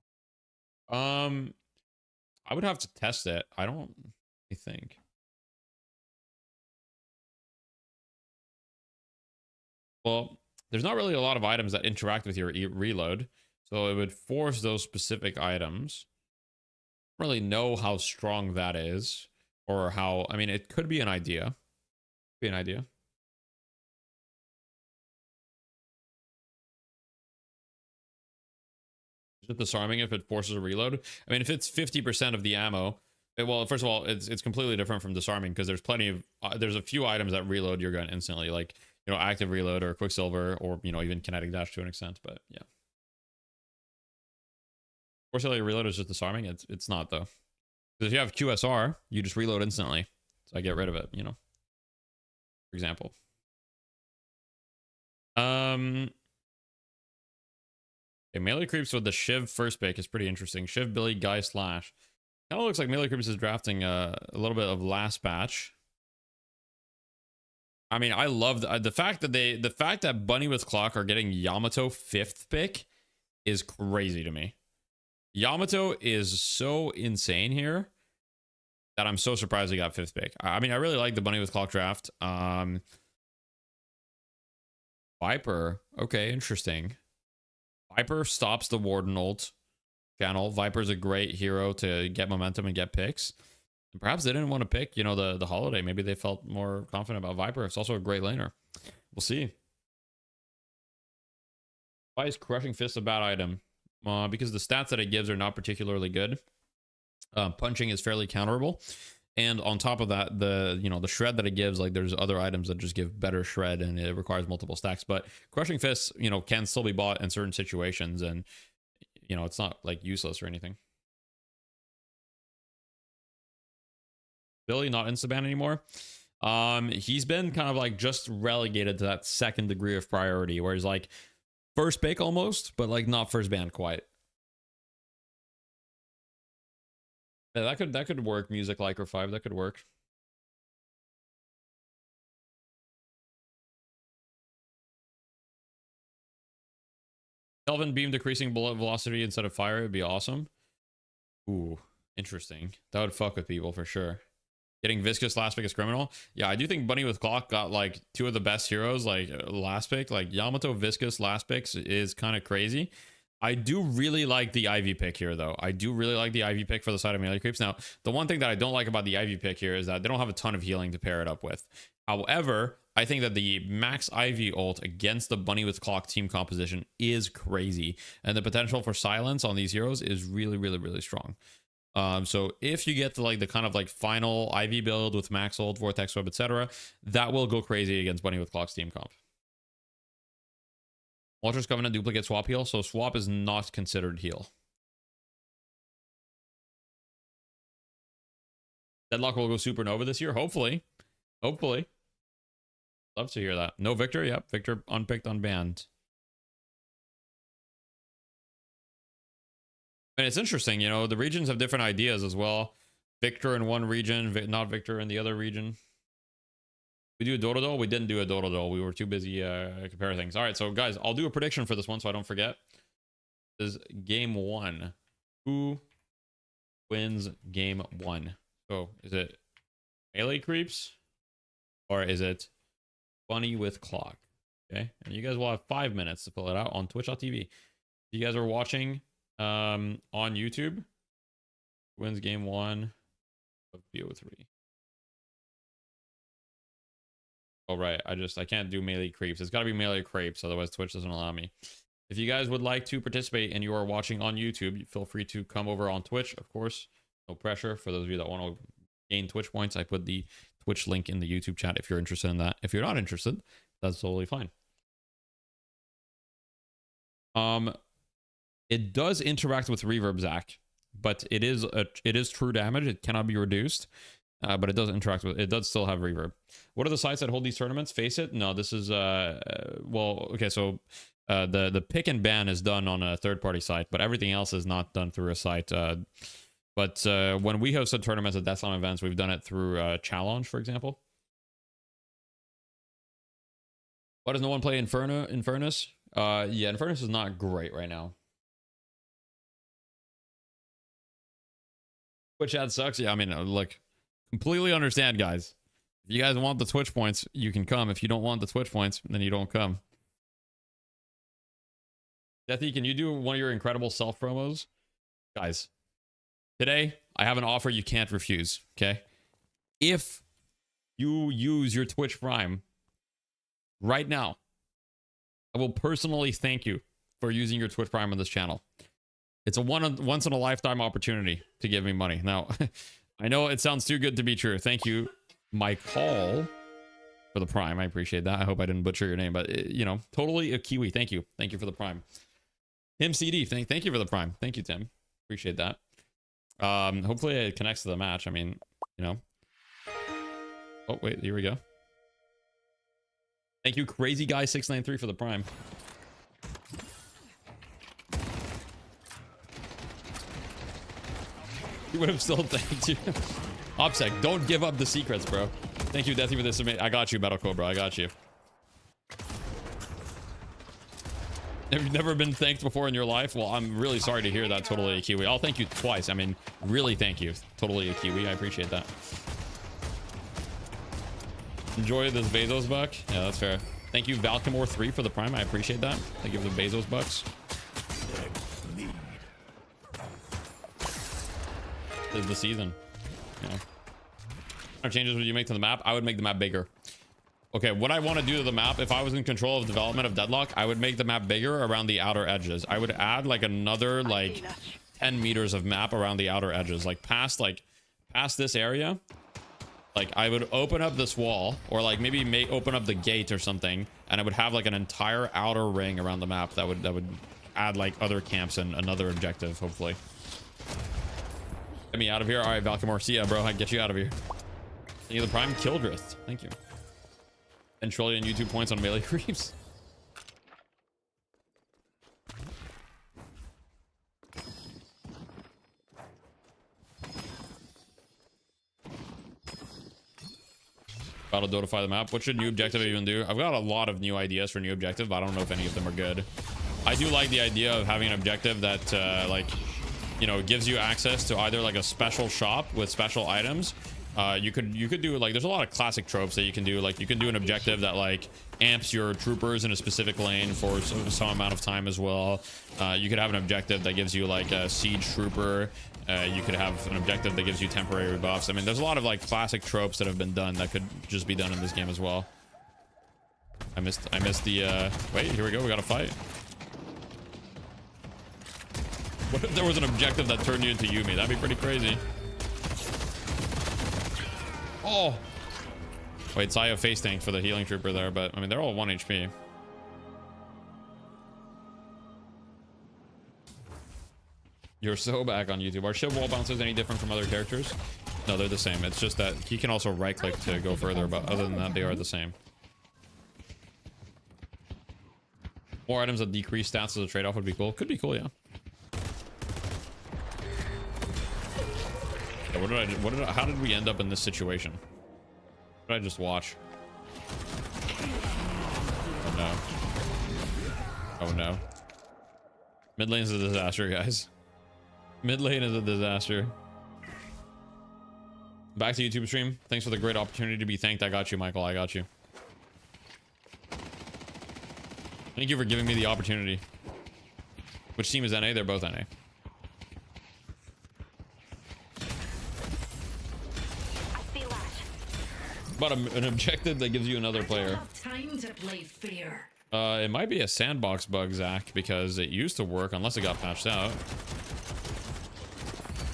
I would have to test it. I don't think. Well, there's not really a lot of items that interact with your reload, so it would force those specific items. I don't really know how strong that is, or how. I mean, it could be an idea. Be an idea. Is it disarming if it forces a reload? I mean, if it's 50% of the ammo, well, first of all, it's completely different from disarming because there's plenty of there's a few items that reload your gun instantly, like, you know, active reload or quicksilver, or, you know, even kinetic dash to an extent. But yeah, forcibly reload is just disarming. It's not though, because if you have QSR, you just reload instantly, so I get rid of it. You know, for example. Okay, melee creeps with the Shiv first pick is pretty interesting. Shiv, Billy, Guy, Slash. Kind of looks like melee creeps is drafting a little bit of last batch. I mean, I love the fact that Bunny with Clock are getting Yamato 5th pick is crazy to me. Yamato is so insane here that I'm so surprised he got 5th pick. I mean, I really like the Bunny with Clock draft. Viper, okay, interesting. Viper stops the Warden ult channel. Viper's a great hero to get momentum and get picks. And perhaps they didn't want to pick, you know, the Holiday. Maybe they felt more confident about Viper. It's also a great laner. We'll see. Why is Crushing Fist a bad item? Because the stats that it gives are not particularly good. Punching is fairly counterable. And on top of that, the shred that it gives, like, there's other items that just give better shred and it requires multiple stacks. But Crushing Fists, you know, can still be bought in certain situations, and, you know, it's not like useless or anything. Billy not instaban anymore. He's been kind of like just relegated to that second degree of priority, where he's like first pick almost, but like not first ban quite. Yeah, that could work. Music like or 5, that could work. Kelvin beam decreasing bullet velocity instead of fire would be awesome. Ooh, interesting. That would fuck with people for sure. Getting Viscous last pick is criminal. Yeah, I do think Bunny with Clock got like 2 of the best heroes like last pick. Like Yamato Viscous last picks is kind of crazy. I do really like the Ivy pick here, though. I do really like the Ivy pick for the side of melee creeps. Now, the one thing that I don't like about the Ivy pick here is that they don't have a ton of healing to pair it up with. However, I think that the max Ivy ult against the Bunny with Clock team composition is crazy. And the potential for silence on these heroes is really, really, really strong. So if you get to like the kind of like final Ivy build with max ult, Vortex Web, etc., that will go crazy against Bunny with Clock's team comp. Walter's Covenant duplicate swap heal, so swap is not considered heal. Deadlock will go supernova this year, hopefully. Hopefully. Love to hear that. No Victor, yep. Victor unpicked, unbanned. And it's interesting, you know, the regions have different ideas as well. Victor in one region, not Victor in the other region. We do a Dodo. We didn't do a Dodo. We were too busy comparing things. All right, so guys, I'll do a prediction for this one so I don't forget. This is game 1. Who wins game 1? So is it melee creeps or is it Bunny with Clock? Okay, and you guys will have 5 minutes to fill it out on twitch.tv. If you guys are watching on YouTube, wins game 1 of BO3. Oh, right. I can't do melee creeps. It's got to be melee creeps. Otherwise, Twitch doesn't allow me. If you guys would like to participate and you are watching on YouTube, feel free to come over on Twitch, of course. No pressure. For those of you that want to gain Twitch points, I put the Twitch link in the YouTube chat if you're interested in that. If you're not interested, that's totally fine. It does interact with reverb, Zach, but it is true damage. It cannot be reduced. But it does interact with, it does still have reverb. What are the sites that hold these tournaments? Face it? No, this is well, okay, so the pick and ban is done on a third-party site, but everything else is not done through a site. But when we host tournaments at Deathslam events, we've done it through Challenge, for example. Why does no one play Infernus? Yeah, Infernus is not great right now. Twitch ad sucks. Yeah, I mean, look, completely understand, guys. If you guys want the Twitch points, you can come. If you don't want the Twitch points, then you don't come. Deathy, can you do one of your incredible self promos? Guys, today I have an offer you can't refuse, okay? If you use your Twitch Prime right now, I will personally thank you for using your Twitch Prime on this channel. It's a once in a lifetime opportunity to give me money. Now, I know it sounds too good to be true. Thank you, my call, for the Prime. I appreciate that. I hope I didn't butcher your name, but you know, totally a Kiwi. Thank you. Thank you for the Prime. Tim CD, thank you for the Prime. Thank you, Tim. Appreciate that. Hopefully it connects to the match. I mean, you know. Oh, wait, here we go. Thank you, Crazy Guy 693 for the Prime. He would have still thanked you. OPSEC, don't give up the secrets, bro. Thank you, Deathy, for this. I got you, Battle Cobra. I got you. Have you never been thanked before in your life? Well, I'm really sorry to hear that. Totally a Kiwi. I'll thank you twice. I mean, really thank you. Totally a Kiwi. I appreciate that. Enjoy this Bezos buck. Yeah, that's fair. Thank you, Valkamore 3 for the Prime. I appreciate that. Thank you for the Bezos bucks. This is the season. Yeah. What changes would you make to the map? I would make the map bigger. Okay, what I want to do to the map, if I was in control of development of Deadlock, I would make the map bigger around the outer edges. I would add like another like 10 meters of map around the outer edges, like past this area. Like I would open up this wall, or like maybe open up the gate or something, and I would have like an entire outer ring around the map that would add like other camps and another objective, hopefully. Get me out of here. All right, Valkamore. See ya, bro. I get you out of here. Thank you, the Prime Killdrift. Thank you. 10 trillion YouTube points on melee creeps. About to notify the map. What should new objective even do? I've got a lot of new ideas for new objective, but I don't know if any of them are good. I do like the idea of having an objective that like, you know, gives you access to either like a special shop with special items, You could do like, there's a lot of classic tropes that you can do. Like you can do an objective that like amps your troopers in a specific lane for some amount of time as well. You could have an objective that gives you like a siege trooper. You could have an objective that gives you temporary buffs. I mean, there's a lot of like classic tropes that have been done that could just be done in this game as well. I missed the wait, here we go, we got a fight. What if there was an objective that turned you into Yumi? That'd be pretty crazy. Oh wait, Saya face tank for the healing trooper there, but I mean they're all 1 HP. You're so back on YouTube. Are shield wall bounces any different from other characters? No, they're the same. It's just that he can also right click to go further, but other than that they are the same. More items that decrease stats as a trade-off would be cool. Could be cool, yeah. How did we end up in this situation? What did I just watch? Oh no. Oh no. Mid lane is a disaster, guys. Mid lane is a disaster. Back to YouTube stream. Thanks for the great opportunity to be thanked. I got you, Michael. I got you. Thank you for giving me the opportunity. Which team is NA? They're both NA. But an objective that gives you another player. Time to play fair. It might be a sandbox bug, Zach, because it used to work unless it got patched out.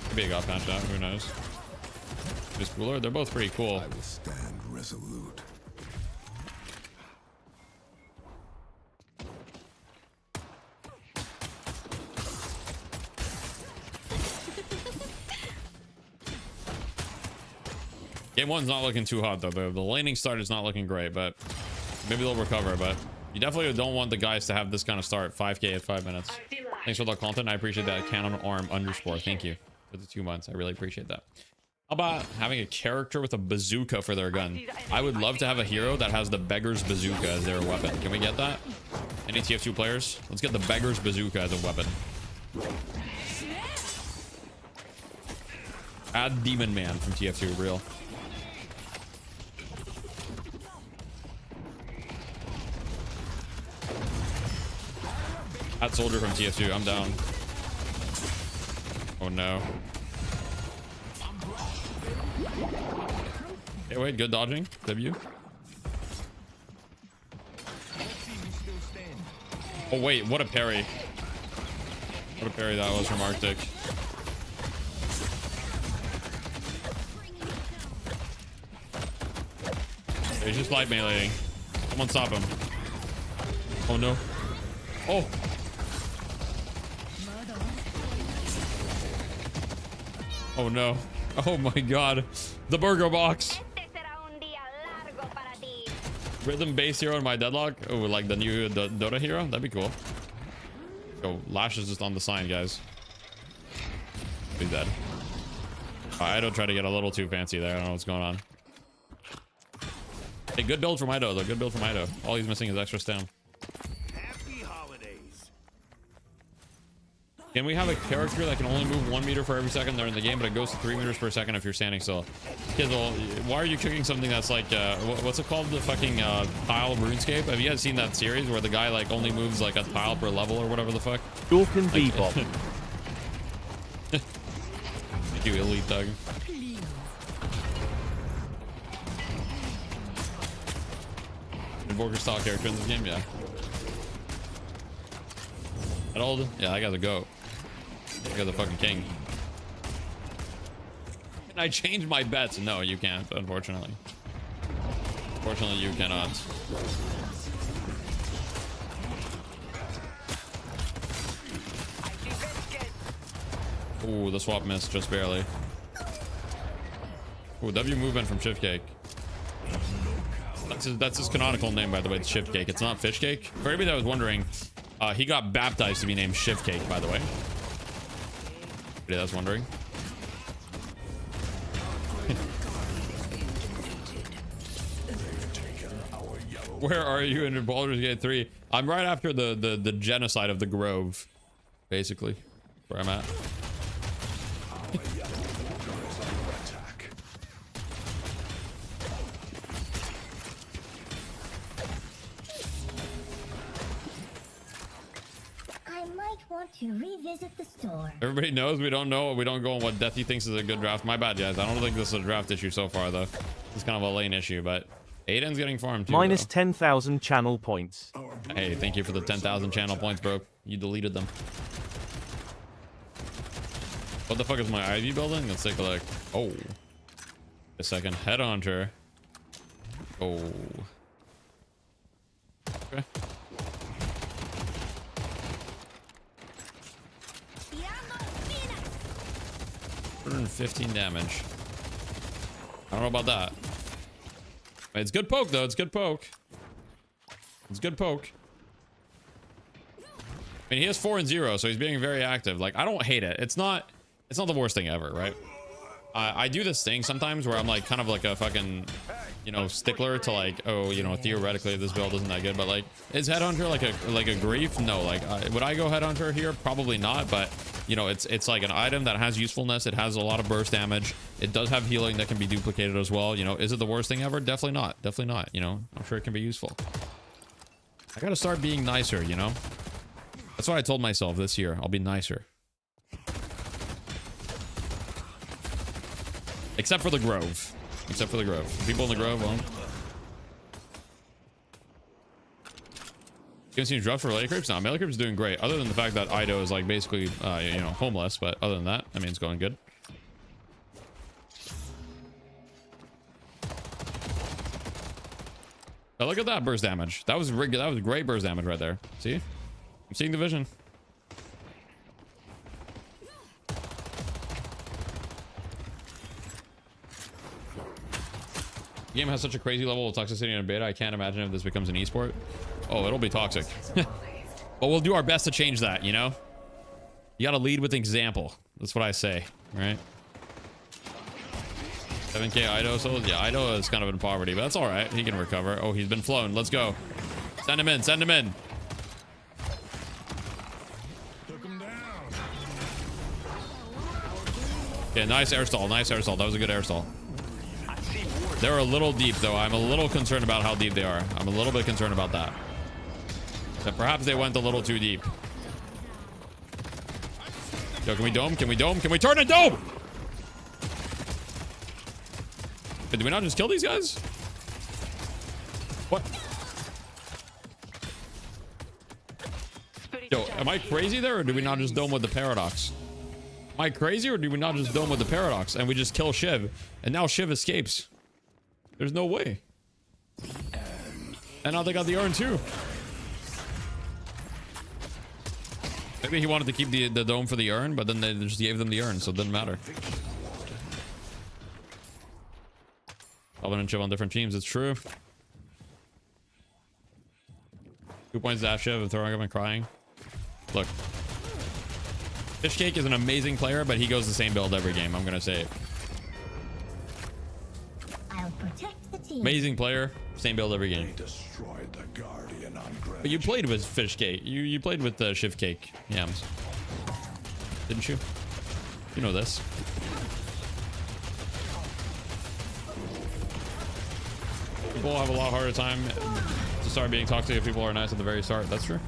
Maybe it got patched out. Who knows? Is cooler. They're both pretty cool. I will stand resolute. Game one's not looking too hot though. The laning start is not looking great, but maybe they'll recover. But you definitely don't want the guys to have this kind of start. 5k at 5 minutes. Thanks for the content. I appreciate that. Cannon arm _ Thank you for the 2 months. I really appreciate that. How about having a character with a bazooka for their gun? I would love to have a hero that has the beggar's bazooka as their weapon. Can we get that? Any TF2 players? Let's get the beggar's bazooka as a weapon. Add Demon Man from TF2, real. Add Soldier from TF2, I'm down. Oh no. Okay, wait, good dodging. W. Oh wait, what a parry. What a parry that was from Arctic. He's just light meleeing. Someone stop him. Oh no. Oh. Oh no. Oh my god. The burger box. Rhythm base hero in my deadlock. Oh, like the new Dota hero? That'd be cool. Yo, Lash is just on the sign, guys. Be dead. I don't try to get a little too fancy there. I don't know what's going on. Hey, good build from Ido, though. Good build from Ido. All he's missing is extra stam. Happy holidays. Can we have a character that can only move 1 meter for every second they're in the game, but it goes to 3 meters per second if you're standing still? Kizzle, why are you cooking something that's like, what's it called? The fucking tile RuneScape? Have you guys seen that series where the guy like only moves like a tile per level or whatever the fuck? Dork and Bebop. Thank you, Elite Doug. Invoker style character in this game, yeah. That old? Yeah, that guy's a goat. That guy's a fucking king. Can I change my bets? No, you can't, unfortunately. Unfortunately, you cannot. Ooh, the swap missed just barely. Ooh, W movement from Shift Cake. That's his canonical name, by the way. It's Shift Cake. It's not Fish Cake. For anybody that was wondering, he got baptized to be named Shift Cake, by the way. Anybody that's wondering. Where are you in Baldur's Gate 3? I'm right after the genocide of the Grove, basically, where I'm at. want to revisit the store. Everybody knows we don't know. We don't go on what Deathy thinks is a good draft. My bad, guys. I don't think this is a draft issue so far, though. It's kind of a lane issue, but Aiden's getting farmed too. Minus though. 10,000 channel points. Hey, thank you for the 10,000 channel points, bro. You deleted them. What the fuck is my Ivy building? Let's take a look. Oh. A second. Headhunter. Oh. Okay. 115 damage. I don't know about that. It's good poke though. It's good poke. It's good poke. I mean, he has 4 and 0, so he's being very active. Like, I don't hate it. It's not the worst thing ever, right? I do this thing sometimes where I'm like kind of like a fucking, you know, stickler to like, oh, you know, theoretically this build isn't that good, but like, is Headhunter like a grief? No. Like, would I go Headhunter here? Probably not, but you know, it's like an item that has usefulness. It has a lot of burst damage. It does have healing that can be duplicated as well. You know, is it the worst thing ever? Definitely not. Definitely not. You know, I'm sure it can be useful. I gotta start being nicer, you know? That's what I told myself this year. I'll be nicer. Except for the Grove. Except for the Grove. People in the Grove, well. You haven't seen drops for melee creeps? No, melee creeps is doing great. Other than the fact that Ido is like basically, you know, homeless. But other than that, I mean, it's going good. Oh, look at that burst damage. That was great burst damage right there. See? I'm seeing the vision. The game has such a crazy level of toxicity in beta. I can't imagine if this becomes an esport. Oh, it'll be toxic. But we'll do our best to change that, you know? You gotta lead with example. That's what I say, right? 7k Ido souls? Yeah, Ido is kind of in poverty, but that's alright. He can recover. Oh, he's been flown. Let's go. Send him in. Send him in. Yeah, nice air stall. Nice air stall. That was a good air stall. They're a little deep, though. I'm a little concerned about how deep they are. I'm a little bit concerned about that. That perhaps they went a little too deep. Yo, can we dome? Can we dome? Can we turn a dome? Hey, did we not just kill these guys? What? Yo, am I crazy there, or do we not just dome with the paradox? Am I crazy, or do we not just dome with the paradox and we just kill Shiv? And now Shiv escapes. There's no way. And now they got the urn too. Maybe he wanted to keep the dome for the urn, but then they just gave them the urn, so it didn't matter. Alvin and Shiv on different teams, it's true. 2 points to Shiv and throwing up and crying. Look. Fishcake is an amazing player, but he goes the same build every game, I'm gonna say it. I'll protect the team. Amazing player, same build every game. But you played with Fishcake. You played with Shivcake yams, didn't you? You know this. People have a lot harder time to start being toxic if people are nice at the very start. That's true.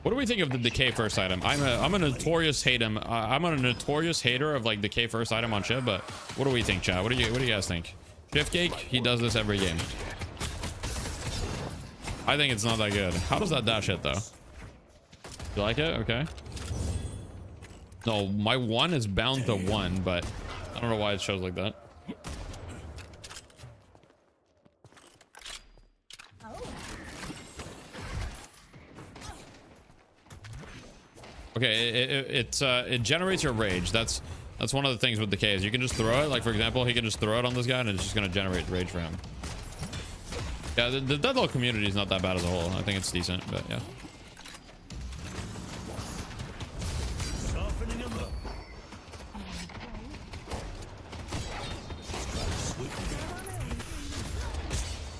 What do we think of the decay first item? I'm a notorious hater. I'm a notorious hater of like decay first item on Shiv, but what do we think, chat? What do you guys think? Shivcake, he does this every game. I think it's not that good. How does that dash hit though? You like it? Okay. No, my 1 is bound to 1, but I don't know why it shows like that. Okay, it generates your rage. That's one of the things with decays. You can just throw it. Like for example, he can just throw it on this guy, and it's just gonna generate rage for him. Yeah, the Deadlock community is not that bad as a whole. I think it's decent, but yeah.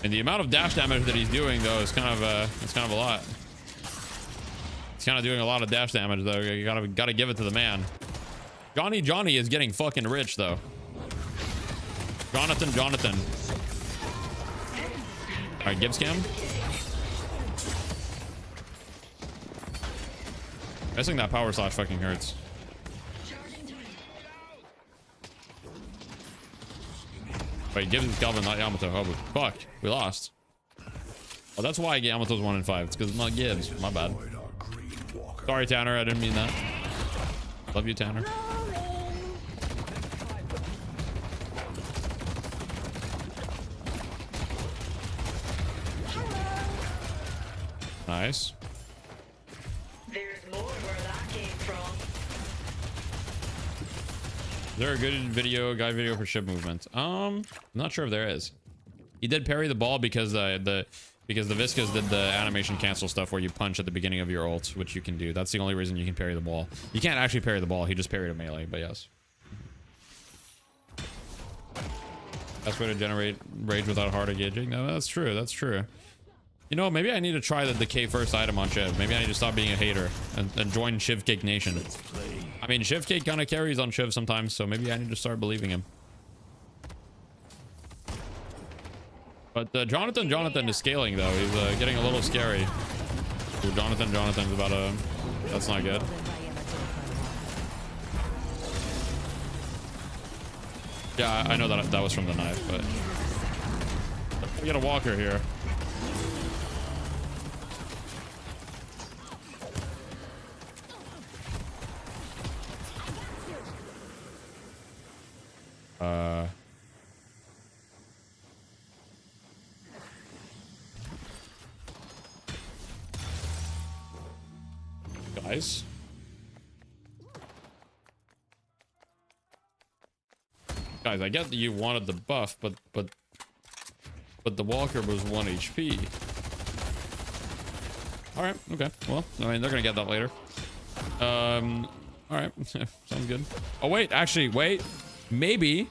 And the amount of dash damage that he's doing though is kind of a lot. kind of doing a lot of dash damage though. You gotta give it to the man. Johnny is getting fucking rich though. Jonathan. All right, Gibbs cam. I think that power slash fucking hurts. Wait, Gibbs is Calvin, not Yamato. Oh, fuck. We lost. Oh, that's why Yamato's 1 in 5. It's because it's not Gibbs. My bad. Sorry, Tanner. I didn't mean that. Love you, Tanner. Nice. There's more where that came from. Is there a good guide video for ship movement? I'm not sure if there is. He did parry the ball because the Viscas did the animation cancel stuff where you punch at the beginning of your ult, which you can do. That's the only reason you can parry the ball. You can't actually parry the ball. He just parried a melee, but yes. Best way to generate rage without hard engaging. No, that's true. That's true. You know, maybe I need to try the K first item on Shiv. Maybe I need to stop being a hater and join Shiv Cake Nation. I mean, Shiv Cake kind of carries on Shiv sometimes, so maybe I need to start believing him. But Jonathan is scaling though. He's getting a little scary. Ooh, Jonathan's about to... That's not good. Yeah, I know that was from the knife, but... We got a walker here. Guys, I get that you wanted the buff, but the walker was 1 HP. All right, okay. Well, I mean, they're gonna get that later. All right, sounds good. Oh wait, actually, wait. Maybe.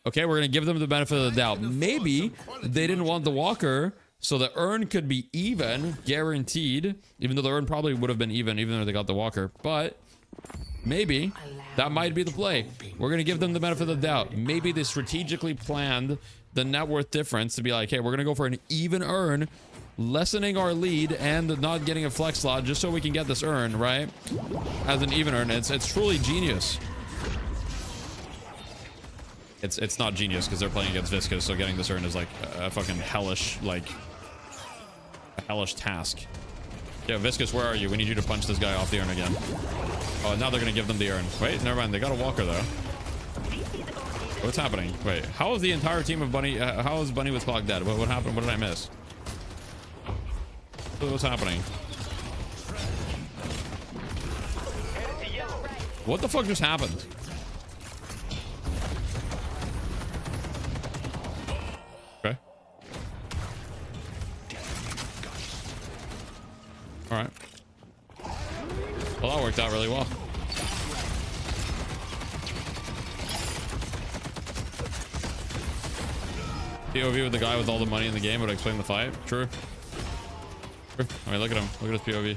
Okay, we're gonna give them the benefit of the doubt. Maybe they didn't want the walker, so the urn could be even, guaranteed. Even though the urn probably would have been even though they got the walker. But maybe that might be the play. We're gonna give them the benefit of the doubt. Maybe they strategically planned the net worth difference to be like, hey, we're gonna go for an even urn, lessening our lead and not getting a flex slot just so we can get this urn, right? As an even urn. It's truly genius. It's not genius because they're playing against Viscas, so getting this urn is like a fucking hellish, like a hellish task. Yeah, Viscas, where are you? We need you to punch this guy off the urn again. Oh, now they're gonna give them the urn. Wait, never mind. They got a walker though. What's happening? Wait, how is the entire team of Bunny? How is Bunny with Clock dead? What happened? What did I miss? What's happening? What the fuck just happened? Okay. All right. Well, that worked out really well. POV with the guy with all the money in the game would explain the fight. True. True. I mean, look at him. Look at his POV.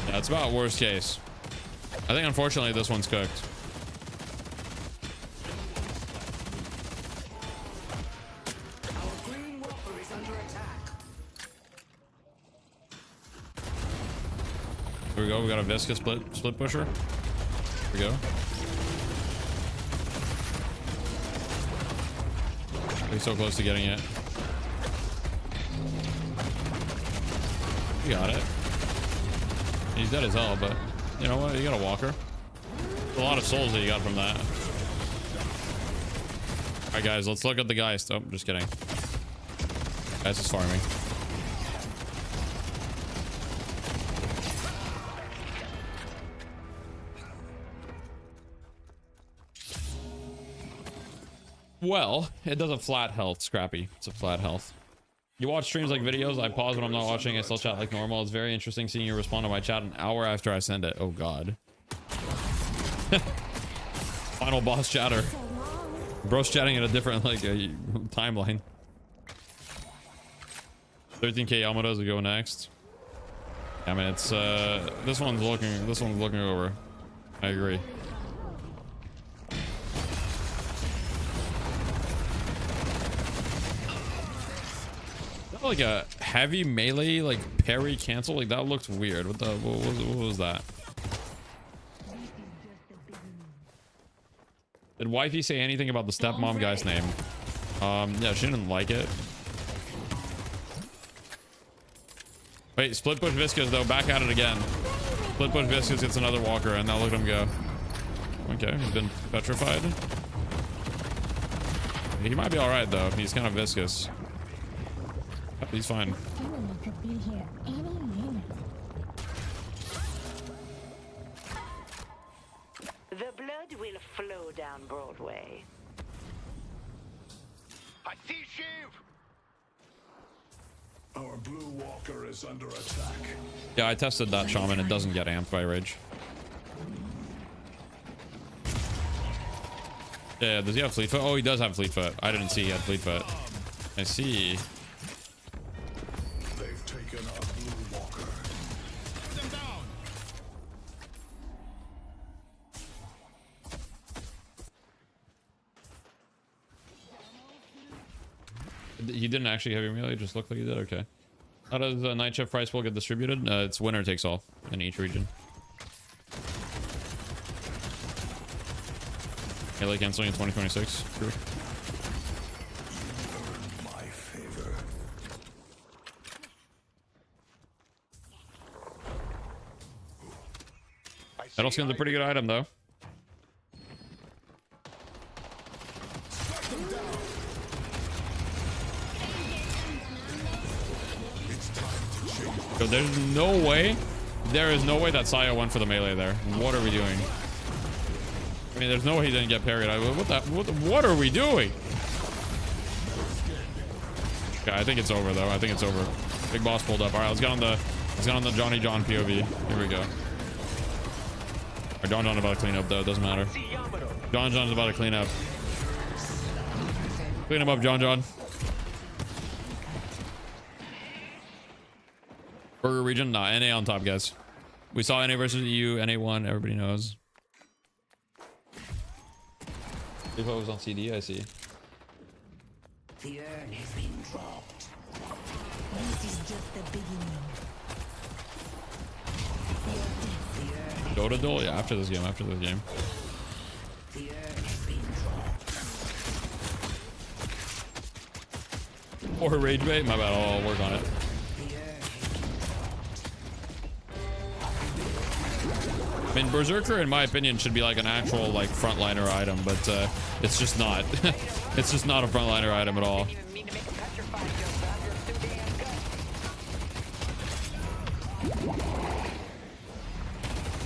Yeah, it's about worst case. I think, unfortunately, this one's cooked. Here we go. We got a Visca split pusher. Here we go. He's so close to getting it. You got it. He's dead as hell, but you know what? You got a walker. A lot of souls that you got from that. All right, guys, let's look at the guys. Oh, just kidding. Guys is farming. Well, it does a flat health, Scrappy. It's a flat health. You watch streams like videos. I pause when I'm not watching. I still chat like normal. It's very interesting seeing you respond to my chat an hour after I send it. Oh, God. Final boss chatter. Bro's chatting at a different, like, timeline. 13k Yamatos will go next. I mean, it's this one's looking over. I agree. Like a heavy melee, like parry cancel, like that looks weird. What was that? Did wifey say anything about the stepmom guy's name? Yeah, she didn't like it. Wait, split push viscous though, back at it again. Split push viscous gets another walker, and now look at him go. Okay, he's been petrified. He might be all right though. He's kind of viscous. He's fine. The blood will flow down Broadway. I see Shiv. Our blue walker is under attack. Yeah, I tested that shaman. It doesn't get amped by rage. Yeah, does he have fleet foot? Oh, he does have fleet foot. I didn't see he had fleet foot. I see. They've taken our blue walker. Put them down. He didn't actually have your melee. It just looked like he did. Okay. How does the night shift price pool get distributed? It's winner takes all in each region. Melee canceling in 2026. True. My favor. Metal skin's a pretty good item though. Yo, there's no way. There is no way that Saya went for the melee there. What are we doing? I mean, there's no way he didn't get parried. What are we doing? Okay, I think it's over though. I think it's over. Big boss pulled up. All right, let's get on the Johnny John POV. Here we go. Or John John's about to clean up though. It doesn't matter. John John's about to clean up. Clean him up, John John. Burger region? Nah, NA on top, guys. We saw NA versus EU. NA won. Everybody knows. If I was on CD, I see. The urn has been dropped. This is just the beginning. Dota duel? Yeah, after this game. After this game. The urn has been dropped. Or rage bait? My bad. I'll work on it. I mean, Berserker, in my opinion, should be like an actual like frontliner item, but it's just not. It's just not a frontliner item at all.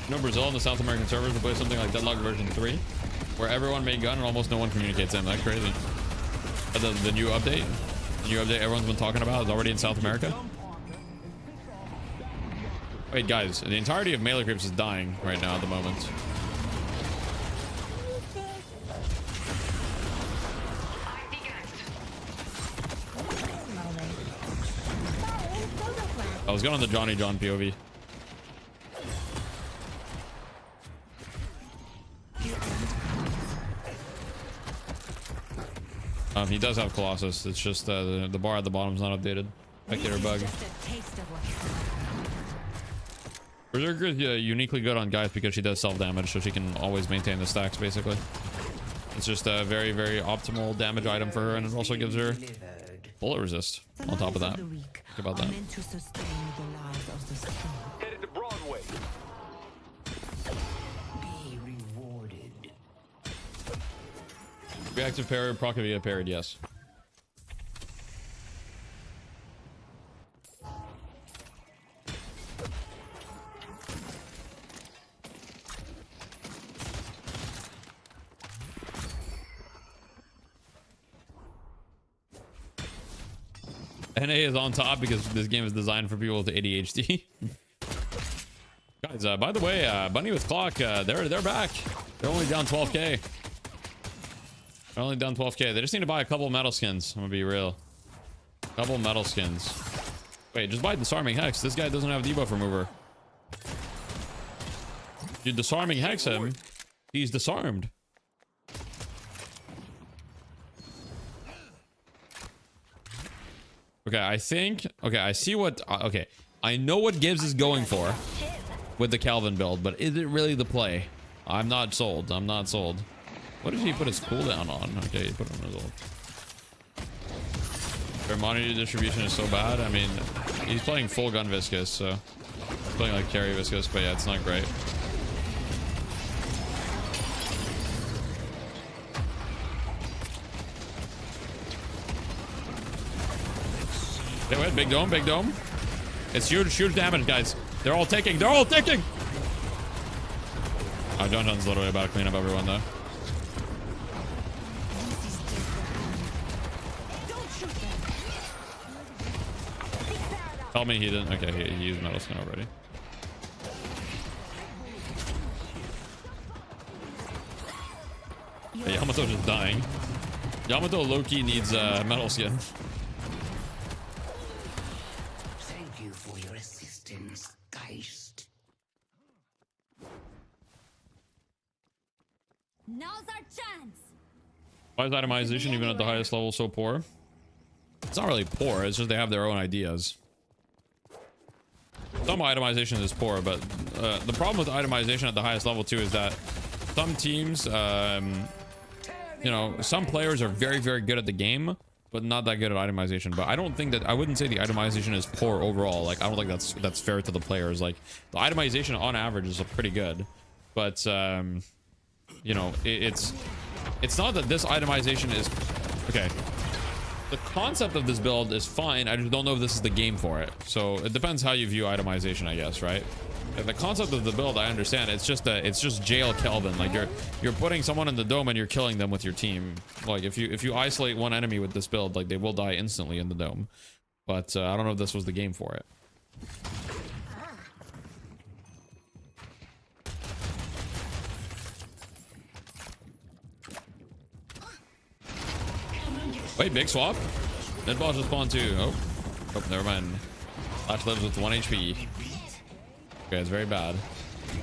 You know, Brazil and the South American servers will play something like Deadlock version 3, where everyone made gun and almost no one communicates in. That's crazy. But the new update, everyone's been talking about is already in South America. Wait, guys, the entirety of melee creeps is dying right now at the moment. I was going on the Johnny John POV. He does have Colossus. It's just the bar at the bottom is not updated. Spectator bug. Berserker is uniquely good on guys because she does self-damage, so she can always maintain the stacks, basically. It's just a very, very optimal damage item for her, and it also gives her bullet resist on top of that. Think about that. Headed to Broadway. Be rewarded. Reactive parry, Procavia parried, yes. NA is on top because this game is designed for people with ADHD. Guys, by the way, Bunny with Clock, they're back. They're only down 12k. They're only down 12k. They just need to buy a couple metal skins. I'm gonna be real. Couple metal skins. Wait, just buy Disarming Hex. This guy doesn't have debuff remover. You Disarming Hex him, he's disarmed. Okay, I think... Okay, I see what... Okay, I know what Gibbs is going for with the Calvin build, but is it really the play? I'm not sold. I'm not sold. What did he put his cooldown on? Okay, he put it on his ult. Their money distribution is so bad. I mean, he's playing full gun Viscous, so... He's playing like carry Viscous, but yeah, it's not great. Yeah, wait, big dome, big dome. It's huge, huge damage, guys. They're all taking, they're all taking! Oh, John John's literally about to clean up everyone, though. Tell me he didn't. Okay, he used Metal Skin already. Hey, Yamato just dying. Yamato Loki needs Metal Skin. Thank you for your assistance, Geist. Now's our chance. Why is itemization even at the highest level so poor? It's not really poor, it's just they have their own ideas. Some itemization is poor, but the problem with itemization at the highest level too is that some teams, you know, some players are very, very good at the game, but not that good at itemization. But I don't think that, I wouldn't say the itemization is poor overall. Like, I don't think that's fair to the players. Like, the itemization on average is pretty good, but you know, it's not that this itemization is okay. The concept of this build is fine. I just don't know if this is the game for it. So it depends how you view itemization, I guess, right? The concept of the build, I understand. It's just jail Kelvin. Like you're putting someone in the dome and you're killing them with your team. Like if you isolate one enemy with this build, like they will die instantly in the dome. But I don't know if this was the game for it. Wait, big swap? Dead boss just spawned too. Oh, never mind. Latch lives with 1 HP. Okay, it's very bad.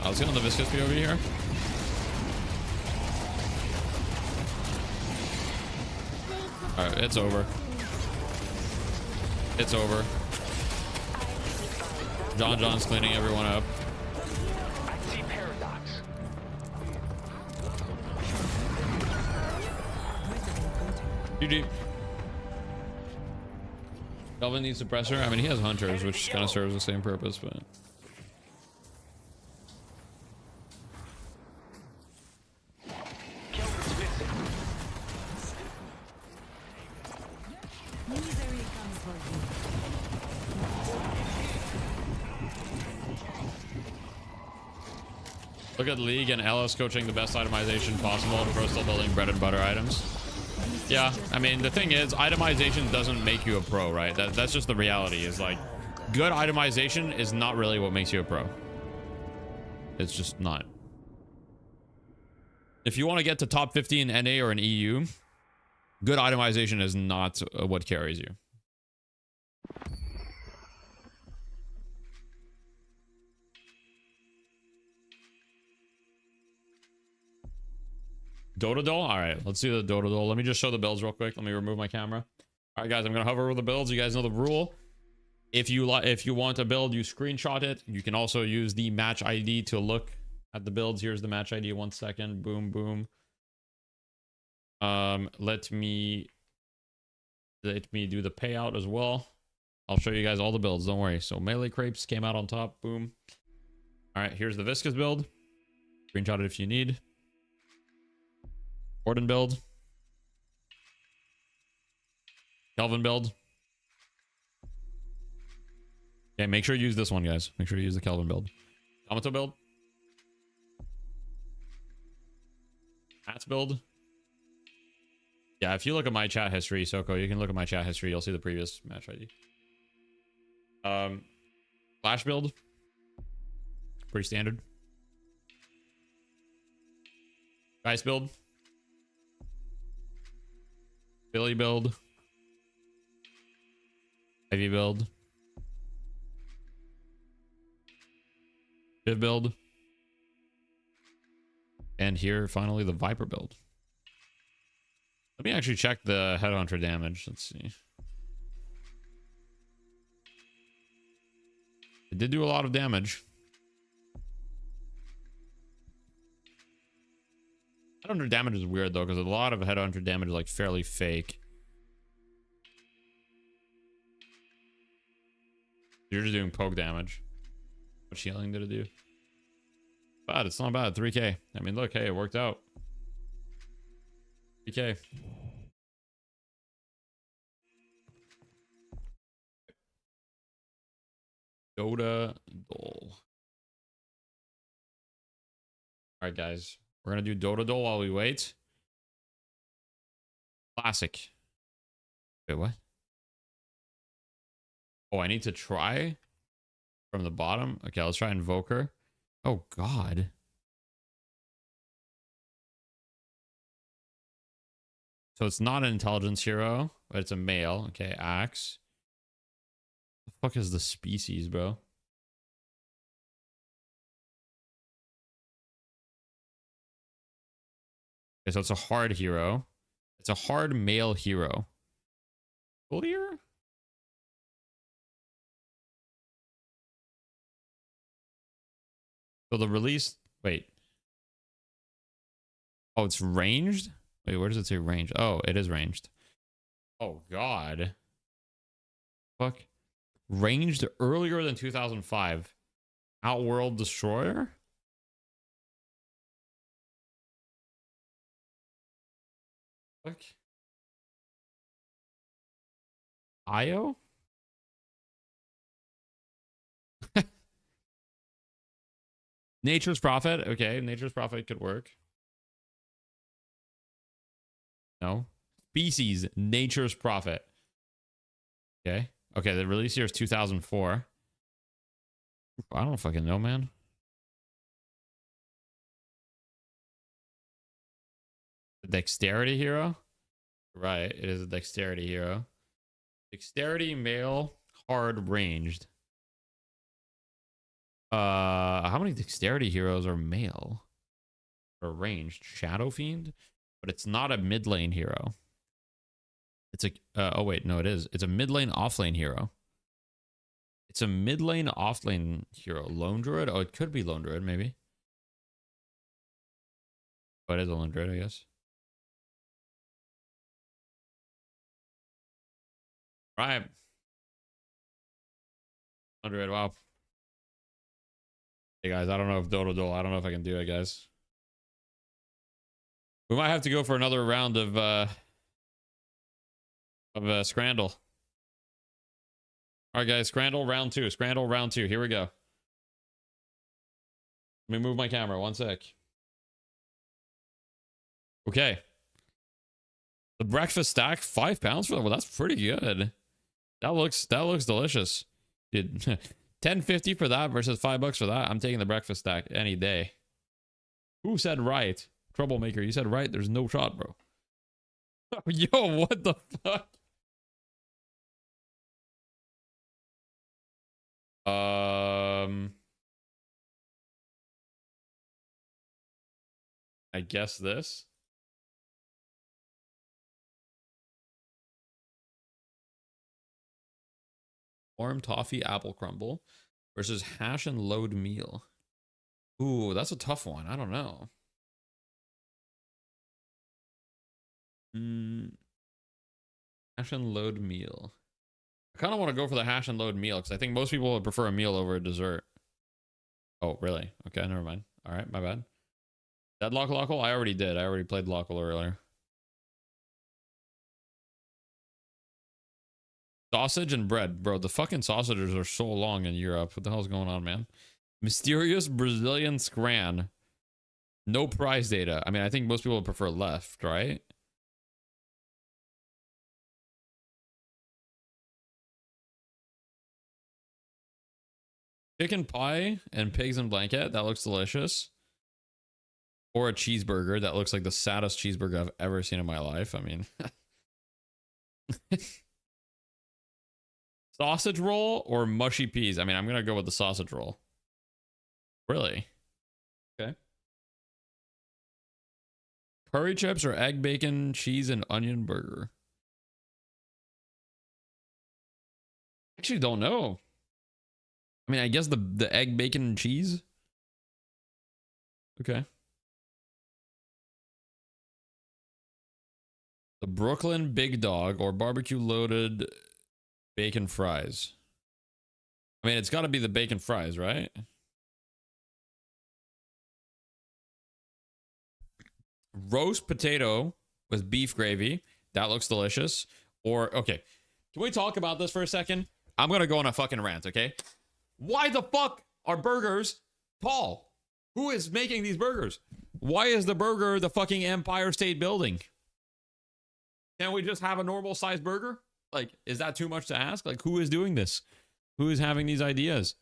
Let's get on the Viscous POV here. Alright, it's over. It's over. John's cleaning everyone up. I see paradox. GG. Kelvin needs suppressor. I mean, he has hunters, which kind of serves the same purpose, but... Look at League and Ellis coaching the best itemization possible and pro still building bread and butter items. Yeah, I mean, the thing is, itemization doesn't make you a pro, right? That's just the reality, is like, good itemization is not really what makes you a pro. It's just not. If you want to get to top 50 in NA or in EU, good itemization is not what carries you. Dota Doll? Alright, let's see the Dota Doll. Let me just show the builds real quick. Let me remove my camera. Alright guys, I'm gonna hover over the builds. You guys know the rule. If you want a build, you screenshot it. You can also use the match ID to look at the builds. Here's the match ID. 1 second. Boom, boom. Let me do the payout as well. I'll show you guys all the builds, don't worry. So melee crepes came out on top. Boom. Alright, here's the Viscous build. Screenshot it if you need. Warden build. Kelvin build. Okay, make sure you use this one, guys. Make sure you use the Kelvin build. Yamato build. Matt's build. Yeah, if you look at my chat history, Soko, you can look at my chat history. You'll see the previous match ID. Flash build. Pretty standard. Geist build. Billy build. Ivy build. Viv build. And here, finally, the Viper build. Let me actually check the Headhunter damage. Let's see. It did do a lot of damage. Headhunter damage is weird, though, because a lot of Headhunter damage is, like, fairly fake. You're just doing poke damage. What healing did it do? Bad, it's not bad. 3k. I mean, look, hey, it worked out. 3k. Dota Dole. Alright, guys. We're gonna do Dota Dole while we wait. Classic. Wait, what? Oh, I need to try from the bottom. Okay, let's try Invoker. Oh, God. So it's not an intelligence hero, but it's a male. Okay, Axe. The fuck is the species, bro? Okay, so it's a hard hero. It's a hard male hero. Clear? So the release, wait. Oh, it's ranged? Wait, where does it say ranged? Oh, it is ranged. Oh, God. Fuck. Ranged earlier than 2005. Outworld Destroyer? Fuck. Io? Nature's Prophet. Okay, Nature's Prophet could work. No. Species. Nature's Prophet. Okay. Okay, the release year is 2004. I don't fucking know, man. The Dexterity hero? Right, it is a Dexterity hero. Dexterity, male, hard, ranged. How many Dexterity heroes are male? Or ranged? Shadow Fiend? But it's not a mid lane hero. It's a oh wait, no, it is. It's a mid lane off lane hero. It's a mid lane off lane hero. Lone Druid? Oh, it could be Lone Druid, maybe. But it is a Lone Druid, I guess. Right. Lone Druid, wow. Hey guys, I don't know if Dota Dole, I don't know if I can do it, guys. We might have to go for another round of Scrandle. All right, guys, Scrandle round 2. Scrandle round 2. Here we go. Let me move my camera. One sec. Okay. The breakfast stack, £5 for that. Well, that's pretty good. That looks delicious. Dude, $10.50 for that versus $5 for that. I'm taking the breakfast stack any day. Who said right? Troublemaker, you said right. There's no shot, bro. Yo, what the fuck? I guess this. Warm toffee apple crumble versus hash and load meal. Ooh, that's a tough one. I don't know. Hash and load meal. I kind of want to go for the hash and load meal because I think most people would prefer a meal over a dessert. Oh, really? Okay, never mind. All right, my bad. Deadlock Lockle? I already did. I already played Lockle earlier. Sausage and bread. Bro, the fucking sausages are so long in Europe. What the hell's going on, man? Mysterious Brazilian Scran. No prize data. I mean, I think most people would prefer left, right? Chicken pie and pigs in blanket. That looks delicious. Or a cheeseburger. That looks like the saddest cheeseburger I've ever seen in my life. I mean... Sausage roll or mushy peas? I mean, I'm going to go with the sausage roll. Really? Okay. Curry chips or egg, bacon, cheese, and onion burger? Actually, don't know. I mean, I guess the egg, bacon, and cheese. Okay. The Brooklyn Big Dog or barbecue loaded bacon fries. I mean, it's got to be the bacon fries, right? Roast potato with beef gravy. That looks delicious. Or, okay. Can we talk about this for a second? I'm going to go on a fucking rant, okay? Why the fuck are burgers tall? Who is making these burgers? Why is the burger the fucking Empire State Building? Can't we just have a normal sized burger? Like, is that too much to ask? Like, who is doing this? Who is having these ideas?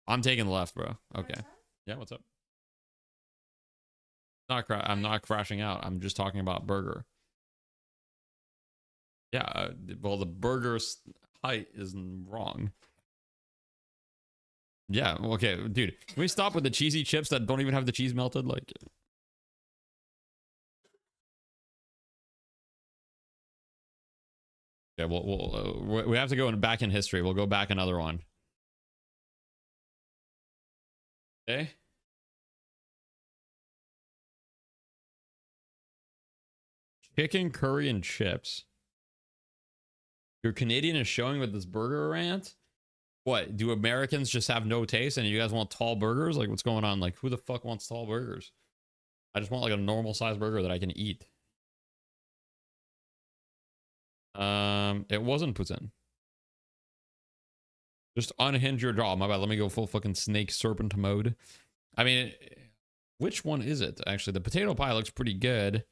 I'm taking the left, bro. Okay. Yeah, what's up? I'm not crashing out. I'm just talking about burger. Yeah, well, the burger's height is wrong. Yeah, okay, dude. Can we stop with the cheesy chips that don't even have the cheese melted? Like, yeah, we have to go back in history. We'll go back another one. Okay. Chicken curry and chips. Your Canadian is showing with this burger rant. What, do Americans just have no taste and you guys want tall burgers? Like, what's going on? Like, who the fuck wants tall burgers? I just want like a normal size burger that I can eat. It wasn't put in. Just unhinge your jaw. My bad. Let me go full fucking snake serpent mode. I mean, which one is it? Actually, the potato pie looks pretty good.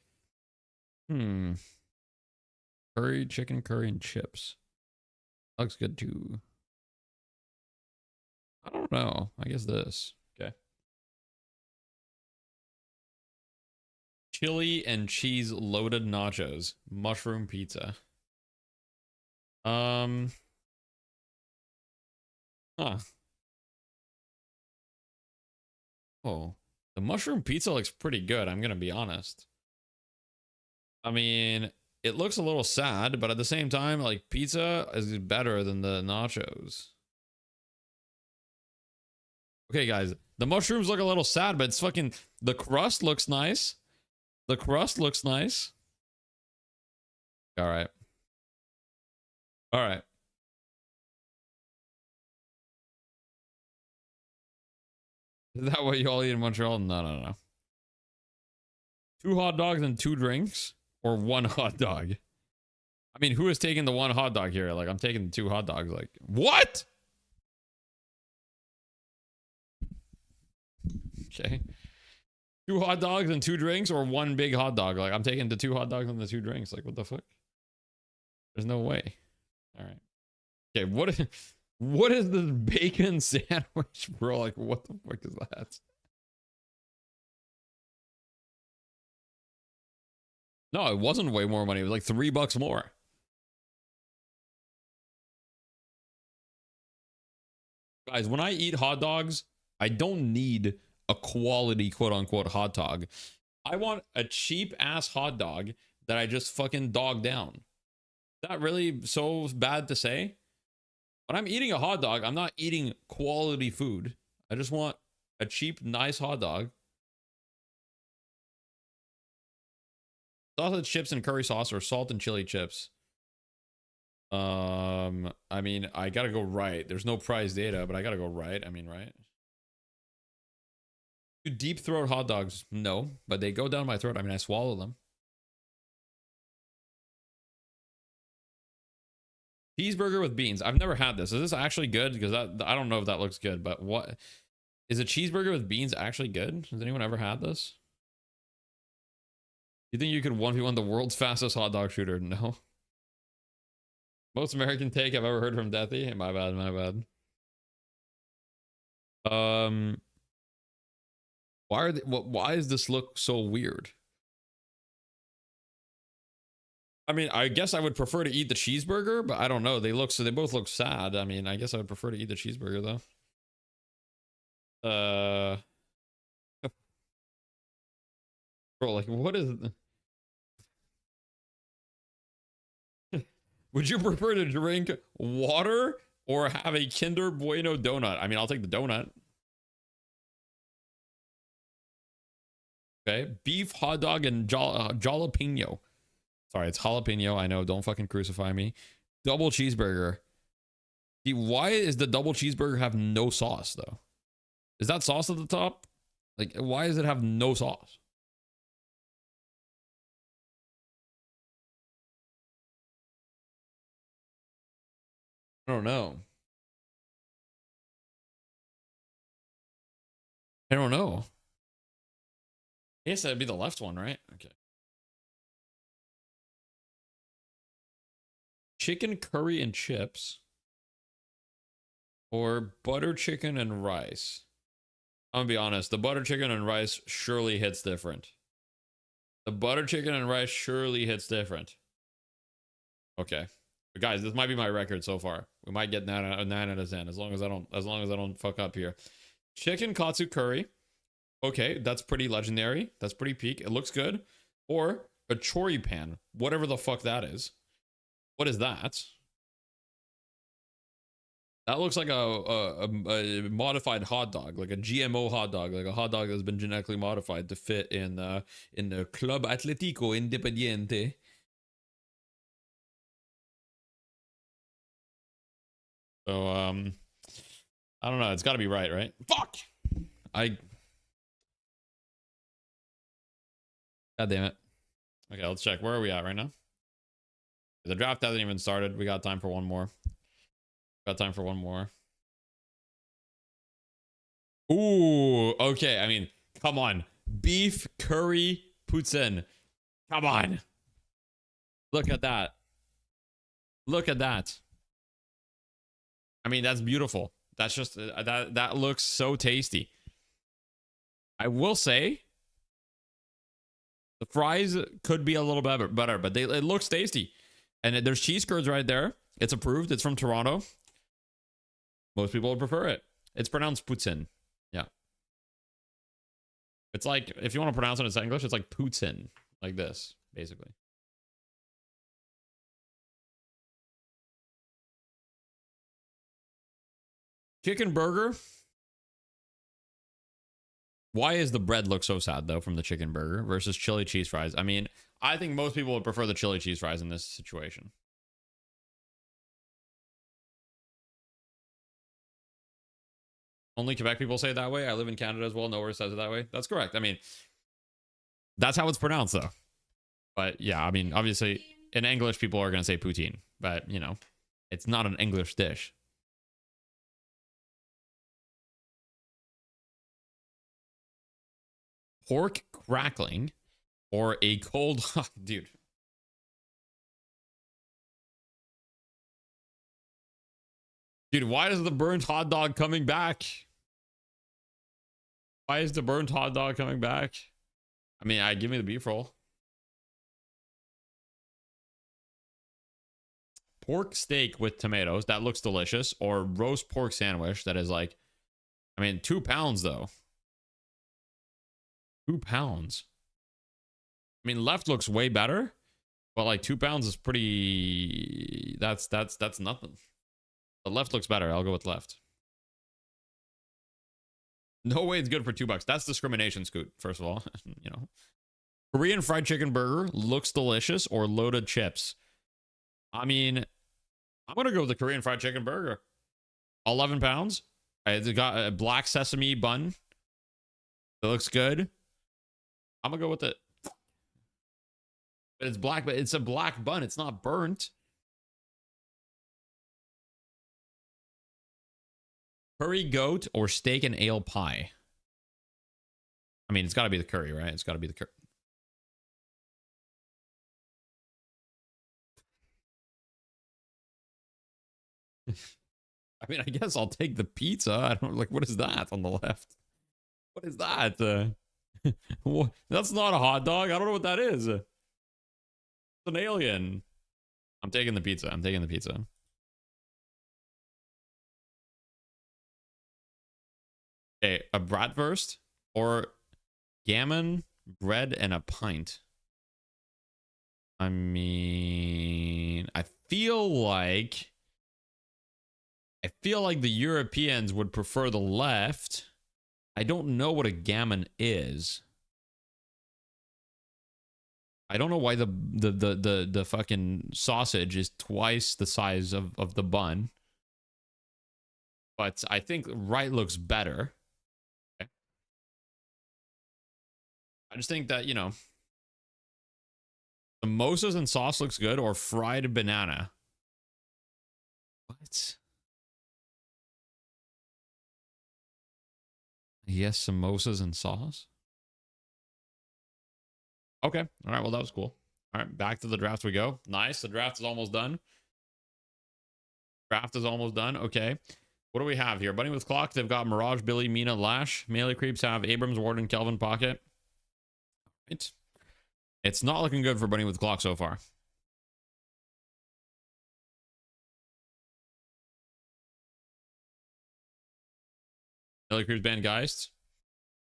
Curry, chicken curry, and chips. Looks good too. I don't know. I guess this. Okay. Chili and cheese loaded nachos. Mushroom pizza. Huh. Oh. The mushroom pizza looks pretty good, I'm gonna be honest. I mean, it looks a little sad, but at the same time, like, pizza is better than the nachos. Okay, guys, the mushrooms look a little sad, but it's fucking, the crust looks nice. The crust looks nice. All right. All right. Is that what you all eat in Montreal? No. 2 hot dogs and 2 drinks, or 1 hot dog? I mean, who is taking the 1 hot dog here? Like, I'm taking the 2 hot dogs. Like, what? Okay. 2 hot dogs and 2 drinks, or 1 big hot dog? Like, I'm taking the 2 hot dogs and the 2 drinks. Like, what the fuck? There's no way. All right. Okay, what is this bacon sandwich, bro? Like, what the fuck is that? No, it wasn't way more money. It was like $3 more. Guys, when I eat hot dogs, I don't need a quality quote-unquote hot dog. I want a cheap-ass hot dog that I just fucking dog down. Is that really so bad to say? When I'm eating a hot dog, I'm not eating quality food. I just want a cheap, nice hot dog. Sausage chips and curry sauce, or salt and chili chips. I mean, I gotta go right. There's no price data, but I gotta go right. I mean, right? Do deep throat hot dogs? No, but they go down my throat. I mean, I swallow them. Cheeseburger with beans. I've never had this. Is this actually good? Because I don't know if that looks good, but what is a cheeseburger with beans actually good? Has anyone ever had this? You think you could 1v1 the world's fastest hot dog shooter? No. Most American take I've ever heard from Deathy. My bad, my bad. Why does this look so weird? I mean, I guess I would prefer to eat the cheeseburger, but I don't know. They both look sad. I mean, I guess I would prefer to eat the cheeseburger though. Bro, like, what is... Would you prefer to drink water or have a Kinder Bueno donut? I mean, I'll take the donut. Okay, beef, hot dog, and jalapeno. Sorry, it's jalapeno. I know, don't fucking crucify me. Double cheeseburger. See, why is the double cheeseburger have no sauce, though? Is that sauce at the top? Like, why does it have no sauce? I don't know. I don't know. I guess that'd be the left one, right? Okay. Chicken curry and chips. Or butter chicken and rice. I'm gonna be honest. The butter chicken and rice surely hits different. The butter chicken and rice surely hits different. Okay. But guys, this might be my record so far. We might get 9 out of 10 as long as I don't fuck up here. Chicken katsu curry. Okay, that's pretty legendary. That's pretty peak. It looks good. Or a chori pan, whatever the fuck that is. What is that? That looks like a modified hot dog, like a GMO hot dog, like a hot dog that's been genetically modified to fit in the Club Atletico Independiente. So I don't know. It's got to be right? Fuck. God damn it. Okay, let's check. Where are we at right now? The draft hasn't even started. We got time for one more. Got time for one more. Ooh, okay. I mean, come on. Beef curry poutine. Come on. Look at that. Look at that. I mean, that's beautiful. That's just that looks so tasty. I will say the fries could be a little bit better, but it looks tasty. And there's cheese curds right there. It's approved. It's from Toronto. Most people would prefer it. It's pronounced poutine. Yeah. It's like, if you want to pronounce it in English, it's like poutine. Like this, basically. Chicken burger. Why is the bread look so sad, though, from the chicken burger versus chili cheese fries? I mean, I think most people would prefer the chili cheese fries in this situation. Only Quebec people say it that way. I live in Canada as well. Nowhere says it that way. That's correct. I mean, that's how it's pronounced, though. But yeah, I mean, obviously, in English, people are going to say poutine. But, you know, it's not an English dish. Pork crackling or a cold... Dude. Dude, why is the burnt hot dog coming back? Why is the burnt hot dog coming back? I mean, give me the beef roll. Pork steak with tomatoes. That looks delicious. Or roast pork sandwich. That is like, I mean, 2 pounds though. 2 pounds. I mean, left looks way better. But like 2 pounds is pretty... That's nothing. The left looks better. I'll go with left. No way it's good for $2. That's discrimination, Scoot, first of all. You know. Korean fried chicken burger looks delicious or loaded chips. I mean, I'm going to go with the Korean fried chicken burger. 11 pounds. It's got a black sesame bun. It looks good. I'm going to go with it. But it's black, but it's a black bun. It's not burnt. Curry goat or steak and ale pie? I mean, it's got to be the curry, right? It's got to be the curry. I mean, I guess I'll take the pizza. I don't like, what is that on the left? What is that? That's not a hot dog. I don't know what that is. It's an alien. I'm taking the pizza. I'm taking the pizza. Okay, a bratwurst or gammon, bread, and a pint. I mean, I feel like the Europeans would prefer the left. I don't know what a gammon is. I don't know why the fucking sausage is twice the size of the bun. But I think right looks better. Okay. I just think that, you know, samosas and sauce looks good, or fried banana. What? Yes, samosas and sauce. Okay. All right. Well, that was cool. All right. Back to the draft we go. Nice. The draft is almost done. Draft is almost done. Okay. What do we have here? Bunny with Clock. They've got Mirage, Billy, Mina, Lash. Melee creeps have Abrams, Warden, Kelvin, Pocket. All right. It's not looking good for Bunny with Clock so far. Melee creeps banned Geist.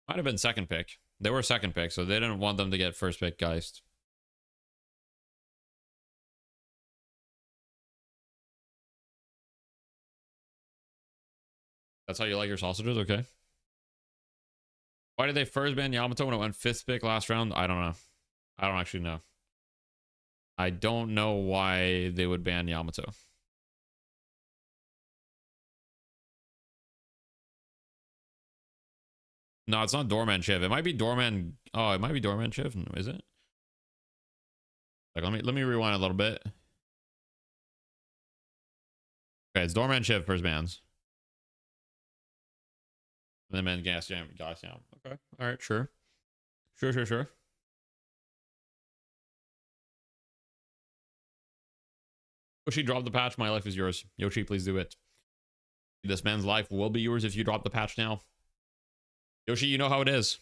Might have been second pick. They were second pick, so they didn't want them to get first pick Geist. That's how you like your sausages? Okay. Why did they first ban Yamato when it went fifth pick last round? I don't know. I don't actually know. I don't know why they would ban Yamato. No, it's not Doorman Shiv. It might be Doorman. Oh, it might be Doorman Shiv. Is it? Like, let me rewind a little bit. Okay, it's Doorman Shiv first bans. And then man gas jam. Okay. All right, sure. Sure. Yoshi, drop the patch. My life is yours. Yoshi, please do it. This man's life will be yours if you drop the patch now. Yoshi, you know how it is.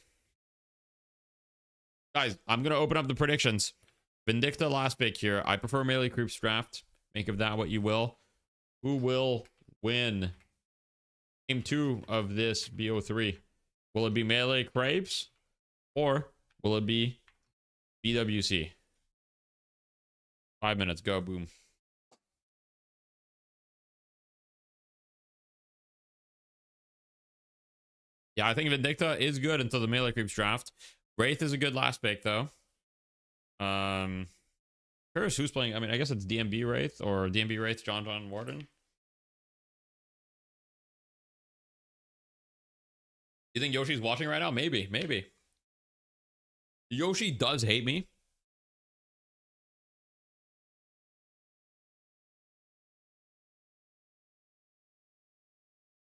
Guys, I'm going to open up the predictions. Vindicta last pick here. I prefer Melee Creeps draft. Make of that what you will. Who will win game 2 of this BO3? Will it be Melee Crepes or will it be BWC? 5 minutes, go, boom. Yeah, I think Vindicta is good until the Melee Creeps draft. Wraith is a good last pick, though. Curious who's playing. I mean, I guess it's DMB Wraith or DMB Wraith, John Warden. You think Yoshi's watching right now? Maybe. Yoshi does hate me.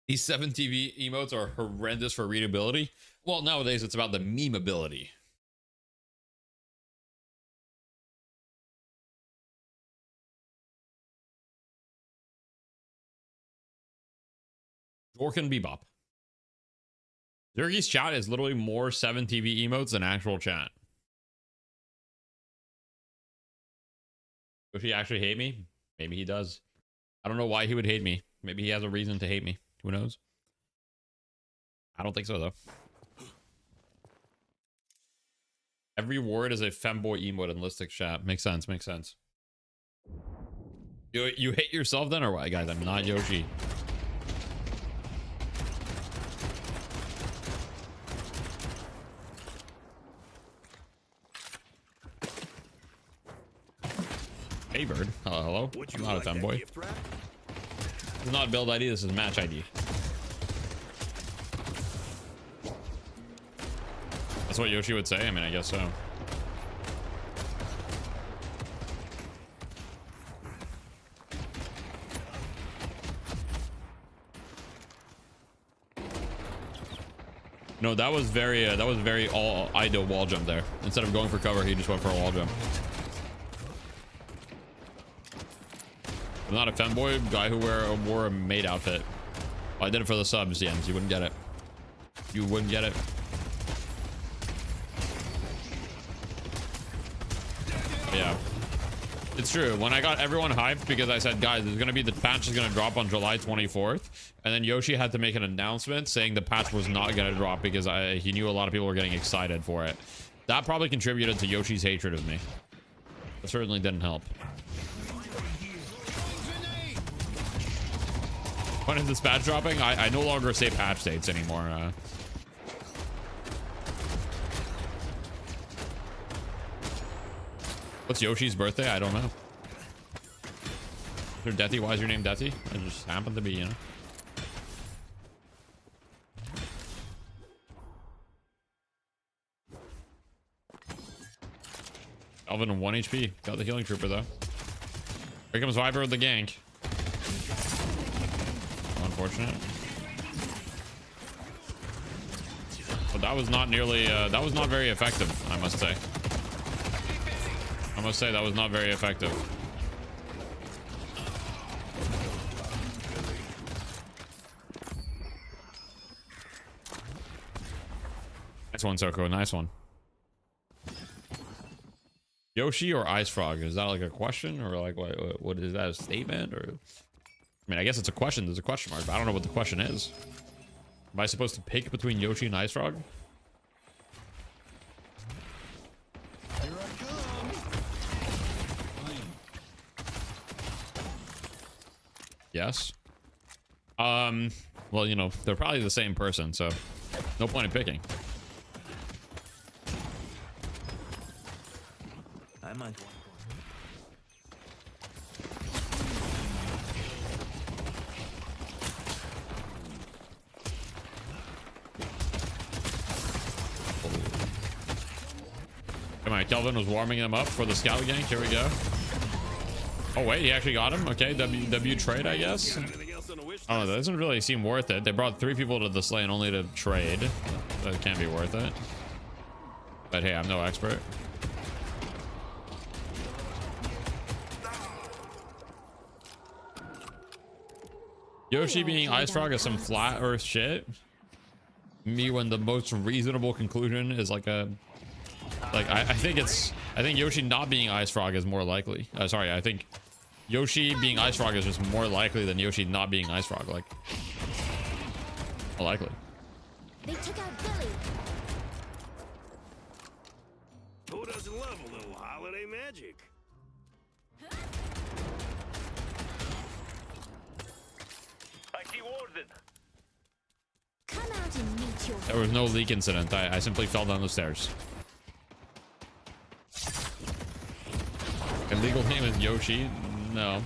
These 7 TV emotes are horrendous for readability. Well, nowadays it's about the memeability. Dorkin Bebop. Zergy's chat is literally more 7 TV emotes than actual chat. Does he actually hate me? Maybe he does. I don't know why he would hate me. Maybe he has a reason to hate me. Who knows? I don't think so, though. Every word is a femboy emote in Listic chat. Makes sense. You hate yourself then, or what? Guys, I'm not Yoshi. Hey, Bird. Hello. I'm not a femboy. This is not build ID, this is match ID. That's what Yoshi would say? I mean, I guess so. No, that was very all ideal wall jump there. Instead of going for cover, he just went for a wall jump. I'm not a femboy guy who wore a maid outfit. Well, I did it for the subs, Jens. You wouldn't get it. You wouldn't get it. Yeah. It's true. When I got everyone hyped because I said, guys, there's gonna be the patch is gonna drop on July 24th, and then Yoshi had to make an announcement saying the patch was not gonna drop because he knew a lot of people were getting excited for it. That probably contributed to Yoshi's hatred of me. It certainly didn't help. When is this patch dropping? I no longer say patch dates anymore. What's Yoshi's birthday? I don't know. Is there Deathy? Why is your name Deathy? It just happened to be, you know. Alvin on 1 HP. Got the healing trooper though. Here comes Viper with the gank. Unfortunate. But that was not nearly that was not very effective, I must say. I must say that was not very effective. Nice one, Soko. Nice one. Yoshi or Ice Frog? Is that like a question or like what is that, a statement? Or I mean, I guess it's a question. There's a question mark, but I don't know what the question is. Am I supposed to pick between Yoshi and Ice Frog? Here I come. Yes. Well, you know, they're probably the same person, so no point in picking. I might want Come on, Kelvin was warming them up for the scout gank. Here we go. Oh wait, he actually got him. Okay, W trade, I guess. Oh, that doesn't really seem worth it. They brought 3 people to this lane only to trade. That can't be worth it. But hey, I'm no expert. Yoshi being Ice Frog is some flat earth shit. Me when the most reasonable conclusion is like a I think Yoshi not being Ice Frog is more likely. Sorry, I think Yoshi being Ice Frog is just more likely than Yoshi not being Ice Frog. Like, more likely. They took out Billy. Who doesn't love a little holiday magic? Come out and meet your There was no leak incident. I simply fell down the stairs. Illegal name is Yoshi? No.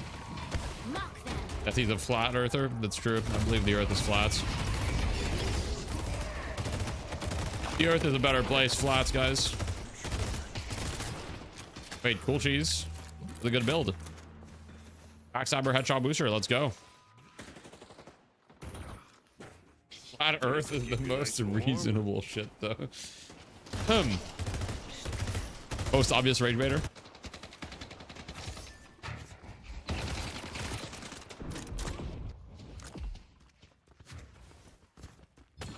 That's he's a flat earther. That's true. I believe the earth is flats. The earth is a better place. Flats, guys. Wait, cool cheese. It's a good build. Backstabber headshot booster. Let's go. Flat earth is the most reasonable shit, though. Most obvious rage baiter.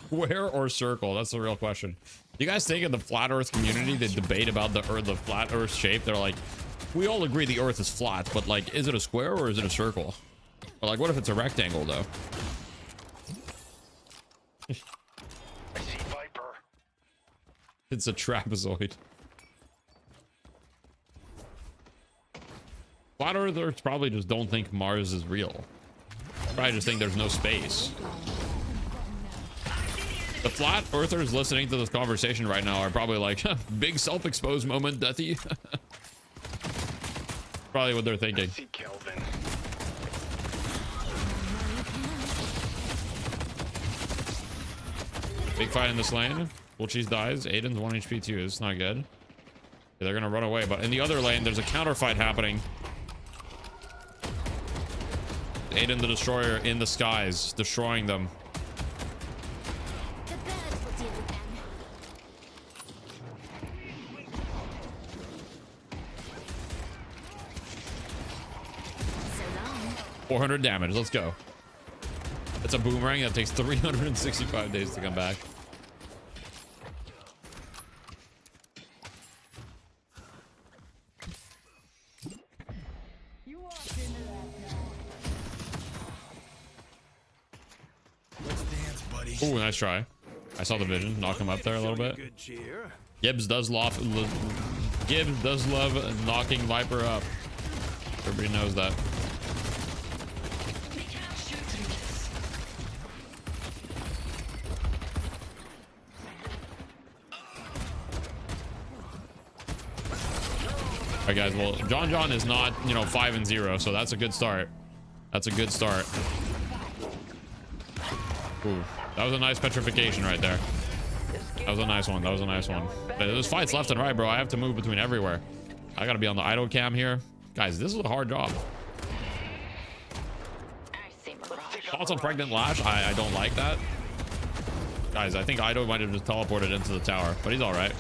Square or circle? That's the real question. You guys think in the flat earth community they debate about the flat earth shape? They're like, we all agree the earth is flat, but like, is it a square or is it a circle? Or like, what if it's a rectangle though? I see Viper. It's a trapezoid. Flat earthers probably just don't think Mars is real. Probably just think there's no space. The flat earthers listening to this conversation right now are probably like, big self-exposed moment, Deathy. Probably what they're thinking. I see Kelvin. Big fight in this lane. Cool cheese dies. Aiden's 1 HP too. It's not good. They're gonna run away, but in the other lane, there's a counter fight happening. Aiden the Destroyer in the skies, destroying them. The birds will deal with them. 400 damage. Let's go. It's a boomerang that takes 365 days to come back. Ooh, nice try. I saw the vision. Knock him up there a little bit. Gibbs does love knocking Viper up. Everybody knows that. All right, guys. Well, John is not, 5-0, so that's a good start. That's a good start. Ooh, that was a nice petrification right there. That was a nice one. That was a nice one. There's fights left and right, bro. I have to move between everywhere. I gotta be on the idle cam here, guys. This is a hard job. Thoughts on pregnant Lash? I don't like that, guys. I think Ido might have just teleported into the tower, but he's all right.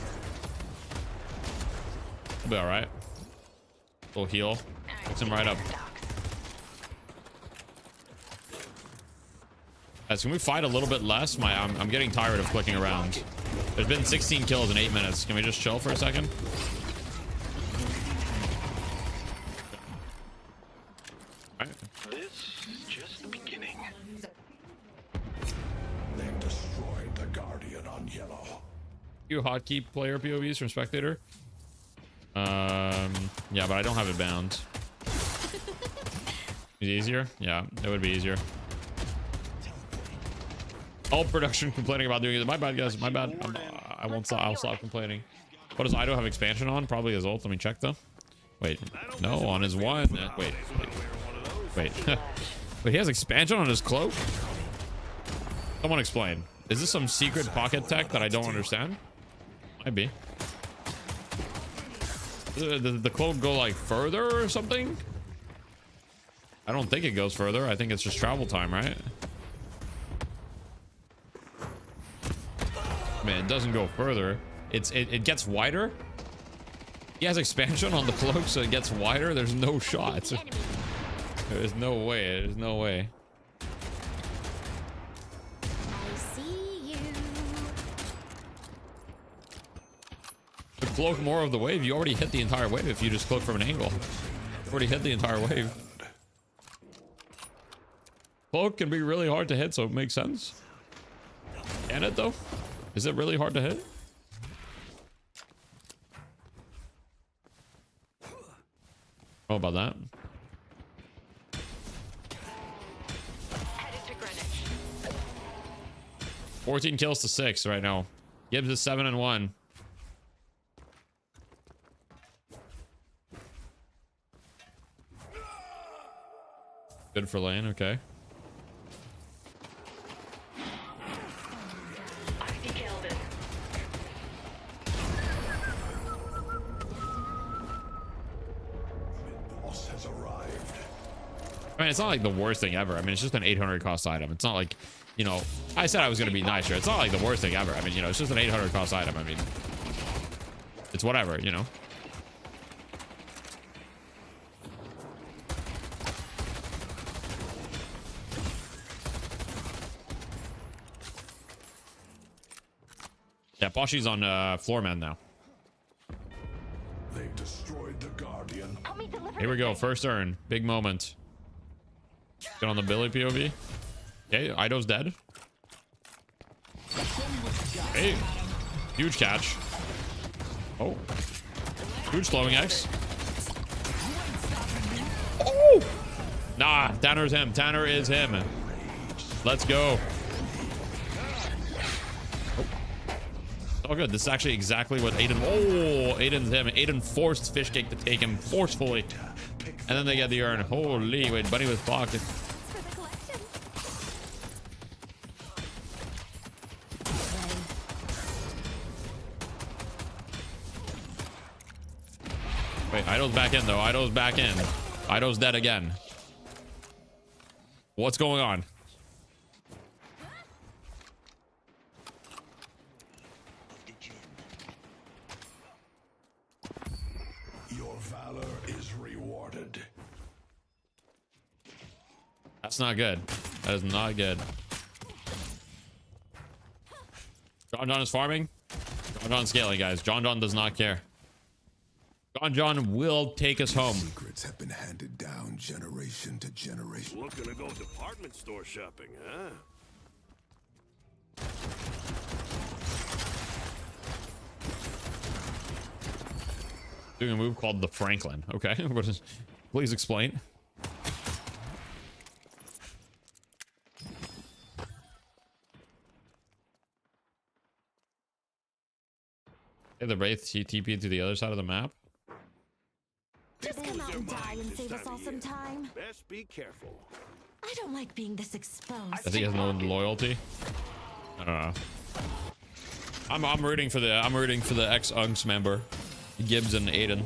He'll be all right. Little heal. Fix him right up. Guys, can we fight a little bit less? I'm getting tired of clicking around. There's been 16 kills in 8 minutes. Can we just chill for a second? All right. This is just the beginning. They've destroyed the Guardian on yellow. You hotkey player POVs from spectator. Yeah, but I don't have it bound. Is it easier? Yeah, it would be easier. All production complaining about doing it. My bad, guys. My bad. I won't stop. I'll stop complaining. What does Ido have expansion on? Probably his ult. Let me check though. Wait, no, on his one. Wait. Wait, he has expansion on his cloak? Someone explain. Is this some secret pocket tech that I don't understand? Might be. Does the cloak go like further or something? I don't think it goes further. I think it's just travel time, right? Man, it doesn't go further. It gets wider. He has expansion on the cloak, so it gets wider. There's no shot. There's no way. There's no way. I see you. To cloak more of the wave, you already hit the entire wave if you just cloak from an angle. You already hit the entire wave. Cloak can be really hard to hit, so it makes sense. Can it though? Is it really hard to hit? Oh, about that. 14 kills to 6 right now. Gibbs is 7-1. Good for lane, okay. I mean, it's not like the worst thing ever. I mean, it's just an 800 cost item. It's not like, I said I was going to be nicer. It's not like the worst thing ever. I mean, it's just an 800 cost item. I mean, it's whatever, Yeah, Poshi's on floor man now. They've destroyed the Guardian. Here we go. First turn. Big moment. Get on the Billy POV. Okay, Ido's dead. Hey, huge catch. Oh, huge slowing X. Oh, nah, Tanner's him. Tanner is him. Let's go. Oh. It's all good. This is actually exactly what Aiden. Oh, Aiden's him. Aiden forced Fishcake to take him forcefully. And then they get the urn. Holy, wait, Bunny was blocked. Wait, Ido's back in though. Ido's back in. Ido's dead again. What's going on? Your valor is rewarded. That's not good. That is not good. John is farming. John scaling, guys. John does not care. John will take us home. Secrets have been handed down generation to generation. Looking to go department store shopping, huh? Doing a move called the Franklin. Okay, what is? Please explain. Hey, the Wraith TP to the other side of the map. Just come out and die and save us all some time. Best be careful. I don't like being this exposed. I think he has no loyalty. I don't know. I'm rooting for the ex-Unks member, Gibbs and Aiden.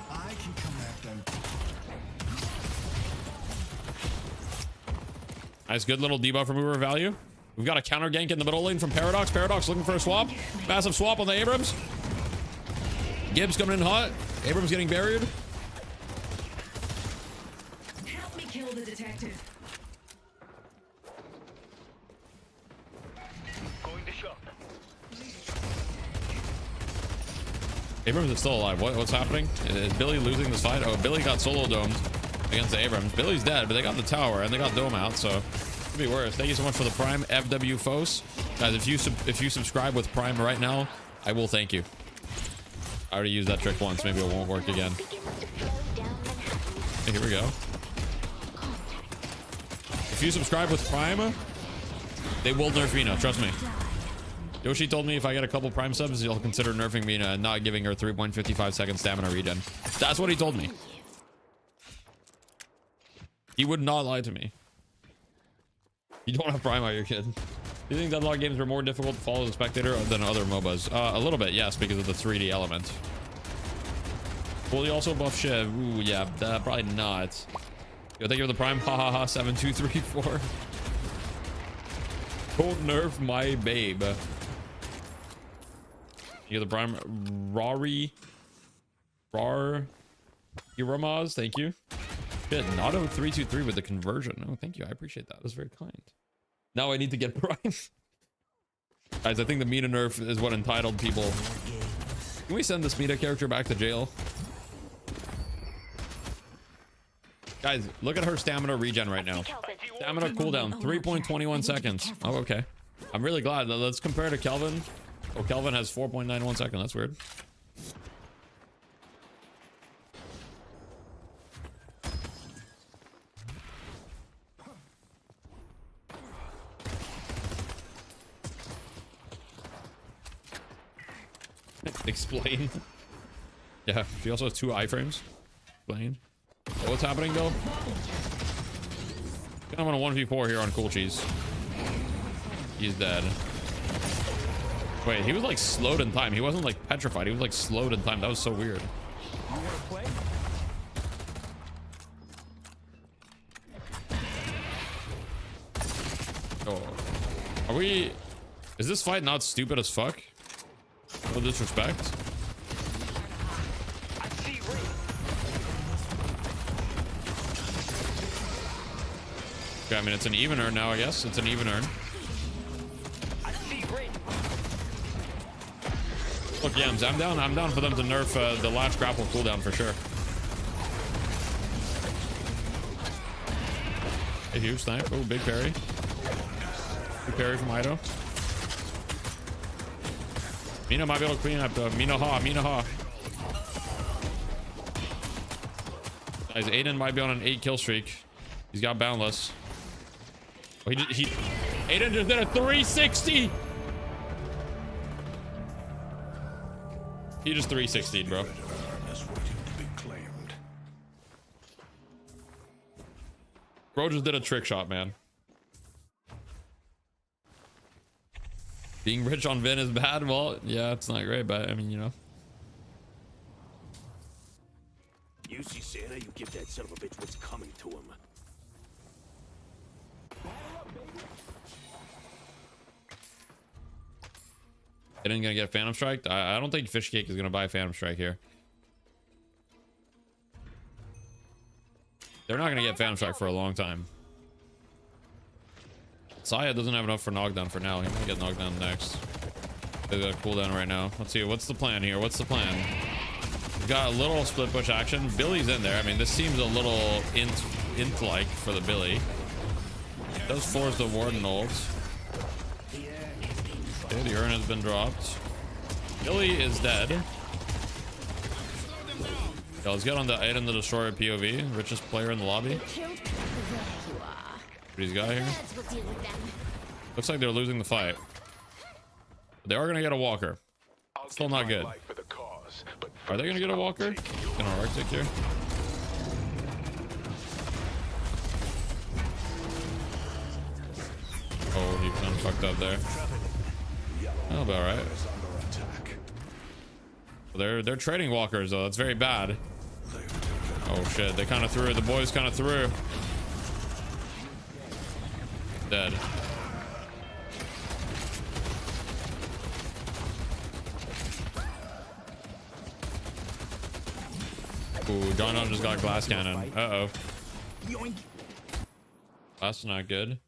I can come at them. Nice, good little debuff remover value. We've got a counter gank in the middle lane from Paradox. Paradox looking for a swap. Massive swap on the Abrams. Gibbs coming in hot. Abrams getting buried. Help me kill the detective. Going to shop. Abrams is still alive. What's happening? Is Billy losing this fight? Oh, Billy got solo domed against Abrams. Billy's dead, but they got the tower and they got dome out, so could be worse. Thank you so much for the Prime, FW Fos. Guys, if you subscribe with Prime right now, I will thank you. I already used that trick once. Maybe it won't work again. Hey, here we go. If you subscribe with Prime, they will nerf Mina. Trust me. Yoshi told me if I get a couple Prime subs, he'll consider nerfing Mina and not giving her 3.55 second stamina regen. That's what he told me. He would not lie to me. You don't have Prime out your kid. Do you think Deadlock games were more difficult to follow as a spectator than other MOBAs? A little bit, yes, because of the 3D element. Will he also buff Shiv? Ooh, yeah, probably not. Yo, thank you for the Prime. Ha ha ha, 7234. Don't nerf my babe. You get the Prime. Rar Iramaz, thank you. Shit, Nato 323 with the conversion. Oh, thank you. I appreciate that. That's very kind. Now I need to get Prime. Guys, I think the Mina nerf is what entitled people. Can we send this Mina character back to jail? Guys, look at her stamina regen right now. Stamina cooldown, 3.21 seconds. Oh, okay. I'm really glad. Let's compare to Kelvin. Oh, Kelvin has 4.91 seconds. That's weird. Explain. Yeah, she also has 2 iframes. Explain. Oh, what's happening though? I'm on a 1v4 here on Cool Cheese. He's dead. Wait, he was like slowed in time. He wasn't like petrified. He was like slowed in time. That was so weird. Oh. Are we... Is this fight not stupid as fuck? No disrespect. Okay, I mean, it's an even earn now, I guess. It's an even earn. Look, Yams, I'm down for them to nerf the last grapple cooldown for sure. A huge snipe. Oh, big parry. Big parry from Ido. Mina might be able to clean up. Mina Ha. Guys, Aiden might be on an 8 kill streak. He's got boundless. Oh, Aiden just did a 360. He just 360'd, bro. Bro just did a trick shot, man. Being rich on Vin is bad. Well, yeah, it's not great, but I mean, you know. You see Santa, you give that son of a bitch what's coming to him. Aiden gonna get Phantom Strike? I don't think Fish Cake is gonna buy Phantom Strike here. They're not gonna get Phantom Strike for a long time. Saya doesn't have enough for knockdown for now. He might get knocked down next. They got a cooldown right now. Let's see. What's the plan here? What's the plan? got a little split push action. Billy's in there. I mean, this seems a little int-like for the Billy. Does force the Warden ults. Okay, the urn has been dropped. Billy is dead. Yeah, let's get on the item the destroyer POV. Richest player in the lobby. He's got here. Looks like they're losing the fight. They are gonna get a walker. Still not good. Are they gonna get a walker? In our Arctic here. Oh, he kind of fucked up there. Oh, about right. They're trading walkers though. That's very bad. Oh shit! They kind of threw. The boys kind of threw. Dead. Ooh, John just got glass cannon. Uh oh. That's not good.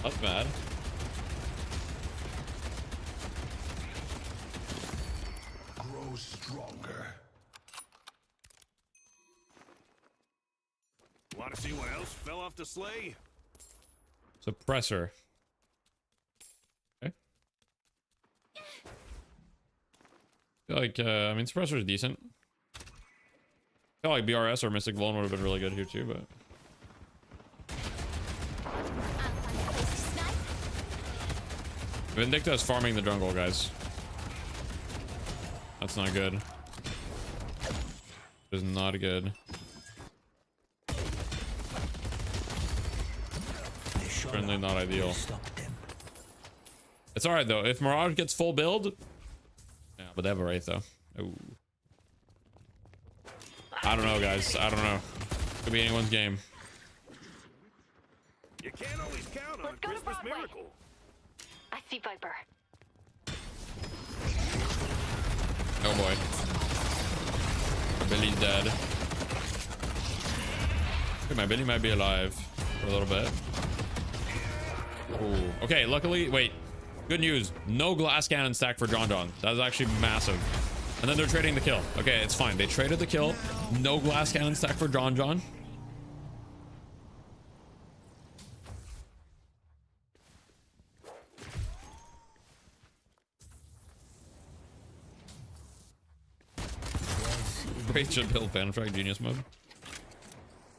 That's bad. Grow stronger. Want to see what else fell off the sleigh? Suppressor. Okay. I feel like, I mean, Suppressor is decent. I feel like BRS or Mystic Vuln would have been really good here too, but... Vindicta is farming the jungle, guys. That's not good. It's not good. Certainly not ideal. It's alright though. If Mirage gets full build... Yeah, but they have a Wraith though. Ooh. I don't know, guys. I don't know. Could be anyone's game. You can't always count on a Christmas miracle. I see Viper. Oh boy. Billy's dead. Okay, my Billy might be alive for a little bit. Ooh. Okay, luckily, wait. Good news. No glass cannon stack for John. That was actually massive. And then they're trading the kill. Okay, it's fine. They traded the kill. No glass cannon stack for John. Great should build Panic Genius mode.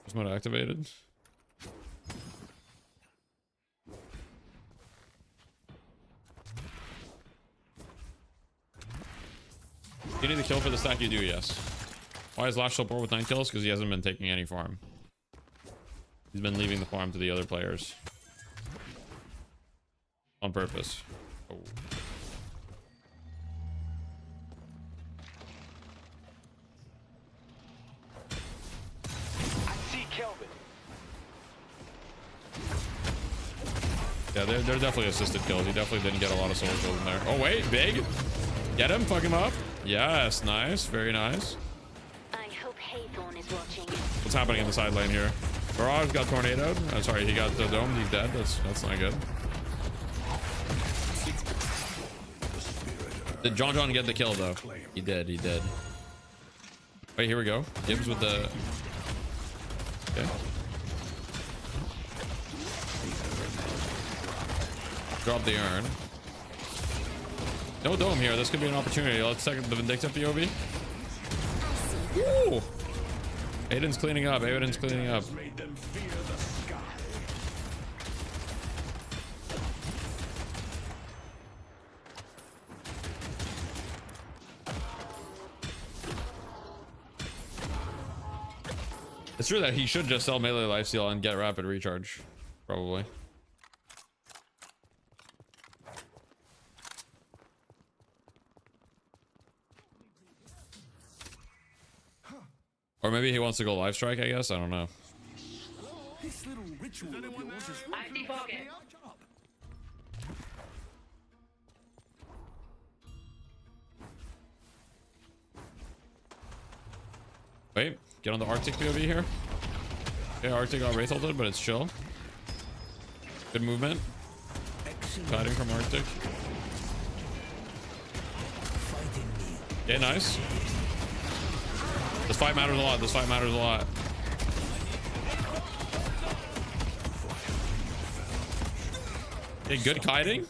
This mode activated. You need the kill for the stack, you do, yes. Why is Lash so poor with 9 kills? Because he hasn't been taking any farm. He's been leaving the farm to the other players. On purpose. Oh. I see Kelvin. Yeah, they're definitely assisted kills. He definitely didn't get a lot of solo kills in there. Oh, wait, big. Get him, fuck him up. Yes, nice, very nice. I hope Haythorn is watching. What's happening in the side lane here? Barrage got tornadoed. I'm sorry, he got the dome. He's dead. That's not good. Did John get the kill though? He did. Wait, here we go. Gibbs with the. Okay. Drop the urn. No dome here. This could be an opportunity. Let's check the Vindicta POV. Woo! Aiden's cleaning up. It's true that he should just sell melee lifesteal and get rapid recharge. Probably. Or maybe he wants to go live strike, I guess. I don't know. This little ritual of yours is Empty pocket. Wait, get on the Arctic POV here. Okay, Arctic got Wraith ulted, but it's chill. Good movement. Hiding from Arctic. Okay, nice. This fight matters a lot. This fight matters a lot. Okay, good kiting.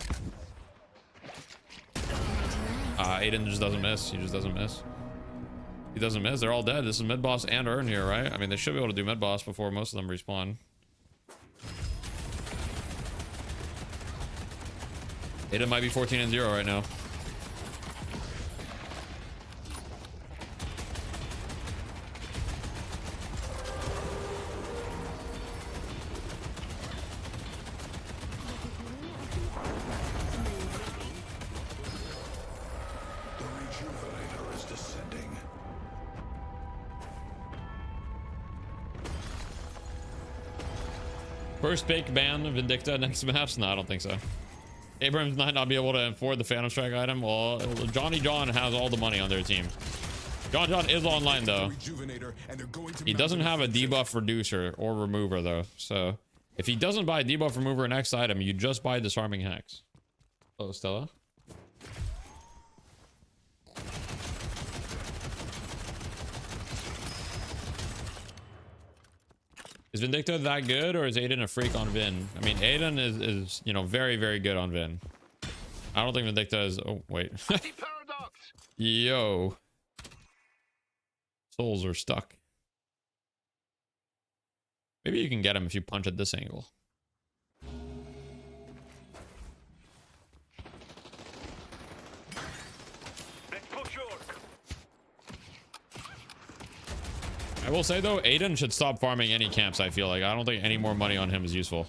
Aiden just doesn't miss. He just doesn't miss. He doesn't miss. They're all dead. This is mid boss and Urn here, right? I mean, they should be able to do mid boss before most of them respawn. Aiden might be 14-0 right now. First fake ban Vindicta next match? No, I don't think so. Abrams might not be able to afford the Phantom Strike item. Well, Johnny John has all the money on their team. John is online though. He doesn't have a debuff reducer or remover though. So if he doesn't buy debuff remover next item, you just buy disarming hex. Oh, Stella. Is Vindicta that good, or is Aiden a freak on Vin? I mean, Aiden is you know, very, very good on Vin. I don't think Vindicta is... Oh, wait. Yo. Souls are stuck. Maybe you can get him if you punch at this angle. I will say though, Aiden should stop farming any camps. I feel like I don't think any more money on him is useful.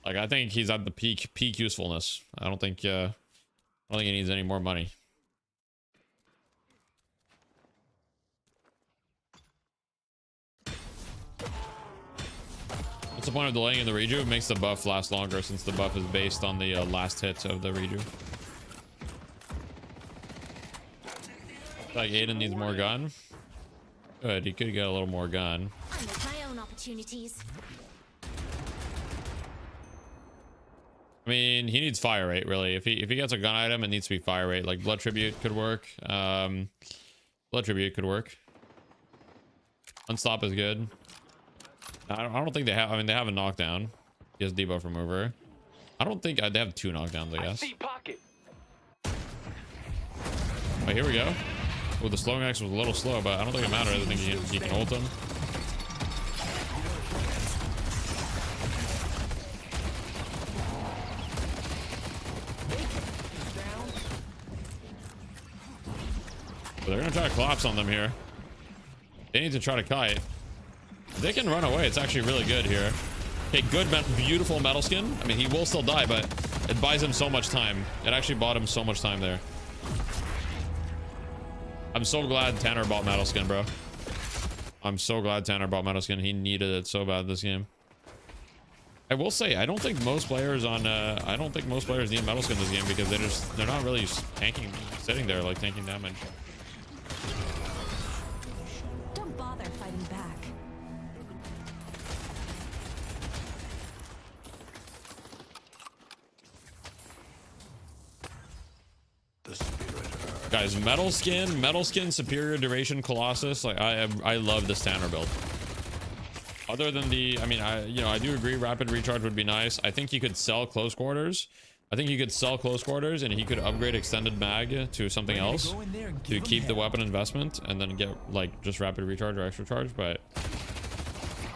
Like I think he's at the peak usefulness. I don't think he needs any more money. What's the point of delaying in the reju? It makes the buff last longer since the buff is based on the last hit of the reju. Like Aiden needs more gun. Good, he could get a little more gun. I make my own opportunities. I mean, he needs fire rate really. If he gets a gun item, it needs to be fire rate. Like blood tribute could work. Blood tribute could work. Unstop is good. I don't think they have. I mean, they have a knockdown. He has debuff remover. I don't think they have 2 knockdowns. I guess. Oh, here we go. Well, the slowing axe was a little slow, but I don't think it matters. I think he can ult him. But they're gonna try to collapse on them here. They need to try to kite. If they can run away, it's actually really good here. Okay, good, beautiful metal skin. I mean, he will still die, but it buys him so much time. It actually bought him so much time there. I'm so glad Tanner bought metal skin, bro. I'm so glad Tanner bought metal skin. He needed it so bad this game. I will say, I don't think most players need metal skin this game because they're not really tanking, sitting there like tanking damage. Don't bother fighting back. Guys, metal skin, superior duration, Colossus. Like I love this Tanner build. Other than the, I mean, I do agree rapid recharge would be nice. I think he could sell close quarters. And he could upgrade extended mag to something else to keep the weapon investment and then get like just rapid recharge or extra charge. But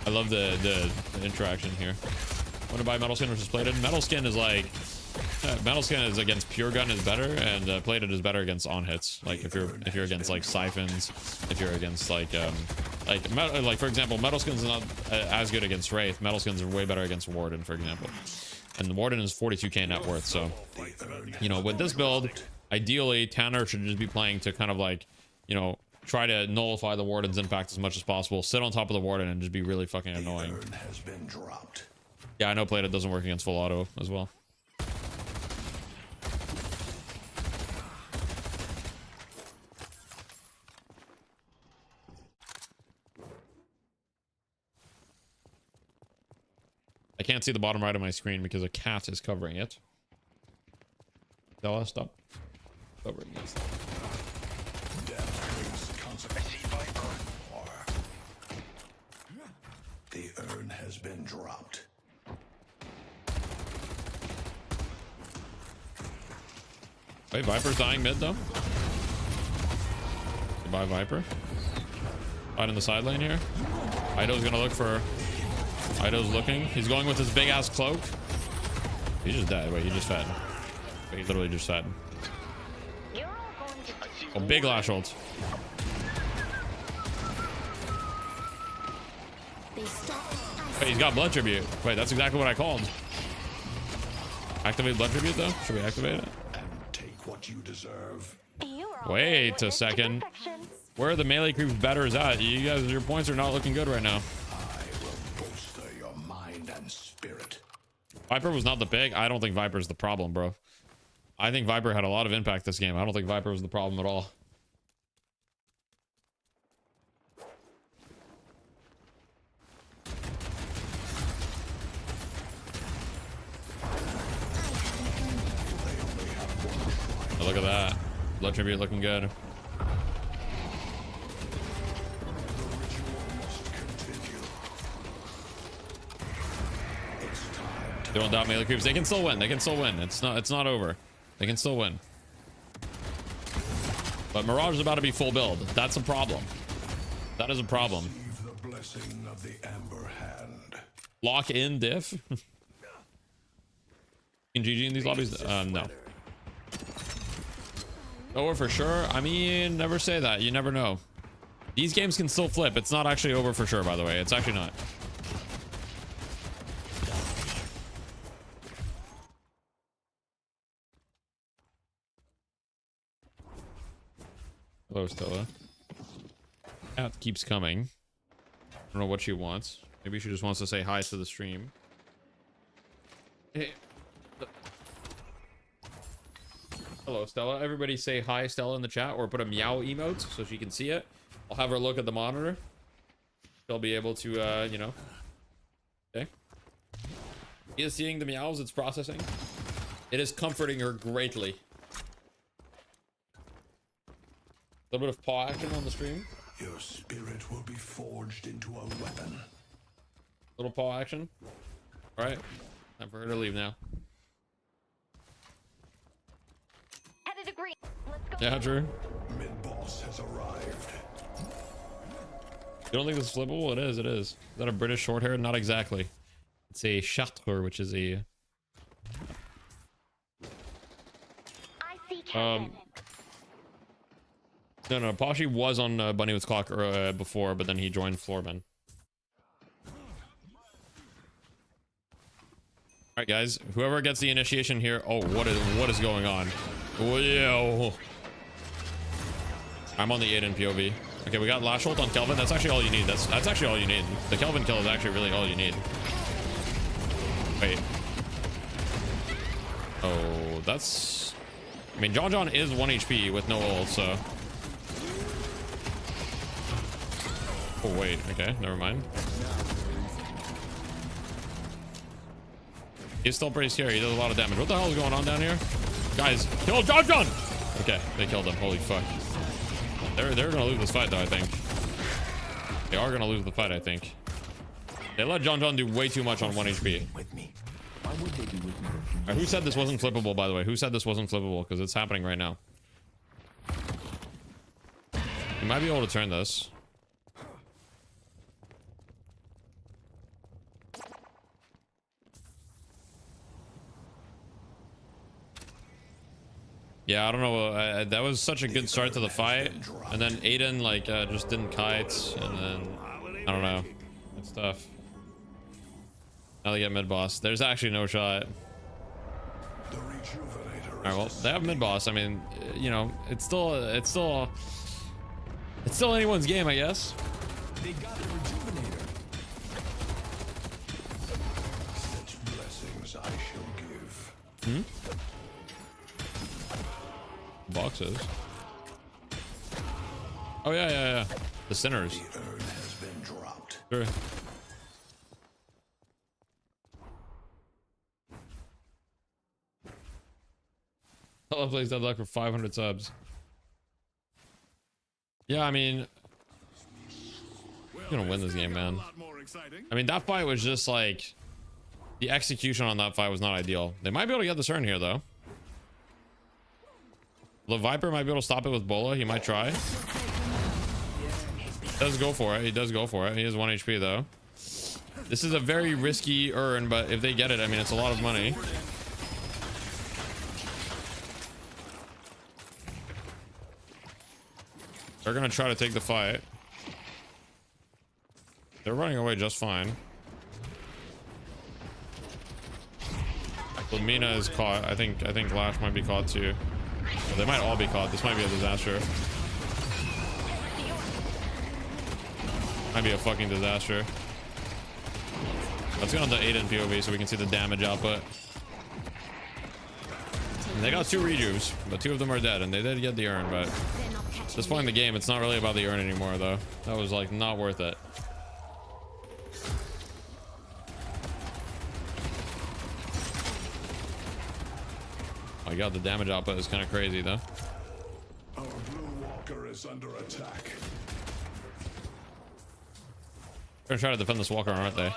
I love the interaction here. Want to buy metal skin versus plated? Metal skin is like. Metal skin is against pure gun is better, and plated is better against on hits. Like if you're against like siphons, if you're against like for example, metal skin's not as good against Wraith. Metal skins are way better against Warden, for example. And the Warden is 42k net worth. So, you know, with this build, ideally Tanner should just be playing to kind of like, you know, try to nullify the Warden's impact as much as possible. Sit on top of the Warden and just be really fucking annoying. Yeah, I know plated doesn't work against full auto as well. I can't see the bottom right of my screen because a cat is covering it. Stella, stop covering this. Death brings consequences. The urn has been dropped. Wait, Viper's dying mid though. Goodbye, Viper. Fight in the side lane here. Ido's gonna look for. Ido's looking. He's going with his big ass cloak. He just died. Wait, he just fed. Wait, he literally just fed. Oh, big lash ult. Wait, he's got blood tribute. Wait, that's exactly what I called. Activate blood tribute though? Should we activate it? Take what you deserve. Wait a second. Where are the melee creeps betters at? You guys, your points are not looking good right now. I will bolster your mind and spirit. Viper was not the pick. I don't think Viper's the problem, bro. I think Viper had a lot of impact this game. I don't think Viper was the problem at all. Oh, look at that. Blood tribute looking good. They don't doubt melee creeps. They can still win. They can still win. It's not over. They can still win. But Mirage is about to be full build. That's a problem. That is a problem. The blessing of the Amber Hand. Lock in diff. In GG in these lobbies? No. Over for sure. I mean, never say that. You never know. These games can still flip. It's not actually over for sure, by the way. It's actually not. Hello, Stella. Cat keeps coming. I don't know what she wants. Maybe she just wants to say hi to the stream. Hey. Hello, Stella. Everybody say hi, Stella, in the chat, or put a meow emote so she can see it. I'll have her look at the monitor. She'll be able to, you know. Okay. She is seeing the meows. It's processing. It is comforting her greatly. A little bit of paw action on the stream. Your spirit will be forged into a weapon. Little paw action. All right. Time for her to leave now. Headed to green. Let's go. Yeah, true. Mid-boss has arrived. You don't think this is flippable? It is. It is. Is that a British short hair? Not exactly. It's a Chartre, which is a. No, Pashi was on Bunnywood's clock before, but then he joined Floorman. Alright, guys. Whoever gets the initiation here. Oh, what is going on? Whoa. I'm on the Aiden POV. Okay, we got Lash ult on Kelvin. That's actually all you need. That's actually all you need. The Kelvin kill is actually really all you need. Wait. Oh, that's... I mean, John is 1 HP with no ult, so... Oh, wait. Okay, never mind. He's still pretty scary. He does a lot of damage. What the hell is going on down here? Guys, kill John! Okay, they killed him. Holy fuck. They're gonna lose this fight, though, I think. They are gonna lose the fight, I think. They let John do way too much on 1 HP. Right, who said this wasn't flippable, by the way? Who said this wasn't flippable? Because it's happening right now. You might be able to turn this. Yeah, I don't know. That was such a good start to the fight, and then Aiden like just didn't kite, and then I don't know. It's tough. Now they get mid boss. There's actually no shot. All right, well they have mid boss. I mean, you know, it's still anyone's game, I guess. They got the rejuvenator. Such blessings I shall give. Hmm. Boxes. Oh yeah. The sinners. The urn has been dropped. Sure. Hello, plays Deadlock for 500 subs. Yeah, I mean, we're gonna win this game, man. I mean, that fight was just like, the execution on that fight was not ideal. They might be able to get this turn here, though. The Viper might be able to stop it with Bola. He might try. Does go for it. He does go for it. He has 1 HP, though. This is a very risky urn, but if they get it, I mean, it's a lot of money. They're gonna try to take the fight. They're running away just fine. Well, Mina is caught. I think Lash might be caught too. Well, they might all be caught. This might be a disaster. Might be a fucking disaster. Let's get on the Aiden POV so we can see the damage output. And they got 2 rejuves, but 2 of them are dead, and they did get the urn, but at this point in the game, it's not really about the urn anymore, though. That was like not worth it. My god, the damage output is kind of crazy, though. Our blue walker is under attack. They're gonna try to defend this walker, aren't they?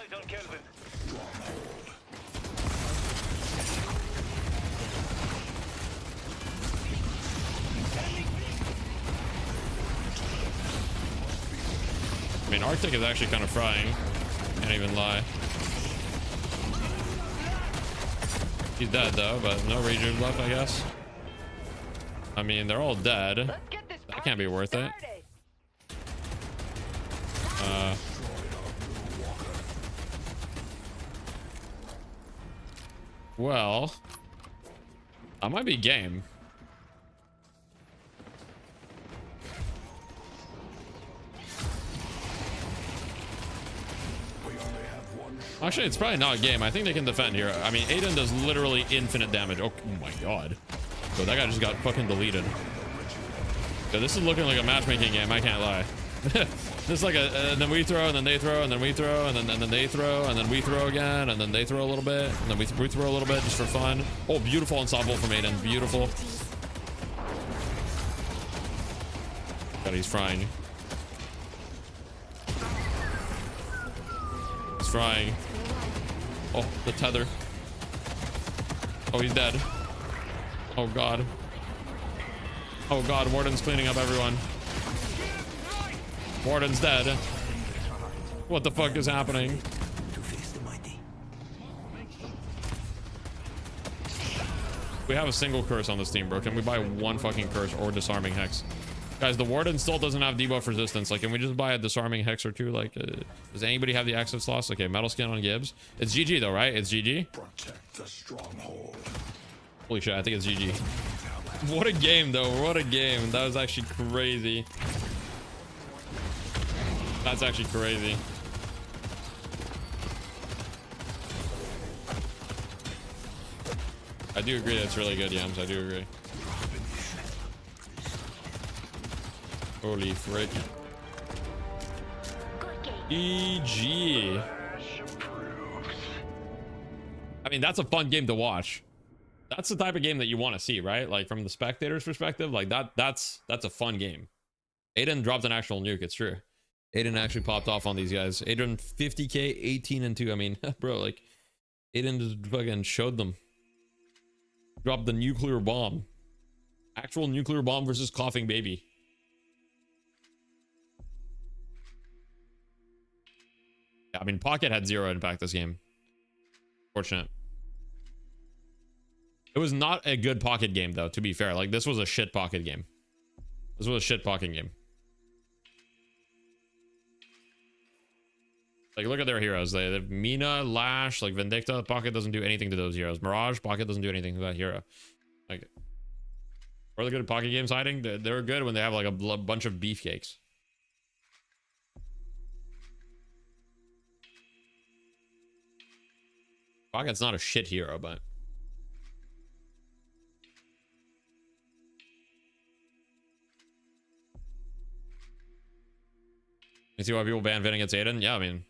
I mean, Arctic is actually kind of frying. Can't even lie. He's dead though, but no regen left, I guess. I mean, they're all dead. That can't be worth it. Well, that might be game. Actually, it's probably not a game. I think they can defend here. I mean, Aiden does literally infinite damage. Oh my god. So that guy just got fucking deleted. So this is looking like a matchmaking game. I can't lie. This is like and then we throw, and then they throw, and then we throw, and then they throw, and then we throw again, and then they throw a little bit, and then we throw a little bit just for fun. Oh, beautiful unstoppable from Aiden. Beautiful. God, he's frying. He's frying. Oh, the tether. Oh, he's dead. Oh god. Oh god, Warden's cleaning up everyone. Warden's dead. What the fuck is happening? We have a single curse on this team, bro. Can we buy 1 fucking curse or disarming hex? Guys, the Warden still doesn't have debuff resistance. Like, can we just buy a disarming hex or 2? Like, does anybody have the access loss? Okay, metal skin on Gibbs. It's GG though, right? It's GG. Protect the stronghold. Holy shit, I think it's GG. What a game though. What a game. That was actually crazy. That's actually crazy. I do agree that's really good, Yams. I do agree. Holy frick. EG. I mean, that's a fun game to watch. That's the type of game that you want to see, right? Like from the spectator's perspective, like that's a fun game. Aiden dropped an actual nuke, it's true. Aiden actually popped off on these guys. Aiden 50k, 18 and 2. I mean, bro, like Aiden just fucking showed them. Dropped the nuclear bomb. Actual nuclear bomb versus coughing baby. Yeah, I mean, Pocket had 0 impact this game. Fortunate. It was not a good Pocket game, though, to be fair. Like, this was a shit Pocket game. This was a shit Pocket game. Like, look at their heroes. They have Mina, Lash, like Vindicta. Pocket doesn't do anything to those heroes. Mirage, Pocket doesn't do anything to that hero. Like, where are the good Pocket games hiding? They're good when they have like a bunch of beefcakes. Pocket's not a shit hero, but you see why people ban Vin against Aiden? Yeah, I mean,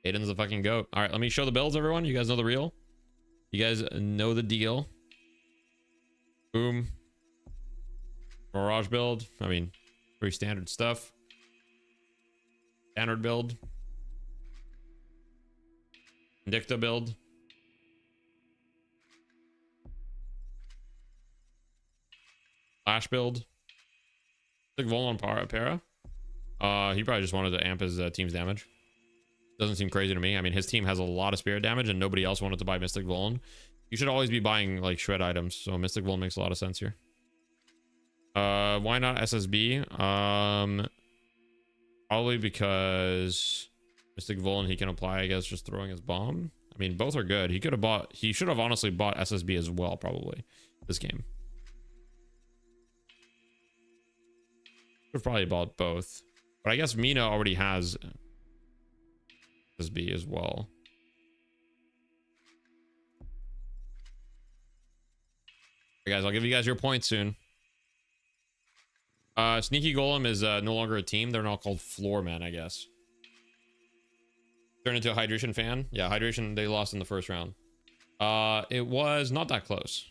Aiden's the fucking goat. All right, let me show the builds, everyone. You guys know the real. You guys know the deal. Boom. Mirage build. I mean, Pretty standard stuff. Standard build. Indicta build. Flash build. Like Vol on Para. He probably just wanted to amp his team's damage. Doesn't seem crazy to me. I mean, his team has a lot of spirit damage and nobody else wanted to buy Mystic Vuln. You should always be buying like shred items, so Mystic Vuln makes a lot of sense here. Why not SSB? Probably because Mystic Vuln he can apply, I guess, just throwing his bomb. I mean, both are good. He should have honestly bought SSB as well, probably, this game. Should have probably bought both. But I guess Mina already has SSB as well. Hey guys, I'll give you guys your points soon. Sneaky Golem is no longer a team. They're now called Floormen, I guess. Turn into a Hydration fan. Yeah, Hydration, they lost in the first round. It was not that close.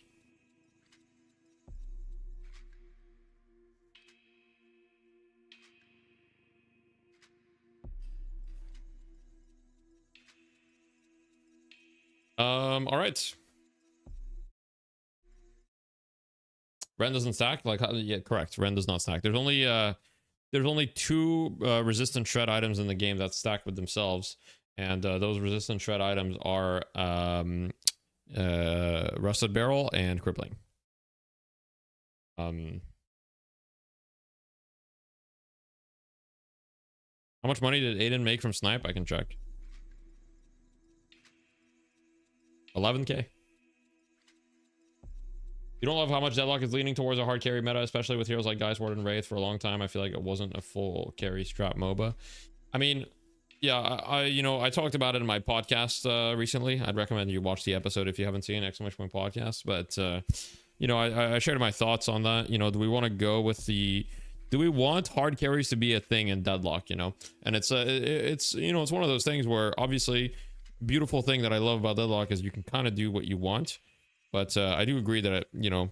All right. Ren doesn't stack? Like, yeah, correct. Ren does not stack. There's only two resistant shred items in the game that stack with themselves, and those resistant shred items are Rusted Barrel and Crippling. How much money did Aiden make from Snipe? I can check. 11k. You don't love how much Deadlock is leaning towards a hard carry meta, especially with heroes like Geist Ward and Wraith for a long time. I feel like it wasn't a full carry strap MOBA. I mean, yeah, I talked about it in my podcast recently. I'd recommend you watch the episode if you haven't seen exclamation point podcast. But I shared my thoughts on that. Do we want to go with do we want hard carries to be a thing in Deadlock? And it's one of those things where obviously beautiful thing that I love about Deadlock is you can kind of do what you want. But I do agree that it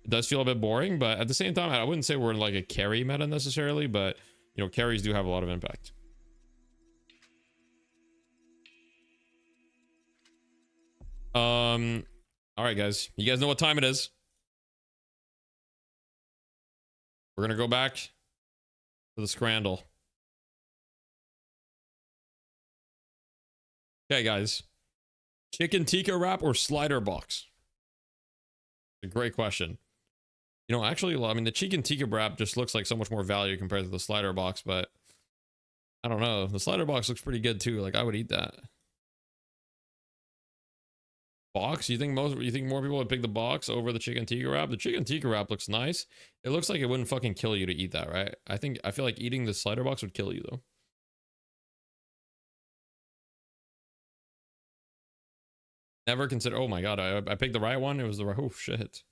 does feel a bit boring, but at the same time, I wouldn't say we're in like a carry meta necessarily, but carries do have a lot of impact. All right, guys, you guys know what time it is. We're gonna go back to the Scrandle. Okay, guys. Chicken tikka wrap or slider box? A great question. Actually, I mean, the chicken tikka wrap just looks like so much more value compared to the slider box, but I don't know. The slider box looks pretty good too. Like, I would eat that. Box? You think more people would pick the box over the chicken tikka wrap? The chicken tikka wrap looks nice. It looks like it wouldn't fucking kill you to eat that, right? I feel like eating the slider box would kill you though. Never consider. Oh my god, I picked the right one. It was the right. Oh shit.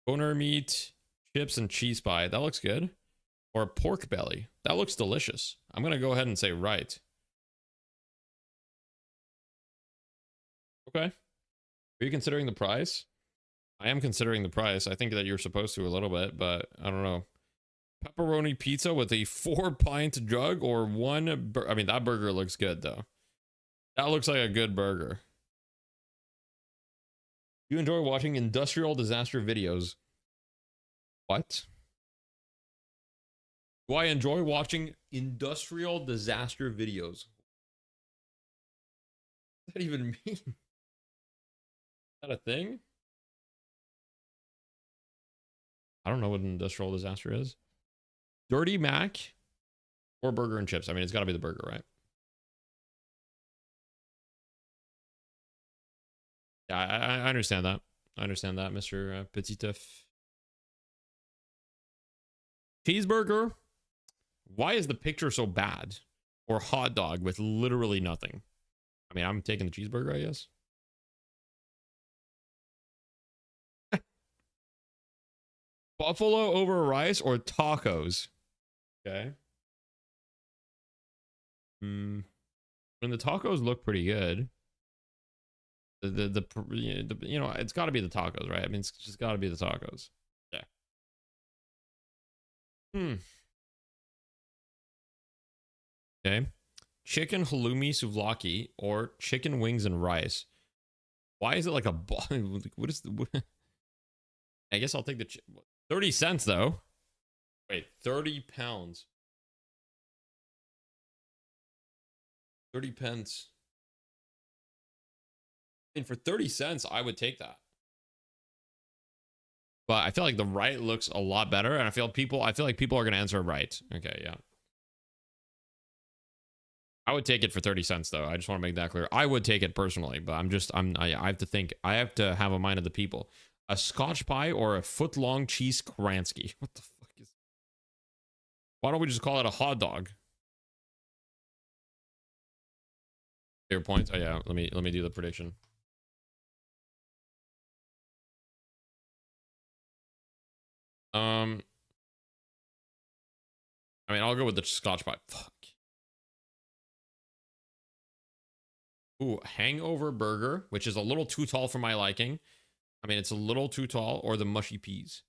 Boner meat, chips, and cheese pie. That looks good. Or pork belly. That looks delicious. I'm gonna go ahead and say right. Okay. Are you considering the price? I am considering the price. I think that you're supposed to a little bit, but I don't know. Pepperoni pizza with a 4-pint jug or one. I mean, that burger looks good though. That looks like a good burger. You enjoy watching industrial disaster videos? What? Do I enjoy watching industrial disaster videos? What does that even mean? Is that a thing? I don't know what an industrial disaster is. Dirty Mac or burger and chips? I mean, it's got to be the burger, right? Yeah, I understand that. I understand that, Mr. Petiteuf. Cheeseburger? Why is the picture so bad? Or hot dog with literally nothing? I mean, I'm taking the cheeseburger, I guess. Buffalo over rice or tacos? Okay. And the tacos look pretty good. It's got to be the tacos, right? I mean, it's just got to be the tacos. Yeah. Okay. Chicken halloumi souvlaki or chicken wings and rice. Why is it like a what is the I guess I'll take the 30 cents though. Wait, 30 pounds. 30 pence. And for 30 cents, I would take that. But I feel like the right looks a lot better, and I feel like people are gonna answer right. Okay, yeah. I would take it for 30 cents though. I just want to make that clear. I would take it personally, but I have to think. I have to have a mind of the people. A Scotch pie or a foot-long cheese Kransky. What the fuck is? Why don't we just call it a hot dog? Fair points. Oh yeah, let me do the prediction. I mean, I'll go with the Scotch pie. Fuck. Ooh, hangover burger, which is a little too tall for my liking. I mean, it's a little too tall, or the mushy peas.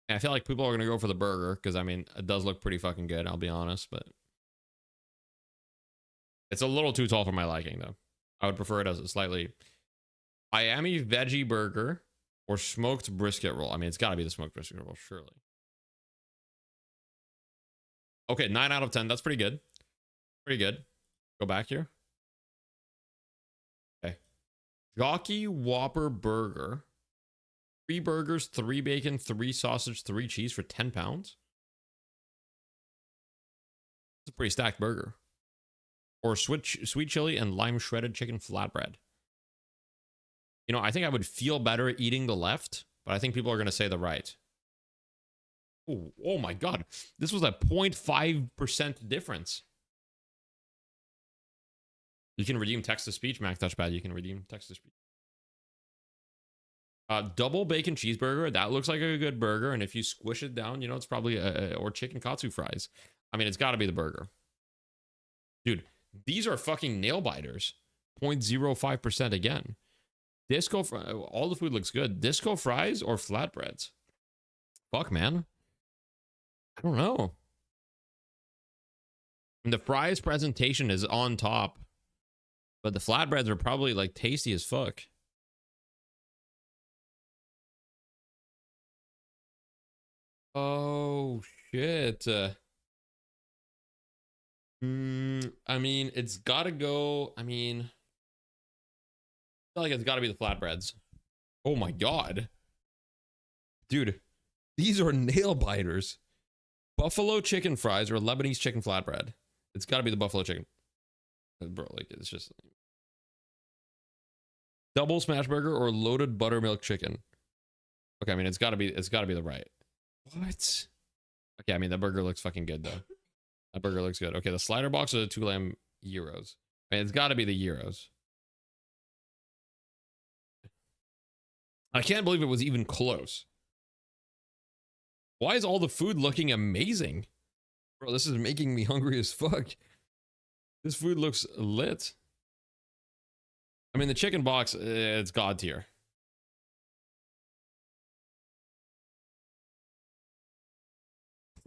And I feel like people are gonna go for the burger because I mean, it does look pretty fucking good. I'll be honest, but it's a little too tall for my liking, though. I would prefer it as a slightly Miami veggie burger or smoked brisket roll. I mean, it's got to be the smoked brisket roll, surely. Okay, 9 out of 10. That's pretty good. Pretty good. Go back here. Okay. Jockey Whopper Burger. 3 burgers, 3 bacon, 3 sausage, 3 cheese for 10 pounds. It's a pretty stacked burger. Or sweet chili and lime shredded chicken flatbread. You know, I think I would feel better eating the left, but I think people are going to say the right. Ooh, oh my God. This was a 0.5% difference. You can redeem text-to-speech, Mac Touchpad. You can redeem text-to-speech. Double bacon cheeseburger. That looks like a good burger. And if you squish it down, you know, it's probably or chicken katsu fries. I mean, it's got to be the burger. Dude, these are fucking nail biters. 0.05% again. Disco, all the food looks good. Disco fries or flatbreads? Fuck, man. I don't know. And the fries presentation is on top, but the flatbreads are probably like tasty as fuck. Oh shit. I mean, it's gotta go. I mean, I feel like it's gotta be the flatbreads. Oh my God. Dude, these are nail biters. Buffalo chicken fries or Lebanese chicken flatbread. It's gotta be the buffalo chicken. Bro, like, it's just double smash burger or loaded buttermilk chicken. Okay, I mean, it's gotta be the right. What? Okay, I mean, the burger looks fucking good though. That burger looks good. Okay, the slider box or the 2 lamb gyros. I mean, it's gotta be the gyros. I can't believe it was even close. Why is all the food looking amazing? Bro, this is making me hungry as fuck. This food looks lit. I mean, the chicken box, it's god tier.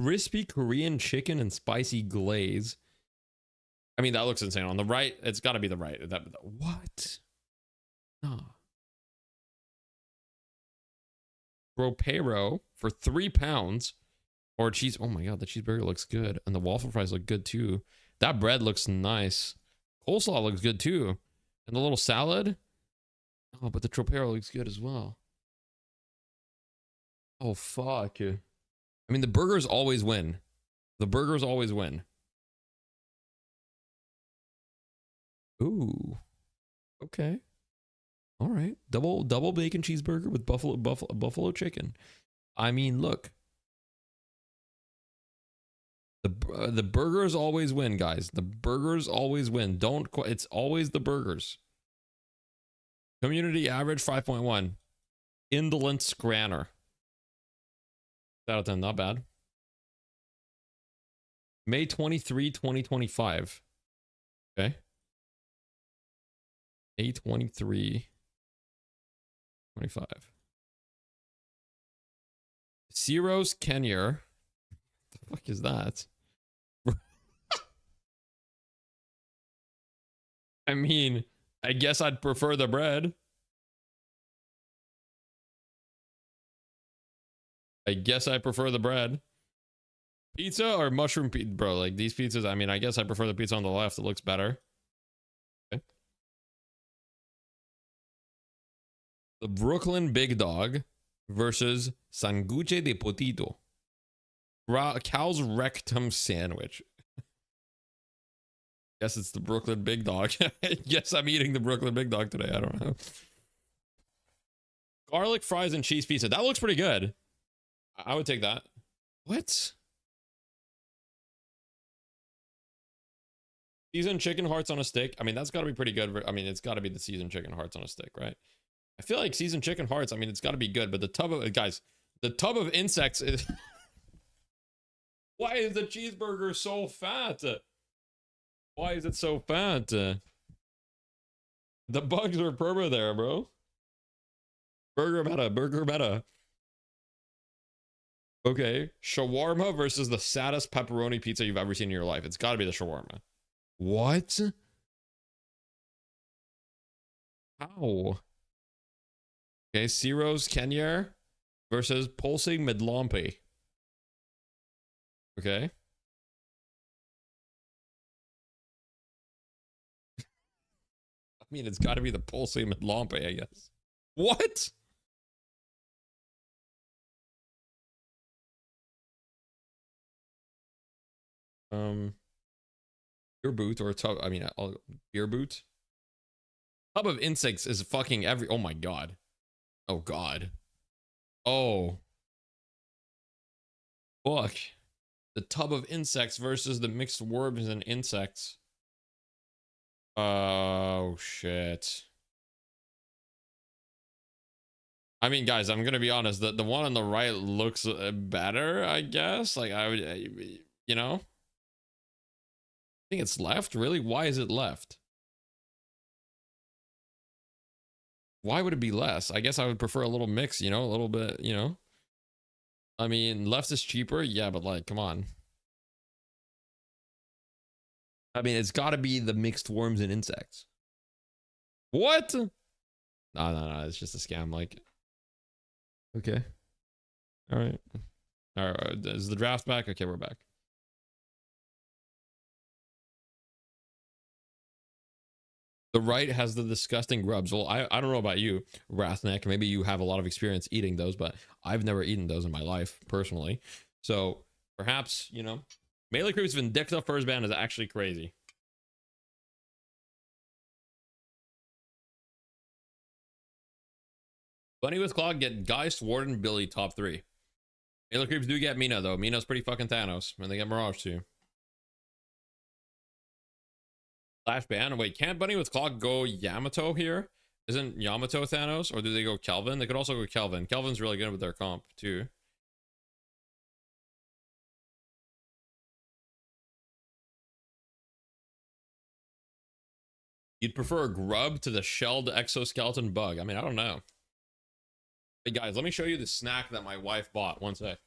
Crispy Korean chicken and spicy glaze. I mean, that looks insane. On the right, it's got to be the right. What? No. Ropero for 3 pounds. Or cheese. Oh my God, the cheeseburger looks good. And the waffle fries look good too. That bread looks nice. Coleslaw looks good too. And the little salad. Oh, but the tropero looks good as well. Oh, fuck. I mean, the burgers always win. The burgers always win. Ooh. Okay. All right. Double bacon cheeseburger with buffalo chicken. I mean, look. The burgers always win, guys. The burgers always win. It's always the burgers. Community average 5.1. Indolent Scranner. Out of 10, not bad. May 23, 2025. Okay. May 23, 25. Ciro's Kenya. fuck is that? I mean, I guess I'd prefer the bread. I guess I prefer the bread. Pizza or mushroom pizza? Bro, like these pizzas, I mean, I guess I prefer the pizza on the left. It looks better. Okay. The Brooklyn Big Dog versus Sanguche de Potito. Cow's rectum sandwich. Guess it's the Brooklyn Big Dog. Guess I'm eating the Brooklyn Big Dog today. I don't know. Garlic fries and cheese pizza. That looks pretty good. I would take that. What? Seasoned chicken hearts on a stick. I mean, that's got to be pretty good. I mean, it's got to be the seasoned chicken hearts on a stick, right? I feel like seasoned chicken hearts, I mean, it's got to be good, but the tub of, guys, the tub of insects is... Why is the cheeseburger so fat? Why is it so fat? The bugs are perma there, bro. Burger meta. Okay, shawarma versus the saddest pepperoni pizza you've ever seen in your life. It's got to be the shawarma. What? How? Okay, Ciro's Kenya versus Pulsing Midlampi. Okay. I mean, it's got to be the Pulsing Midlampi, I guess. What? Beer boot or a tub. I mean, beer boot. Tub of insects is fucking every. Oh my god. Oh god. Oh. Fuck. The tub of insects versus the mixed worms and insects. Oh shit. I mean, guys, I'm gonna be honest. The one on the right looks better, I guess. Like I would, you know. I think it's left. Really? Why is it left? Why would it be less? I guess I would prefer a little mix, you know, a little bit, you know. I mean, left is cheaper, yeah, but like, come on. I mean, it's got to be the mixed worms and insects. What? No, it's just a scam. Like, okay, all right. Is the draft back? Okay, we're back. The right has the disgusting grubs. Well, I don't know about you, Rathneck. Maybe you have a lot of experience eating those, but I've never eaten those in my life, personally. So, perhaps, you know, Melee Creep's Vindicta first ban is actually crazy. Bunny with Clog get Geist, Warden, Billy, top 3. Melee Creeps do get Mina, though. Mina's pretty fucking Thanos. And they get Mirage, too. Flash ban. Wait, can't Bunny with Clog go Yamato here? Isn't Yamato Thanos? Or do they go Kelvin? They could also go Kelvin. Kelvin's really good with their comp, too. You'd prefer a grub to the shelled exoskeleton bug? I mean, I don't know. Hey, guys, let me show you the snack that my wife bought. One sec.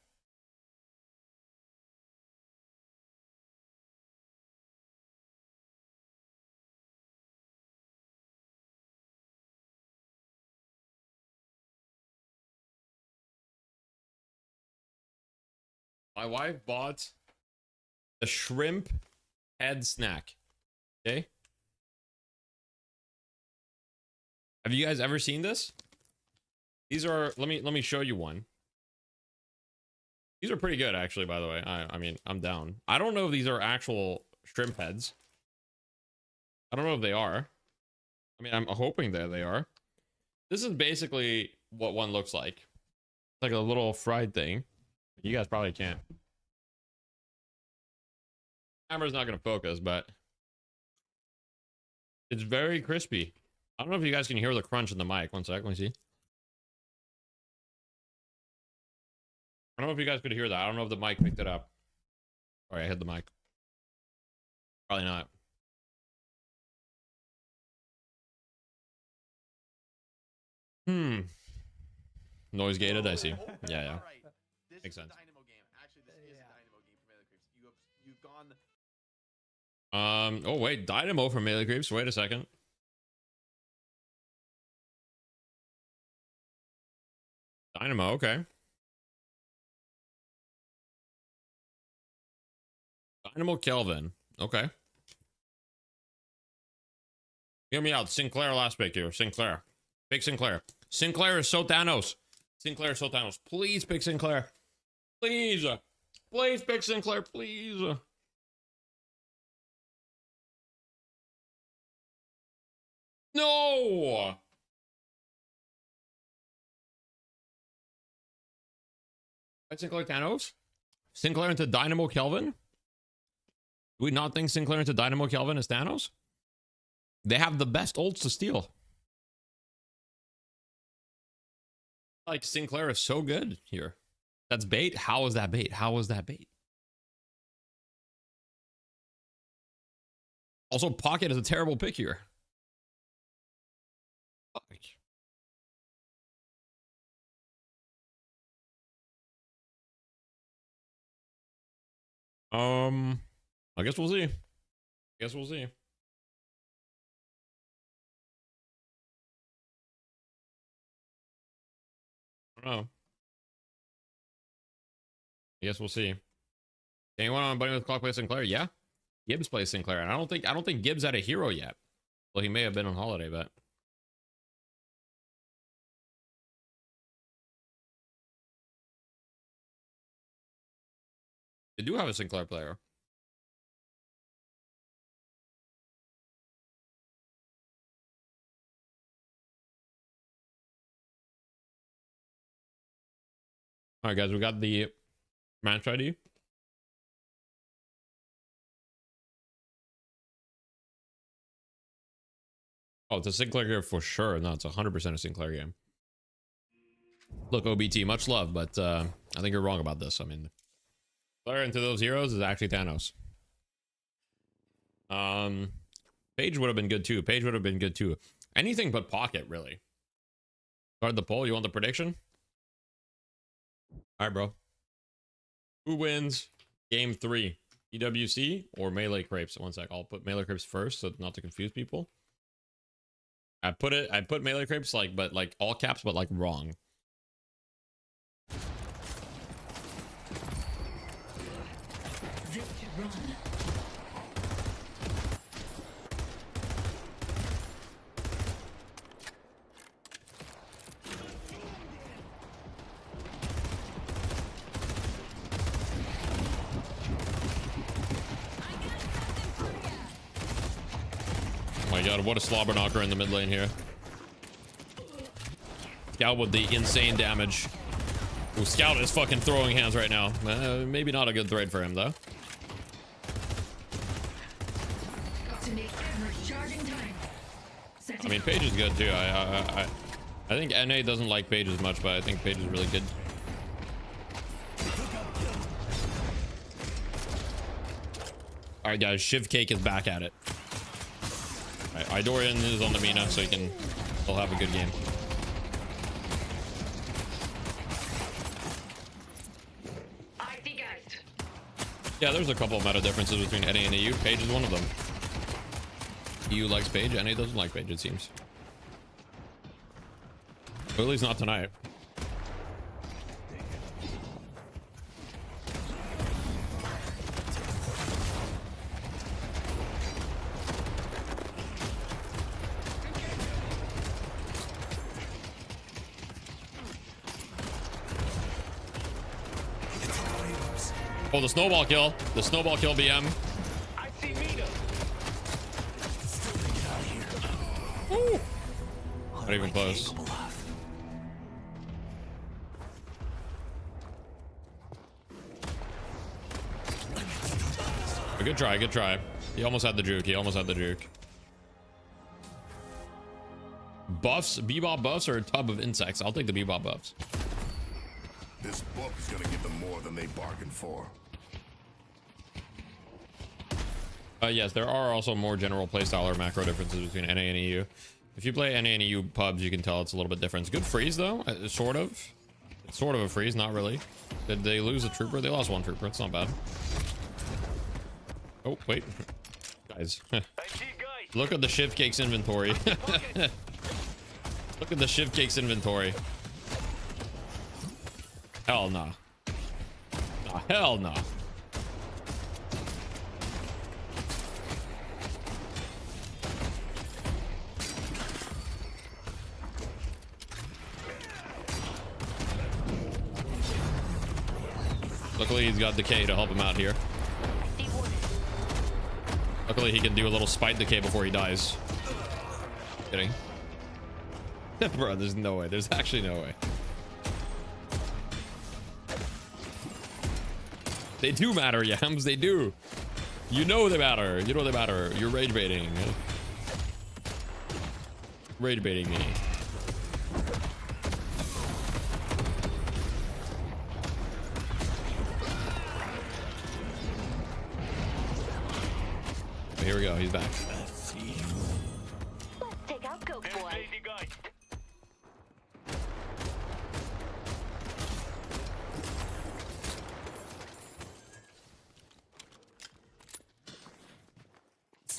My wife bought a shrimp head snack. Okay. Have you guys ever seen this? These are, let me show you one. These are pretty good, actually, by the way. I mean, I'm down. I don't know if these are actual shrimp heads. I don't know if they are. I mean, I'm hoping that they are. This is basically what one looks like. It's like a little fried thing. You guys probably can't. Camera's not gonna focus, but it's very crispy. I don't know if you guys can hear the crunch in the mic. One sec, let me see. I don't know if you guys could hear that. I don't know if the mic picked it up. Sorry, I hit the mic. Probably not. Noise gated, I see. Yeah. Makes sense. Oh wait, Dynamo from melee creeps. Wait a second. Dynamo, okay. Dynamo Kelvin. Okay. Hear me out. Sinclair last pick here. Sinclair. Pick Sinclair. Sinclair is so Thanos. Sinclair is so Thanos. Please pick Sinclair. Please. Please pick Sinclair. Please. No. Sinclair Thanos? Sinclair into Dynamo Kelvin? Do we not think Sinclair into Dynamo Kelvin is Thanos? They have the best ults to steal. Like, Sinclair is so good here. That's bait? How is that bait? How is that bait? Also, Pocket is a terrible pick here. Fuck. I guess we'll see. Guess we'll see. I don't know. I guess we'll see. Anyone on Bunny with Clock plays Sinclair? Yeah. Gibbs plays Sinclair. And I don't think Gibbs had a hero yet. Well, he may have been on holiday, but they do have a Sinclair player. All right, guys, we got the match ID. Oh, it's a Sinclair game for sure. No, it's 100% a Sinclair game. Look, OBT, much love, but I think you're wrong about this. I mean, player into those heroes is actually Thanos. Page would have been good too. Page would have been good too. Anything but Pocket, really. Start the poll. You want the prediction? All right, bro. Who wins game 3? EWC or Melee Crepes? One sec. I'll put Melee Crepes first, so not to confuse people. I put Melee Crepes like all caps, but like wrong. Run. Oh my god, what a slobber knocker in the mid lane here. Scout with the insane damage. Ooh, Scout is fucking throwing hands right now. Maybe not a good trade for him, though. I mean, Paige is good, too. I think NA doesn't like Paige as much, but I think Paige is really good. Alright, guys. Shiv Cake is back at it. Alright, Idorian is on the Mina, so he can still have a good game. Yeah, there's a couple of meta differences between NA and EU. Paige is one of them. EU likes Paige, NA doesn't like Paige, it seems. Or at least not tonight. Oh, the snowball kill. The snowball kill BM. I see Mina. Woo. Not even close. A good try, good try. He almost had the juke. He almost had the juke. Buffs, bebop buffs, or a tub of insects? I'll take the bebop buffs. This book is gonna give them more than they bargained for. Yes, there are also more general playstyle or macro differences between NA and EU. If you play NA and EU pubs, you can tell it's a little bit different. It's good freeze, though. Sort of. It's sort of a freeze, not really. Did they lose a trooper? They lost one trooper. It's not bad. Oh, wait. Guys. Look at the shift cakes inventory. Look at the shift cakes inventory. Hell no. Nah, hell no. Luckily, he's got decay to help him out here. Luckily, he can do a little spite decay before he dies. Kidding. Bro, there's no way. There's actually no way. They do matter, Yams. They do. You know they matter. You know they matter. You're rage baiting. Rage baiting me. Here we go. He's back. Let's take out Coke Boy.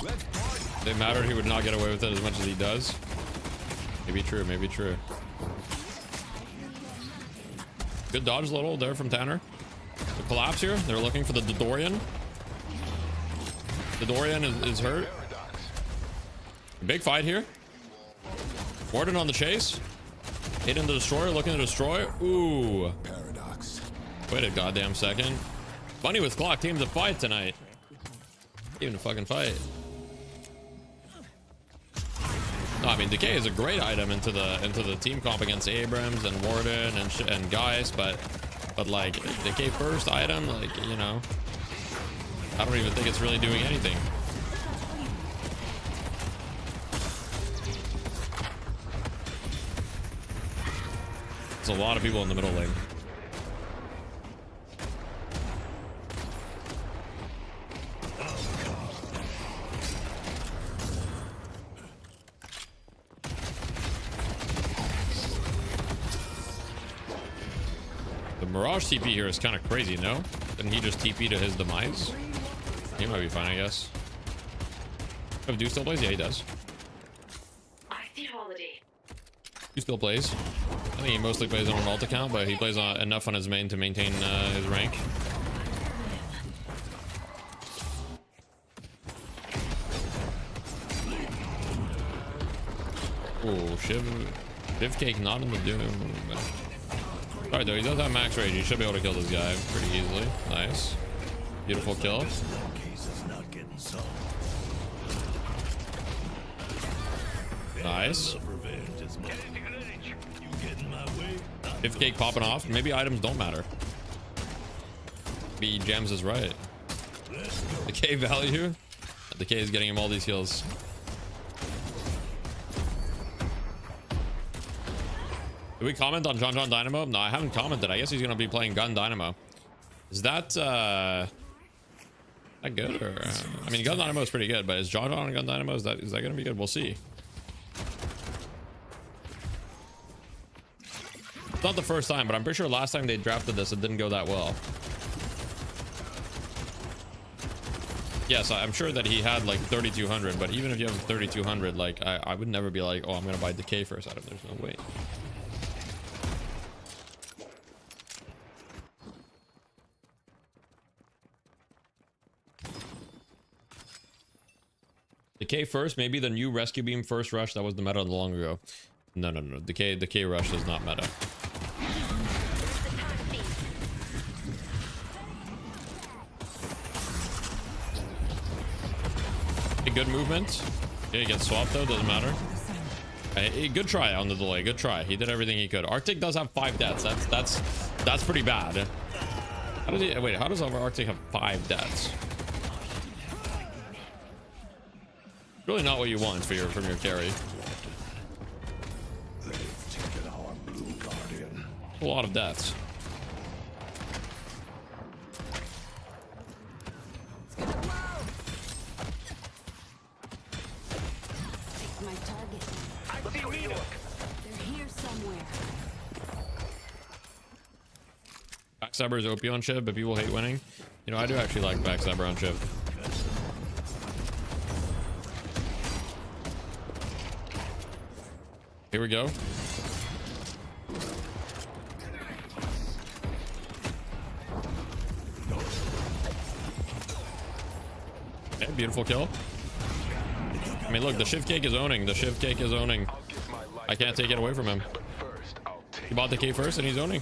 If they mattered, he would not get away with it as much as he does. Maybe true. Maybe true. Good dodge little there from Tanner. The collapse here. They're looking for the Dorian. The Dorian is hurt. Big fight here. Warden on the chase. Hitting the destroyer, looking to destroy. Ooh. Paradox. Wait a goddamn second. Funny with Clock team to fight tonight. Even a fucking fight. No, I mean Decay is a great item into the team comp against Abrams and Warden and Geist, but like Decay first item, like, you know, I don't even think it's really doing anything. There's a lot of people in the middle lane. The Mirage TP here is kind of crazy, no? Didn't he just TP to his demise? He might be fine, I guess. If Dew still plays? Yeah, he does. He still plays. I think he mostly plays on an alt account, but he plays enough on his main to maintain his rank. Oh, Shiv Cake not in the Doom. Alright, though, he does have max rage. He should be able to kill this guy pretty easily. Nice. Beautiful kill. Nice. If cake popping off, maybe items don't matter. Maybe Gems is right. The K value. The K is getting him all these heals. Did we comment on John Dynamo? No, I haven't commented. I guess he's gonna be playing Gun Dynamo. Is that that good? Or I mean, Gun Dynamo is pretty good, but is John on Gun Dynamo? Is that gonna be good? We'll see. It's not the first time, but I'm pretty sure last time they drafted this, it didn't go that well. Yes, I'm sure that he had like 3,200, but even if you have 3,200, like I would never be like, oh, I'm gonna buy Decay first item. There's no way. Decay first, maybe the new Rescue Beam first rush. That was the meta long ago. No. Decay rush is not meta. A good movement. Yeah, he gets swapped though, doesn't matter. Good try on the delay. Good try. He did everything he could. Arctic does have 5 deaths. That's pretty bad. How does he wait? How does Arctic have 5 deaths? Really not what you want from your carry. A lot of deaths. My target. They're here somewhere. Backstabber is OP on Shiv, but people hate winning. You know, I do actually like Backstabber on Shiv. Here we go. Okay, beautiful kill. I mean, look, the shift cake is owning. The shift cake is owning. I can't take it away from him. He bought the cake first and he's owning.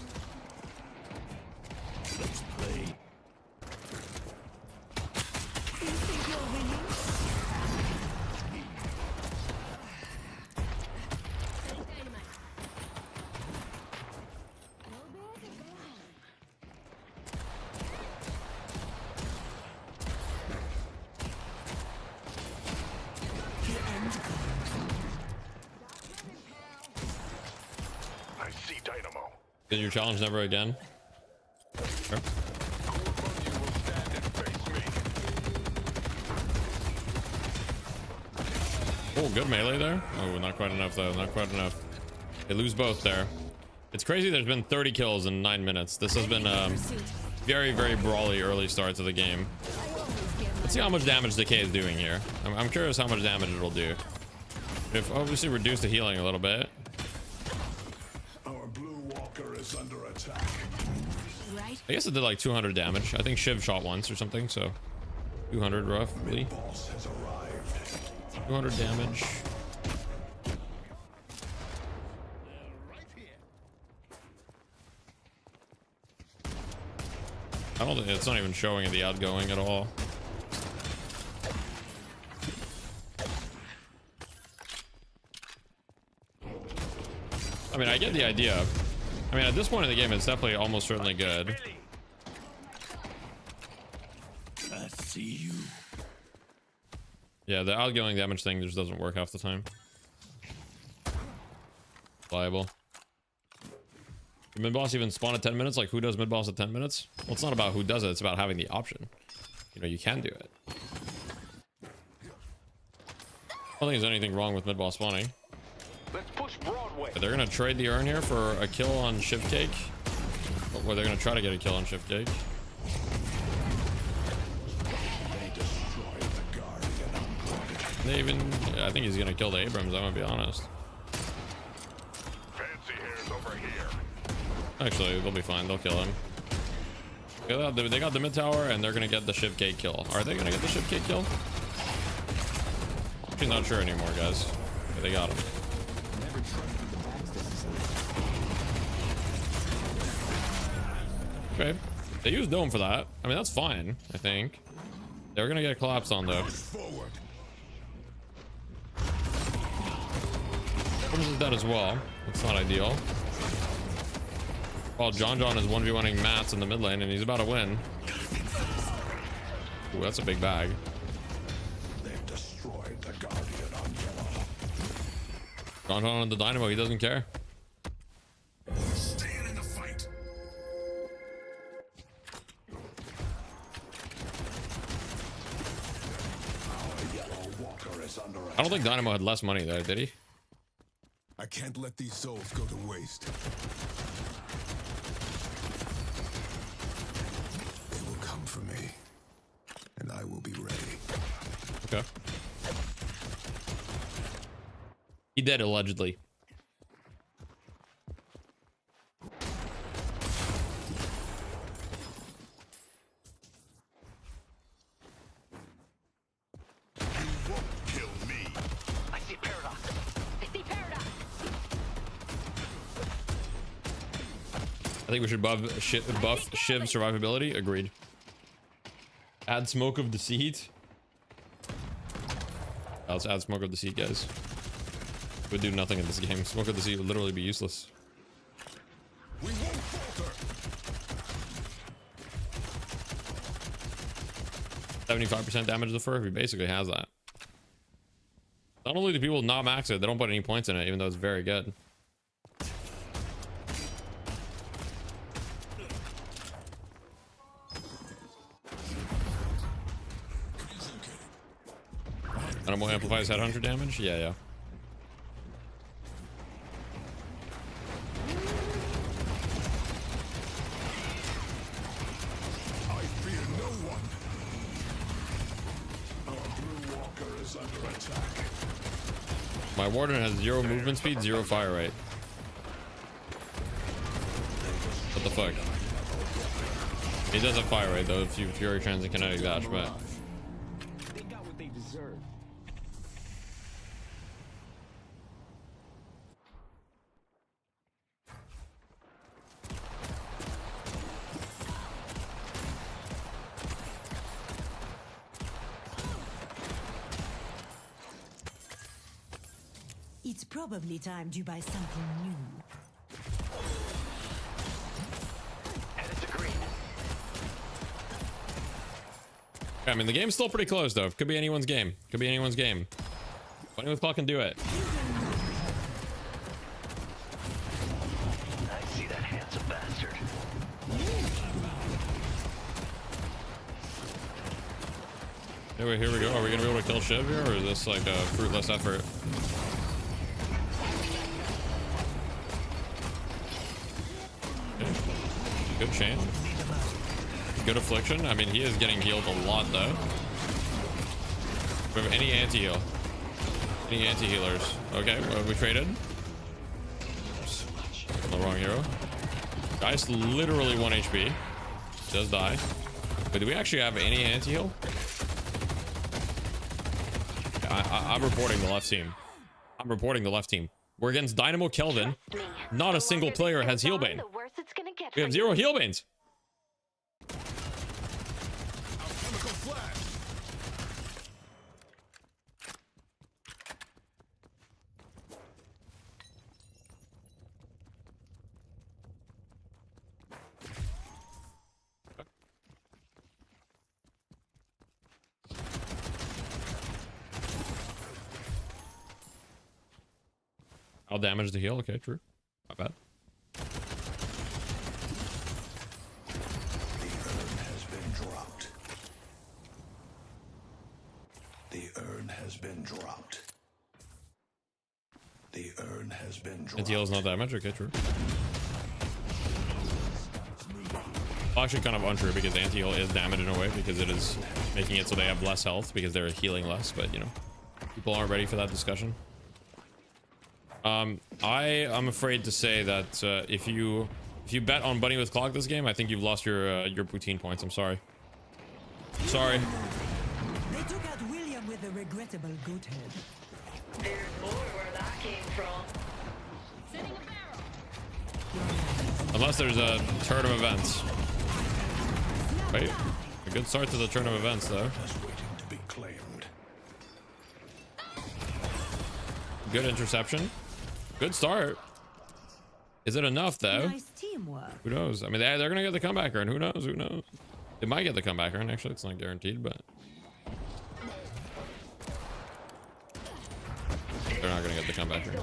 Is your challenge never again? Sure. Oh, good melee there. Oh, not quite enough though. Not quite enough. They lose both there. It's crazy. There's been 30 kills in 9 minutes. This has been very, very brawly early start to the game. Let's see how much damage Decay is doing here. I'm curious how much damage it'll do. If obviously reduce the healing a little bit. Under attack. Right. I guess it did like 200 damage. I think Shiv shot once or something, so 200 roughly. 200 damage. I don't think it's not even showing the outgoing at all. I mean, I get the idea. I mean, at this point in the game, it's definitely almost certainly good. I see you. Yeah, the outgoing damage thing just doesn't work half the time. Reliable. Did mid-boss even spawn at 10 minutes? Like, who does mid-boss at 10 minutes? Well, it's not about who does it. It's about having the option. You know, you can do it. I don't think there's anything wrong with mid-boss spawning. Let's push Broadway. They're gonna trade the urn here for a kill on Shift Cake. Or they're gonna try to get a kill on Shift Cake. They even, I think he's gonna kill the Abrams, I'm gonna be honest. Fancy hairs over here. Actually, they'll be fine, they'll kill him. They got the mid tower and they're gonna get the Shift Cake kill. Are they gonna get the Shift Cake kill? I'm not sure anymore, guys. Okay, they got him. Okay, they used Dome for that. I mean, that's fine, I think. They're gonna get collapsed on though. What is that as well? That's not ideal. Well, John is 1v1ing Mats in the mid lane and he's about to win. Ooh, that's a big bag. They've destroyed the Guardian Angela. John on the Dynamo, he doesn't care. Staying in the fight. Our yellow walker is under attack. I don't think Dynamo had less money there, did he? I can't let these souls go to waste. They will come for me, and I will be ready. Okay. He dead allegedly. I think we should buff Shiv survivability. Agreed. Add Smoke of Deceit. Let's add Smoke of Deceit, guys. Would do nothing in this game. Smoke of Deceit would literally be useless. We won't falter. 75% damage to the fur. He basically has that. Not only do people not max it, they don't put any points in it, even though it's very good. Animal amplifies headhunter damage? Yeah, yeah. I fear no one. Our blue walker is under attack. My warden has 0 movement speed, 0 fire rate. What the fuck? He does have fire rate though, if you Fury Transit Kinetic Dash, but They got what they deserve. It's probably time to buy something new. Headed to green. I mean the game's still pretty close though. Could be anyone's game. Could be anyone's game. Bunny with Clock can do it. I see that handsome bastard. Anyway, here we go. Are we gonna be able to kill Shiv here, or is this like a fruitless effort? Okay. Good chain. Good affliction. I mean, he is getting healed a lot though. Do we have any anti-heal? Any anti-healers? Okay, well, we traded. The wrong hero. Guy's literally 1 HP. Does die. But do we actually have any anti-heal? I'm reporting the left team. I'm reporting the left team. We're against Dynamo Kelvin. Not a single player has heal bane. We have 0 heal banes. I'll damage the heal. Okay, true. Not bad. The urn has been dropped. The urn has been dropped. Anti-heal is not damage. Okay, true. Well, actually kind of untrue because anti-heal is damage in a way because it is making it so they have less health because they're healing less, but you know, people aren't ready for that discussion. I'm afraid to say that if you bet on Bunny with Clock this game, I think you've lost your poutine points. I'm sorry. Sorry. They took out William with a regrettable goat head. There's more where that came from. Unless there's a turn of events. Wait, a good start to the turn of events though. Good interception. Good start. Is it enough though? Nice teamwork. Who knows? I mean, they're gonna get the comebacker, and who knows? Who knows? They might get the comebacker, and actually, it's not guaranteed, but they're not gonna get the comebacker.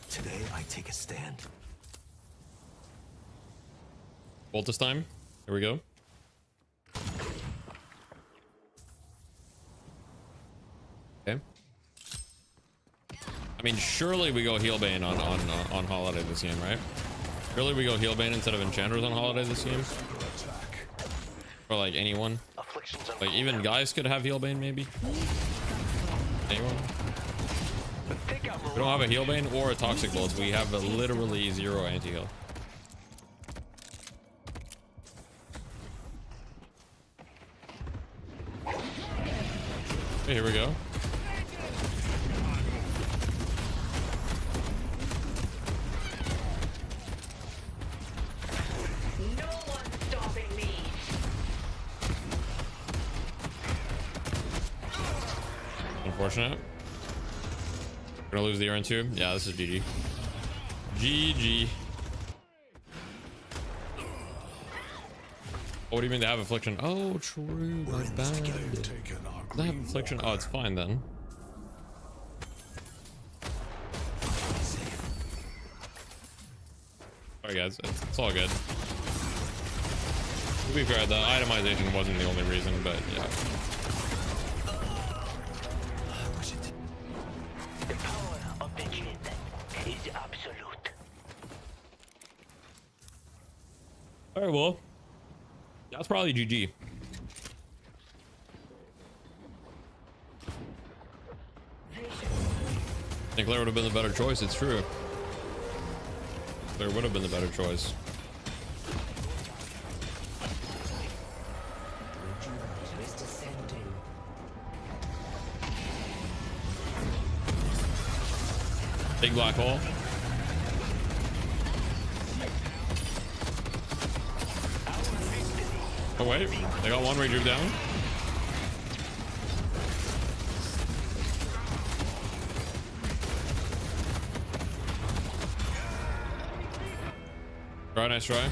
Today, I take a stand. Bolt this time. Here we go. Okay. I mean, surely we go Healbane on Holiday this game, right? Surely we go Healbane instead of Enchanters on Holiday this game. Or like anyone. Like even guys could have Healbane maybe. Anyone? We don't have a Healbane or a Toxic Bolt. We have a literally 0 anti-heal. Okay, here we go. No one's stopping me. Unfortunate. We're gonna lose the urn too. Yeah, this is GG. GG. Oh, what do you mean they have affliction? Oh, true. That's bad. They have affliction. Oh, it's fine then. Sorry guys, it's all good. To be fair, the itemization wasn't the only reason, but yeah. The power of the jinn is absolute. All right, well, that's probably GG. I think Claire would have been the better choice. It's true. Claire would have been the better choice. Big black hole. Oh wait, they got one ranger down. Try, nice try.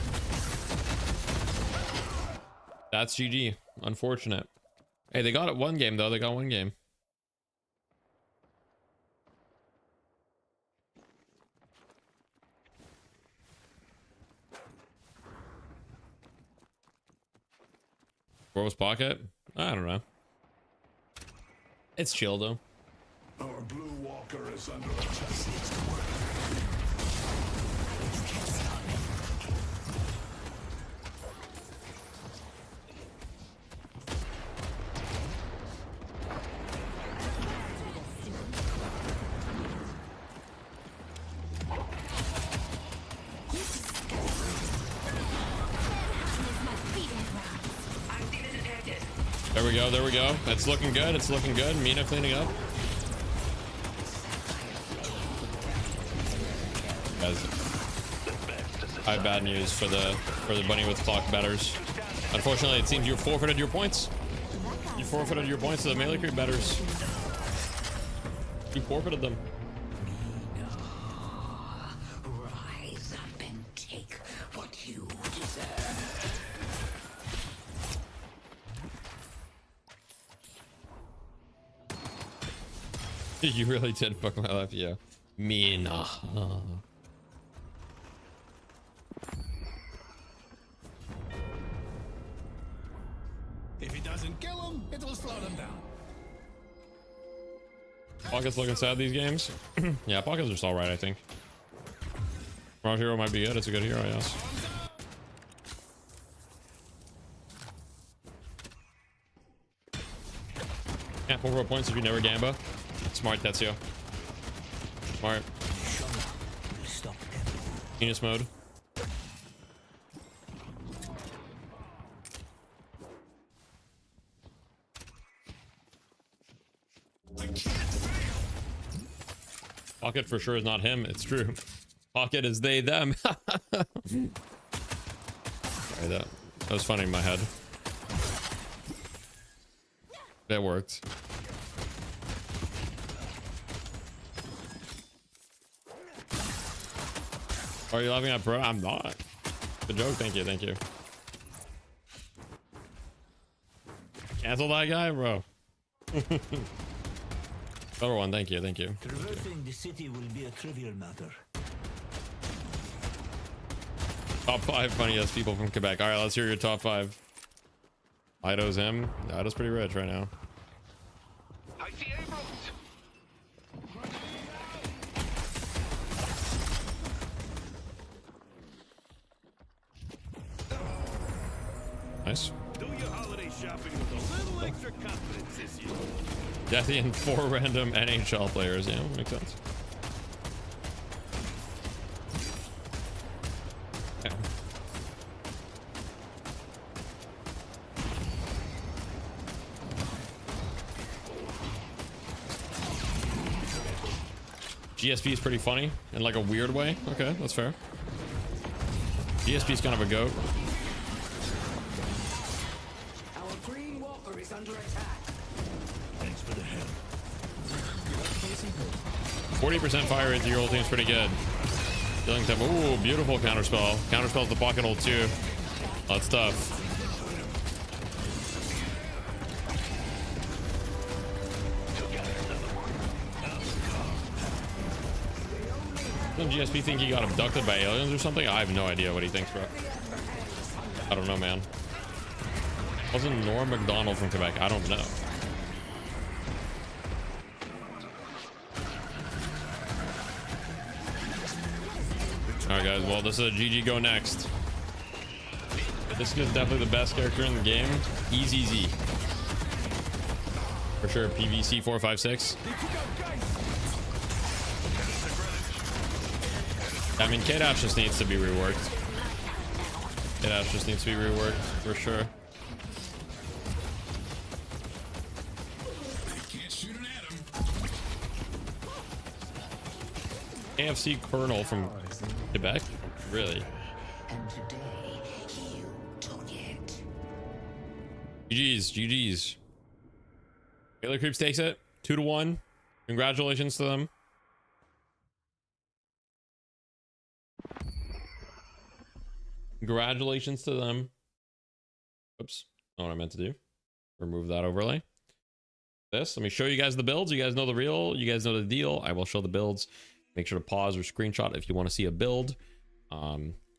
That's GG. Unfortunate. Hey, they got it one game though. They got one game. Where was Pocket? I don't know. It's chill though. Our blue walker is under attack. There we go, there we go. It's looking good, it's looking good. Mina cleaning up. Guys, I have bad news for the bunny with clock betters. Unfortunately, it seems you forfeited your points. You forfeited your points to the melee creep betters. You forfeited them. Rise up and take what you deserve. You really did fuck my life, yeah. Mina. If he doesn't kill him, it will slow them down. Pocket's looking sad these games. Yeah, Pocket's just alright, I think. Mirage Hero might be good. It's a good hero, yes. Can't pull for points if you never gamba. Smart, Tetsuo. Smart. Genius mode. Pocket for sure is not him. It's true. Pocket is they, them. Sorry, that was funny in my head. That worked. Are you laughing at bro? I'm not. The joke, thank you, thank you. Cancel that guy, bro. Number one, thank you, thank you. Traversing the city will be a trivial matter. Top 5 funniest people from Quebec. All right, let's hear your top 5. Ido's him. Ido's pretty rich right now. I see Abrams. Nice. Do your holiday shopping with a little extra confidence this year. Deathy and 4 random NHL players. Yeah, makes sense. Okay. GSP is pretty funny in like a weird way. Okay, that's fair. GSP is kind of a goat. Our green walker is under attack. Thanks for the help. 40% fire rate to your whole team's pretty good. Dealing time. Ooh, beautiful counterspell. Counterspell's the pocket hold too. That's tough. Doesn't GSP think he got abducted by aliens or something? I have no idea what he thinks, bro. I don't know, man. Wasn't Norm McDonald from Quebec? I don't know. Alright guys, well this is a GG go next. This is definitely the best character in the game. Easy Z. For sure, PVC 456. I mean, K-Dash just needs to be reworked. K-Dash just needs to be reworked, for sure. AFC Colonel from Quebec? Really? And today, you took it. GG's, GG's. Taylor Creeps takes it 2-1. Congratulations to them. Congratulations to them. Oops, not what I meant to do. Remove that overlay. Let me show you guys the builds. You guys know the real, you guys know the deal. I will show the builds. Make sure to pause or screenshot if you want to see a build.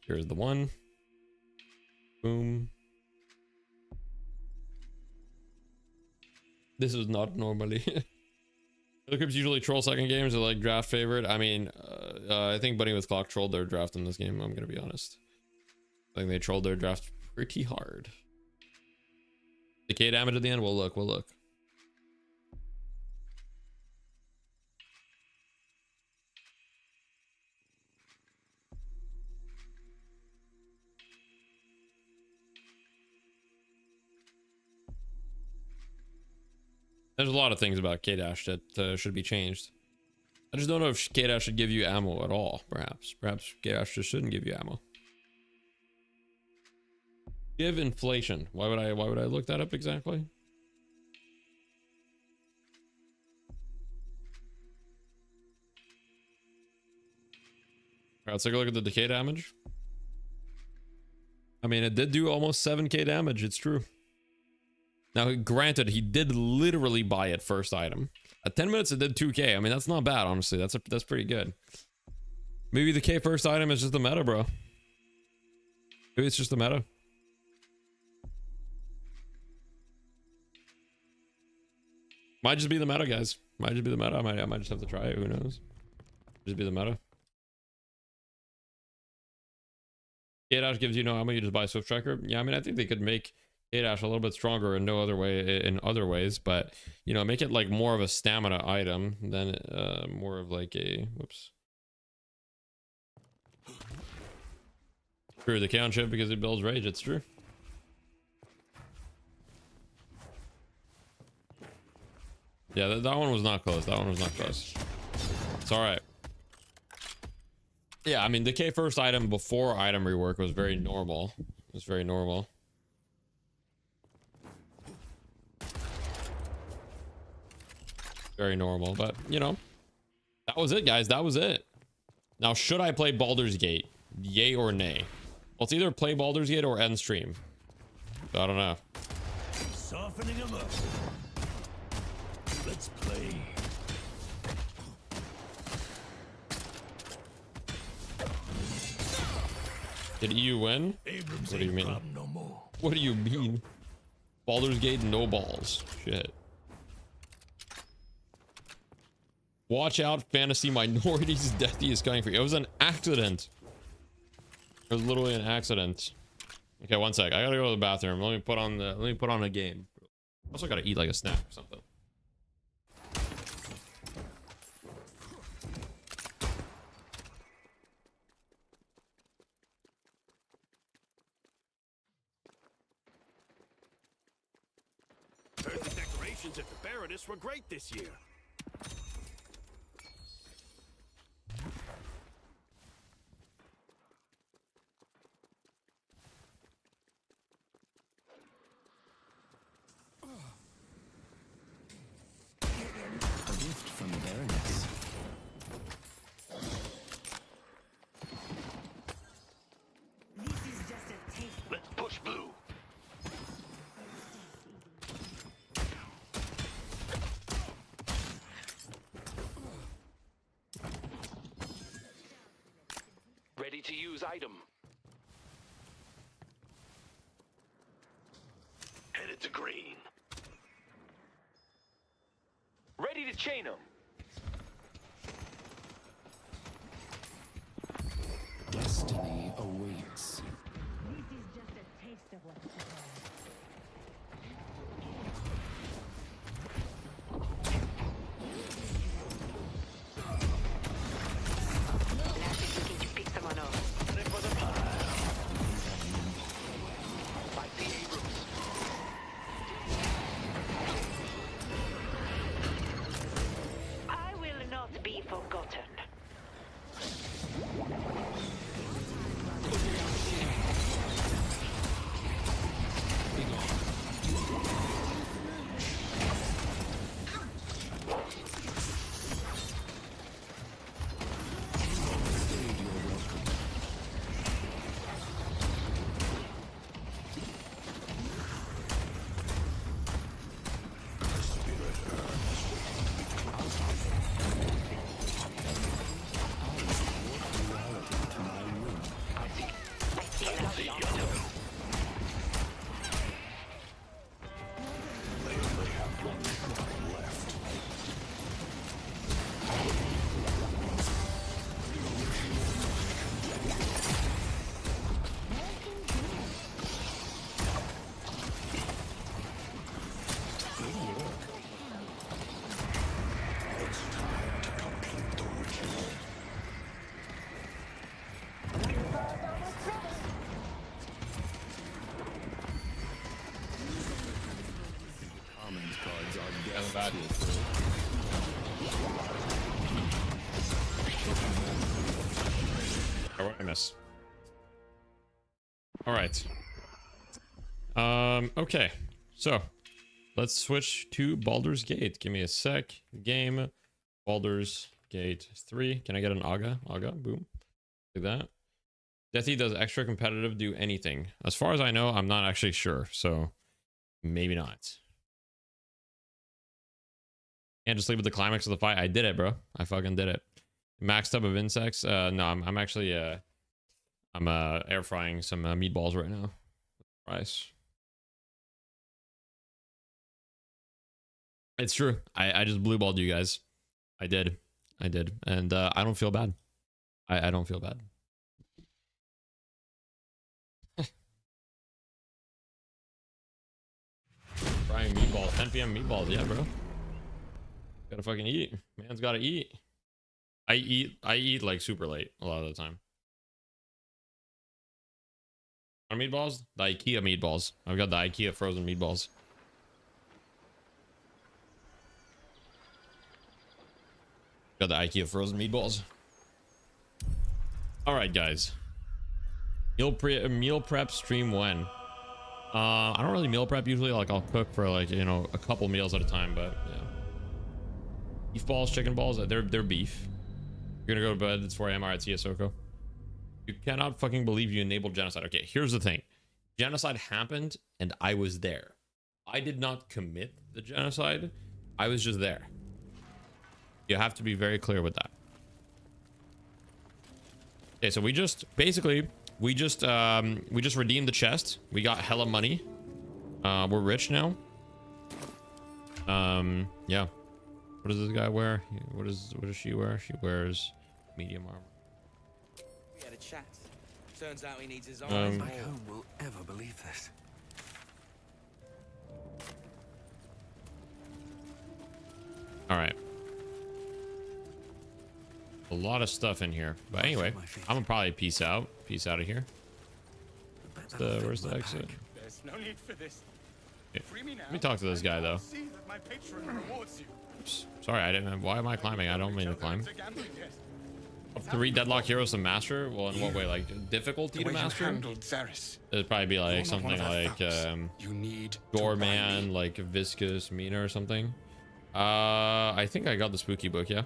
Here's the one. Boom. This is not normally. The Crips usually troll second games. They're like draft favorite. I mean, I think Bunny with Clock trolled their draft in this game. I'm gonna be honest. I think they trolled their draft pretty hard. Decay damage at the end. We'll look. We'll look. There's a lot of things about K-Dash that should be changed. I just don't know if K-Dash should give you ammo at all. Perhaps K-Dash just shouldn't give you ammo. Give inflation. Why would I look that up exactly? Alright, let's take a look at the decay damage. I mean, it did do almost 7k damage. It's true. Now, granted, he did literally buy it first item. At 10 minutes, it did 2k. I mean, that's not bad, honestly. That's pretty good. Maybe the K first item is just the meta, bro. Maybe it's just the meta. Might just be the meta, guys. Might just be the meta. I might just have to try it. Who knows? Just be the meta. K-Dash gives you no ammo. You just buy Swift Striker. Yeah, I mean, I think they could make K-Dash a little bit stronger in other ways, but you know, make it like more of a stamina item than more of like a whoops. True, the count chip because it builds rage. It's true. Yeah, that one was not close. That one was not close. It's all right. Yeah, I mean, the K first item before item rework was very normal. It was very normal. Very normal, but you know, that was it, guys. That was it. Now, should I play Baldur's Gate? Yay or nay? Well, it's either play Baldur's Gate or end stream. So, I don't know. Softening them up. Let's play. Did EU win? What do you mean? What do you mean? Baldur's Gate, no balls. Shit. Watch out, fantasy minorities. Deathy is coming for you. It was an accident. It was literally an accident. Okay, one sec. I gotta go to the bathroom. Let me put on a game. I also gotta eat like a snack or something. Heard the decorations at the Baroness were great this year. A gift from the Baroness. This is just a taste. Let's push blue. Ready to use item. Headed to green. Ready to chain them. Destiny awaits. This is just a taste Lash is looking to pick someone up. Ready for the pile. Fight the Abrams. I will not be forgotten. Bad. Oh, what I miss? All right. Okay. So let's switch to Baldur's Gate. Give me a sec. Game. Baldur's Gate 3. Can I get an Aga? Aga. Boom. Like that. Deathy does extra competitive do anything? As far as I know, I'm not actually sure. So maybe not. Can't just leave with the climax of the fight. I did it, bro. I fucking did it. Maxed up of insects. No, I'm actually I'm air frying some meatballs right now. Rice. It's true. I just blue balled you guys. I did, and I don't feel bad. I don't feel bad. Frying meatballs. 10 p.m. meatballs. Yeah, bro. Gotta fucking eat. Man's gotta eat. I eat like super late a lot of the time. On meatballs? The IKEA meatballs. I've got the IKEA frozen meatballs. Got the IKEA frozen meatballs. All right, guys. Meal prep stream when? I don't really meal prep usually. Like I'll cook for like, you know, a couple meals at a time, but yeah. Beef balls, chicken balls, they're beef. You're gonna go to bed, it's 4 a.m. Alright, see ya, Soko. You cannot fucking believe you enabled genocide. Okay, here's the thing. Genocide happened and I was there. I did not commit the genocide. I was just there. You have to be very clear with that. Okay, so we just basically we just redeemed the chest. We got hella money. We're rich now. Yeah. What does this guy wear? What does she wear? She wears medium armor. We had a chat. Turns out he needs his eyes. My home will ever believe this. All right. A lot of stuff in here, but anyway, I'm gonna probably peace out of here. Where's the exit? There's no need for this. Yeah. Let me talk to this guy though. Oops. Sorry, I didn't. Why am I climbing? I don't mean to climb. Up 3 deadlock heroes to master. Well, in what way? Like difficulty to master? It'd probably be like something like Gorman, like Viscous Mina or something. I think I got the spooky book. Yeah.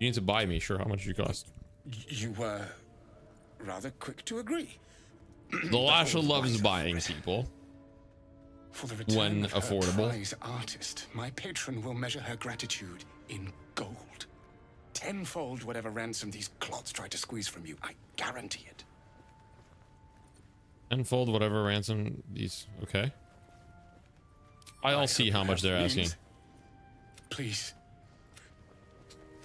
You need to buy me. Sure. How much did you cost? You were rather quick to agree. The Lasher loves buying people. For the return when of her affordable. prize artist, my patron will measure her gratitude in gold. Tenfold whatever ransom these clots try to squeeze from you. I guarantee it. Tenfold whatever ransom these. Okay. I'll see how much they're asking. Please.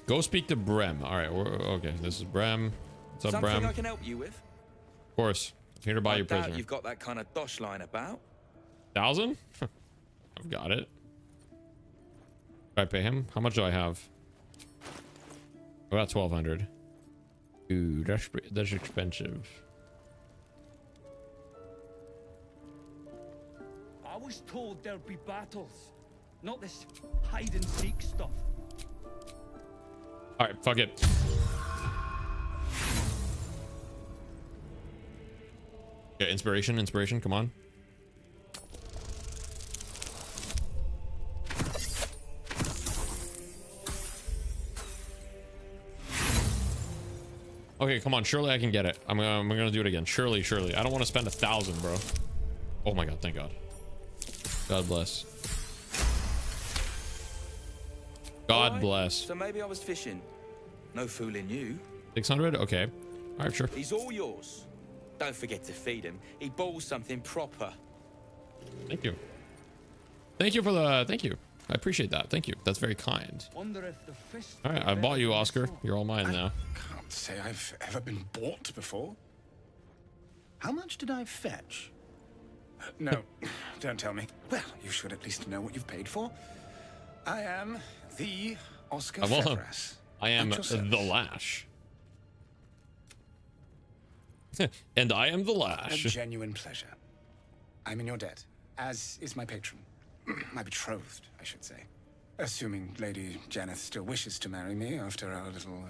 Go speak to Brem. All right. Okay. This is Brem. What's up, Something Brem? I can help you with? Of course. I'm here to buy I your doubt prisoner. you've got that kind of dosh lying about. 1,000? I've got it. Do I pay him? How much do I have? About 1,200. Ooh, that's expensive. I was told there'd be battles, not this hide and seek stuff. All right, fuck it. Yeah, inspiration, come on. Okay, come on. Surely I can get it. I'm gonna do it again. Surely. I don't want to spend 1,000, bro. Oh my god, thank God. God bless. God Alright, bless. So maybe I was fishing. No fooling you. 600? Okay. All right, sure. He's all yours. Don't forget to feed him. He balls something proper. Thank you. Thank you for the... Thank you. I appreciate that. Thank you. That's very kind. Wonder if the fish. All right, I bought you, Oscar. You're all mine now. Can't say I've ever been bought before. How much did I fetch? No, don't tell me. Well, you should at least know what you've paid for. I am the Oscar Ferris. I am the Lash. And I am the Lash. A genuine pleasure. I'm in your debt, as is my patron. My betrothed, I should say. Assuming Lady Janeth still wishes to marry me after our little,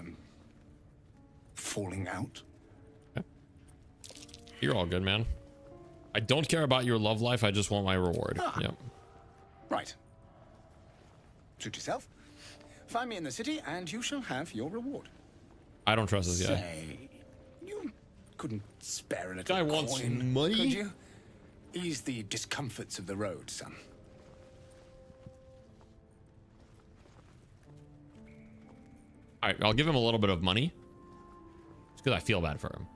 falling out. Okay. You're all good, man. I don't care about your love life. I just want my reward. Yep. Right. Suit yourself. Find me in the city, and you shall have your reward. I don't trust this guy. Say, you couldn't spare a little Guy wants coin, money? could you? Ease the discomforts of the road, son. All right, I'll give him a little bit of money. Just because I feel bad for him.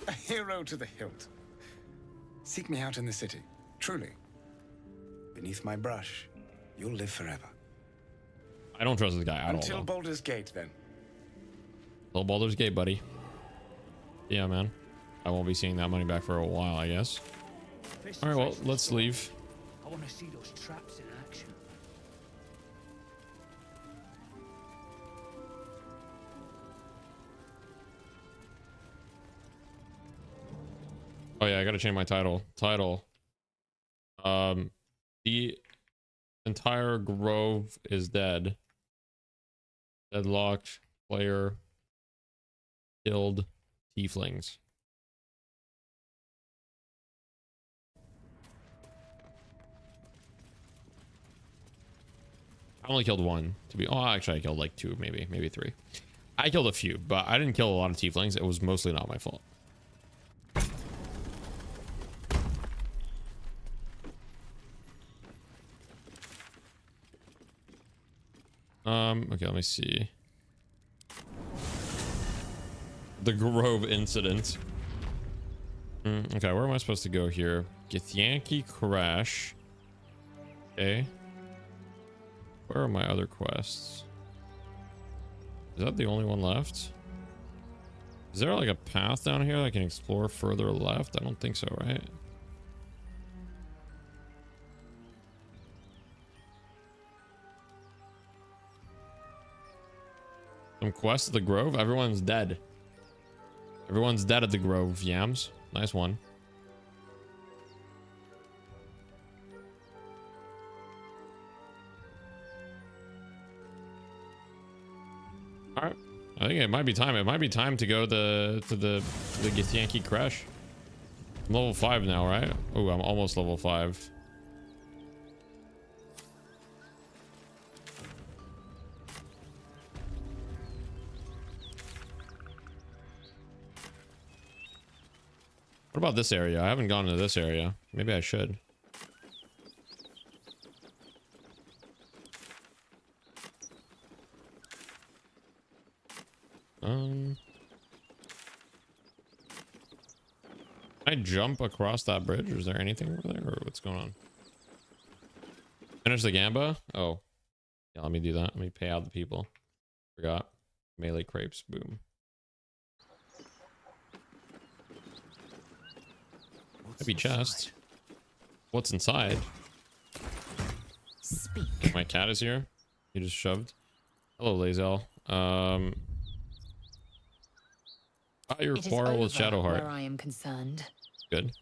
A hero to the hilt. Seek me out in the city. Truly. Beneath my brush, you'll live forever. I don't trust this guy at all. Until Baldur's Gate, then. Till Baldur's Gate, buddy. Yeah, man. I won't be seeing that money back for a while, I guess. All right, well, let's leave. I want to see those traps in action. Oh yeah, I gotta change my title. The entire grove is dead. Deadlocked player killed tieflings. I only killed one to be. Oh, actually, I killed like two, maybe three. I killed a few, but I didn't kill a lot of tieflings. It was mostly not my fault. Okay, let me see. The Grove incident. Okay, where am I supposed to go here? Githyanki Crash. Okay. Where are my other quests? Is that the only one left? Is there like a path down here that I can explore further left? I don't think so, right? Some quests at the Grove? Everyone's dead. Everyone's dead at the Grove, Yams. Nice one. Alright. I think it might be time. It might be time to go to the Githyanki Crash. I'm level 5 now, right? Oh, I'm almost level 5. What about this area? I haven't gone to this area. Maybe I should. Can I jump across that bridge? Or is there anything over there? Or what's going on? Finish the Gamba? Oh. Yeah, let me do that. Let me pay out the people. Forgot. Melee crepes. Boom. Heavy chest. What's inside? Speak. My cat is here. He just shoved. Hello, Lazel. Your It is quarrel with over Shadowheart. where I am concerned. Good.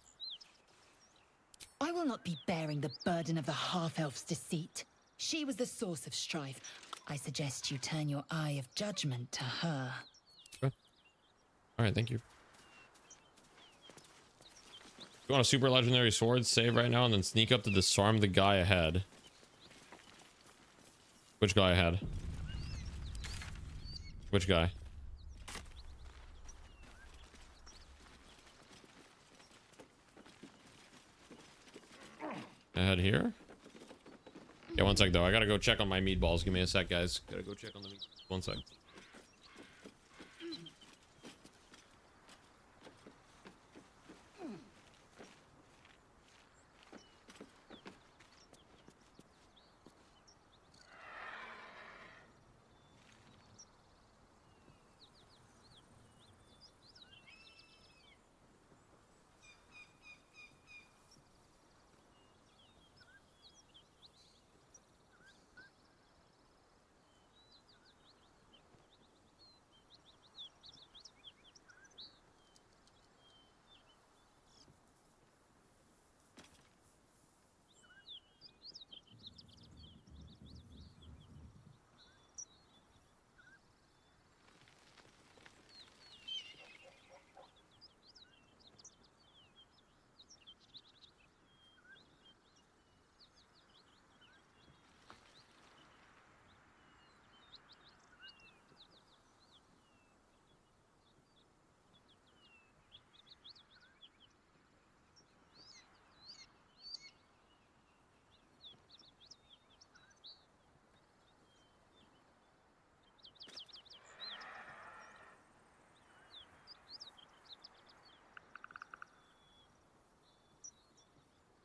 I will not be bearing the burden of the half-elf's deceit. She was the source of strife. I suggest you turn your eye of judgment to her. All right, thank you. You want a super legendary sword? Save right now and then sneak up to disarm the guy ahead. Which guy ahead? Which guy? Ahead here? Yeah, one sec though. I gotta go check on my meatballs. Give me a sec, guys. Gotta go check on the meat. One sec.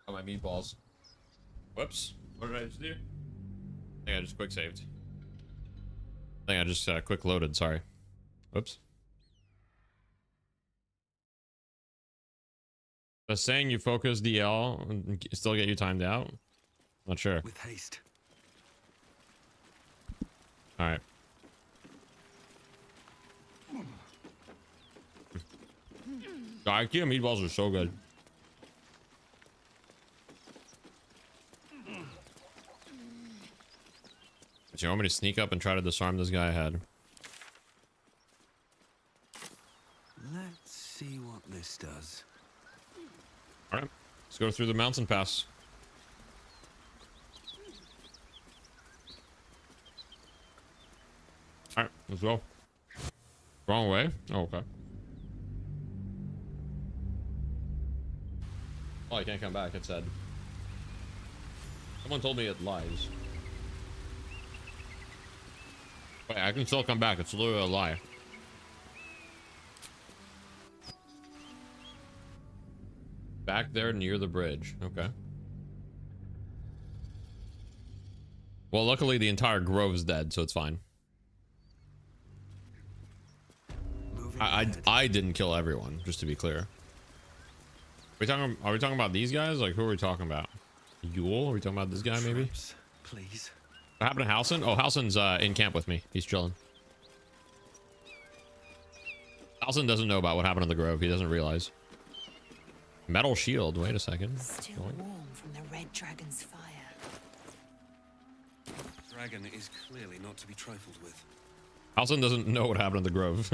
Oh, my meatballs. Whoops. What did I just do? I think I just quick saved. I think I just quick loaded, sorry. Whoops. Does saying you focus DL and still get you timed out? Not sure. With haste. Alright. The IKEA meatballs are so good. Do you want me to sneak up and try to disarm this guy ahead? Let's see what this does. Alright, let's go through the mountain pass. Alright, let's go. Wrong way? Oh, okay. Oh, I can't come back, it said. Someone told me it lies. Wait, I can still come back. It's literally a lie. Back there near the bridge. Okay. Well, luckily the entire grove's dead, so it's fine. I didn't kill everyone, just to be clear. Are we talking about these guys? Like, who are we talking about? Yule? Are we talking about this guy, maybe? Please. What happened to Halson? Oh, Halson's in camp with me. He's chilling. Halson doesn't know about what happened in the grove. He doesn't realize. Metal shield. Wait a second. Still warm from the red dragon's fire. Dragon is clearly not to be trifled with. Halson doesn't know what happened in the grove.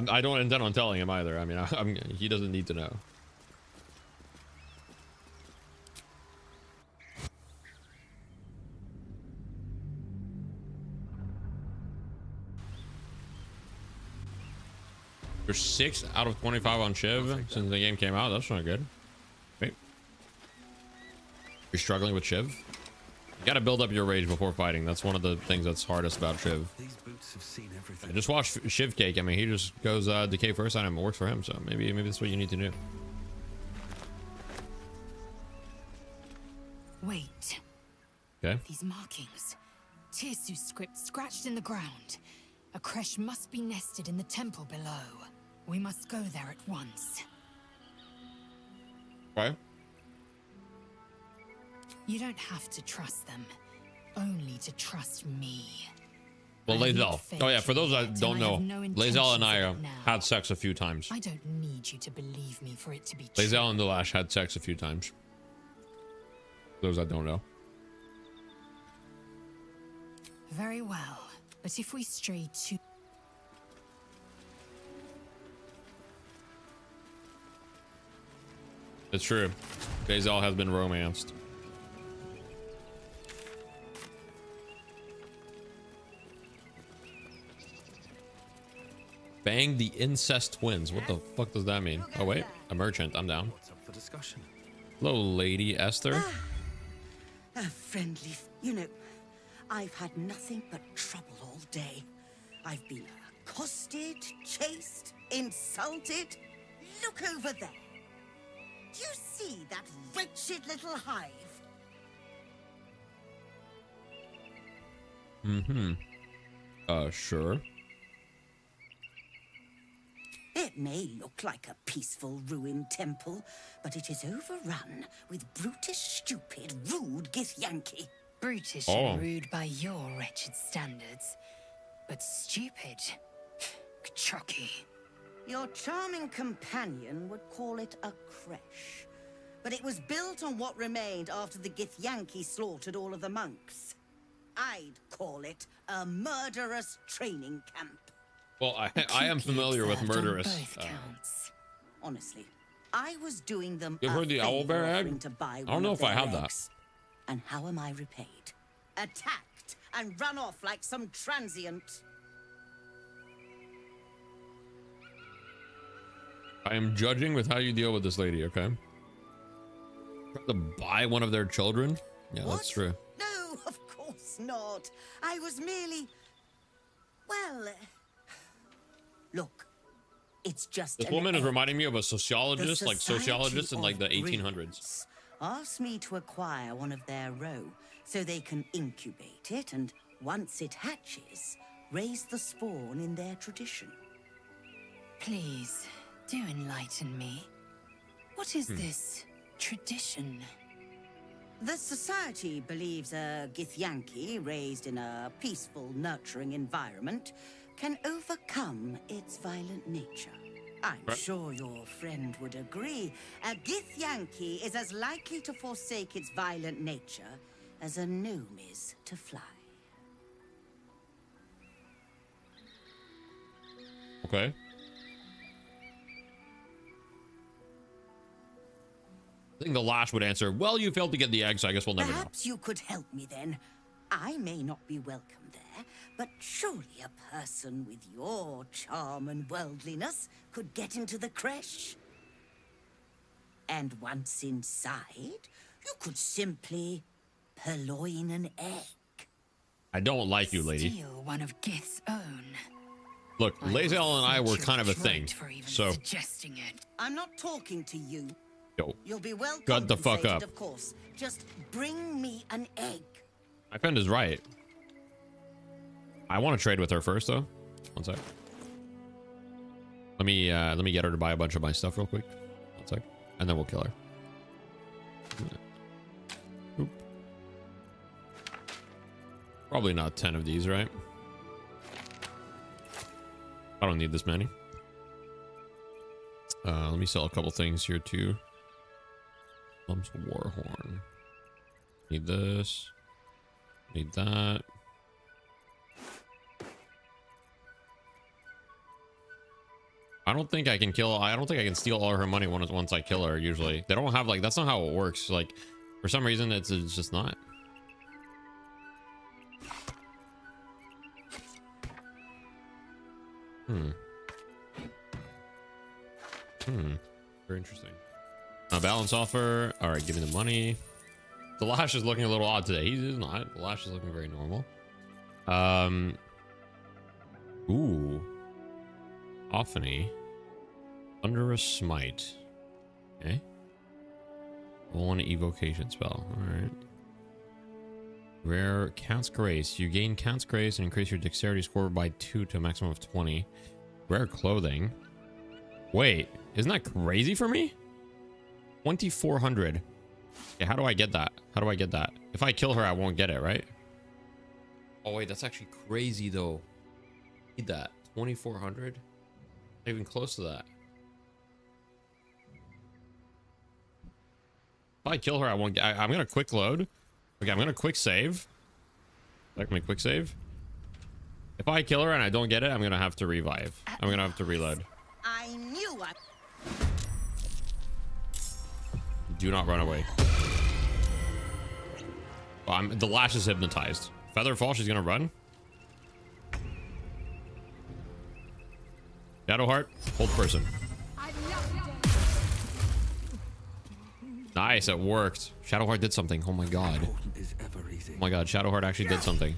I don't intend on telling him either. I mean, he doesn't need to know. You're 6 out of 25 on Shiv since the game came out. That's not good. Wait. You're struggling with Shiv? You gotta build up your rage before fighting. That's one of the things that's hardest about Shiv. These boots have seen everything. I just watch Shiv Cake. I mean, he just goes decay first item. It works for him, so maybe that's what you need to do. Wait. Okay. These markings. Tirsu script scratched in the ground. A creche must be nested in the temple below. We must go there at once. Okay. You don't have to trust them, only to trust me. Well, Lae'zel. Oh yeah, for those that don't know, Lae'zel and I had sex a few times. I don't need you to believe me for it to be true. Lae'zel and Delash had sex a few times. Those that don't know. Very well, but if we stray too... It's true. Lae'zel has been romanced. Bang the incest twins. What the fuck does that mean? Oh wait, a merchant. I'm down. What's up for discussion? Hello, Lady Esther. A friendly... You know, I've had nothing but trouble all day. I've been accosted, chased, insulted. Look over there. Do you see that wretched little hive? Sure. It may look like a peaceful ruined temple, but it is overrun with brutish, stupid, rude Githyanki. Brutish and rude by your wretched standards, but stupid. Chucky. Your charming companion would call it a creche, but it was built on what remained after the Githyanki slaughtered all of the monks. I'd call it a murderous training camp. Well, I am familiar with murderous. Honestly, I was doing them. You've heard the owlbear egg? I don't know if I have that. And how am I repaid? Attacked and run off like some transient. I am judging with how you deal with this lady, okay? Trying to buy one of their children? Yeah, What? that's true. No, of course not. I was merely... Well... Look, it's just... This an woman is egg. reminding me of a sociologist, The like sociologists in like the Society of 1800s. Asked me to acquire one of their roe so they can incubate it and once it hatches, raise the spawn in their tradition. Please, do enlighten me. What is this tradition? The society believes a Githyanki raised in a peaceful, nurturing environment can overcome its violent nature. I'm sure your friend would agree. A Githyanki is as likely to forsake its violent nature as a gnome is to fly. Okay. I think the Lash would answer, well, you failed to get the egg, so I guess we'll never know. Perhaps you could help me then. I may not be welcome there, but surely a person with your charm and worldliness could get into the creche. And once inside, you could simply purloin an egg. I don't like you, lady. Steal one of Gith's own. Look, Lae'zel and I were kind of a thing, so Suggesting it. I'm not talking to you. yo, You'll be well Shut the fuck compensated, up. of course. Just bring me an egg. my friend is right. I want to trade with her first, though. One sec. Let me get her to buy a bunch of my stuff real quick. One sec, and then we'll kill her. Oop. Probably not 10 of these, right? I don't need this many. Let me sell a couple things here too. Lumps Warhorn. Need this. Need that. I don't think I can kill. I don't think I can steal all her money once I kill her. Usually, they don't have like. That's not how it works. Like, for some reason, it's just not. Very interesting. Balance offer. All right, give me the money. The Lash is looking a little odd today. He's not. The Lash is looking very normal. Ooh. Ophany. Under a smite. Okay. One evocation spell. All right. Rare Count's Grace. You gain Count's Grace and increase your dexterity score by 2 to a maximum of 20. Rare clothing. Wait, isn't that crazy for me? 2400. Okay, how do I get that? How do I get that? If I kill her, I won't get it, right? Oh wait, that's actually crazy though. Need that 2400? Not even close to that. If I kill her, I won't get. I'm gonna quick load. Okay, I'm gonna quick save. Like my quick save. If I kill her and I don't get it, I'm gonna have to revive. I'm gonna have to reload. I knew I... Do not run away. Oh, the lash is hypnotized. Featherfall, she's gonna run. Shadowheart, hold person. Nice, it worked. Shadowheart did something. Oh my god. Oh my god, Shadowheart actually did something.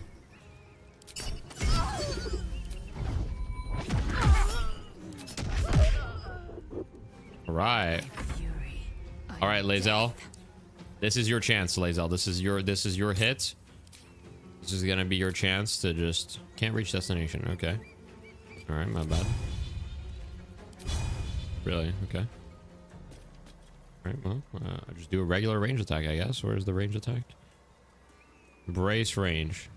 Alright. Alright, Lae'zel. This is your chance, Lae'zel. This is your hit. This is gonna be your chance to just can't reach destination. Okay. Alright, my bad. Really? Okay. Alright, well, just do a regular range attack, I guess. Where's the range attack? Brace range.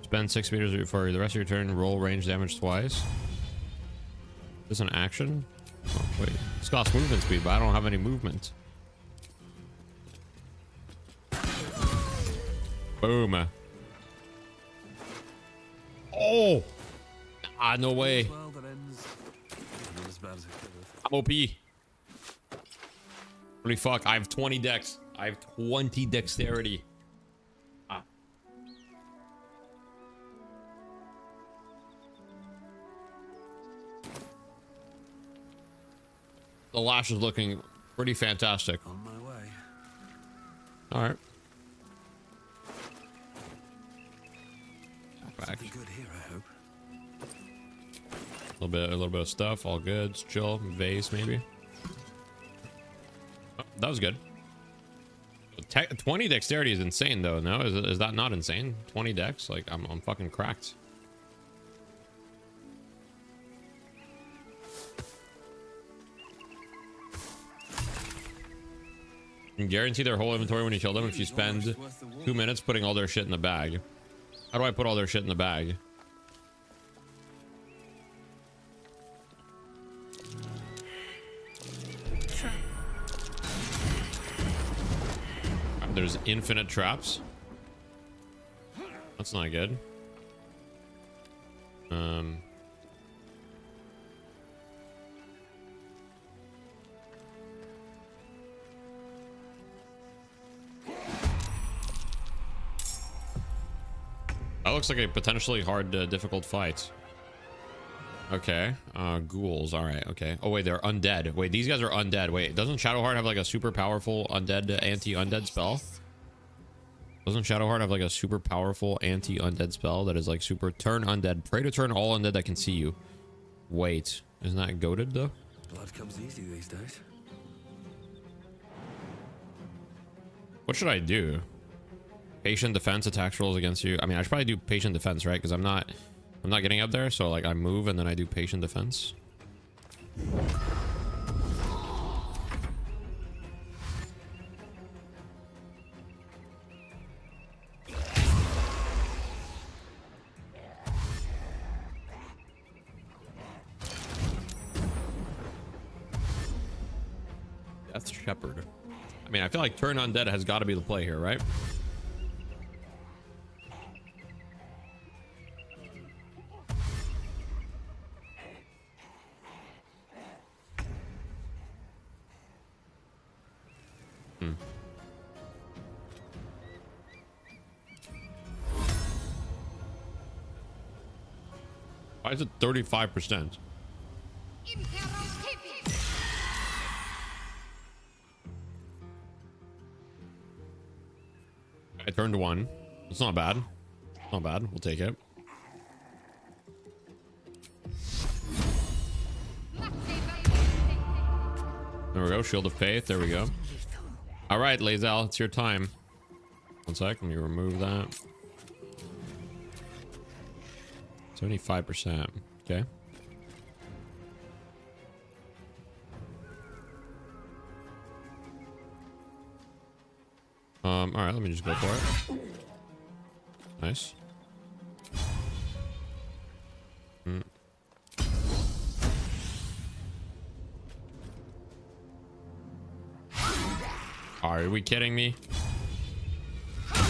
Spend 6 meters for the rest of your turn. Roll range damage twice. Is this an action? Oh, wait. This costs movement speed, but I don't have any movement. Boom. Oh! Ah, no way. I'm OP. Holy fuck, I have 20 dex. I have 20 dexterity. Ah. The lash is looking pretty fantastic. On my way. Alright. Back. Good here, I hope. A little bit of stuff, all good. It's chill. Vase maybe. Oh, that was good. 20 dexterity is insane though. No, is that not insane? 20 dex, like I'm fucking cracked. You can guarantee their whole inventory when you kill them if you spend 2 minutes putting all their shit in the bag. How do I put all their shit in the bag? There's infinite traps. That's not good. That looks like a potentially hard, difficult fight. Okay. Ghouls. All right. Okay. Oh, wait. They're undead. Wait, these guys are undead. Wait, doesn't Shadowheart have like a super powerful undead, anti-undead spell? Doesn't Shadowheart have like a super powerful anti-undead spell that is like super turn undead? Pray to turn all undead that can see you. Wait. Isn't that goated though? Blood comes easy these days. What should I do? Patient defense attacks rolls against you. I mean, I should probably do patient defense, right? Because I'm not getting up there, so like I move and then I do patient defense. Death Shepherd. I mean, I feel like turn undead has got to be the play here, right? Why is it 35%? I turned 1. It's not bad. Not bad. We'll take it. There we go. Shield of Faith. There we go. All right, Lae'zel, it's your time. One sec. Let me remove that. 75%. Okay. All right, let me just go for it. Nice. Are we kidding me? I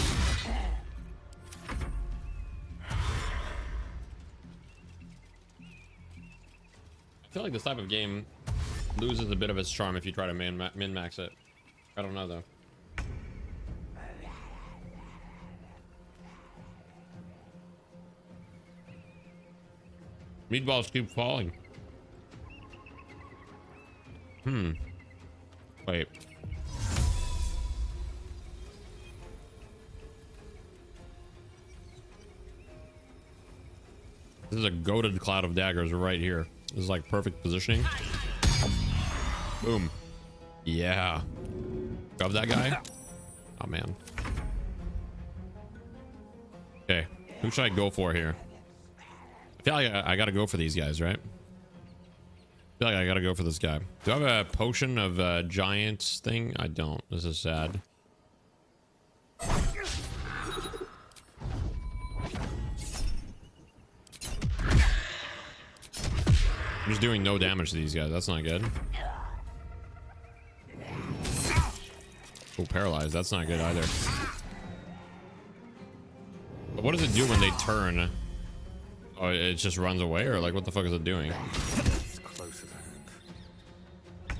feel like this type of game loses a bit of its charm if you try to min-max it. I don't know though. Meatballs keep falling. Wait. This is a goated cloud of daggers right here. This is like perfect positioning. Boom. Yeah. Grab that guy. Oh man. Okay. Who should I go for here? I feel like I gotta go for these guys, right? I feel like I gotta go for this guy. Do I have a potion of giants thing? I don't. This is sad. I'm just doing no damage to these guys. That's not good. Oh, paralyzed. That's not good either. But what does it do when they turn? Oh, it just runs away, or like what the fuck is it doing? It's close at hand.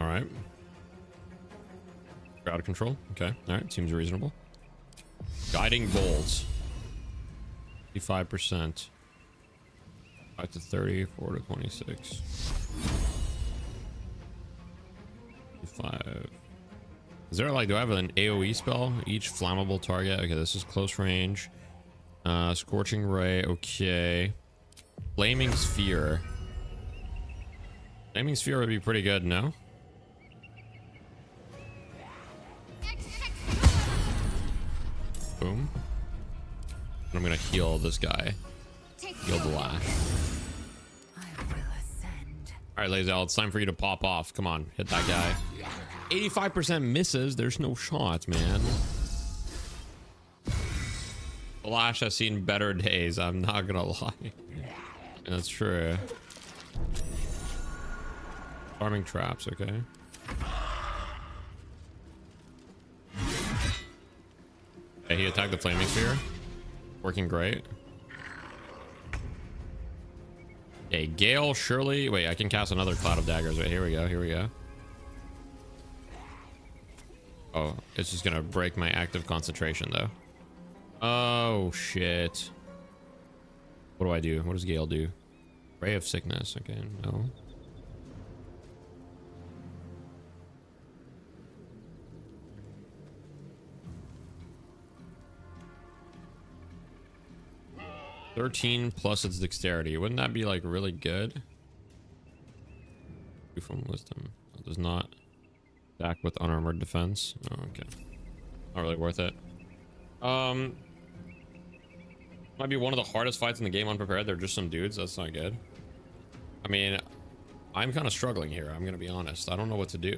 All right. Crowd control. Okay. All right. Seems reasonable. Guiding bolts. 55%. 5 to 30, 4 to 26. 5. Is there like, do I have an AoE spell? Each flammable target. Okay, this is close range. Scorching ray. Okay. Flaming sphere. Flaming sphere would be pretty good, no? Boom. And I'm gonna heal this guy. Heal the lash. All right, Lazel, it's time for you to pop off. Come on, hit that guy. 85% misses. There's no shot, man. The lash has seen better days. I'm not gonna lie. That's true. Farming traps, okay. Okay, he attacked the flaming sphere. Working great. Okay, Gale, surely. Wait, I can cast another cloud of daggers. Right, here we go. Here we go. Oh, it's just gonna break my active concentration though. Oh shit. What do I do? What does Gale do? Ray of sickness. Okay, no. $13 plus its dexterity. Wouldn't that be like really good? From wisdom. It does not attack with unarmored defense. Oh, okay. Not really worth it. Might be one of the hardest fights in the game unprepared. They're just some dudes. That's not good. I mean, I'm kind of struggling here. I'm gonna be honest. I don't know what to do.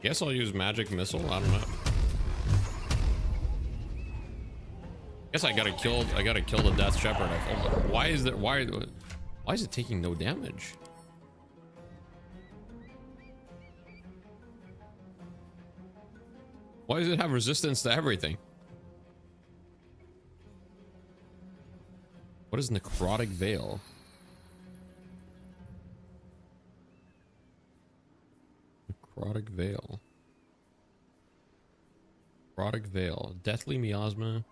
Guess I'll use magic missile. I don't know. Guess I gotta kill the Death Shepherd. Why is it taking no damage? Why does it have resistance to everything? What is Necrotic Veil? Necrotic Veil. Necrotic Veil. Deathly Miasma.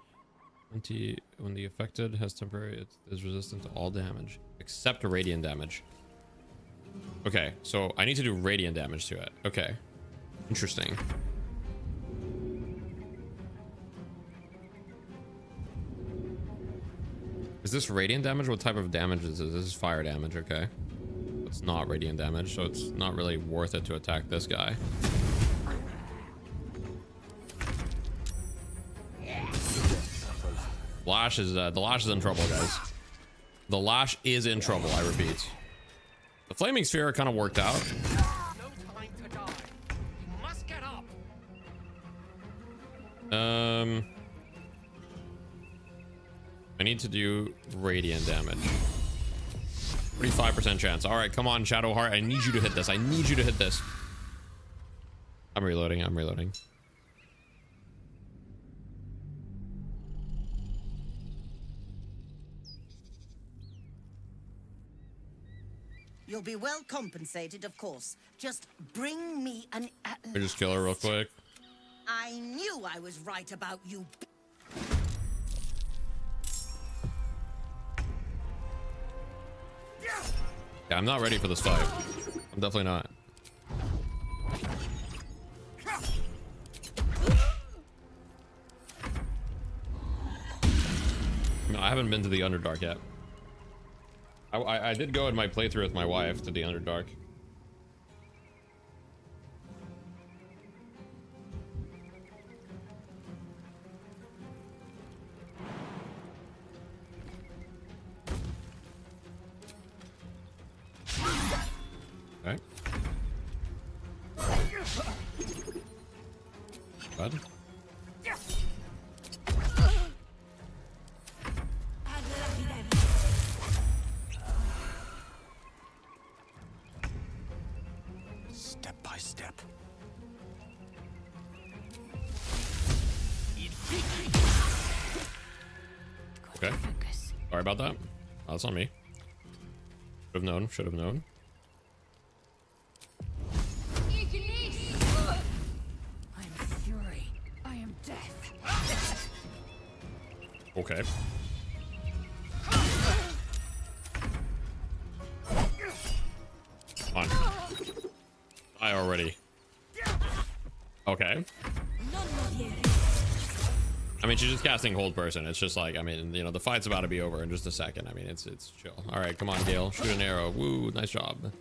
When the affected has temporary, it is resistant to all damage except radiant damage. Okay, so I need to do radiant damage to it. Okay, interesting. Is this radiant damage? What type of damage is this? This is fire damage. Okay, it's not radiant damage, so it's not really worth it to attack this guy. The lash is in trouble, guys. The Lash is in trouble, I repeat. The Flaming Sphere kind of worked out. No time to die. You must get up. I need to do radiant damage. 35% chance. All right, come on, Shadowheart. I need you to hit this. I need you to hit this. I'm reloading. I'm reloading. You'll be well compensated, of course. Just bring me an Let me just kill her real quick. I knew I was right about you. Yeah, I'm not ready for this fight. I'm definitely not. No, I haven't been to the Underdark yet. I did go in my playthrough with my wife to the Underdark. Okay. Bud. Step by step. Okay. Sorry about that. Oh, that's on me. Should have known. Should have known. I am fury. I am death. Okay. On. I already. Okay. I mean, she's just casting Hold Person. It's just like, I mean, you know, the fight's about to be over in just a second. I mean, it's chill. All right, come on, Gale. Shoot an arrow. Woo, nice job. I'm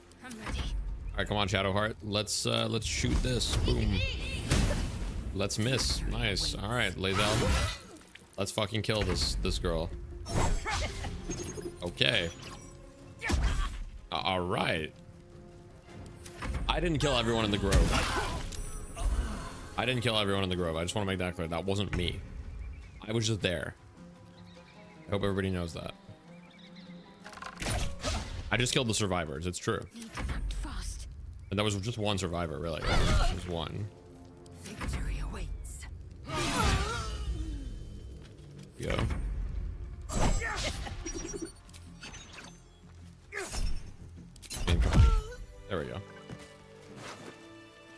ready. All right, come on, Shadowheart. Let's shoot this. Boom. Let's miss. Nice. All right, Lazel. Let's fucking kill this girl. Okay. All right. I didn't kill everyone in the grove. I didn't kill everyone in the grove. I just want to make that clear. That wasn't me. I was just there. I hope everybody knows that. I just killed the survivors. It's true. And that was just one survivor, really. Just one. Victory awaits. Go. There we go.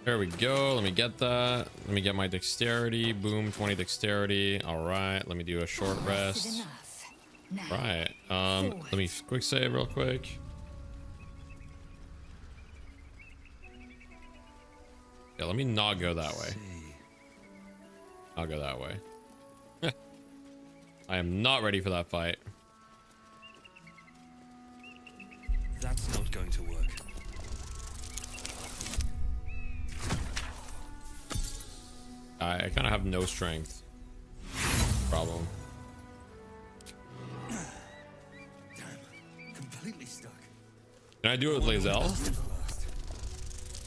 There we go. Let me get that. Let me get my dexterity. Boom, 20 dexterity. All right. Let me do a short rest. Right. Let me quick save real quick. Yeah, let me not go that way. I'll go that way. I am not ready for that fight. That's not going to work. I kind of have no strength. Problem. Completely stuck. Can I do it with Lazel?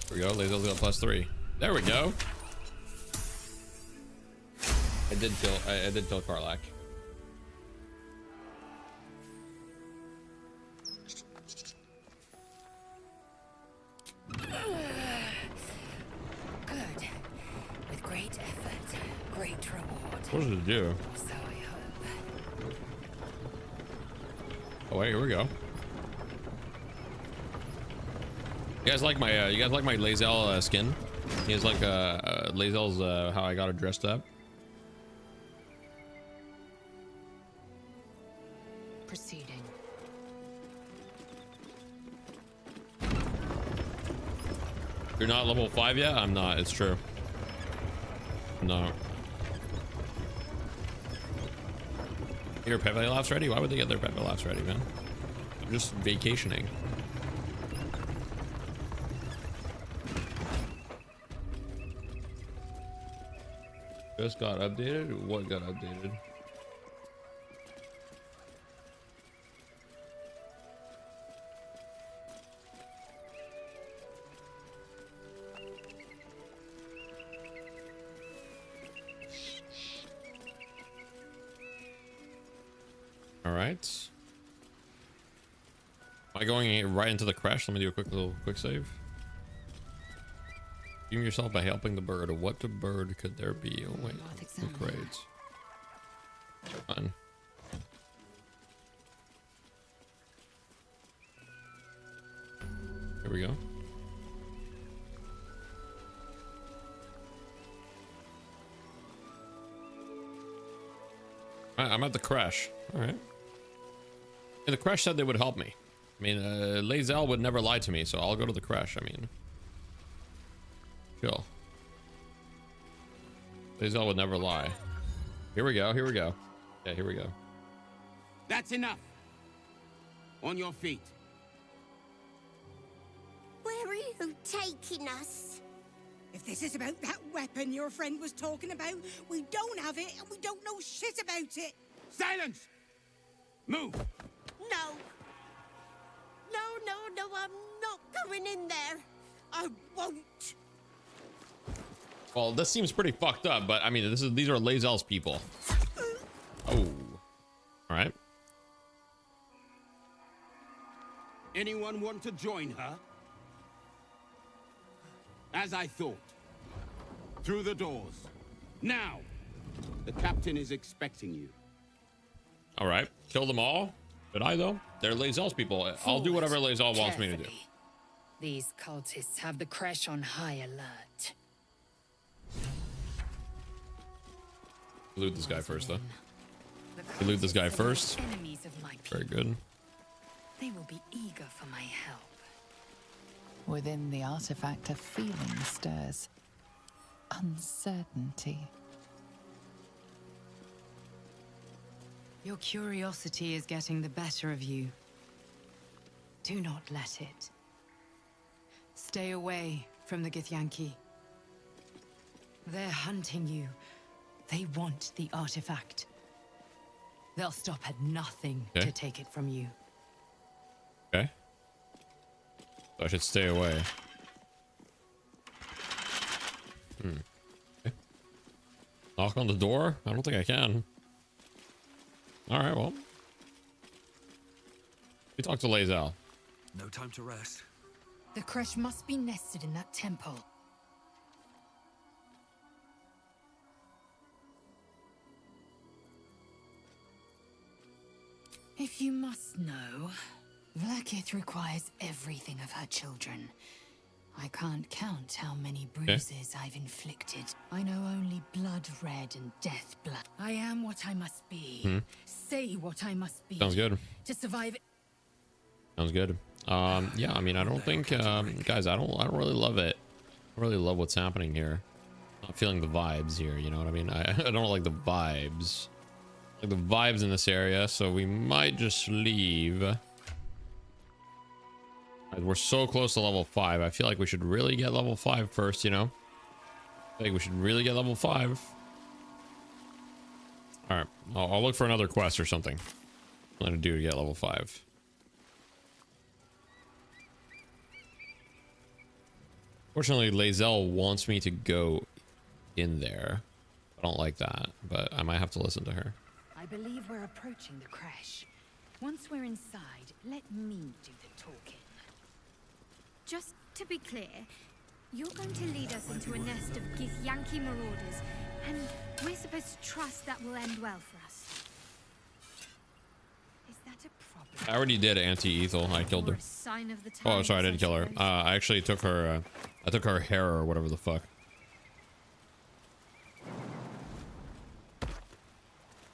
There we go. Lazel's got +3. There we go. I did kill Karlach. Good. With great effort, great reward. What does it do? So I hope. Oh wait, here we go. You guys like my Lazel skin? You guys like Lazel's how I got her dressed up? Proceeding. You're not level 5 yet? I'm not, it's true. No. Your Pepe Laughs ready? Why would they get their Pepe Laughs ready, man? I'm just vacationing. Just got updated? What got updated? All right. Am I going right into the crash? Let me do a quick save. Redeem yourself by helping the bird. What bird could there be? Oh wait, the crates. Fine. Here we go. I'm at the crash. All right. And the crash said they would help me. I mean, Lae'zel would never lie to me, so I'll go to the crash. I mean, chill. Lae'zel would never lie. Here we go. Here we go. Yeah, here we go. That's enough. On your feet. Where are you taking us? If this is about that weapon your friend was talking about, we don't have it and we don't know shit about it. Silence! Move! No. No, I'm not going in there. I won't. Well, this seems pretty fucked up, but I mean, these are Lae'zel's people. Oh. All right. Anyone want to join her? As I thought. Through the doors. Now! The captain is expecting you. All right. Kill them all? Did I, though? They're Lae'zel's people. I'll do whatever Lae'zel wants me to do. These cultists have the Creche on high alert. Loot this guy first, though. Loot this guy first. Very good. They will be eager for my help. Within the artifact, a feeling stirs. Uncertainty. Your curiosity is getting the better of you. Do not let it. Stay away from the Githyanki. They're hunting you. They want the artifact. They'll stop at nothing to take it from you. Okay. So I should stay away. Okay. Knock on the door? I don't think I can. Alright, well. We talk to Lae'zel. No time to rest. The Creche must be nested in that temple. If you must know, Vlaakith requires everything of her children. I can't count how many bruises I've inflicted. I know only blood red and death blood. I am what I must be. Say what I must be. Sounds good. To survive. Sounds good. Yeah, I mean, I don't think, guys, I don't really love it. I don't really love what's happening here. Not feeling the vibes here, you know what I mean? I don't like the vibes. Like the vibes in this area, so we might just leave. We're so close to level 5. I feel like we should really get level 5 first, you know? I think we should really get level 5. Alright, I'll look for another quest or something. What to do to get level 5. Fortunately, Lae'zel wants me to go in there. I don't like that, but I might have to listen to her. I believe we're approaching the Creche. Once we're inside, let me do the talking. Just to be clear, you're going to lead us into a nest of Githyanki marauders, and we're supposed to trust that will end well for us. Is that a problem? I already did anti-Ethel. I killed her. Sign of the Oh, sorry, I didn't kill her. I actually took her. I took her hair or whatever the fuck.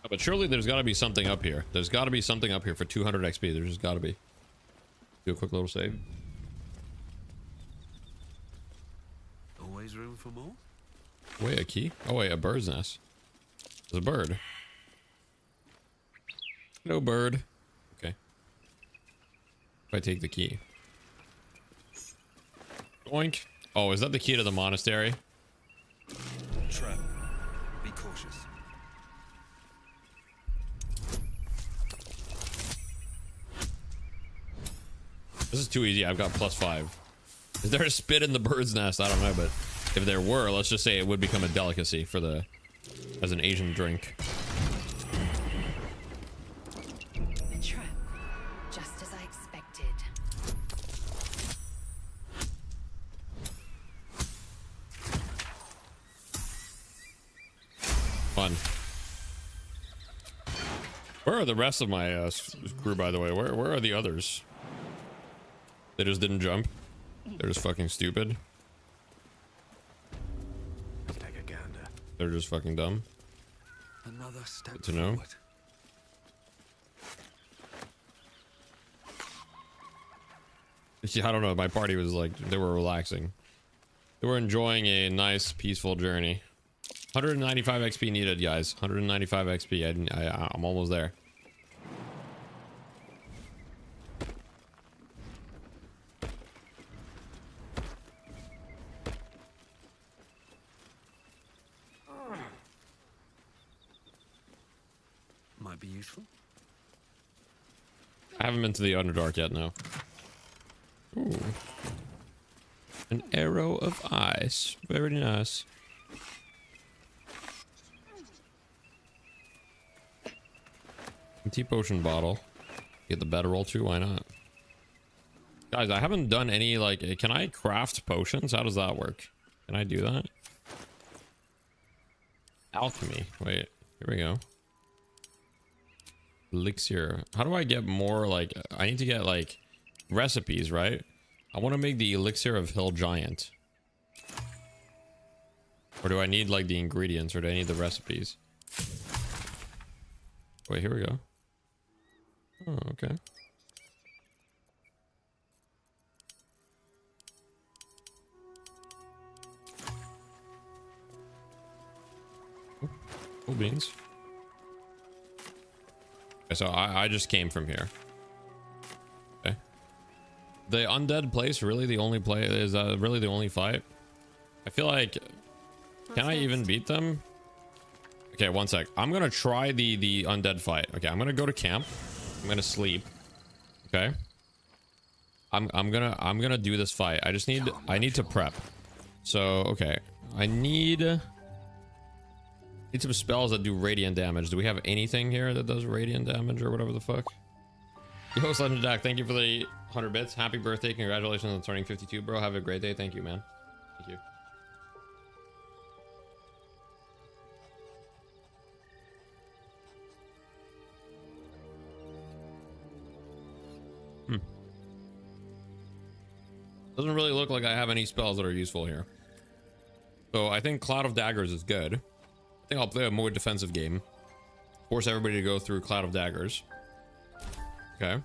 But surely there's got to be something up here. There's got to be something up here for 200 XP. There's just got to be. Do a quick little save. Always room for more? Wait, a key? Oh wait, a bird's nest. There's a bird. No bird. Okay. If I take the key. Oink. Oh, is that the key to the monastery? Trap. Be cautious. This is too easy. I've got +5. Is there a spit in the bird's nest? I don't know, but if there were, let's just say it would become a delicacy for as an Asian drink. Fun. Where are the rest of my crew, by the way? Where are the others? They just didn't jump. They're just fucking stupid. Let's take a gander. They're just fucking dumb. Another step Good to know. forward. Yeah, I don't know. My party was like, they were relaxing. They were enjoying a nice, peaceful journey. 195 XP needed, guys. 195 XP. I'm almost there. Might be useful. I haven't been to the Underdark yet, no. Ooh. An arrow of ice. Very nice. Tea potion bottle. Get the better roll too, why not? Guys, I haven't done any, like, can I craft potions? How does that work? Can I do that? Alchemy. Wait, here we go. Elixir. How do I get more, like, I need to get, like, recipes, right? I want to make the elixir of Hill Giant. Or do I need, like, the ingredients, or do I need the recipes? Wait, here we go. Oh, okay. Oh, cool beans. Okay, so I just came from here. Okay. The undead place really the only play is really the only fight? I feel like, can I even beat them? Okay, one sec. I'm gonna try the undead fight. Okay, I'm gonna go to camp. I'm gonna sleep. Okay. I'm gonna do this fight. I need to prep. So okay, I need some spells that do radiant damage. Do we have anything here that does radiant damage or whatever the fuck? Yo, Slender Jack, thank you for the 100 bits. Happy birthday! Congratulations on turning 52, bro. Have a great day. Thank you, man. Thank you. Doesn't really look like I have any spells that are useful here. So I think Cloud of Daggers is good. I think I'll play a more defensive game. Force everybody to go through Cloud of Daggers. Okay.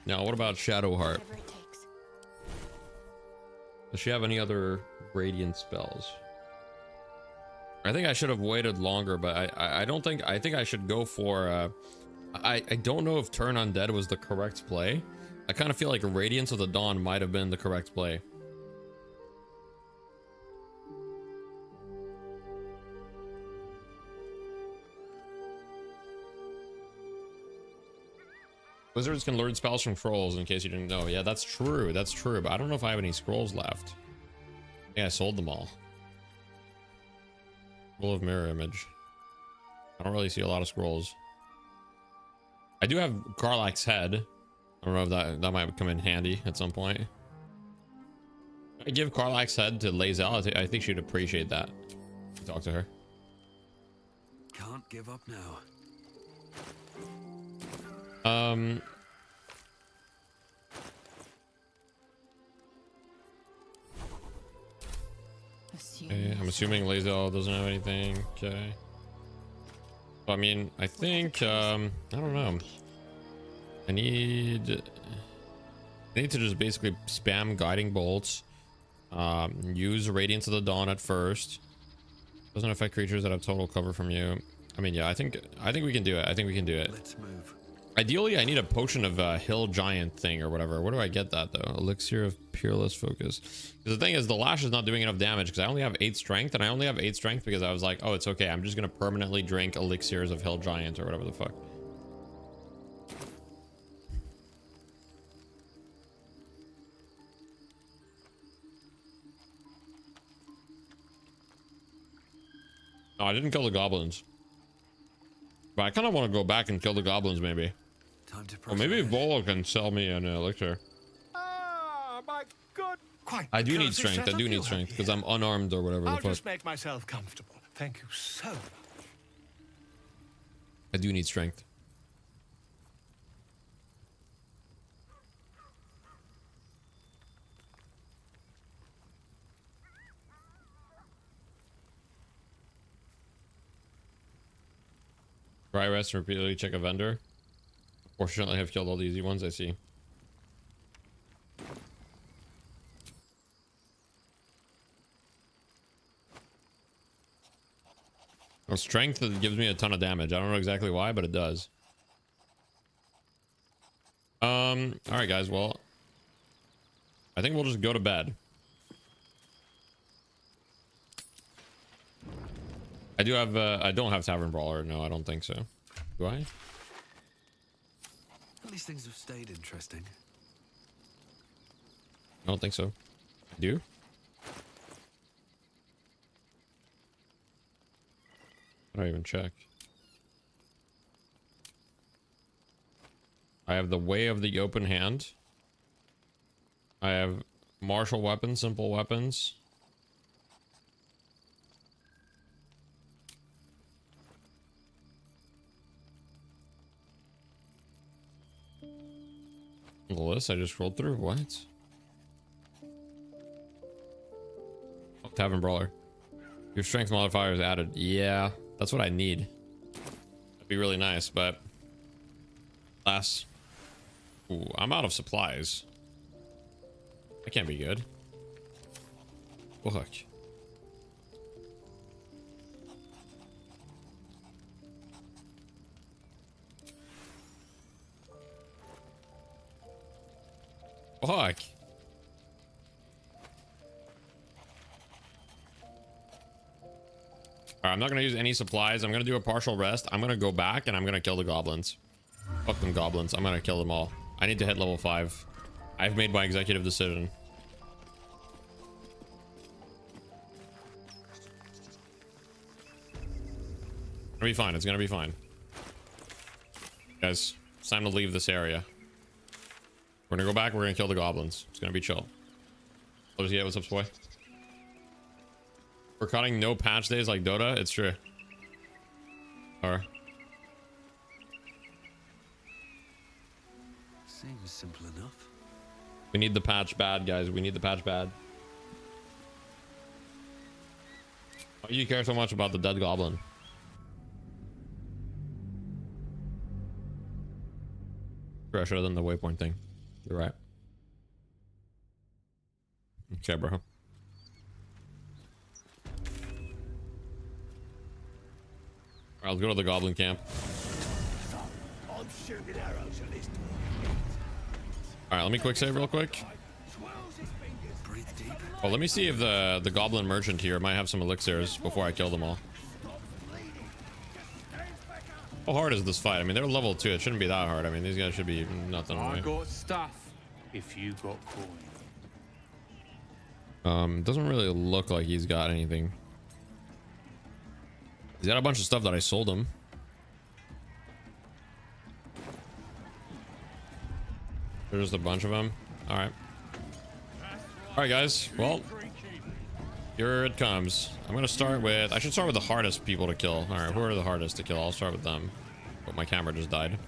Now what about Shadowheart? Does she have any other radiant spells? I think I should have waited longer, but I don't think, I think I should go for I don't know if Turn Undead was the correct play. I kind of feel like Radiance of the Dawn might have been the correct play. Wizards can learn spells from scrolls, in case you didn't know. Yeah, that's true. That's true. But I don't know if I have any scrolls left. Yeah, I sold them all. Full of Mirror Image. I don't really see a lot of scrolls. I do have Karlach's Head. I don't know if that might come in handy at some point. I give Karlach's Head to Lae'zel. I think she'd appreciate that. Talk to her. Can't give up now. Okay, I'm assuming Lae'zel doesn't have anything. Okay. I mean, I think I don't know. I need to just basically spam Guiding Bolts. Use Radiance of the Dawn at first. Doesn't affect creatures that have total cover from you. I mean, yeah, I think we can do it. I think we can do it. Let's move. Ideally, I need a potion of Hill Giant thing or whatever. Where do I get that though? Elixir of Peerless Focus. Because the thing is, the lash is not doing enough damage because I only have 8 strength, and I only have 8 strength because I was like, oh, it's okay. I'm just gonna permanently drink elixirs of Hill Giant or whatever the fuck. No, I didn't kill the goblins. But I kind of want to go back and kill the goblins, maybe. Time to Or maybe Volo can sell me an elixir. Ah, my good. Quite. I do need strength. I do need strength because I'm unarmed or whatever I'll the fuck. just make myself comfortable. Thank you so much. I do need strength. Dry rest and repeatedly check a vendor. Fortunately, I have killed all the easy ones. I see. Well, strength gives me a ton of damage. I don't know exactly why, but it does. All right, guys. Well, I think we'll just go to bed. I do have. I don't have Tavern Brawler. No, I don't think so. Do I? At least things have stayed interesting. I don't think so. I do. I don't even check. I have the Way of the Open Hand. I have martial weapons, simple weapons. The list I just scrolled through. What? Oh, Tavern Brawler. Your strength modifier is added. Yeah, that's what I need. That'd be really nice, but last. Ooh, I'm out of supplies. That can't be good. Fuck. Fuck. Alright, I'm not gonna use any supplies. I'm gonna do a partial rest. I'm gonna go back and I'm gonna kill the goblins. Fuck them goblins. I'm gonna kill them all. I need to hit level 5. I've made my executive decision. It's gonna be fine. It's gonna be fine. Guys, it's time to leave this area. We're gonna go back. We're gonna kill the goblins. It's gonna be chill. Oh, yeah, what's up, boy? We're cutting no patch days like Dota. It's true. Or Seems simple enough. we need the patch bad, guys. We need the patch bad. Why do you care so much about the dead goblin? I should have done the waypoint thing. You're right. Okay, bro. Alright, let's go to the goblin camp. I'm shooting arrows at this. Alright, let me quick save real quick. Oh, let me see if the goblin merchant here might have some elixirs before I kill them all. How hard is this fight? I mean, they're level 2. It shouldn't be that hard. I mean, these guys should be nothing. I got stuff if you got coin. Doesn't really look like he's got anything. He's got a bunch of stuff that I sold him. There's just a bunch of them. All right. All right, guys. Well, here it comes. I'm gonna start with. I should start with the hardest people to kill. All right, who are the hardest to kill? I'll start with them. But my camera just died.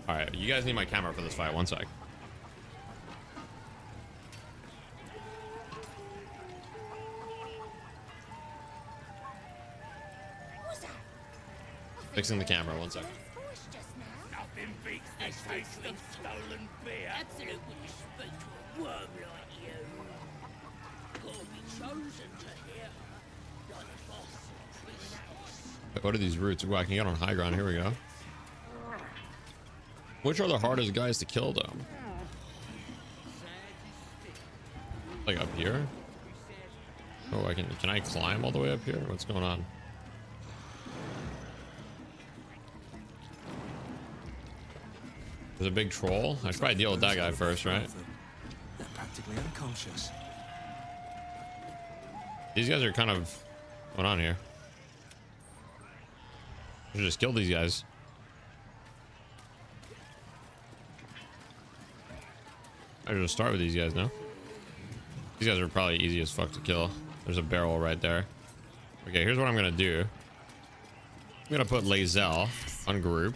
All right, you guys need my camera for this fight. One sec. Fixing the camera. One sec. Nothing beats the taste of stolen beer. Absolute when you speak to a worm like you. Gotta be chosen to hear her. Like a boss or priestess. What are these roots? Ooh, I can get on high ground. Here we go. Which are the hardest guys to kill, though? Like up here? Oh, I can I climb all the way up here? What's going on? There's a big troll. I should probably deal with that guy first, right? They're practically unconscious. These guys are kind of going on here. I should just kill these guys. I should just start with these guys now. These guys are probably easy as fuck to kill. There's a barrel right there. Okay, here's what I'm gonna do. I'm gonna put Lae'zel Ungroup.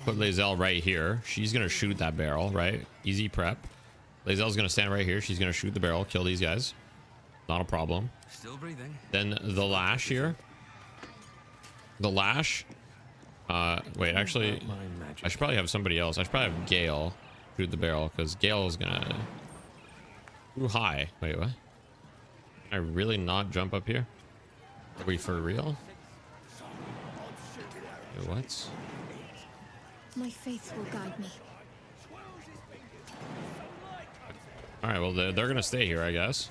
Put Lae'zel right here. She's gonna shoot that barrel, right? Easy prep. Lae'zel's gonna stand right here. She's gonna shoot the barrel, kill these guys. Not a problem. Still breathing. Then the lash here. The lash. Wait, actually, I should probably have somebody else. I should probably have Gale shoot the barrel because Gale is gonna. Too high. Wait, what? Can I really not jump up here? Are we for real? Wait, what? My faith will guide me. All right, well, they're gonna stay here, I guess.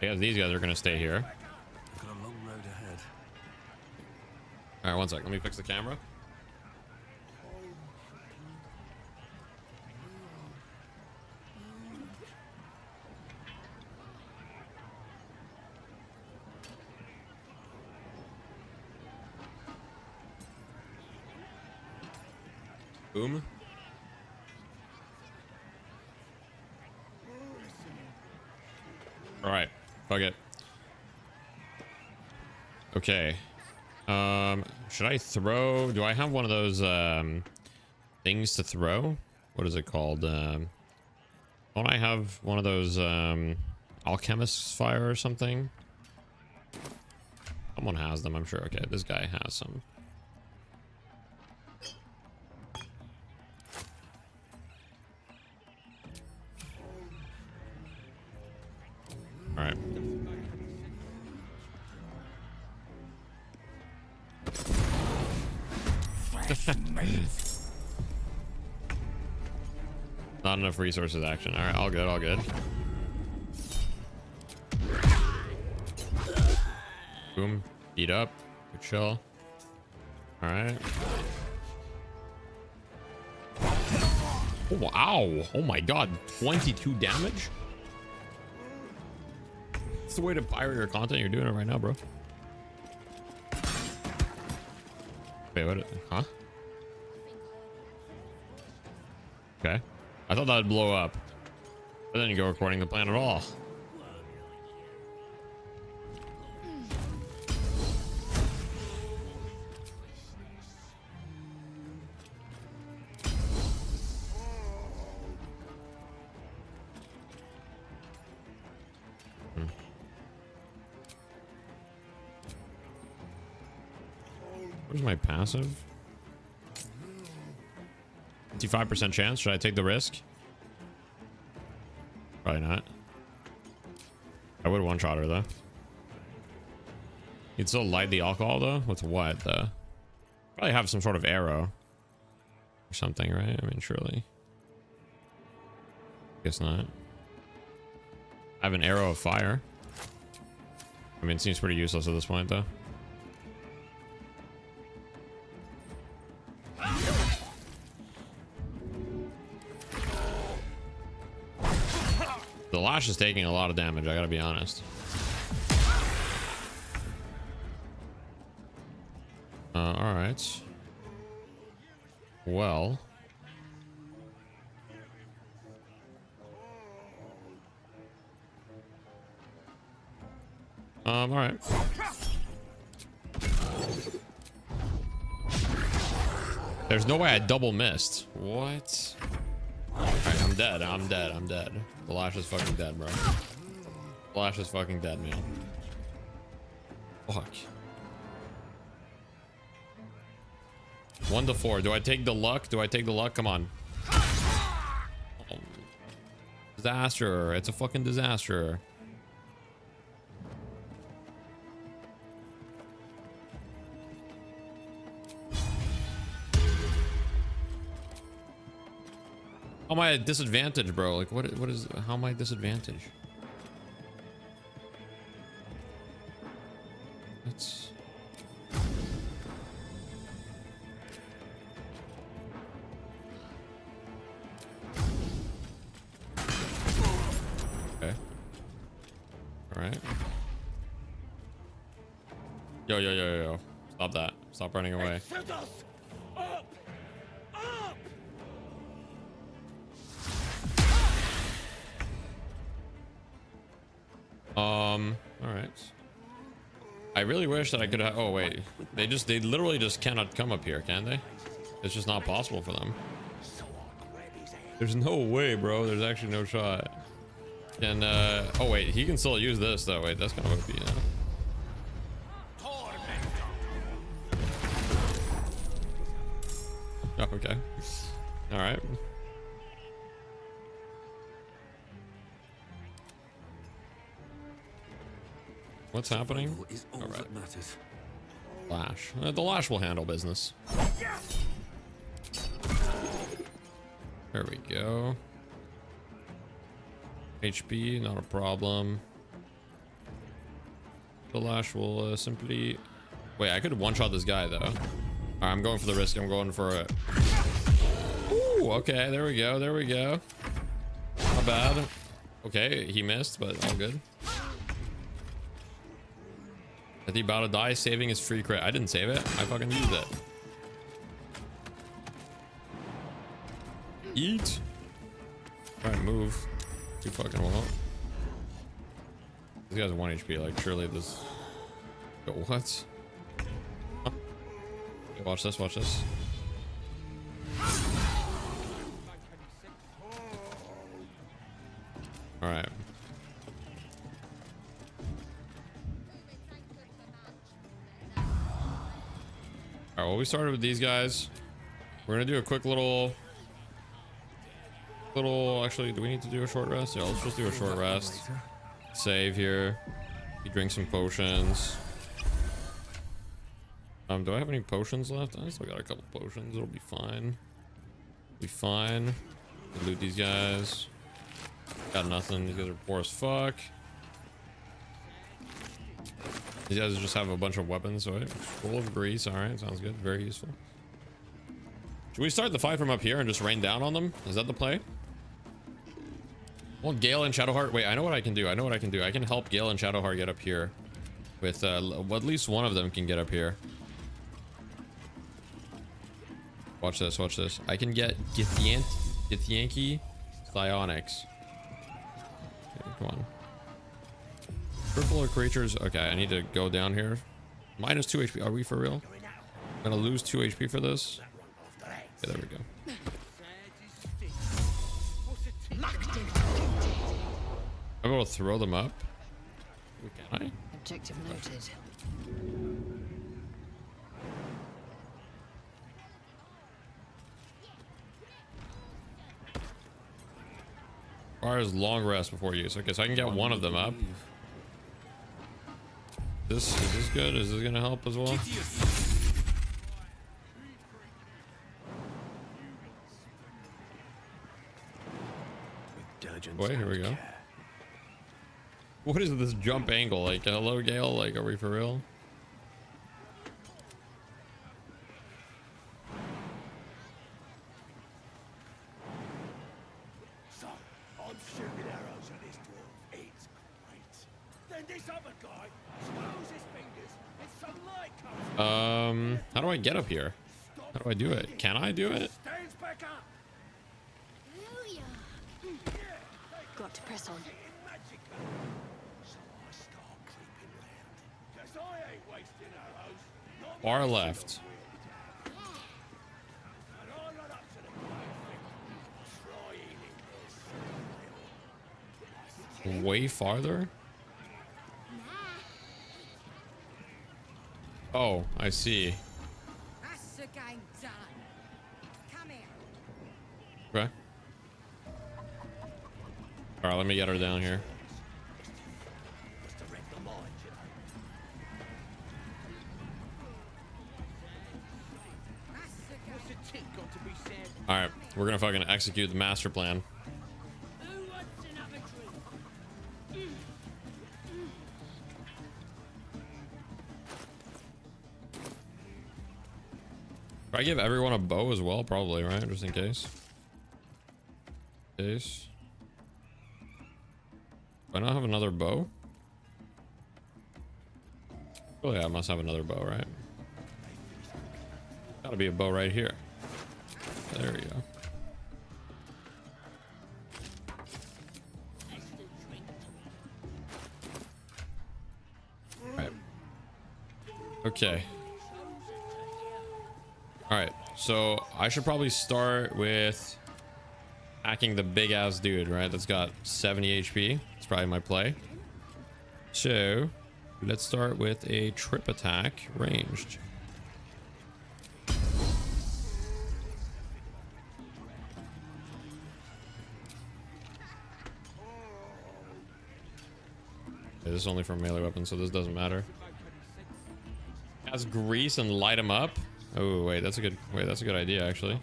These guys are gonna stay here. Got a long road ahead. All right, one sec. Let me fix the camera. Boom. All right, fuck it. Okay. Should I throw? Do I have one of those things to throw? What is it called? Don't I have one of those alchemist's fire or something? Someone has them, I'm sure. Okay, this guy has some. All right. Not enough resources action. All right, all good, all good. Boom. Beat up. Good chill. All right. Oh, wow. Oh my god. 22 damage? That's the way to pirate your content. You're doing it right now, bro. Wait, what? Huh? Okay. I thought that would blow up. But then you go according to plan at all. Where's my passive? 55% chance. Should I take the risk? Probably not. I would one-shot her though. You'd still light the alcohol though? With what though? Probably have some sort of arrow or something, right? I mean, surely. Guess not. I have an arrow of fire. I mean, it seems pretty useless at this point though. The lash is taking a lot of damage, I gotta be honest. Alright. Well. Alright. There's no way I double missed. What? Alright, I'm dead. I'm dead. I'm dead. The lash is fucking dead, bro. The lash is fucking dead, man. Fuck. 1 to 4. Do I take the luck? Do I take the luck? Come on. Oh. Disaster. It's a fucking disaster. How am I at disadvantage, bro? Like, what is, how am I at disadvantage? It's... Okay. Alright. Yo. Stop that. Stop running away. All right. I really wish that I could have. Oh wait, they literally just cannot come up here, can they? It's just not possible for them. There's no way, bro. There's actually no shot. And oh wait, he can still use this though. Wait, that's kind of OP, you know? Oh, okay. All right. What's happening? All right. Lash. The lash will handle business. There we go. HP, not a problem. The lash will simply... Wait, I could one-shot this guy, though. Alright, I'm going for the risk. I'm going for it. Ooh, okay. There we go. There we go. Not bad. Okay, he missed, but all good. I think about to die, saving his free crit. I didn't save it. I fucking used it. Eat. Try and move. Too fucking well. This guy's 1 HP. Like, surely this. Yo, what? Huh? Okay, watch this. Watch this. All right. All right. Well, we started with these guys. We're gonna do a quick little. Actually, do we need to do a short rest? Yeah, let's just do a short rest. Save here. You drink some potions. Do I have any potions left? I still got a couple potions. It'll be fine. Be fine. Loot these guys. Got nothing. These guys are poor as fuck. These guys just have a bunch of weapons. So full of grease. All right, sounds good. Very useful. Should we start the fight from up here and just rain down on them? Is that the play? Well, Gale and Shadowheart. Wait, I know what I can do. I know what I can do. I can help Gale and Shadowheart get up here. With well, at least one of them can get up here. Watch this. Watch this. I can get Githyanki Psionics. Okay, come on. Peripheral creatures. Okay, I need to go down here. Minus 2 HP. Are we for real? I'm gonna lose 2 HP for this. Okay, there we go. I'm able to throw them up. Can I? Objective noted. Requires long rest before use. Okay, so I can get one of them up. Is this good? Is this gonna help as well? Wait, here we go. What is this jump angle? Like, hello, Gale? Like, are we for real? So, I'm shooting arrows at this dwarf. It's great. Then this other guy swells his fingers and some light comes. How do I get up here? How do I do it? Can I do it? Stands back up. Got to press on. Far left. Way farther? Oh, I see. That's the game done. Come here. Okay. All right, let me get her down here. All right, we're gonna fucking execute the master plan. Should I give everyone a bow as well? Probably, right? Just in case. Do I not have another bow? Oh yeah, I must have another bow, right? Gotta be a bow right here. There we go. All right. Okay. All right. So I should probably start with hacking the big ass dude, right? That's got 70 HP. It's probably my play. So let's start with a trip attack ranged. Okay, this is only for melee weapons, so this doesn't matter. Has grease and light him up. Oh wait, that's a good idea actually.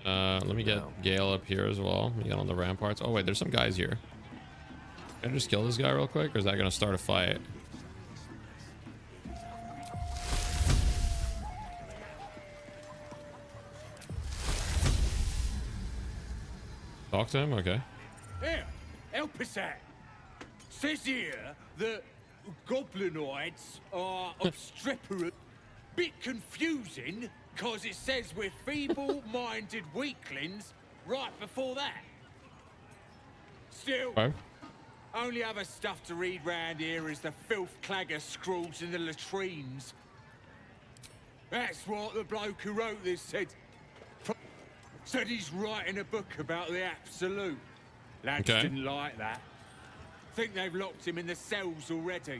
Let me get Gale up here as well. We got on the ramparts. Oh wait, there's some guys here. Can I just kill this guy real quick, or is that gonna start a fight? Talk to him, okay. Here, help us out. Says here that goblinoids are obstreperous. Bit confusing, cause it says we're feeble-minded weaklings right before that. Still, only other stuff to read round here is the filth clagger scrawls in the latrines. That's what the bloke who wrote this said. Said he's writing a book about the Absolute. Lads didn't like that. Think they've locked him in the cells already.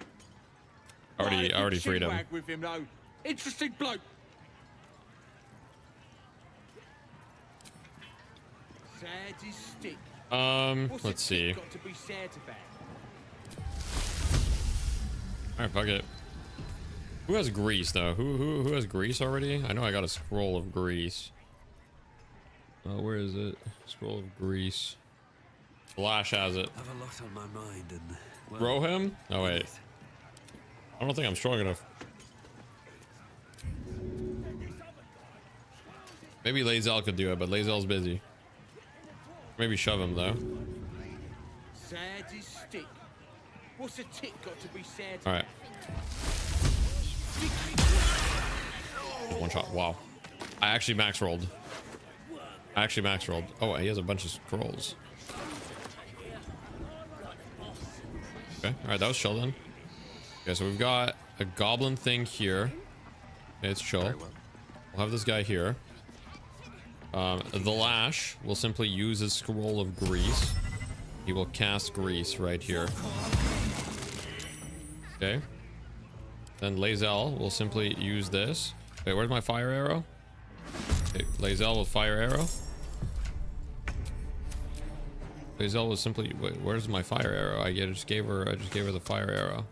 Already freed him. With him though. Interesting bloke. Sadistic. Let's see. Got to be sad about? All right, fuck it. Who has grease though? Who has grease already? I know I got a scroll of grease. Oh, where is it? Scroll of grease. Flash has it. I have a lot on my mind and well, throw him? Oh wait. I don't think I'm strong enough. Maybe Lae'zel could do it, but Lae'zel's busy. Maybe shove him though. Sadistic. What's a tick got to be sad? All right. One shot. Wow. I actually max rolled. Oh, he has a bunch of scrolls. Okay. All right, that was chill then. Okay, so we've got a goblin thing here. Okay, it's chill. We'll have this guy here. The Lash will simply use his scroll of grease. He will cast grease right here. Okay. Then Lae'zel will simply use this. Wait, where's my fire arrow? Okay, Lae'zel with fire arrow. Lae'zel was simply. Wait, where's my fire arrow? I just gave her the fire arrow.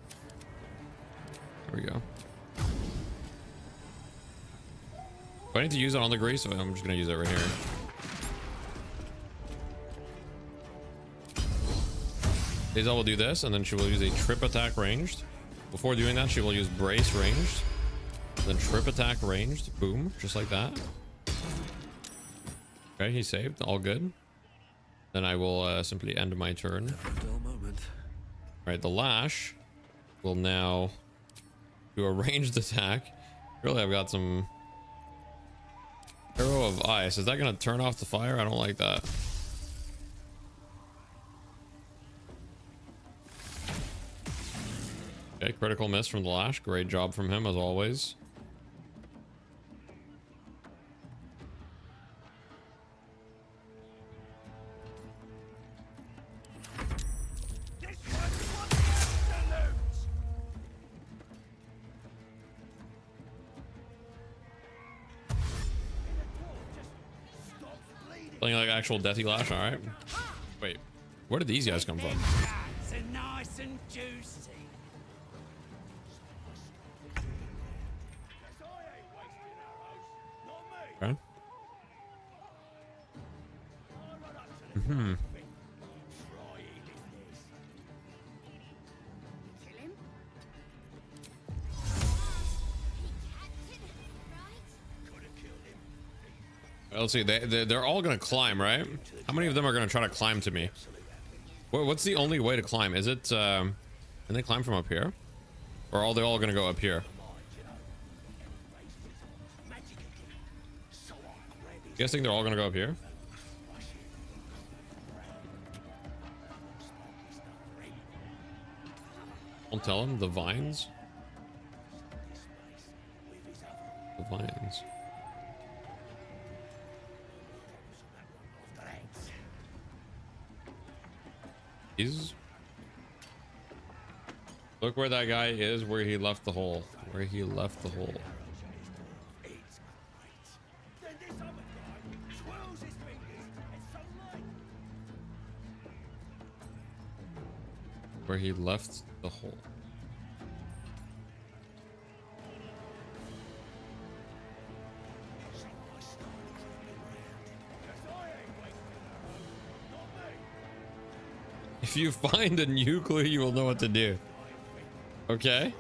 There we go. Do I need to use it on the grease? So I'm just gonna use it right here. Lae'zel will do this, and then she will use a trip attack ranged. Before doing that, she will use brace ranged, then trip attack ranged. Boom, just like that. Okay, he saved. All good. Then I will simply end my turn. All right, the Lash will now do a ranged attack. Really, I've got some arrow of ice. Is that gonna turn off the fire? I don't like that. Okay, critical miss from the Lash. Great job from him as always. Playing like actual Deathy Lash, alright. Wait, where did these guys come from? Nice and juicy. Okay. Mm-hmm. Let's see. They're all gonna climb, right? How many of them are gonna try to climb to me? What's the only way to climb? Is it can they climb from up here, or are they all gonna go up here? You guys think they're all gonna go up here? Don't tell them the vines. lines. He's... Look where that guy is, where he left the hole. Where he left the hole. Where he left the hole. If you find a new clue, you will know what to do. Okay?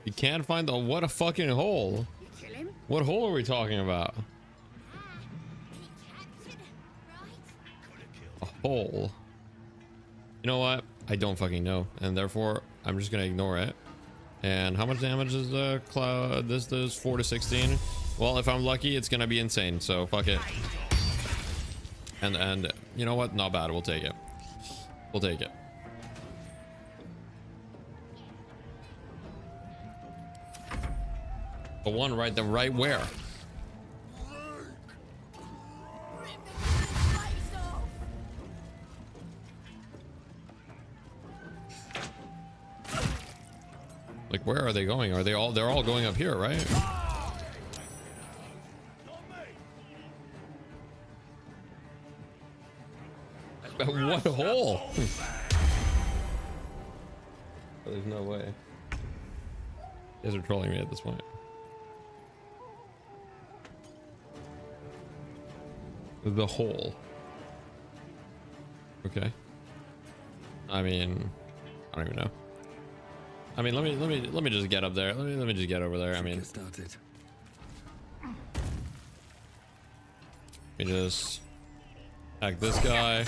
You can't find the... What a fucking hole. What hole are we talking about? A hole. You know what? I don't fucking know. And therefore, I'm just gonna ignore it. And how much damage is the cloud? This does 4 to 16. Well, if I'm lucky, it's gonna be insane. So fuck it. And you know what? Not bad. We'll take it. We'll take it. The one right, the right where? Like, where are they going? Are they all? They're all going up here, right? What hole? There's no way. You guys are trolling me at this point. The hole. Okay. I mean, I don't even know. I mean, let me just get up there. Let me just get over there. I mean, started. Let me just attack this guy.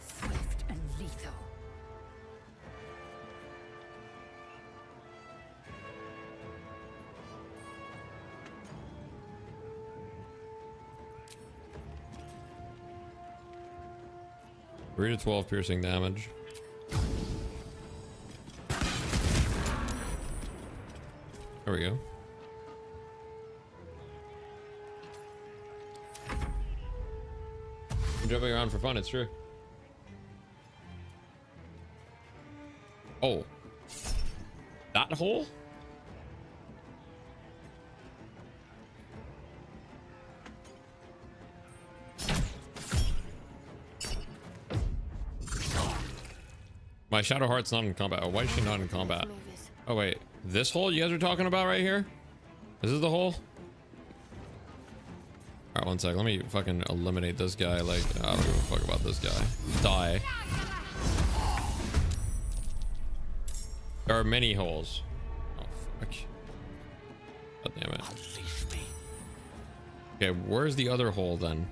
Swift and lethal. Three to 12 piercing damage. There we go. I'm jumping around for fun, it's true. Oh. That hole? My Shadow Heart's not in combat. Oh, why is she not in combat? Oh, wait. This hole you guys are talking about right here? This is the hole? Alright, one sec. Let me fucking eliminate this guy. Like, I don't give a fuck about this guy. Die. There are many holes. Oh, fuck. God damn it. Okay, where's the other hole then?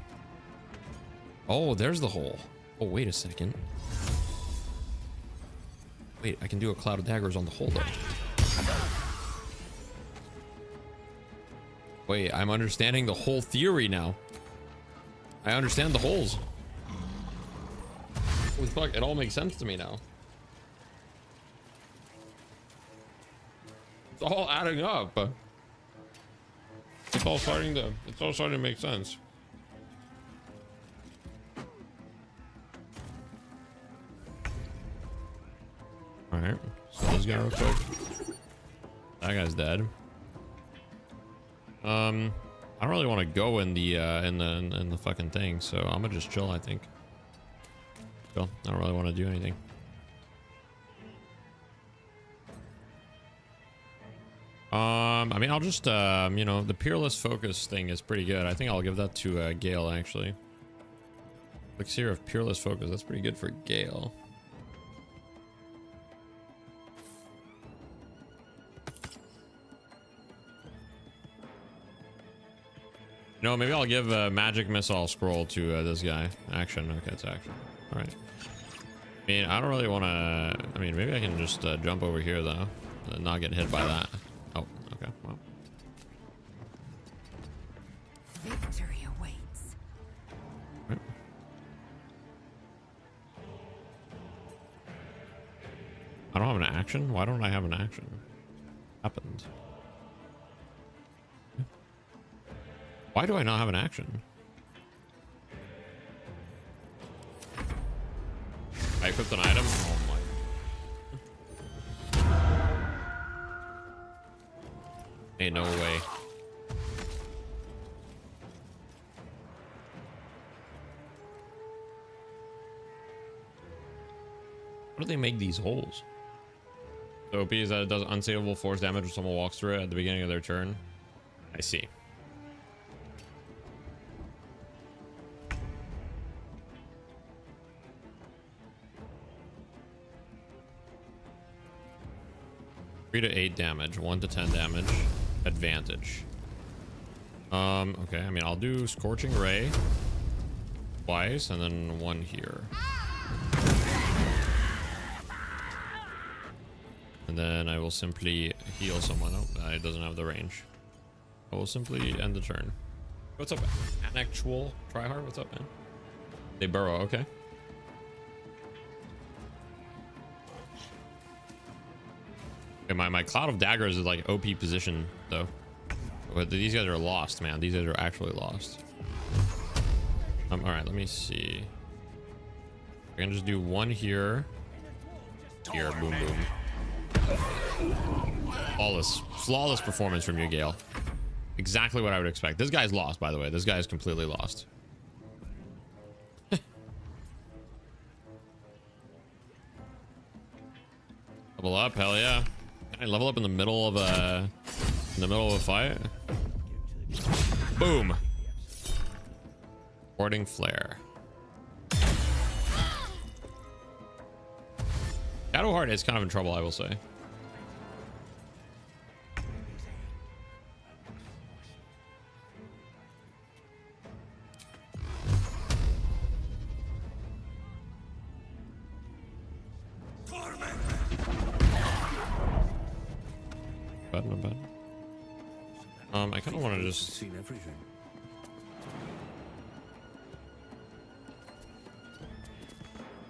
Oh, there's the hole. Oh, wait a second. Wait, I can do a cloud of daggers on the hole though. Wait, I'm understanding the whole theory now. I understand the holes. Holy fuck, it all makes sense to me now. It's all adding up. It's all starting to make sense. All right, so this guy real quick. That guy's dead. I don't really want to go in the fucking thing, so I'm gonna just chill. I think. Chill. I don't really want to do anything. I mean, I'll just you know, the peerless focus thing is pretty good. I think I'll give that to Gale actually. Elixir of peerless focus. That's pretty good for Gale. No, maybe I'll give a magic missile scroll to this guy. Action. Okay, it's action. All right. I mean, I don't really want to. I mean, maybe I can just jump over here though, and not get hit by that. Oh, okay. Well. Victory awaits. Right. I don't have an action. Why don't I have an action? happened? Why do I not have an action? I equipped an item? Oh my. Ain't no way. How do they make these holes? The OP is that it does unsavable force damage when someone walks through it at the beginning of their turn. I see. Three to 8 damage, 1 to 10 damage, advantage. Okay, I mean, I'll do Scorching Ray twice and then 1 here. And then I will simply heal someone. Oh, it doesn't have the range. I will simply end the turn. What's up, an actual tryhard? What's up, man? They burrow, okay. Okay, my Cloud of Daggers is like OP position though. But these guys are lost, man. These guys are actually lost. All right, let me see. I can just do 1 here. Here, boom, boom. Flawless performance from you, Gale. Exactly what I would expect. This guy's lost, by the way. This guy is completely lost. Level up, hell yeah. Can I level up in the middle of a fight? Boom. Warding Flare. Shadowheart is kind of in trouble, I will say. Bad, not bad. I kind of want to just seen everything.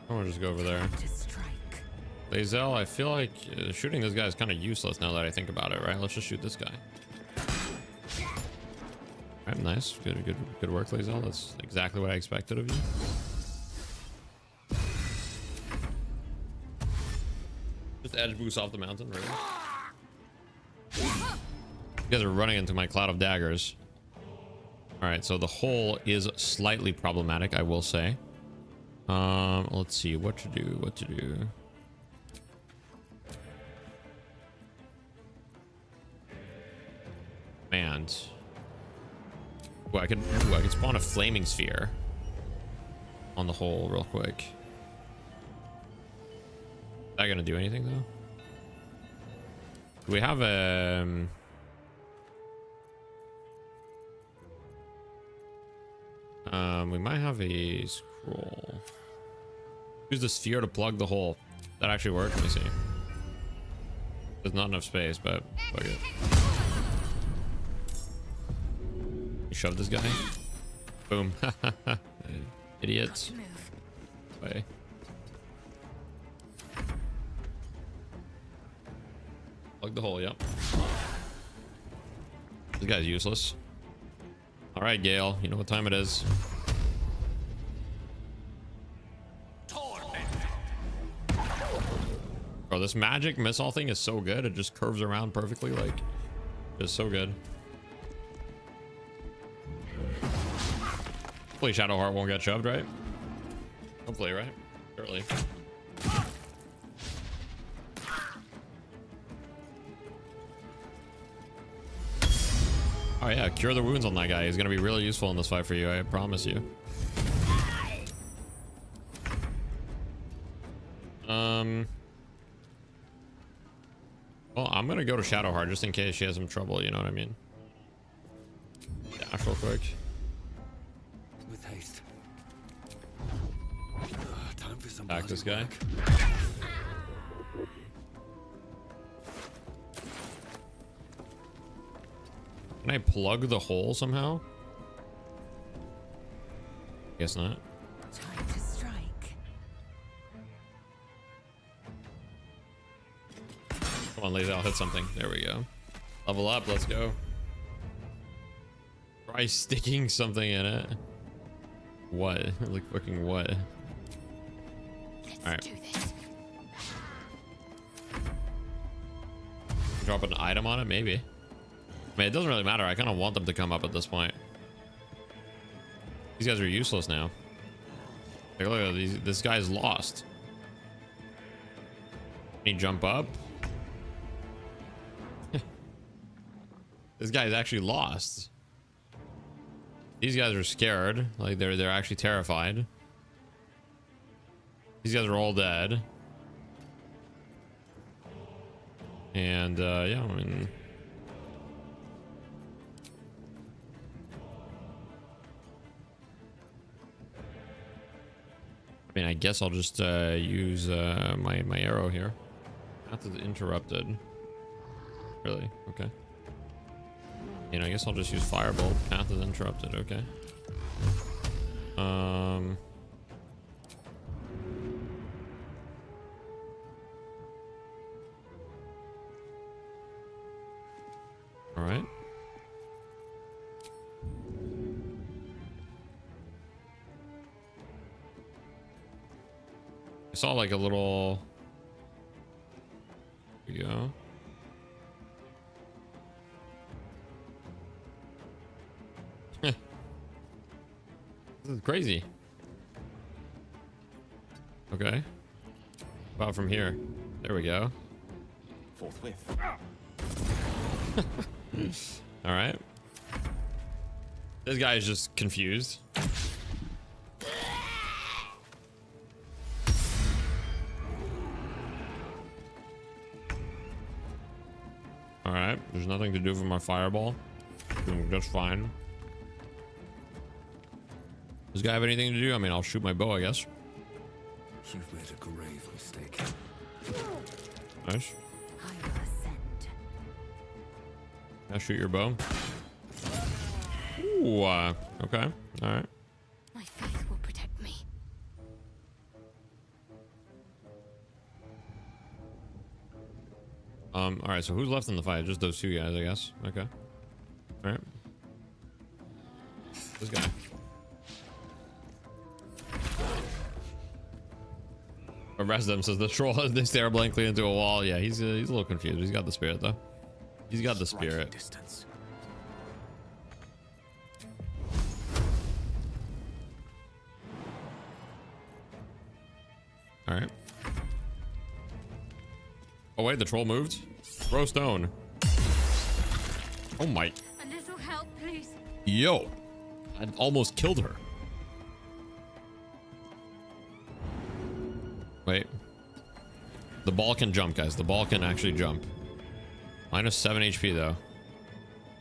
I want to just go over there. Lae'zel, I feel like shooting this guy is kind of useless now that I think about it, right? Let's just shoot this guy. Alright, nice. Good work, Lae'zel. That's exactly what I expected of you. Just edge boost off the mountain, really. You guys are running into my Cloud of Daggers. Alright, so the hole is slightly problematic, I will say. Let's see what to do. Man. Ooh, I could spawn a flaming sphere on the hole real quick. Is that gonna do anything though? Do we have a we might have a scroll. Use the sphere to plug the hole. That actually worked. Let me see. There's not enough space, but fuck it. You shove this guy. Boom. Idiot. Way. Plug the hole, yep. This guy's useless. Alright, Gale, you know what time it is. Bro, this magic missile thing is so good. It just curves around perfectly, like, just so good. Hopefully Shadowheart won't get shoved, right? Hopefully, right? Surely. Oh yeah, cure the wounds on that guy. He's gonna be really useful in this fight for you, I promise you. Well, I'm gonna go to Shadowheart just in case she has some trouble, you know what I mean? Dash real quick. With haste. Time for some Attack this guy. Can I plug the hole somehow? Guess not. Time to strike. Come on, lazy, I'll hit something. There we go. Level up, let's go. Try sticking something in it. What? Like fucking what? Alright. Drop an item on it, maybe. I mean, it doesn't really matter. I kind of want them to come up at this point. These guys are useless now. Like, look at these. This guy's lost. Can he jump up? This guy's actually lost. These guys are scared. Like they're actually terrified. These guys are all dead. And yeah, I mean, I guess I'll just use my arrow here. Path is interrupted. Really? Okay. You know, I guess I'll just use Firebolt. Path is interrupted. Okay. All right. I saw like a little. Here we go. This is crazy. Okay. About from here. There we go. Forthwith. All right. This guy is just confused. All right. There's nothing to do for my fireball. Doing just fine. Does this guy have anything to do? I mean, I'll shoot my bow, I guess. You've made a grave mistake. Nice. I'll shoot your bow. Ooh, okay. All right. My faith will protect me. All right. So who's left in the fight? Just those two guys, I guess. Okay. All right. This guy. Arrest them, says the troll as they stare blankly into a wall. Yeah, he's a little confused. He's got the spirit though. He's got the spirit. Distance. All right. Oh wait, the troll moved. Throw stone. Oh my. A little help, please. Yo, I almost killed her. Wait. The ball can jump, guys. The ball can actually jump. Minus 7 HP, though.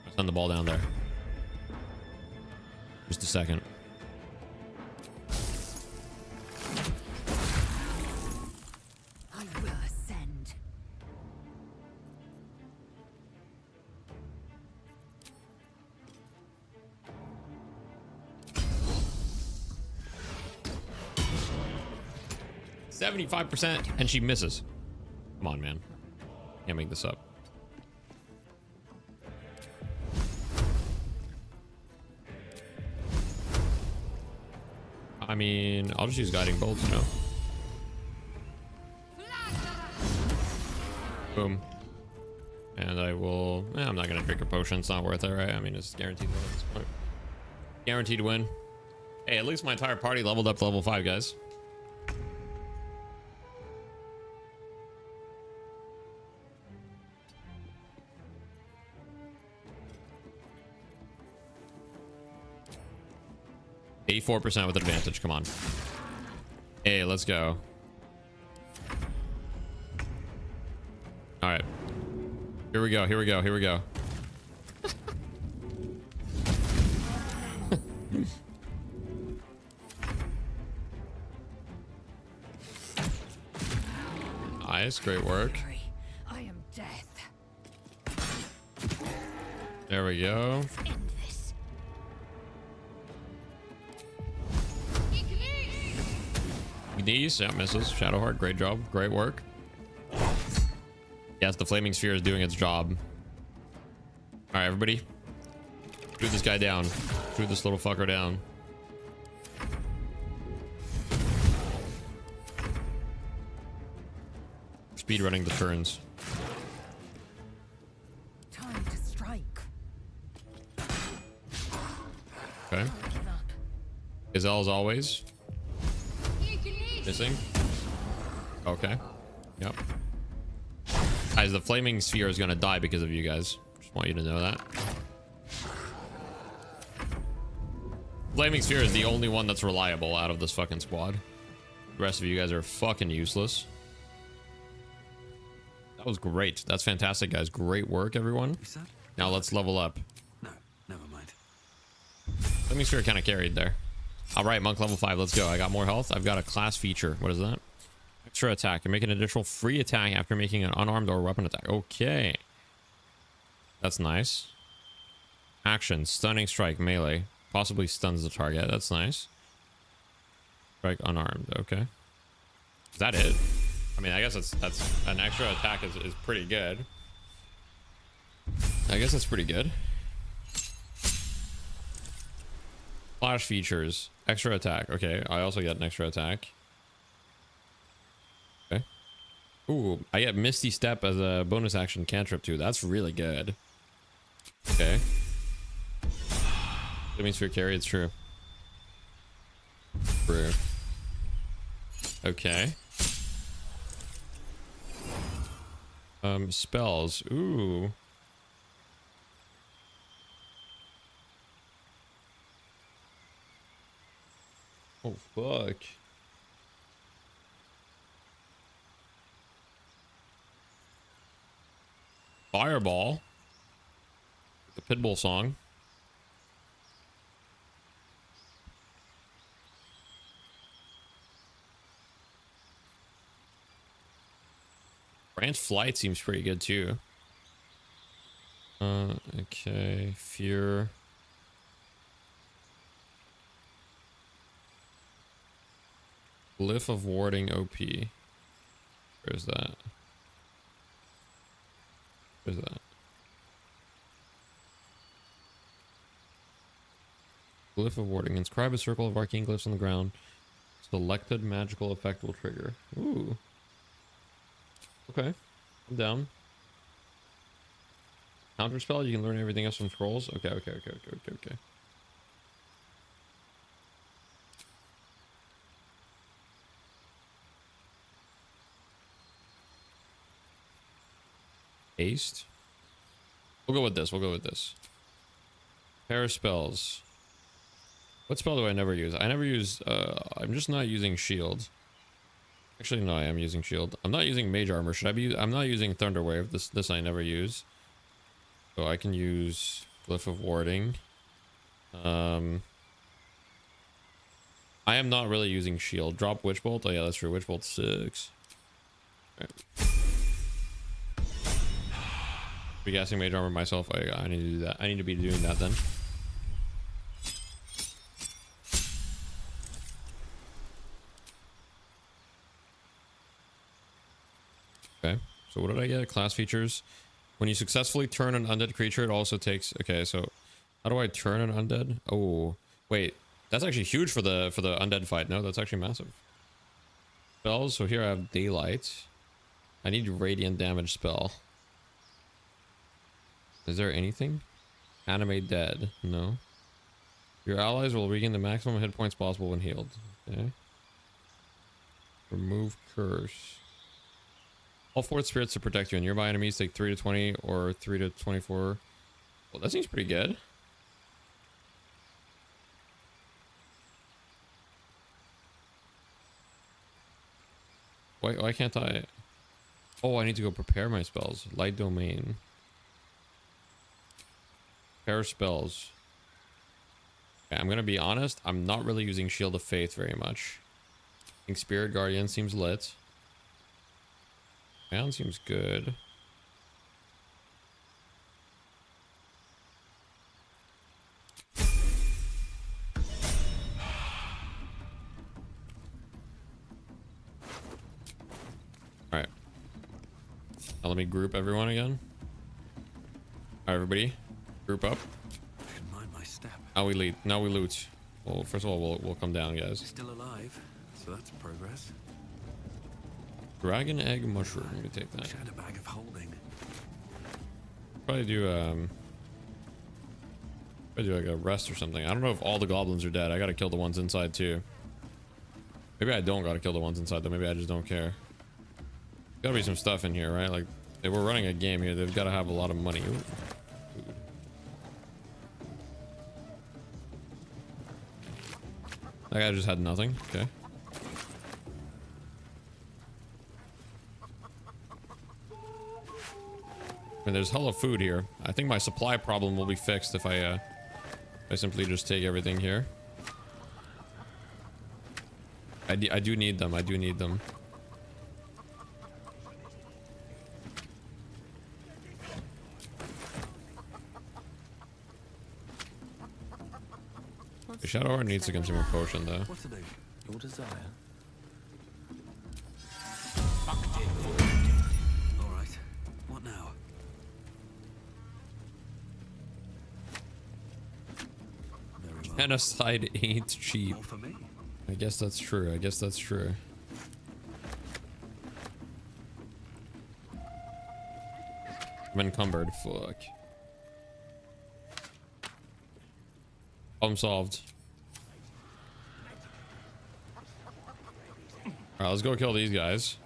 I'll send the ball down there. Just a second. I will ascend. %, and she misses. Come on, man. Can't make this up. I mean, I'll just use guiding bolts, you know. Boom. And I will. I'm not gonna drink a potion. It's not worth it, right? I mean, it's guaranteed win at this point. Guaranteed win. Hey, at least my entire party leveled up to level 5, guys. %84 with advantage. Come on. Hey, let's go. All right. Here we go. Here we go. Here we go. Nice. Great work. I am death. There we go. Knees, yeah, misses. Shadowheart, great job, great work. Yes, the flaming sphere is doing its job. All right, everybody. Shoot this guy down. Shoot this little fucker down. Speed running the turns. Time to strike. Okay. Gazelle as always. Missing. Okay. Yep. Guys, the flaming sphere is gonna die because of you guys. Just want you to know that. Flaming sphere is the only one that's reliable out of this fucking squad. The rest of you guys are fucking useless. That was great. That's fantastic, guys. Great work, everyone. Now let's level up. No, never mind. Flaming sphere kind of carried there. All right, monk level 5. Let's go. I got more health. I've got a class feature. What is that? Extra attack. You make an additional free attack after making an unarmed or weapon attack. Okay. That's nice. Action. Stunning strike. Melee. Possibly stuns the target. That's nice. Strike unarmed. Okay. Is that it? I mean, I guess that's an extra attack is pretty good. I guess that's pretty good. Flash features. Extra attack. Okay. I also get an extra attack. Okay. Ooh, I get Misty Step as a bonus action cantrip too. That's really good. Okay. That means for carry, it's true. True. Okay. Spells. Ooh. Oh, fuck. Fireball. The Pitbull song. Branch Flight seems pretty good too. Okay. Fear. Glyph of Warding OP. Where's that? Where's that? Glyph of Warding. Inscribe a circle of arcane glyphs on the ground. Selected magical effect will trigger. Ooh. Okay. I'm down. Counter spell. You can learn everything else from scrolls. Okay. Haste. We'll go with this. Pair of spells. What spell do I never use? I never use, I'm just not using shield. Actually, no, I am using shield. I'm not using mage armor. Should I be? I'm not using thunder wave. This I never use. So I can use Glyph of Warding. I am not really using shield. Drop Witch Bolt. Oh yeah, that's true. Witch Bolt 6. Right. Be casting mage armor myself. I need to do that. I need to be doing that then. Okay, so what did I get? Class features. When you successfully turn an undead creature, it also takes... Okay, so how do I turn an undead? Oh, wait. That's actually huge for the undead fight. No, that's actually massive. Spells. So here I have Daylight. I need Radiant Damage spell. Is there anything? Animate Dead. No. Your allies will regain the maximum hit points possible when healed. Okay. Remove Curse. All fourth spirits to protect you, and nearby enemies take 3 to 20 or 3 to 24. Well, that seems pretty good. Why can't I? Oh, I need to go prepare my spells. Light Domain. Prepare spells. Okay, I'm gonna be honest. I'm not really using Shield of Faith very much. I think Spirit Guardian seems lit. Sound seems good. Alright. Now let me group everyone again. All right, everybody, group up. I should mind my step. Now we lead. Now we loot. Well, first of all, we'll come down, guys. Still alive, so that's progress. Dragon egg mushroom. Let me take that. Shadow bag of holding. Probably do like a rest or something. I don't know if all the goblins are dead. I gotta kill the ones inside too. Maybe I don't gotta kill the ones inside though. Maybe I just don't care. Gotta be some stuff in here, right? Like, if we're running a game here, they've got to have a lot of money. Ooh. That guy just had nothing. Okay. I mean, there's hella food here. I think my supply problem will be fixed if I simply just take everything here. I do need them. I do need them. The Shadow Heart needs to consume a potion, though. What to do? Your desire. All right. What now? Very well. Genocide ain't cheap. More for me. I guess that's true. I guess that's true. I'm encumbered. Fuck. Problem solved. Alright, let's go kill these guys.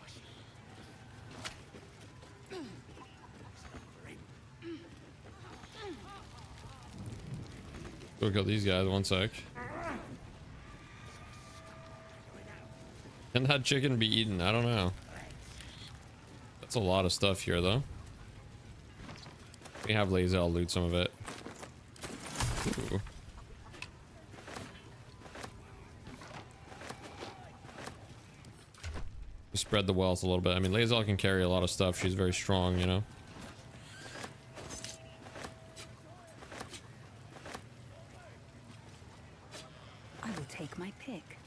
Go kill these guys. One sec. Can that chicken be eaten? I don't know. That's a lot of stuff here, though. We have lazy. I'll loot some of it. Ooh. Spread the wealth a little bit. I mean, Lae'zel can carry a lot of stuff. She's very strong, you know. I will take my pick.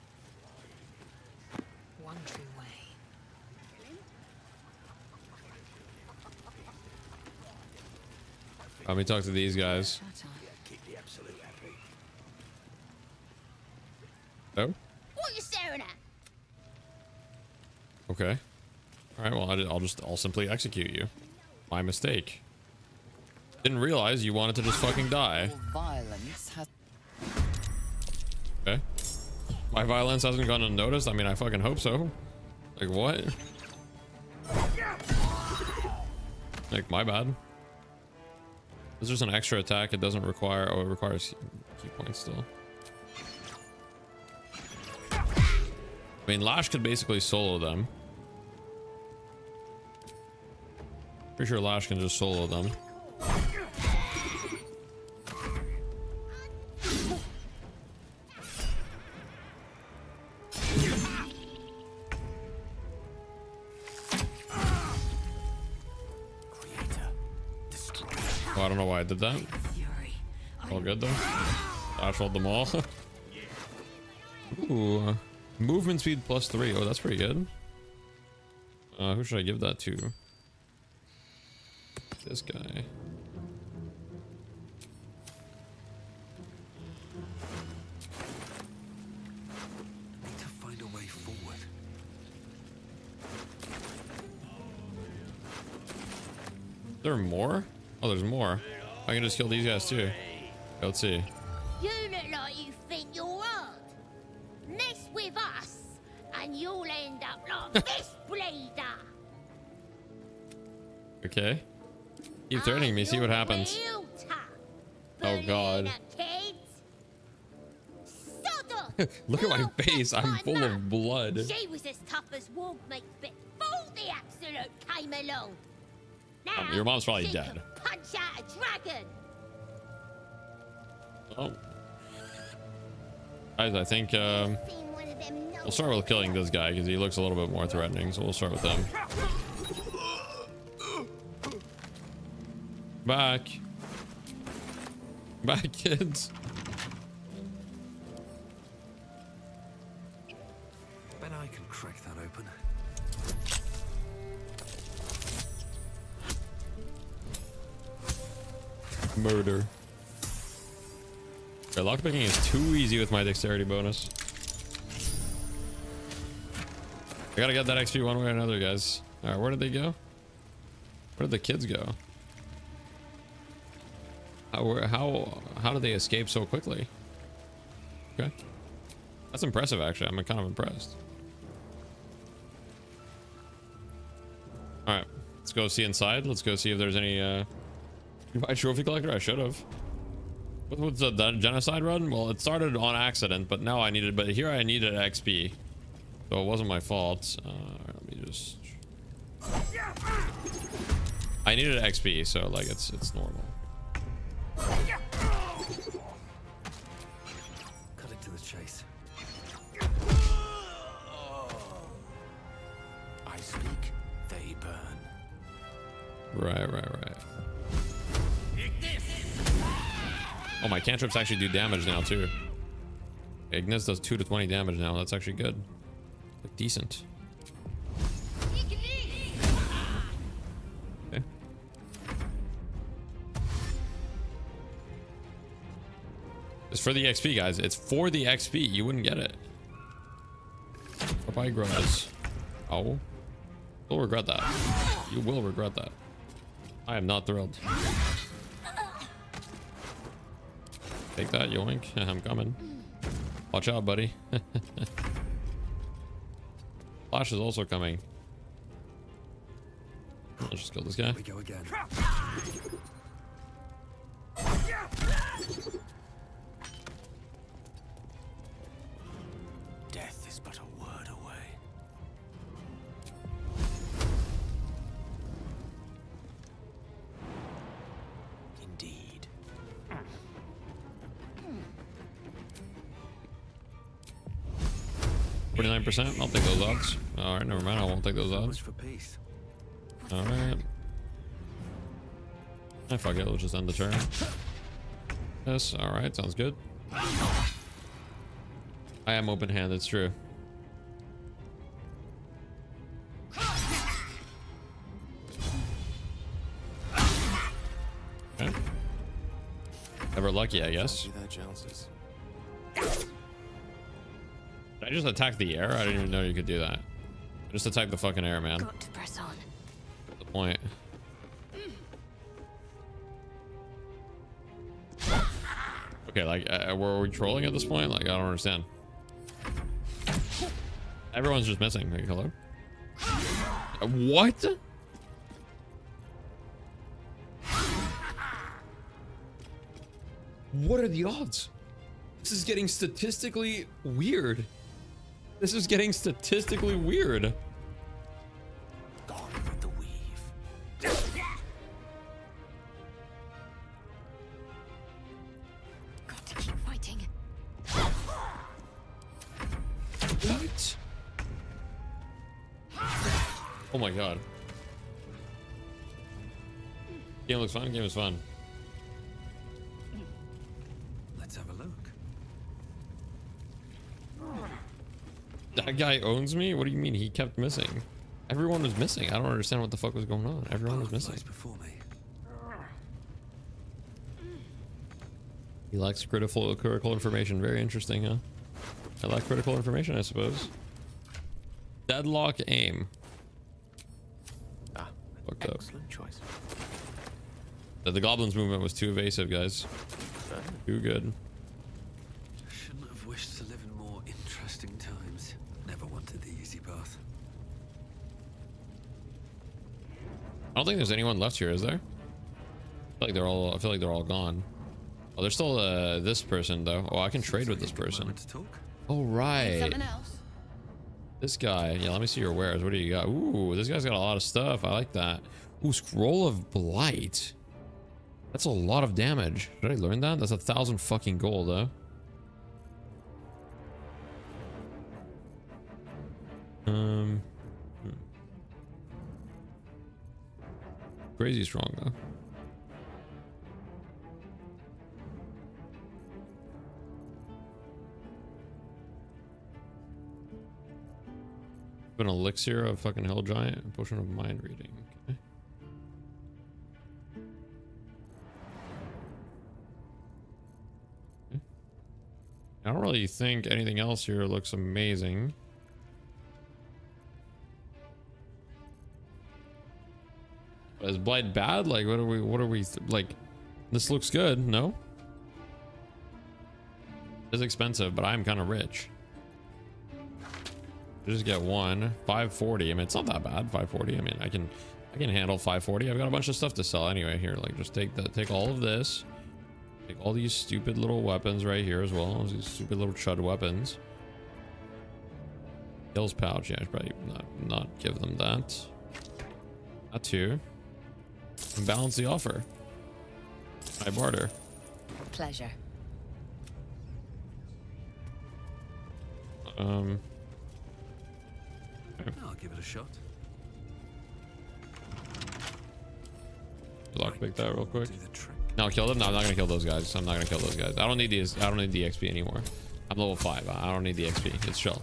One true way. Let me talk to these guys. Oh? What are you staring at? Okay. Alright, well, I'll simply execute you. My mistake. Didn't realize you wanted to just fucking die. Violence has... Okay. My violence hasn't gone unnoticed? I mean, I fucking hope so. Like, what? Like, my bad. This is an extra attack. It doesn't require... Oh, it requires key points still. I mean, Lash could basically solo them. Pretty sure Lash can just solo them. Oh, I don't know why I did that. All good though. Lash rolled them all. Ooh. Movement speed +3. Oh, that's pretty good. Who should I give that to? This guy. Need to find a way forward. There are more? Oh, there's more. I can just kill these guys too. Let's see. You look like you think you're hard. Mess with us, and you'll end up like this bleeder. Okay. Keep threatening me. See what happens. Oh god. Look at my face. I'm full of blood. She was as tough as wolf meat before the absolute came along. Now, Your mom's probably she dead. can punch out a dragon. Oh. Guys, I think we'll start with killing this guy because he looks a little bit more threatening. So we'll start with him. Back. Back, kids. Bet I can crack that open. Murder. Okay, lockpicking is too easy with my dexterity bonus. I gotta get that XP one way or another, guys. Alright, where did they go? Where did the kids go? How did they escape so quickly? Okay. That's impressive, actually. I'm kind of impressed. Alright. Let's go see inside. Let's go see if there's any, buy trophy collector? I should have. What's the genocide run? Well, it started on accident, but now I needed, but here I needed XP. So it wasn't my fault. Let me just... I needed XP, so like it's normal. Cutting to the chase. I speak, they burn. Right. Oh, my cantrips actually do damage now too. Ignis does 2 to 20 damage now. That's actually good. Like, decent. Okay. It's for the XP, guys. It's for the XP. You wouldn't get it. Bye, Gruz. Oh. You'll regret that. You will regret that. I am not thrilled. Take that, yoink. I'm coming. Watch out, buddy. Flash is also coming. Let's just kill this guy. We go again. Death is but a word away. Indeed. 49%. I'll take those odds. Alright, never mind. I won't take those odds. Alright. Fuck it. We'll just end the turn. Yes. Alright. Sounds good. I am open hand. It's true. Okay. Ever lucky, I guess. Did I just attack the air? I didn't even know you could do that. Just attack the fucking air, man. Got to press on. That's the point. Okay, like, were we trolling at this point? Like, I don't understand. Everyone's just missing. Like, hello? What? What are the odds? This is getting statistically weird. This is getting statistically weird. Gone with the weave. Got to keep fighting. What? Oh my god. Game looks fun. Game is fun. Let's have a look. That guy owns me? What do you mean he kept missing? Everyone was missing. I don't understand what the fuck was going on. Everyone was missing. He lacks critical information. Very interesting, huh? I lack critical information, I suppose. Deadlock aim. Ah, fucked up. Excellent choice. The goblins movement was too evasive, guys. Too good. Shouldn't have wished to live in more interesting times. Never wanted the easy path. I don't think there's anyone left here, is there? I feel like they're all gone. Oh, there's still this person though. Oh, I can trade with this person. Oh right. Something else. This guy. Yeah, let me see your wares. What do you got? Ooh, this guy's got a lot of stuff. I like that. Ooh, scroll of blight. That's a lot of damage. Did I learn that? That's 1,000 fucking gold, though. Crazy strong though. An elixir of fucking hell giant, a potion of mind reading. Okay. I don't really think anything else here looks amazing. Is Blight bad? Like, what are we like? This looks good, no? It's expensive, but I'm kind of rich. Just get one. 540. I mean, it's not that bad. 540. I mean, I can handle 540. I've got a bunch of stuff to sell anyway here. Like, just take all of this. Take all these stupid little weapons right here as well. These stupid little chud weapons. Kills pouch. Yeah, I should probably not give them that. That too. And balance the offer. I barter. Pleasure. I'll give it a shot. Lockpick that real quick. No, kill them. No, I'm not gonna kill those guys. I'm not gonna kill those guys. I don't need these. I don't need the XP anymore. I'm level 5. I don't need the XP. It's chill.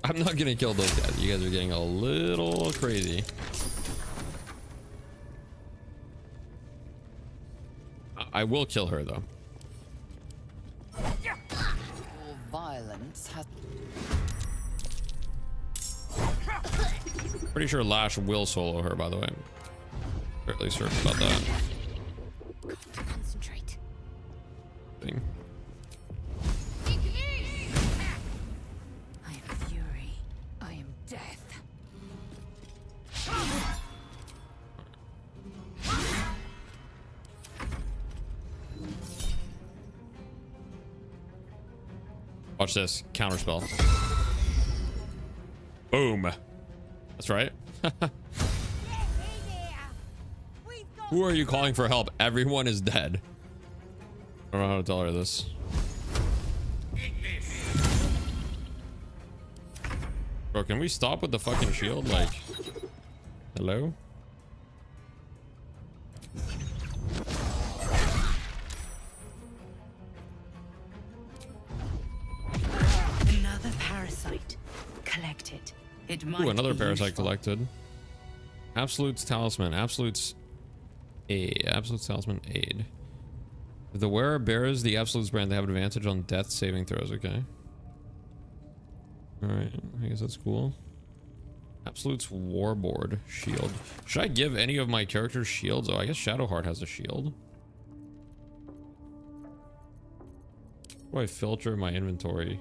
I'm not gonna kill those guys. You guys are getting a little crazy. I will kill her though. Your violence has. Pretty sure Lash will solo her, by the way. Fairly certain about that. Concentrate. Thing. I am fury. I am death. Watch this counterspell. Boom. That's right. Who are you calling for help? Everyone is dead. I don't know how to tell her this. Bro, can we stop with the fucking shield? Like, hello? Another parasite. Collect it. It might Ooh, another be parasite useful. collected. Absolute's talisman. Absolute's aid. Absolute's talisman aid. If the wearer bears the Absolute's brand, they have an advantage on death saving throws. Okay. Alright, I guess that's cool. Absolute's warboard shield. Should I give any of my characters shields? Oh, I guess Shadowheart has a shield. How do I filter my inventory?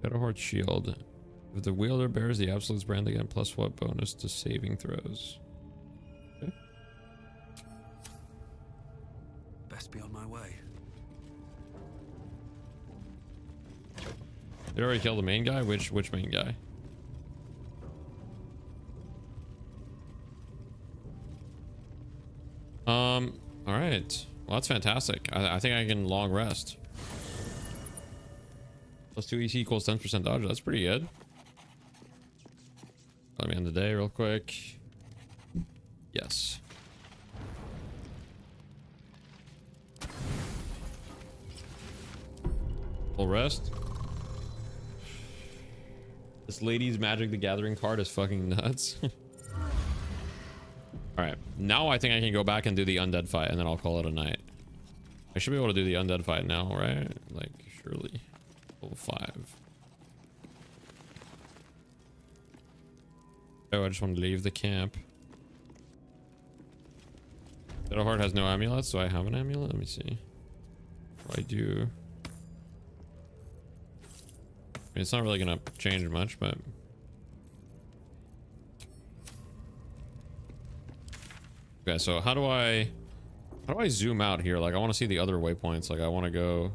Shadowheart shield. If the wielder bears the Absolute's brand, they get plus what bonus to saving throws? Okay. Best be on my way. Did I already kill the main guy? Which main guy? All right. Well, that's fantastic. I think I can long rest. Plus 2 EC equals 10% dodge. That's pretty good. Let me end the day real quick. Yes. Full rest. This lady's Magic the Gathering card is fucking nuts. Alright. Now I think I can go back and do the undead fight and then I'll call it a night. I should be able to do the undead fight now, right? Like, surely. Level 5. Oh, I just want to leave the camp. Shadowheart has no amulets. Do I have an amulet? Let me see. What do I do? I mean, it's not really gonna change much, but okay. So how do I zoom out here? Like, I want to see the other waypoints. Like, I want to go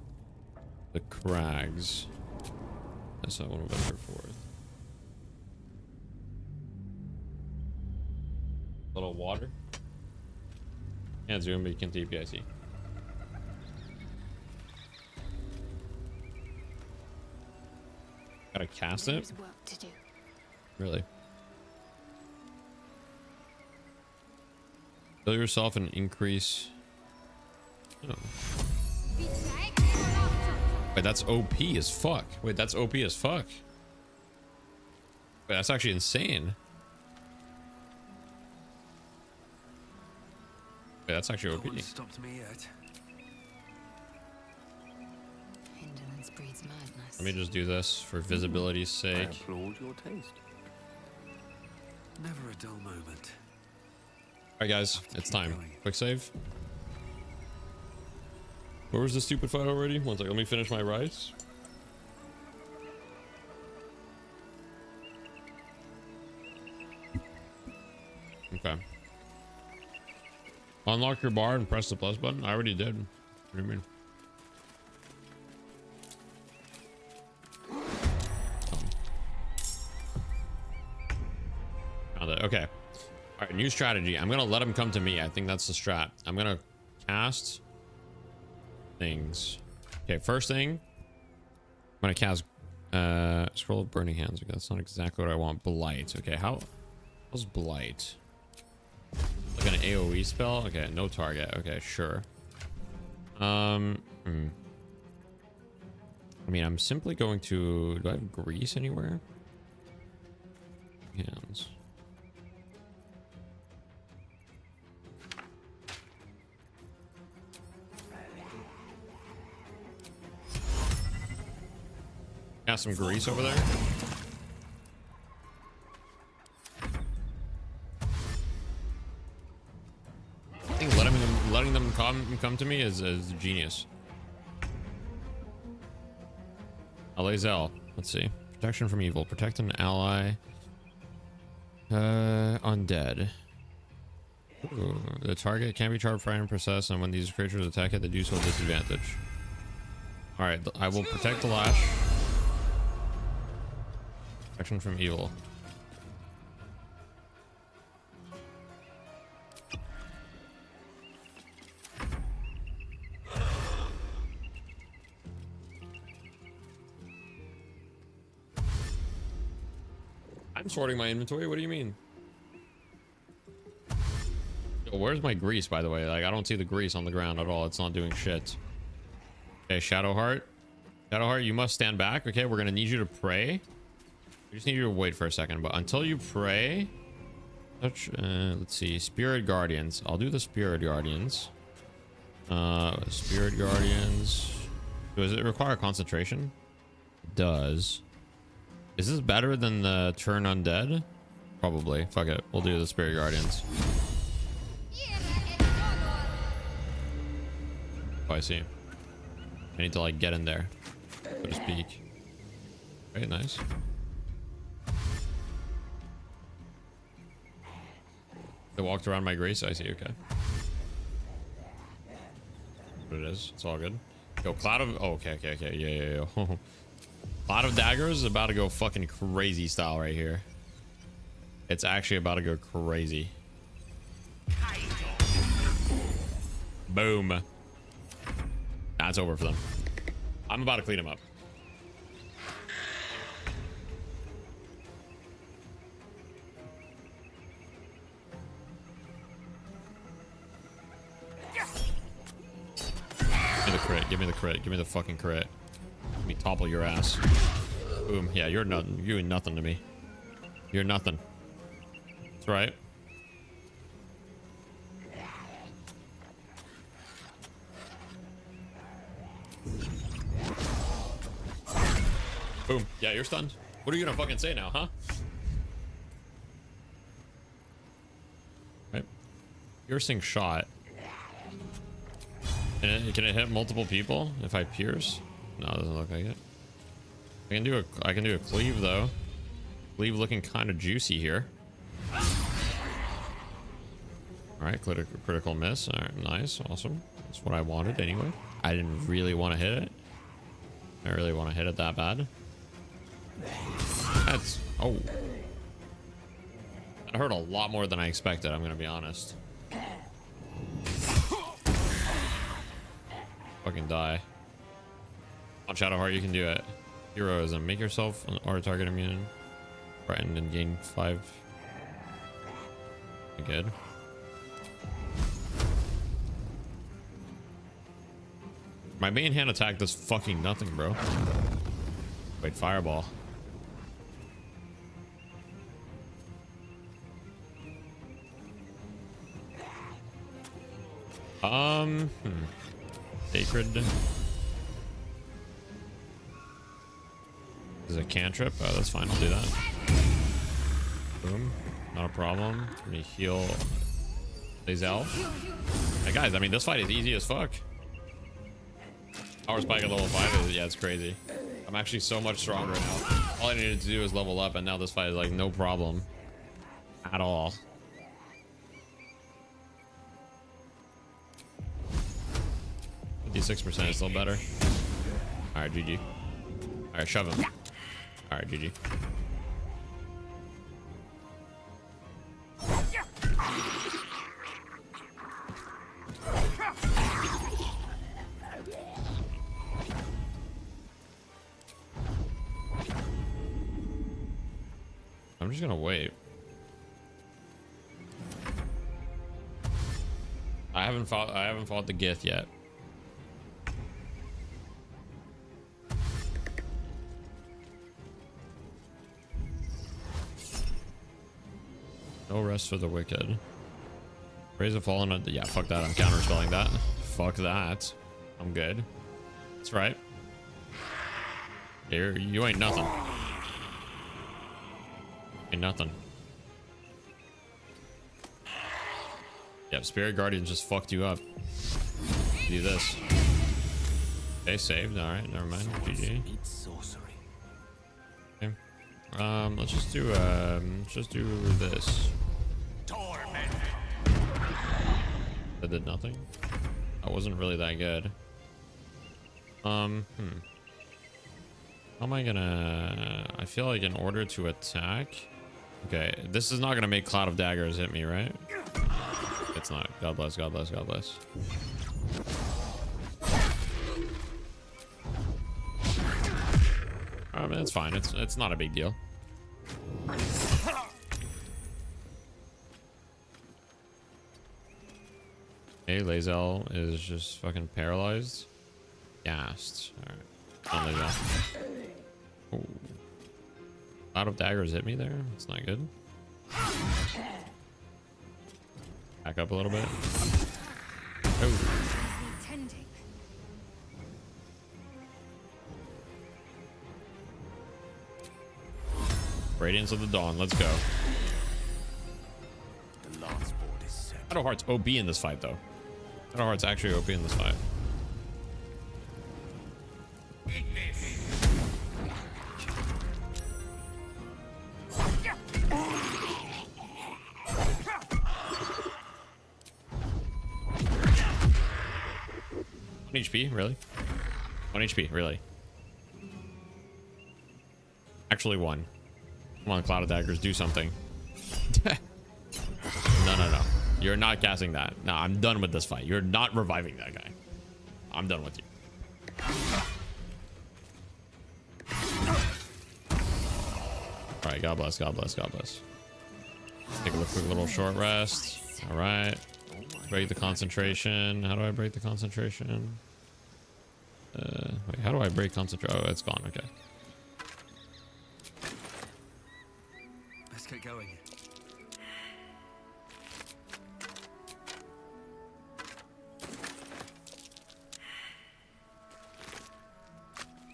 the crags. That's not what I'm venture forth. Little water. Can't zoom, but you can TP. I see. Gotta cast it. There's work to do. Really? Kill yourself and increase. Oh. Wait, that's OP as fuck. Wait, that's OP as fuck. Wait, that's actually insane. that's actually No OP. one stopped me yet. Indolence breeds madness. Let me just do this for visibility's I sake. applaud your taste. Never a dull moment. Alright guys, it's time. Quick save. Where was the stupid fight already? One second, let me finish my rice. Okay. Unlock your bar and press the plus button. I already did. What do you mean? Found it. Okay. All right. New strategy. I'm gonna let him come to me. I think that's the strat. I'm gonna cast things. Okay. First thing, I'm gonna cast scroll of burning hands. Okay, that's not exactly what I want. Blight. Okay. How's blight? Like an AoE spell? Okay, no target. Okay, sure. I mean, I'm simply going to... Do I have grease anywhere? Hands. Got some grease over there. I think letting them come to me is genius. Alazel. Let's see. Protection from evil. Protect an ally. Undead. Ooh, the target can be charged, frightened, possessed, and when these creatures attack it, they do so at disadvantage. Alright, I will protect the lash. Protection from evil. I'm sorting my inventory. What do you mean? Yo, where's my grease, by the way? Like, I don't see the grease on the ground at all. It's not doing shit. Okay, Shadowheart. Shadowheart, you must stand back. Okay, we're gonna need you to pray. We just need you to wait for a second. But until you pray... let's see. Spirit Guardians. I'll do the Spirit Guardians. Spirit Guardians. Does it require concentration? It does. Is this better than the turn undead? Probably. Fuck it. We'll do the Spirit Guardians. Oh, I see. I need to like get in there, so to speak. Okay, nice. They walked around my grace. I see. Okay. What it is. It's all good. Yo, cloud of. Oh, okay. Yeah. Cloud of daggers is about to go fucking crazy style right here. It's actually about to go crazy. Boom. That's over for them. I'm about to clean them up. Give me the crit. Give me the crit. Give me the fucking crit. Let me topple your ass. Boom. Yeah, you're nothing. You ain't nothing to me. You're nothing. That's right. Boom. Yeah, you're stunned. What are you gonna fucking say now, huh? Right. Piercing shot. Can it hit multiple people if I pierce? No, it doesn't look like it. I can do a cleave though. Cleave looking kind of juicy here. Alright, critical miss. Alright, nice, awesome. That's what I wanted anyway. I didn't really want to hit it. I really want to hit it that bad. That's... Oh. That hurt a lot more than I expected, I'm gonna be honest. Fucking die. On Shadowheart, you can do it. Heroism. Make yourself or target immune. Frightened and gain 5. Good. My main hand attack does fucking nothing, bro. Wait, fireball. Sacred. This is a cantrip. Oh, that's fine. I'll do that. Boom. Not a problem. Let me heal Lazel. Hey guys, I mean, this fight is easy as fuck. Power spike at level 5 is, yeah, it's crazy. I'm actually so much stronger now. All I needed to do is level up, and now this fight is like no problem at all. %56 is still better. All right, GG. All right, shove him. All right, GG. I'm just gonna wait. I haven't fought the Gith yet. No rest for the wicked. Raise a fallen. Yeah, fuck that. I'm counterspelling that. Fuck that. I'm good. That's right. You ain't nothing. Ain't nothing. Yep, Spirit Guardian just fucked you up. Do this. Okay, saved. All right, never mind. GG. Okay. Let's just do this. That did nothing. That wasn't really that good. How am I gonna? I feel like in order to attack. Okay, this is not gonna make Cloud of Daggers hit me, right? It's not. God bless, God bless, God bless. I mean, it's fine. It's not a big deal. Hey, Lazel is just fucking paralyzed. Gassed. Alright. Not Lazel. Oh. Cloud of Daggers hit me there. That's not good. Back up a little bit. Oh. Radiance of the Dawn. Let's go. The last board is set. Shadow Heart's OP in this fight, though. Shadow Heart's actually OP in this fight. HP, really? 1 HP, really? Actually 1. Come on, Cloud of Daggers, do something. No. You're not casting that. No, I'm done with this fight. You're not reviving that guy. I'm done with you. Alright, God bless, God bless, God bless. Take a quick little short rest. Alright. Break the concentration. How do I break the concentration? Wait, how do I break concentration? Oh, it's gone. Okay. Let's get going.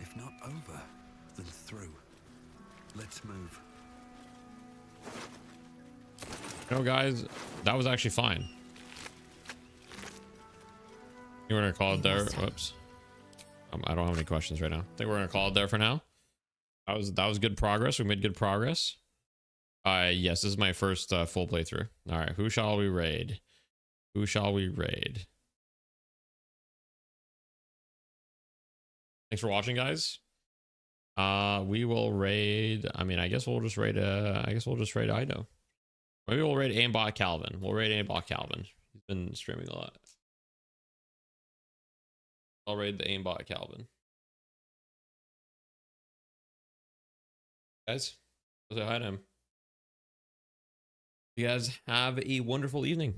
If not over, then through. Let's move. You know, guys, that was actually fine. You were gonna call it there. Whoops. I don't have any questions right now. I think we're gonna call it there for now. That was good progress. We made good progress. Yes, this is my first full playthrough. All right, who shall we raid? Who shall we raid? Thanks for watching, guys. We will raid. I mean, I guess we'll just raid. Ido. Maybe we'll raid Aimbot Calvin. We'll raid Aimbot Calvin. He's been streaming a lot. I'll raid the Aimbot Calvin. Guys, say hi to him. You guys have a wonderful evening,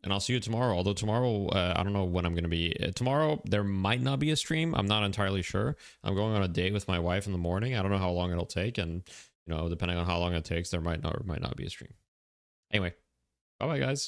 and I'll see you tomorrow. Although tomorrow, I don't know when I'm going to be. Tomorrow, there might not be a stream. I'm not entirely sure. I'm going on a date with my wife in the morning. I don't know how long it'll take, and you know, depending on how long it takes, there might not be a stream. Anyway, bye bye, guys.